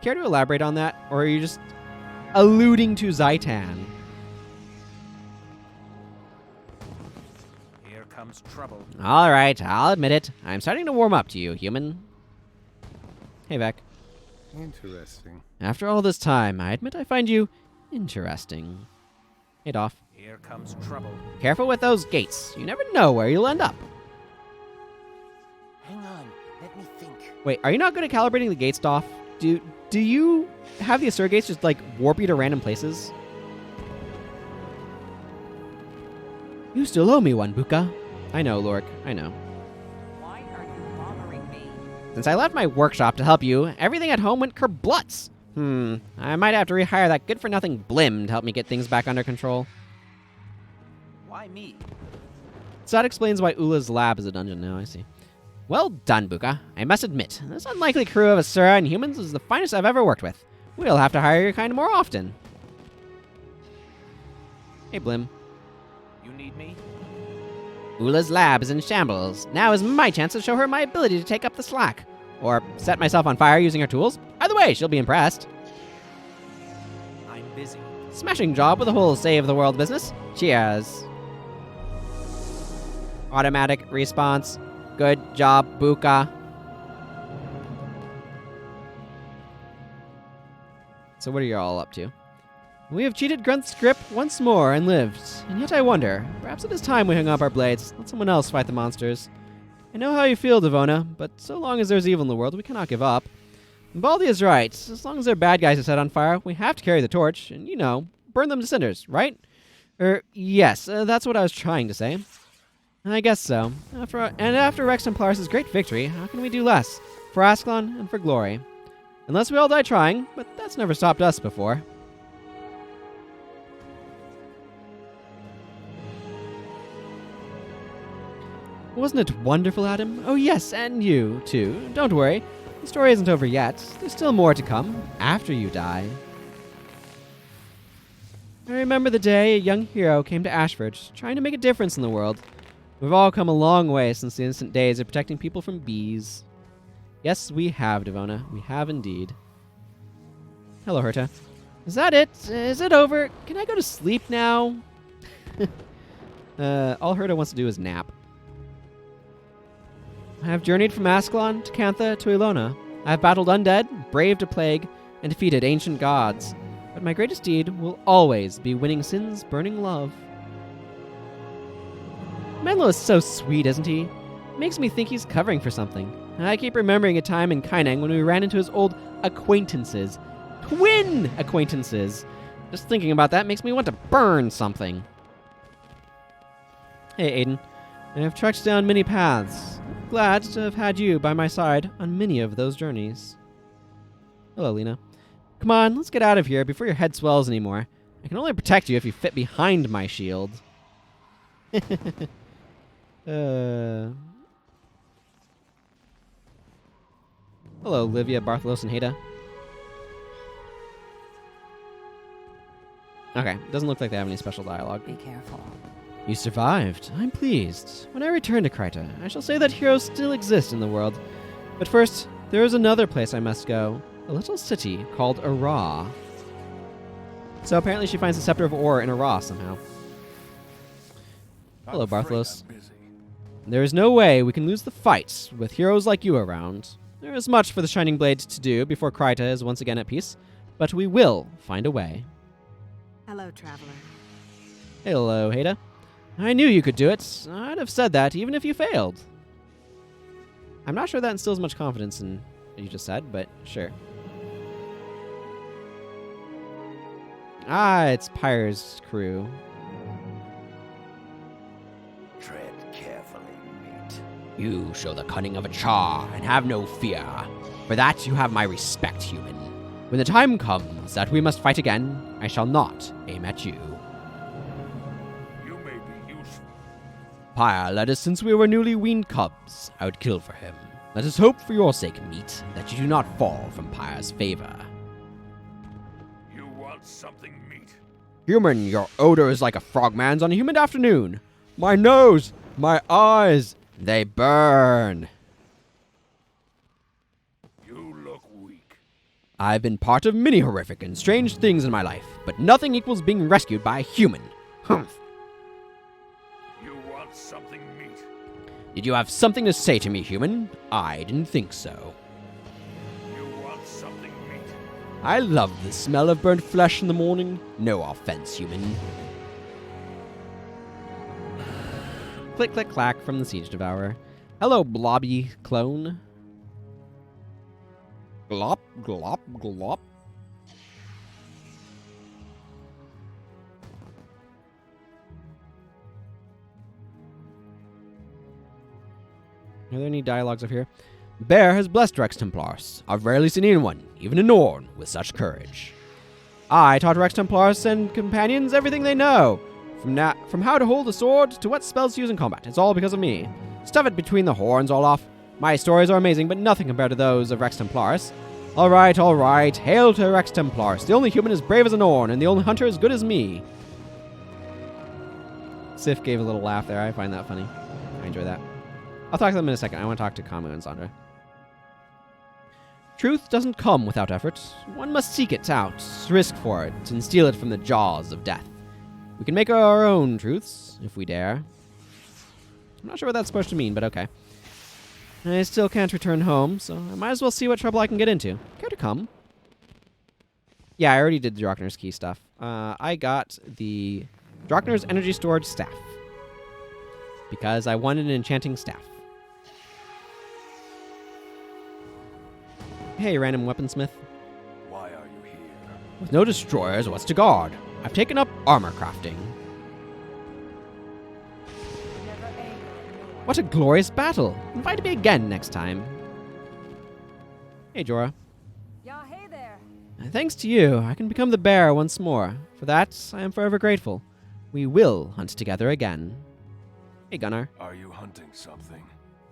Care to elaborate on that, or are you just alluding to Zaitan? Here comes trouble. All right, I'll admit it. I'm starting to warm up to you, human. Hey, Vec. Interesting. After all this time, I admit I find you interesting. Hey, Doff. Here comes trouble. Careful with those gates. You never know where you'll end up. Hang on. Let me think. Wait, are you not good at calibrating the gates, Doff? Do you have the Asur gates just, like, warp you to random places? You still owe me one, Buka. I know, Lork. I know. Why are you bothering me? Since I left my workshop to help you, everything at home went kerblutz. I might have to rehire that good-for-nothing Blim to help me get things back under control. Why me? So that explains why Ula's lab is a dungeon now, I see. Well done, Buka. I must admit, this unlikely crew of Asura and humans is the finest I've ever worked with. We'll have to hire your kind more often. Hey, Blim. You need me? Ula's lab is in shambles. Now is my chance to show her my ability to take up the slack. Or set myself on fire using her tools. Either way, she'll be impressed. I'm busy. Smashing job with the whole save the world business. Cheers. Automatic response. Good job, Buka. So what are you all up to? We have cheated Grunt's grip once more and lived. And yet I wonder, perhaps it is time we hung up our blades. Let someone else fight the monsters. I know how you feel, Devona, but so long as there's evil in the world, we cannot give up. Baldi is right. As long as their bad guys are set on fire, we have to carry the torch and, you know, burn them to cinders, right? Yes, that's what I was trying to say. I guess so. After Rex Templaris' great victory, how can we do less? For Ascalon and for glory. Unless we all die trying, but that's never stopped us before. Wasn't it wonderful, Adam? Oh yes, and you, too. Don't worry. The story isn't over yet. There's still more to come, after you die. I remember the day a young hero came to Ashford, trying to make a difference in the world. We've all come a long way since the innocent days of protecting people from bees. Yes, we have, Devona. We have indeed. Hello, Herta. Is that it? Is it over? Can I go to sleep now? All Herta wants to do is nap. I have journeyed from Ascalon to Cantha to Ilona. I have battled undead, braved a plague, and defeated ancient gods. But my greatest deed will always be winning Sin's burning love. Menlo is so sweet, isn't he? Makes me think he's covering for something. I keep remembering a time in Kaineng when we ran into his old acquaintances. Twin acquaintances! Just thinking about that makes me want to burn something. Hey, Aiden. I have trekked down many paths. Glad to have had you by my side on many of those journeys. Hello, Lena. Come on, let's get out of here before your head swells anymore. I can only protect you if you fit behind my shield. Hello, Livia, Bartholos, and Hada. Okay, doesn't look like they have any special dialogue. Be careful. You survived. I'm pleased. When I return to Kryta, I shall say that heroes still exist in the world. But first, there is another place I must go. A little city called Arah. So apparently she finds the Scepter of Ore in Arah somehow. Hello, Bartholos. There is no way we can lose the fight with heroes like you around. There is much for the Shining Blade to do before Kryta is once again at peace, but we will find a way. Hello, traveler. Hello, Hada. I knew you could do it. I'd have said that even if you failed. I'm not sure that instills much confidence in what you just said, but sure. Ah, it's Pyre's crew. Tread carefully, mate. You show the cunning of a Char and have no fear. For that you have my respect, human. When the time comes that we must fight again, I shall not aim at you. You may be useful. Pyre led us since we were newly weaned cubs. I would kill for him. Let us hope for your sake, meat, that you do not fall from Pyre's favor. You want something meat? Human, your odor is like a frogman's on a humid afternoon. My nose, my eyes, they burn. You look weak. I've been part of many horrific and strange things in my life, but nothing equals being rescued by a human. Humph. You want something meat? Did you have something to say to me, human? I didn't think so. You want something meat? I love the smell of burnt flesh in the morning. No offense, human. Click, click, clack from the Siege Devourer. Hello, blobby clone. Glop, glop, glop. Are there any dialogues up here? Bear has blessed Rex Templaris. I've rarely seen anyone, even a Norn, with such courage. I taught Rex Templaris and companions everything they know. From how to hold a sword to what spells to use in combat. It's all because of me. Stuff it between the horns, Olaf. My stories are amazing, but nothing compared to those of Rex Templaris. All right. Hail to Rex Templaris, the only human as brave as a Norn, and the only hunter as good as me. Sif gave a little laugh there. I find that funny. I enjoy that. I'll talk to them in a second. I want to talk to Kamu and Sandra. Truth doesn't come without effort. One must seek it out, risk for it, and steal it from the jaws of death. We can make our own truths, if we dare. I'm not sure what that's supposed to mean, but okay. I still can't return home, so I might as well see what trouble I can get into. Care to come? Yeah, I already did the Drockner's Key stuff. I got the Drockner's Energy Storage Staff. Because I wanted an enchanting staff. Hey, random weaponsmith. Why are you here? With no destroyers, what's to guard? I've taken up armor crafting. What a glorious battle! Invite me again next time. Hey, Jorah. Yeah, hey there. Thanks to you, I can become the bear once more. For that, I am forever grateful. We will hunt together again. Hey, Gunnar. Are you hunting something?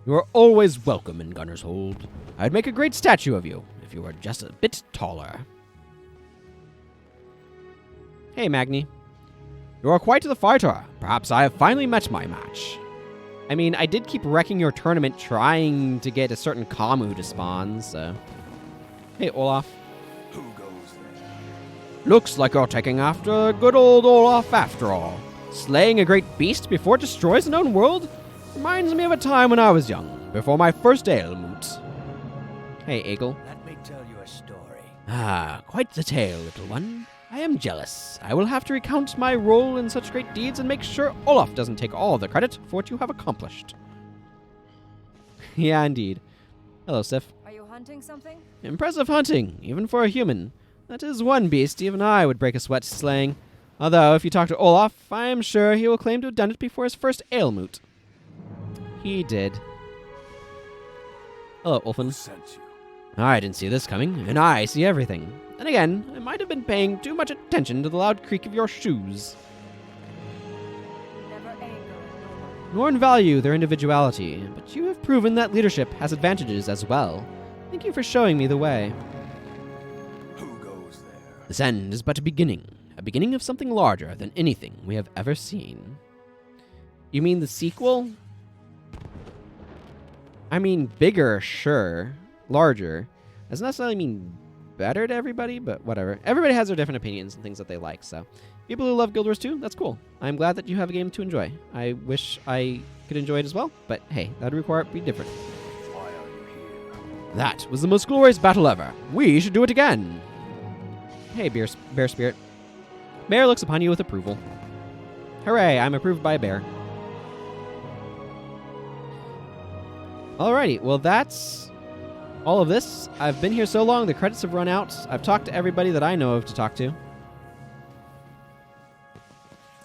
You are always welcome in Gunner's Hold. I'd make a great statue of you if you were just a bit taller. Hey, Magni. You are quite the fighter. Perhaps I have finally met my match. I mean, I did keep wrecking your tournament trying to get a certain Kamu to spawn, so... Hey, Olaf. Who goes there? Looks like you're taking after good old Olaf after all. Slaying a great beast before it destroys an own world? Reminds me of a time when I was young, before my first ailment. Hey, Egil. Let me tell you a story. Ah, quite the tale, little one. I am jealous. I will have to recount my role in such great deeds and make sure Olaf doesn't take all the credit for what you have accomplished. Yeah, indeed. Hello, Sif. Are you hunting something? Impressive hunting, even for a human. That is one beast even I would break a sweat slaying. Although, if you talk to Olaf, I am sure he will claim to have done it before his first ailmoot. He did. Hello, Ulfin. Who sent you? I didn't see this coming, and I see everything. And again, I might have been paying too much attention to the loud creak of your shoes. Never anger. Norn value their individuality, but you have proven that leadership has advantages as well. Thank you for showing me the way. Who goes there? This end is but a beginning of something larger than anything we have ever seen. You mean the sequel? I mean bigger, sure. Larger. Doesn't necessarily mean better to everybody, but whatever. Everybody has their different opinions and things that they like, so. People who love Guild Wars 2, that's cool. I'm glad that you have a game to enjoy. I wish I could enjoy it as well, but hey, that would require it to be different. Why are you here? That was the most glorious battle ever. We should do it again. Hey, Bear Spirit. Bear looks upon you with approval. Hooray, I'm approved by a bear. Alrighty, well that's all of this. I've been here so long, the credits have run out. I've talked to everybody that I know of to talk to.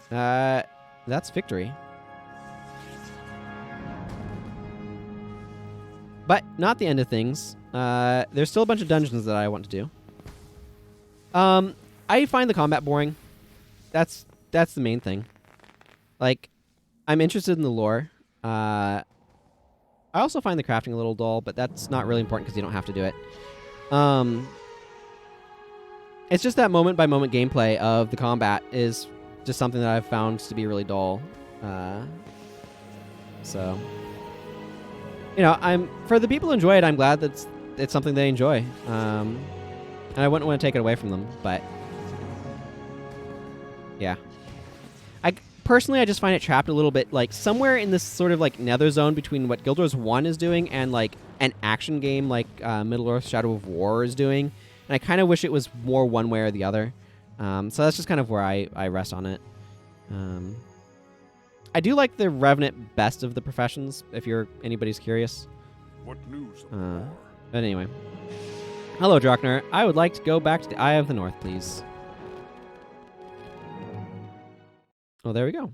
That's victory. But not the end of things. There's still a bunch of dungeons that I want to do. I find the combat boring. That's the main thing. Like, I'm interested in the lore. I also find the crafting a little dull, but that's not really important because you don't have to do it. It's just that moment-by-moment gameplay of the combat is just something that I've found to be really dull. So, you know, for the people who enjoy it, I'm glad that it's something they enjoy. And I wouldn't want to take it away from them, but yeah. Personally, I just find it trapped a little bit, like, somewhere in this sort of, like, nether zone between what Guild Wars 1 is doing and, like, an action game like Middle-earth Shadow of War is doing. And I kind of wish it was more one way or the other. So that's just kind of where I rest on it. I do like the Revenant best of the professions, if anybody's curious. What news? But anyway. Hello, Drockner. I would like to go back to the Eye of the North, please. Oh, there we go.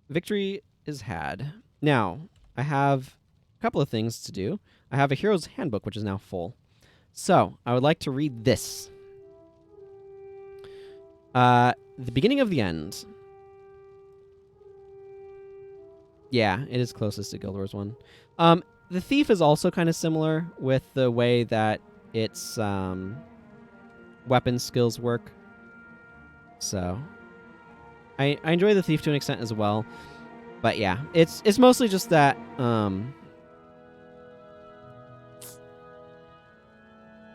Victory is had. Now, I have a couple of things to do. I have a hero's handbook, which is now full. So, I would like to read this. The beginning of the end. Yeah, it is closest to Guild Wars 1. The Thief is also kind of similar with the way that its weapon skills work. So, I enjoy the Thief to an extent as well. But yeah, it's mostly just that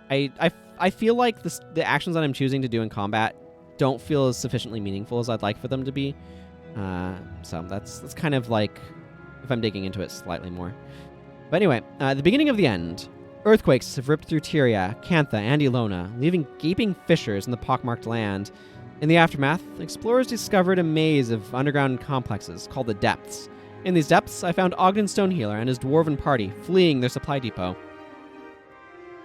I feel like the actions that I'm choosing to do in combat don't feel as sufficiently meaningful as I'd like for them to be. So that's kind of like if I'm digging into it slightly more. But anyway, the beginning of the end. Earthquakes have ripped through Tyria, Cantha, and Ilona, leaving gaping fissures in the pockmarked land. In the aftermath, explorers discovered a maze of underground complexes called the Depths. In these depths, I found Ogden Stonehealer and his dwarven party fleeing their supply depot.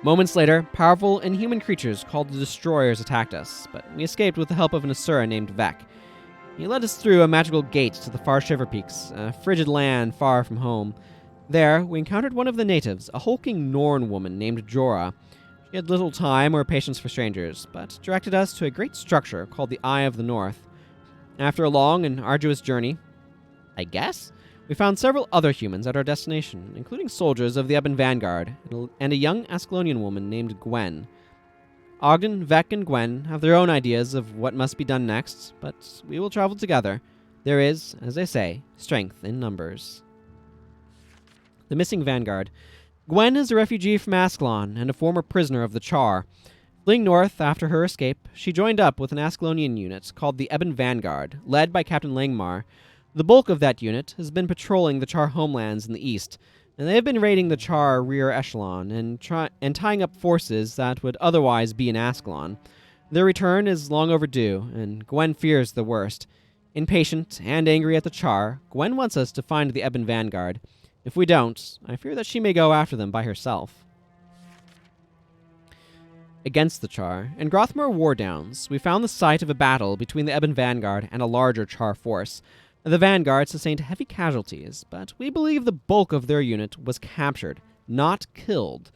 Moments later, powerful inhuman creatures called the Destroyers attacked us, but we escaped with the help of an Asura named Vek. He led us through a magical gate to the far Shiver Peaks, a frigid land far from home. There, we encountered one of the natives, a hulking Norn woman named Jorah. She had little time or patience for strangers, but directed us to a great structure called the Eye of the North. After a long and arduous journey, I guess, we found several other humans at our destination, including soldiers of the Ebon Vanguard and a young Ascalonian woman named Gwen. Ogden, Vek, and Gwen have their own ideas of what must be done next, but we will travel together. There is, as they say, strength in numbers. The missing Vanguard. Gwen is a refugee from Ascalon and a former prisoner of the Char. Fleeing north after her escape, she joined up with an Ascalonian unit called the Ebon Vanguard, led by Captain Langmar. The bulk of that unit has been patrolling the Char homelands in the east, and they have been raiding the Char rear echelon and tying up forces that would otherwise be in Ascalon. Their return is long overdue, and Gwen fears the worst. Impatient and angry at the Char, Gwen wants us to find the Ebon Vanguard. If we don't, I fear that she may go after them by herself. Against the Char, in Grothmore War Downs, we found the site of a battle between the Ebon Vanguard and a larger Char force. The Vanguard sustained heavy casualties, but we believe the bulk of their unit was captured, not killed.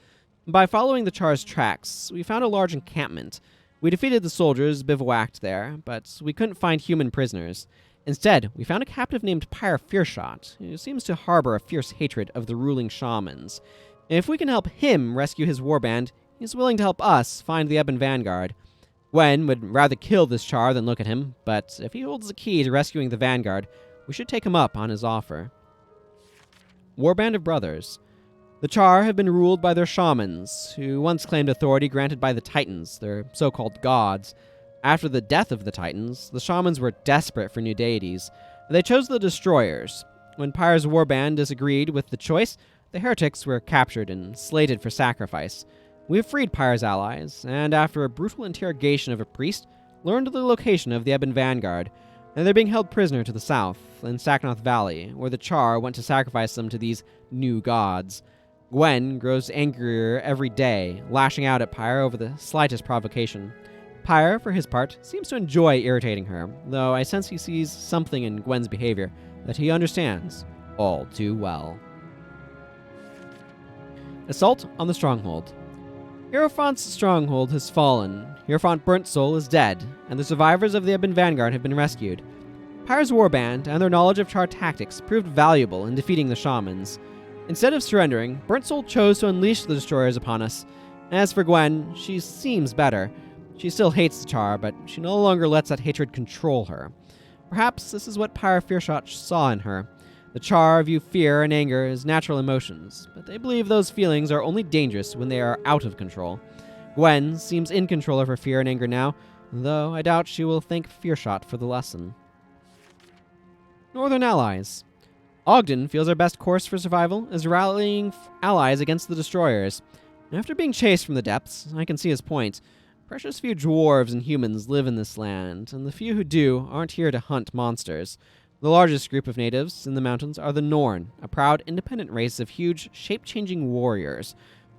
By following the Char's tracks, we found a large encampment. We defeated the soldiers bivouacked there, but we couldn't find human prisoners. Instead, we found a captive named Pyre Fearshot, who seems to harbor a fierce hatred of the ruling shamans. If we can help him rescue his warband, he's willing to help us find the Ebon Vanguard. Gwen would rather kill this Char than look at him, but if he holds the key to rescuing the Vanguard, we should take him up on his offer. Warband of Brothers. The Char have been ruled by their shamans, who once claimed authority granted by the Titans, their so-called gods. After the death of the Titans, the shamans were desperate for new deities. They chose the Destroyers. When Pyre's warband disagreed with the choice, the heretics were captured and slated for sacrifice. We have freed Pyre's allies, and after a brutal interrogation of a priest, learned the location of the Ebon Vanguard, and they're being held prisoner to the south, in Saknoth Valley, where the Char went to sacrifice them to these new gods. Gwen grows angrier every day, lashing out at Pyre over the slightest provocation. Pyre, for his part, seems to enjoy irritating her, though I sense he sees something in Gwen's behavior that he understands all too well. Assault on the Stronghold. Hierophant's stronghold has fallen, Hierophant Burntsoul is dead, and the survivors of the Ebon Vanguard have been rescued. Pyre's warband and their knowledge of Char tactics proved valuable in defeating the shamans. Instead of surrendering, Burntsoul chose to unleash the Destroyers upon us. As for Gwen, she seems better. She still hates the Char, but she no longer lets that hatred control her. Perhaps this is what Pyre Fearshot saw in her. The Char view fear and anger as natural emotions, but they believe those feelings are only dangerous when they are out of control. Gwen seems in control of her fear and anger now, though I doubt she will thank Fearshot for the lesson. Northern Allies. Ogden feels our best course for survival is rallying allies against the Destroyers. After being chased from the depths, I can see his point. Precious few dwarves and humans live in this land, and the few who do aren't here to hunt monsters. The largest group of natives in the mountains are the Norn, a proud, independent race of huge, shape-changing warriors.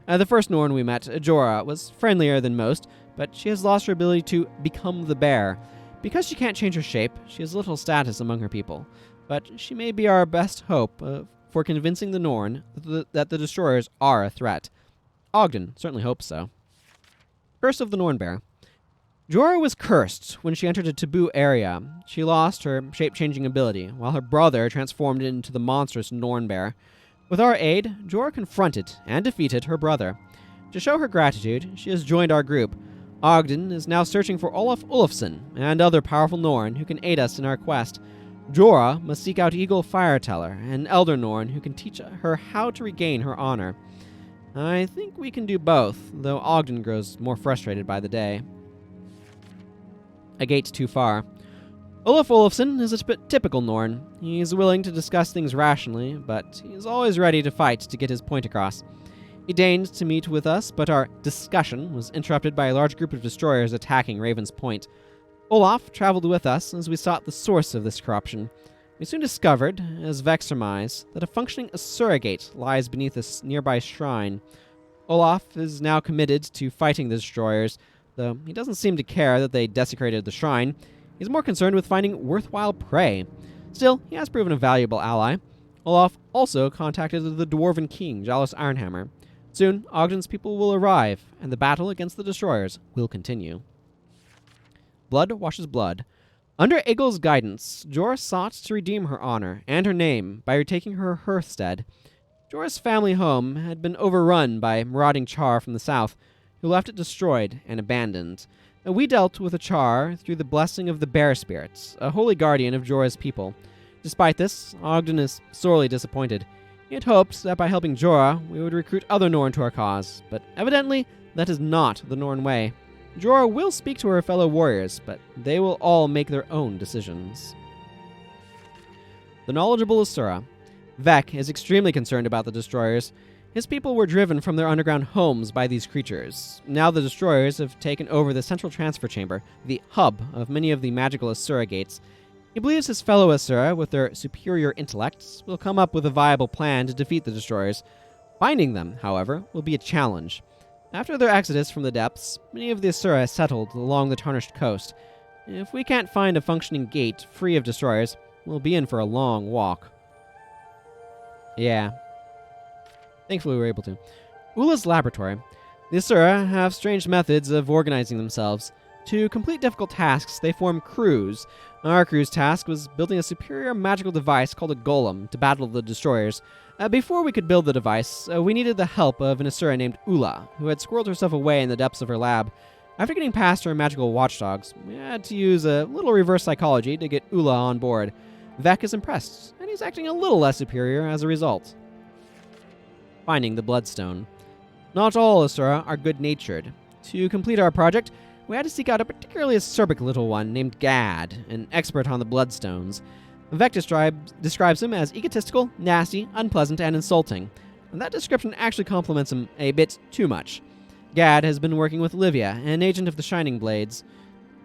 The first Norn we met, Jorah, was friendlier than most, but she has lost her ability to become the bear. Because she can't change her shape, she has little status among her people. But she may be our best hope of for convincing the Norn that the destroyers are a threat. Ogden certainly hopes so. Curse of the Norn Bear. Jorah was cursed when she entered a taboo area. She lost her shape-changing ability, while her brother transformed into the monstrous Norn Bear. With our aid, Jorah confronted and defeated her brother. To show her gratitude, she has joined our group. Ogden is now searching for Olaf Ulfson and other powerful Norn who can aid us in our quest. Jorah must seek out Eagle Fireteller, an elder Norn who can teach her how to regain her honor. I think we can do both, though Ogden grows more frustrated by the day. A gate too far. Olaf Olafsson is a typical Norn. He's willing to discuss things rationally, but he's always ready to fight to get his point across. He deigned to meet with us, but our discussion was interrupted by a large group of destroyers attacking Raven's Point. Olaf traveled with us as we sought the source of this corruption. We soon discovered, as Vex surmised, that a functioning Asura gate lies beneath a nearby shrine. Olaf is now committed to fighting the destroyers, though he doesn't seem to care that they desecrated the shrine. He's more concerned with finding worthwhile prey. Still, he has proven a valuable ally. Olaf also contacted the Dwarven King, Jalos Ironhammer. Soon, Ogden's people will arrive, and the battle against the destroyers will continue. Blood washes blood. Under Aegel's guidance, Jorah sought to redeem her honor and her name by retaking her hearthstead. Jorah's family home had been overrun by marauding Char from the south, who left it destroyed and abandoned. We dealt with the Char through the blessing of the Bear Spirits, a holy guardian of Jorah's people. Despite this, Ogden is sorely disappointed. He had hoped that by helping Jorah, we would recruit other Norn to our cause, but evidently that is not the Norn way. Jorah will speak to her fellow warriors, but they will all make their own decisions. The knowledgeable Asura. Vek is extremely concerned about the destroyers. His people were driven from their underground homes by these creatures. Now the destroyers have taken over the central transfer chamber, the hub of many of the magical Asura gates. He believes his fellow Asura, with their superior intellects, will come up with a viable plan to defeat the destroyers. Finding them, however, will be a challenge. After their exodus from the depths, many of the Asura settled along the Tarnished Coast. If we can't find a functioning gate free of destroyers, we'll be in for a long walk. Yeah. Thankfully we were able to. Ula's laboratory. The Asura have strange methods of organizing themselves. To complete difficult tasks, they form crews. Our crew's task was building a superior magical device called a golem to battle the destroyers. Before we could build the device, we needed the help of an Asura named Ula, who had squirreled herself away in the depths of her lab. After getting past her magical watchdogs, we had to use a little reverse psychology to get Ula on board. Vek is impressed, and he's acting a little less superior as a result. Finding the Bloodstone. Not all Asura are good-natured. To complete our project, we had to seek out a particularly acerbic little one named Gad, an expert on the Bloodstones. Vek describes him as egotistical, nasty, unpleasant, and insulting. And that description actually compliments him a bit too much. Gad has been working with Livia, an agent of the Shining Blades.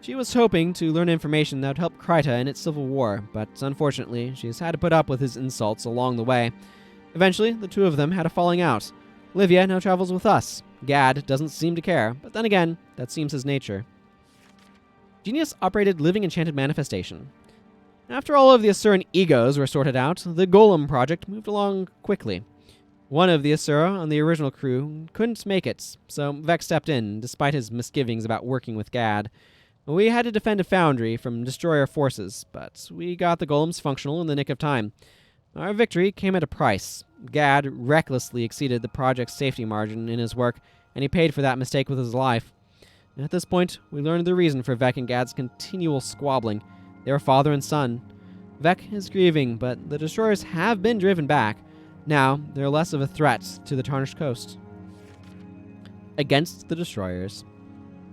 She was hoping to learn information that would help Kryta in its civil war, but unfortunately, she's had to put up with his insults along the way. Eventually, the two of them had a falling out. Livia now travels with us. Gad doesn't seem to care, but then again, that seems his nature. Genius-operated living enchanted manifestation. After all of the Asuran egos were sorted out, the Golem project moved along quickly. One of the Asura on the original crew couldn't make it, so Vek stepped in, despite his misgivings about working with Gad. We had to defend a foundry from destroyer forces, but we got the Golems functional in the nick of time. Our victory came at a price. Gad recklessly exceeded the project's safety margin in his work, and he paid for that mistake with his life. At this point, we learned the reason for Vek and Gad's continual squabbling. They were father and son. Vek is grieving, but the destroyers have been driven back. Now, they're less of a threat to the Tarnished Coast. Against the destroyers.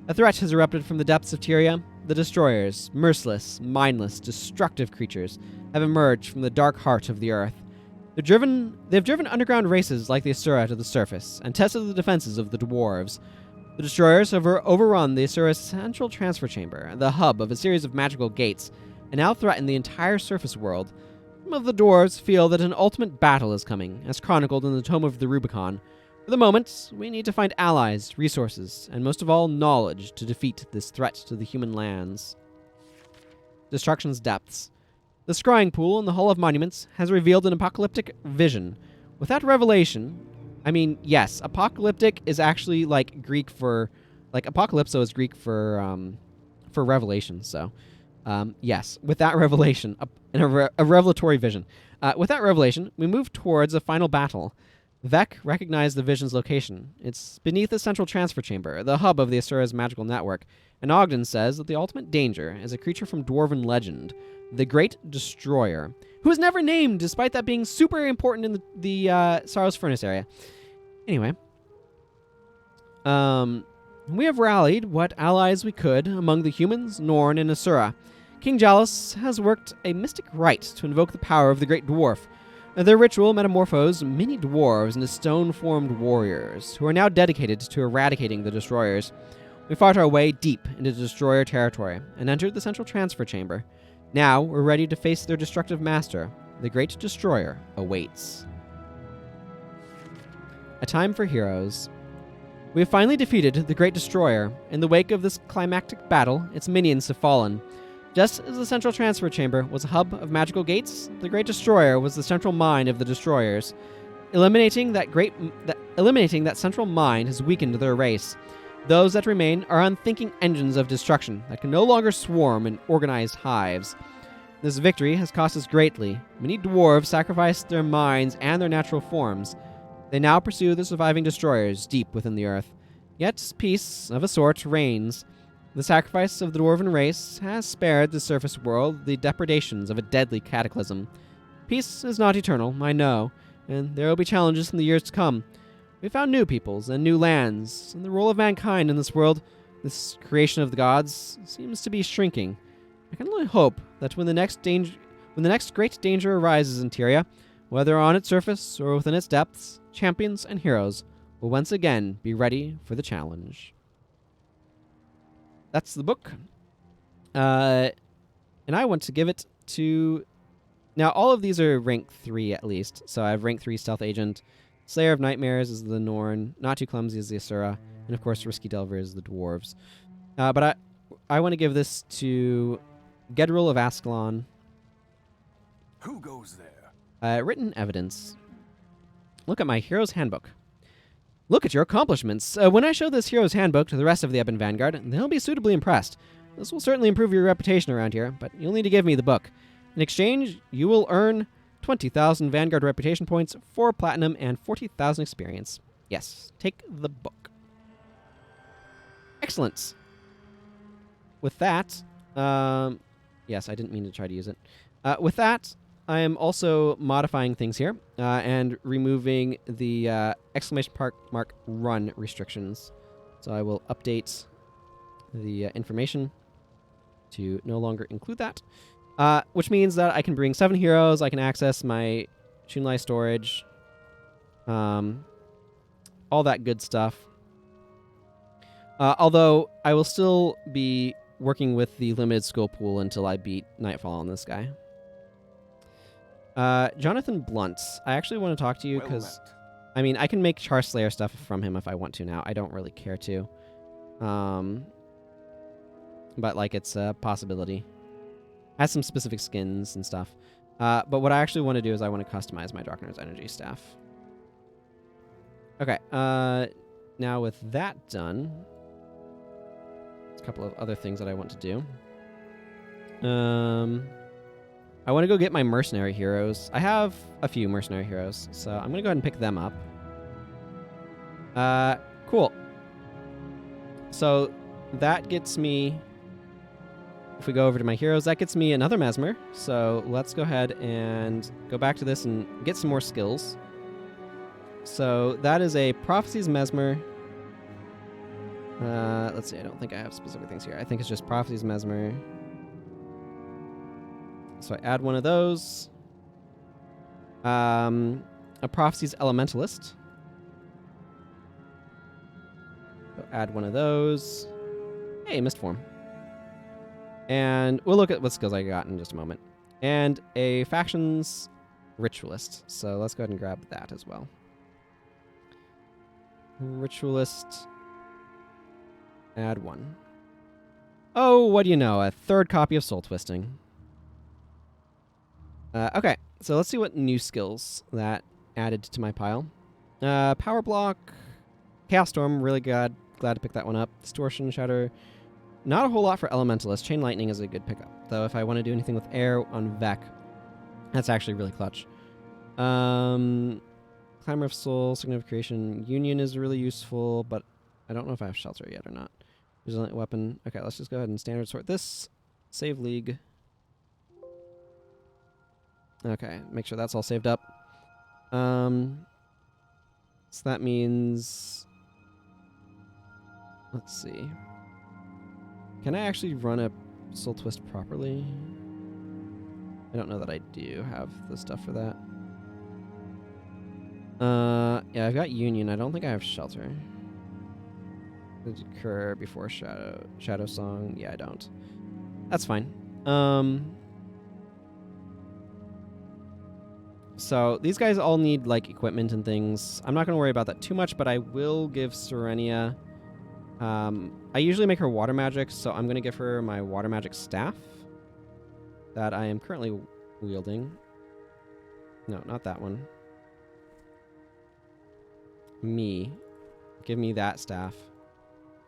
A threat has erupted from the depths of Tyria. The destroyers, merciless, mindless, destructive creatures, have emerged from the dark heart of the earth. They've driven underground races like the Asura to the surface, and tested the defenses of the dwarves. The destroyers have overrun the Asura's central transfer chamber, the hub of a series of magical gates, and now threaten the entire surface world. Some of the dwarves feel that an ultimate battle is coming, as chronicled in the Tome of the Rubicon. For the moment, we need to find allies, resources, and most of all, knowledge to defeat this threat to the human lands. Destruction's depths. The scrying pool in the Hall of Monuments has revealed an apocalyptic vision. With that revelation, I mean, yes, apocalyptic is actually like Greek for, like apocalypso is Greek for revelation. So, yes, with that revelation, a revelatory vision. With that revelation, we move towards a final battle. Vec recognized the vision's location. It's beneath the central transfer chamber, the hub of the Asura's magical network. And Ogden says that the ultimate danger is a creature from Dwarven legend, the Great Destroyer, who is never named, despite that being super important in the Sorrow's Furnace area. Anyway, we have rallied what allies we could among the humans, Norn, and Asura. King Jalis has worked a mystic rite to invoke the power of the Great Dwarf. Their ritual metamorphosed many dwarves into stone-formed warriors, who are now dedicated to eradicating the Destroyers. We fought our way deep into Destroyer territory and entered the central transfer chamber. Now we're ready to face their destructive master. The Great Destroyer awaits. A time for heroes. We have finally defeated the Great Destroyer. In the wake of this climactic battle, its minions have fallen. Just as the central transfer chamber was a hub of magical gates, the Great Destroyer was the central mind of the Destroyers. Eliminating that central mind has weakened their race. Those that remain are unthinking engines of destruction that can no longer swarm in organized hives. This victory has cost us greatly. Many dwarves sacrificed their minds and their natural forms. They now pursue the surviving destroyers deep within the earth. Yet peace, of a sort, reigns. The sacrifice of the dwarven race has spared the surface world the depredations of a deadly cataclysm. Peace is not eternal, I know, and there will be challenges in the years to come. We found new peoples and new lands, and the role of mankind in this world, this creation of the gods, seems to be shrinking. I can only hope that when the next great danger arises in Tyria, whether on its surface or within its depths, champions and heroes will once again be ready for the challenge. That's the book. And I want to give it to... Now, all of these are rank 3 at least. So I have rank 3 Stealth Agent. Slayer of Nightmares is the Norn. Not Too Clumsy is the Asura. And of course, Risky Delver is the Dwarves. But I want to give this to Gedril of Ascalon. Who goes there? Written evidence. Look at my Hero's Handbook. Look at your accomplishments. When I show this Hero's Handbook to the rest of the Ebon Vanguard, they'll be suitably impressed. This will certainly improve your reputation around here, but you'll need to give me the book. In exchange, you will earn 20,000 Vanguard reputation points, 4 platinum, and 40,000 experience. Yes, take the book. Excellent. With that, yes, I didn't mean to try to use it. With that, I am also modifying things here and removing the exclamation mark run restrictions. So I will update the information to no longer include that, which means that I can bring 7 heroes. I can access my Chunlai storage, all that good stuff. Although I will still be working with the limited skill pool until I beat Nightfall on this guy. Jonathan Blunt. I actually want to talk to you because, I mean, I can make Charslayer stuff from him if I want to now. I don't really care to. But, like, it's a possibility. Has some specific skins and stuff. But what I actually want to do is I want to customize my Draknar's Energy Staff. Okay. Now with that done, a couple of other things that I want to do. I want to go get my mercenary heroes. I have a few mercenary heroes, so I'm going to go ahead and pick them up. Cool. So that gets me, if we go over to my heroes, that gets me another Mesmer. So let's go ahead and go back to this and get some more skills. So that is a Prophecies Mesmer. Let's see, I don't think I have specific things here. I think it's just Prophecies Mesmer. So I add one of those. A Prophecies Elementalist. So add one of those. Hey, Mistform. And we'll look at what skills I got in just a moment. And a Factions Ritualist. So let's go ahead and grab that as well. Ritualist. Add one. Oh, what do you know? A 3rd copy of Soul Twisting. Okay, so let's see what new skills that added to my pile. Power Block, Chaos Storm, really glad to pick that one up. Distortion, Shatter, not a whole lot for Elementalist. Chain Lightning is a good pickup, though if I want to do anything with air on Vec, that's actually really clutch. Clamor of Soul, Signal of Creation, Union is really useful, but I don't know if I have Shelter yet or not. Resilient Weapon. Okay, let's just go ahead and standard sort this. Save League. Okay, make sure that's all saved up. So that means... Let's see. Can I actually run a Soul Twist properly? I don't know that I do have the stuff for that. Yeah, I've got Union. I don't think I have Shelter. Does it occur before Shadow Song? Yeah, I don't. That's fine. So these guys all need like equipment and things. I'm not going to worry about that too much, but I will give Serenia. I usually make her water magic, so I'm going to give her my water magic staff that I am currently wielding. No, not that one. Me. Give me that staff.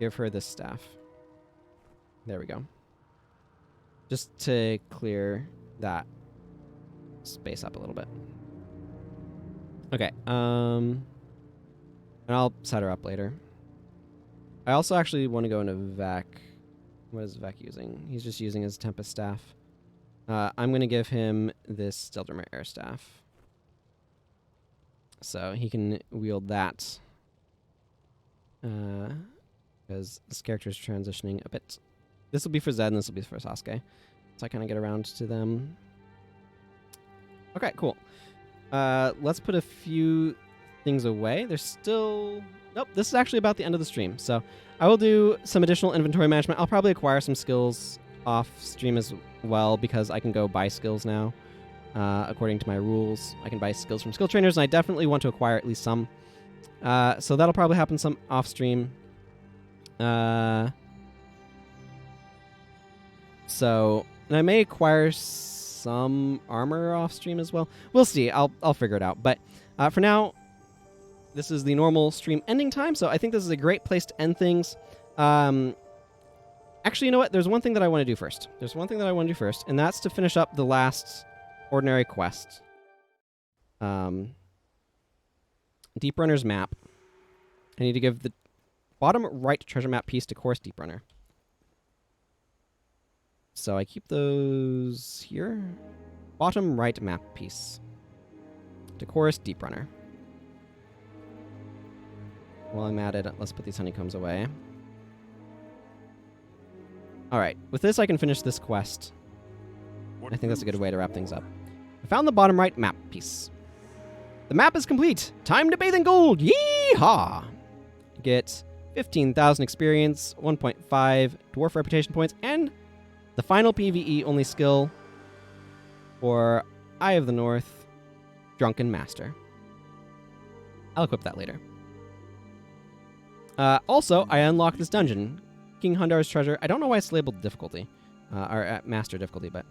Give her this staff. There we go. Just to clear that space up a little bit. Okay, and I'll set her up later. I also actually want to go into Vec. What is Vec using? He's just using his Tempest staff. I'm going to give him this Stildermer Air staff. So he can wield that. Because this character is transitioning a bit. This will be for Zed and this will be for Sasuke. So I kind of get around to them. Okay, cool. Let's put a few things away. There's still... Nope, this is actually about the end of the stream. So I will do some additional inventory management. I'll probably acquire some skills off stream as well because I can go buy skills now. According to my rules, I can buy skills from skill trainers, and I definitely want to acquire at least some. So that'll probably happen some off stream. And I may acquire some armor off stream as well. We'll see. I'll figure it out. But for now, this is the normal stream ending time, so I think this is a great place to end things. Actually, you know what? There's one thing that I want to do first. And that's to finish up the last ordinary quest. Deep Runner's map. I need to give the bottom right treasure map piece to Chorus Deep Runner. So I keep those here. Bottom right map piece to Chorus Deep Runner. While I'm at it, let's put these honeycombs away. Alright, with this I can finish this quest. I think that's a good way to wrap things up. I found the bottom right map piece. The map is complete! Time to bathe in gold! Yee-haw! Get 15,000 experience, 1.5 dwarf reputation points, and the final PvE only skill for Eye of the North, Drunken Master. I'll equip that later. Also, I unlocked this dungeon, King Hundar's Treasure. I don't know why it's labeled difficulty, or at Master difficulty, but...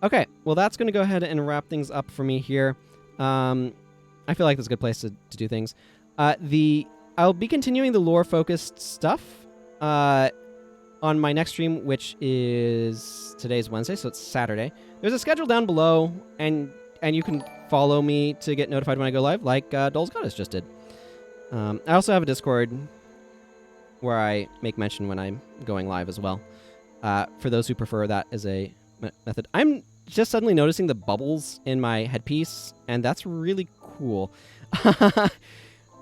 Okay, well that's going to go ahead and wrap things up for me here. I feel like that's a good place to do things. I'll be continuing the lore-focused stuff on my next stream, which is today's Wednesday, so it's Saturday. There's a schedule down below, and you can follow me to get notified when I go live, like Dole's Goddess just did. I also have a Discord where I make mention when I'm going live as well. For those who prefer that as a method. I'm just suddenly noticing the bubbles in my headpiece, and that's really cool.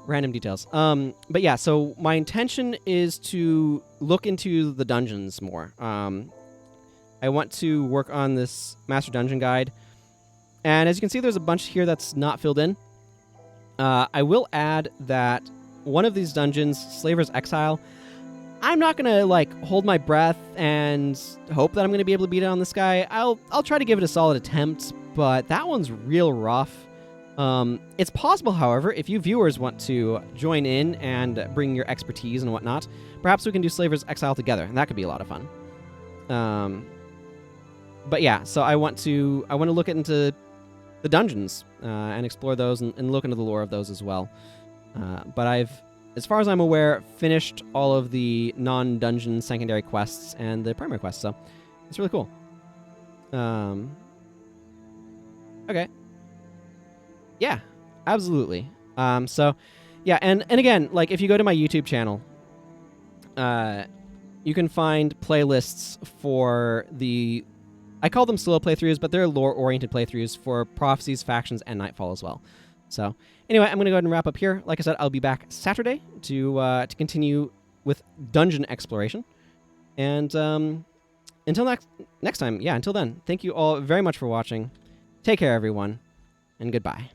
Random details. But yeah, so my intention is to look into the dungeons more. I want to work on this Master Dungeon Guide. And as you can see, there's a bunch here that's not filled in. I will add that one of these dungeons, Slaver's Exile, I'm not going to like hold my breath and hope that I'm going to be able to beat it on this guy. I'll try to give it a solid attempt, but that one's real rough. It's possible, however, if you viewers want to join in and bring your expertise and whatnot, perhaps we can do Slaver's Exile together, and that could be a lot of fun. But yeah, so I want to look into the dungeons and explore those and look into the lore of those as well. But I've, as far as I'm aware, finished all of the non-dungeon secondary quests and the primary quests, so it's really cool. Okay. Yeah, absolutely. So, yeah, and again, like, if you go to my YouTube channel, you can find playlists for the... I call them slow playthroughs, but they're lore-oriented playthroughs for Prophecies, Factions, and Nightfall as well. So, anyway, I'm going to go ahead and wrap up here. Like I said, I'll be back Saturday to continue with dungeon exploration. And until next time, yeah, until then, thank you all very much for watching. Take care, everyone, and goodbye.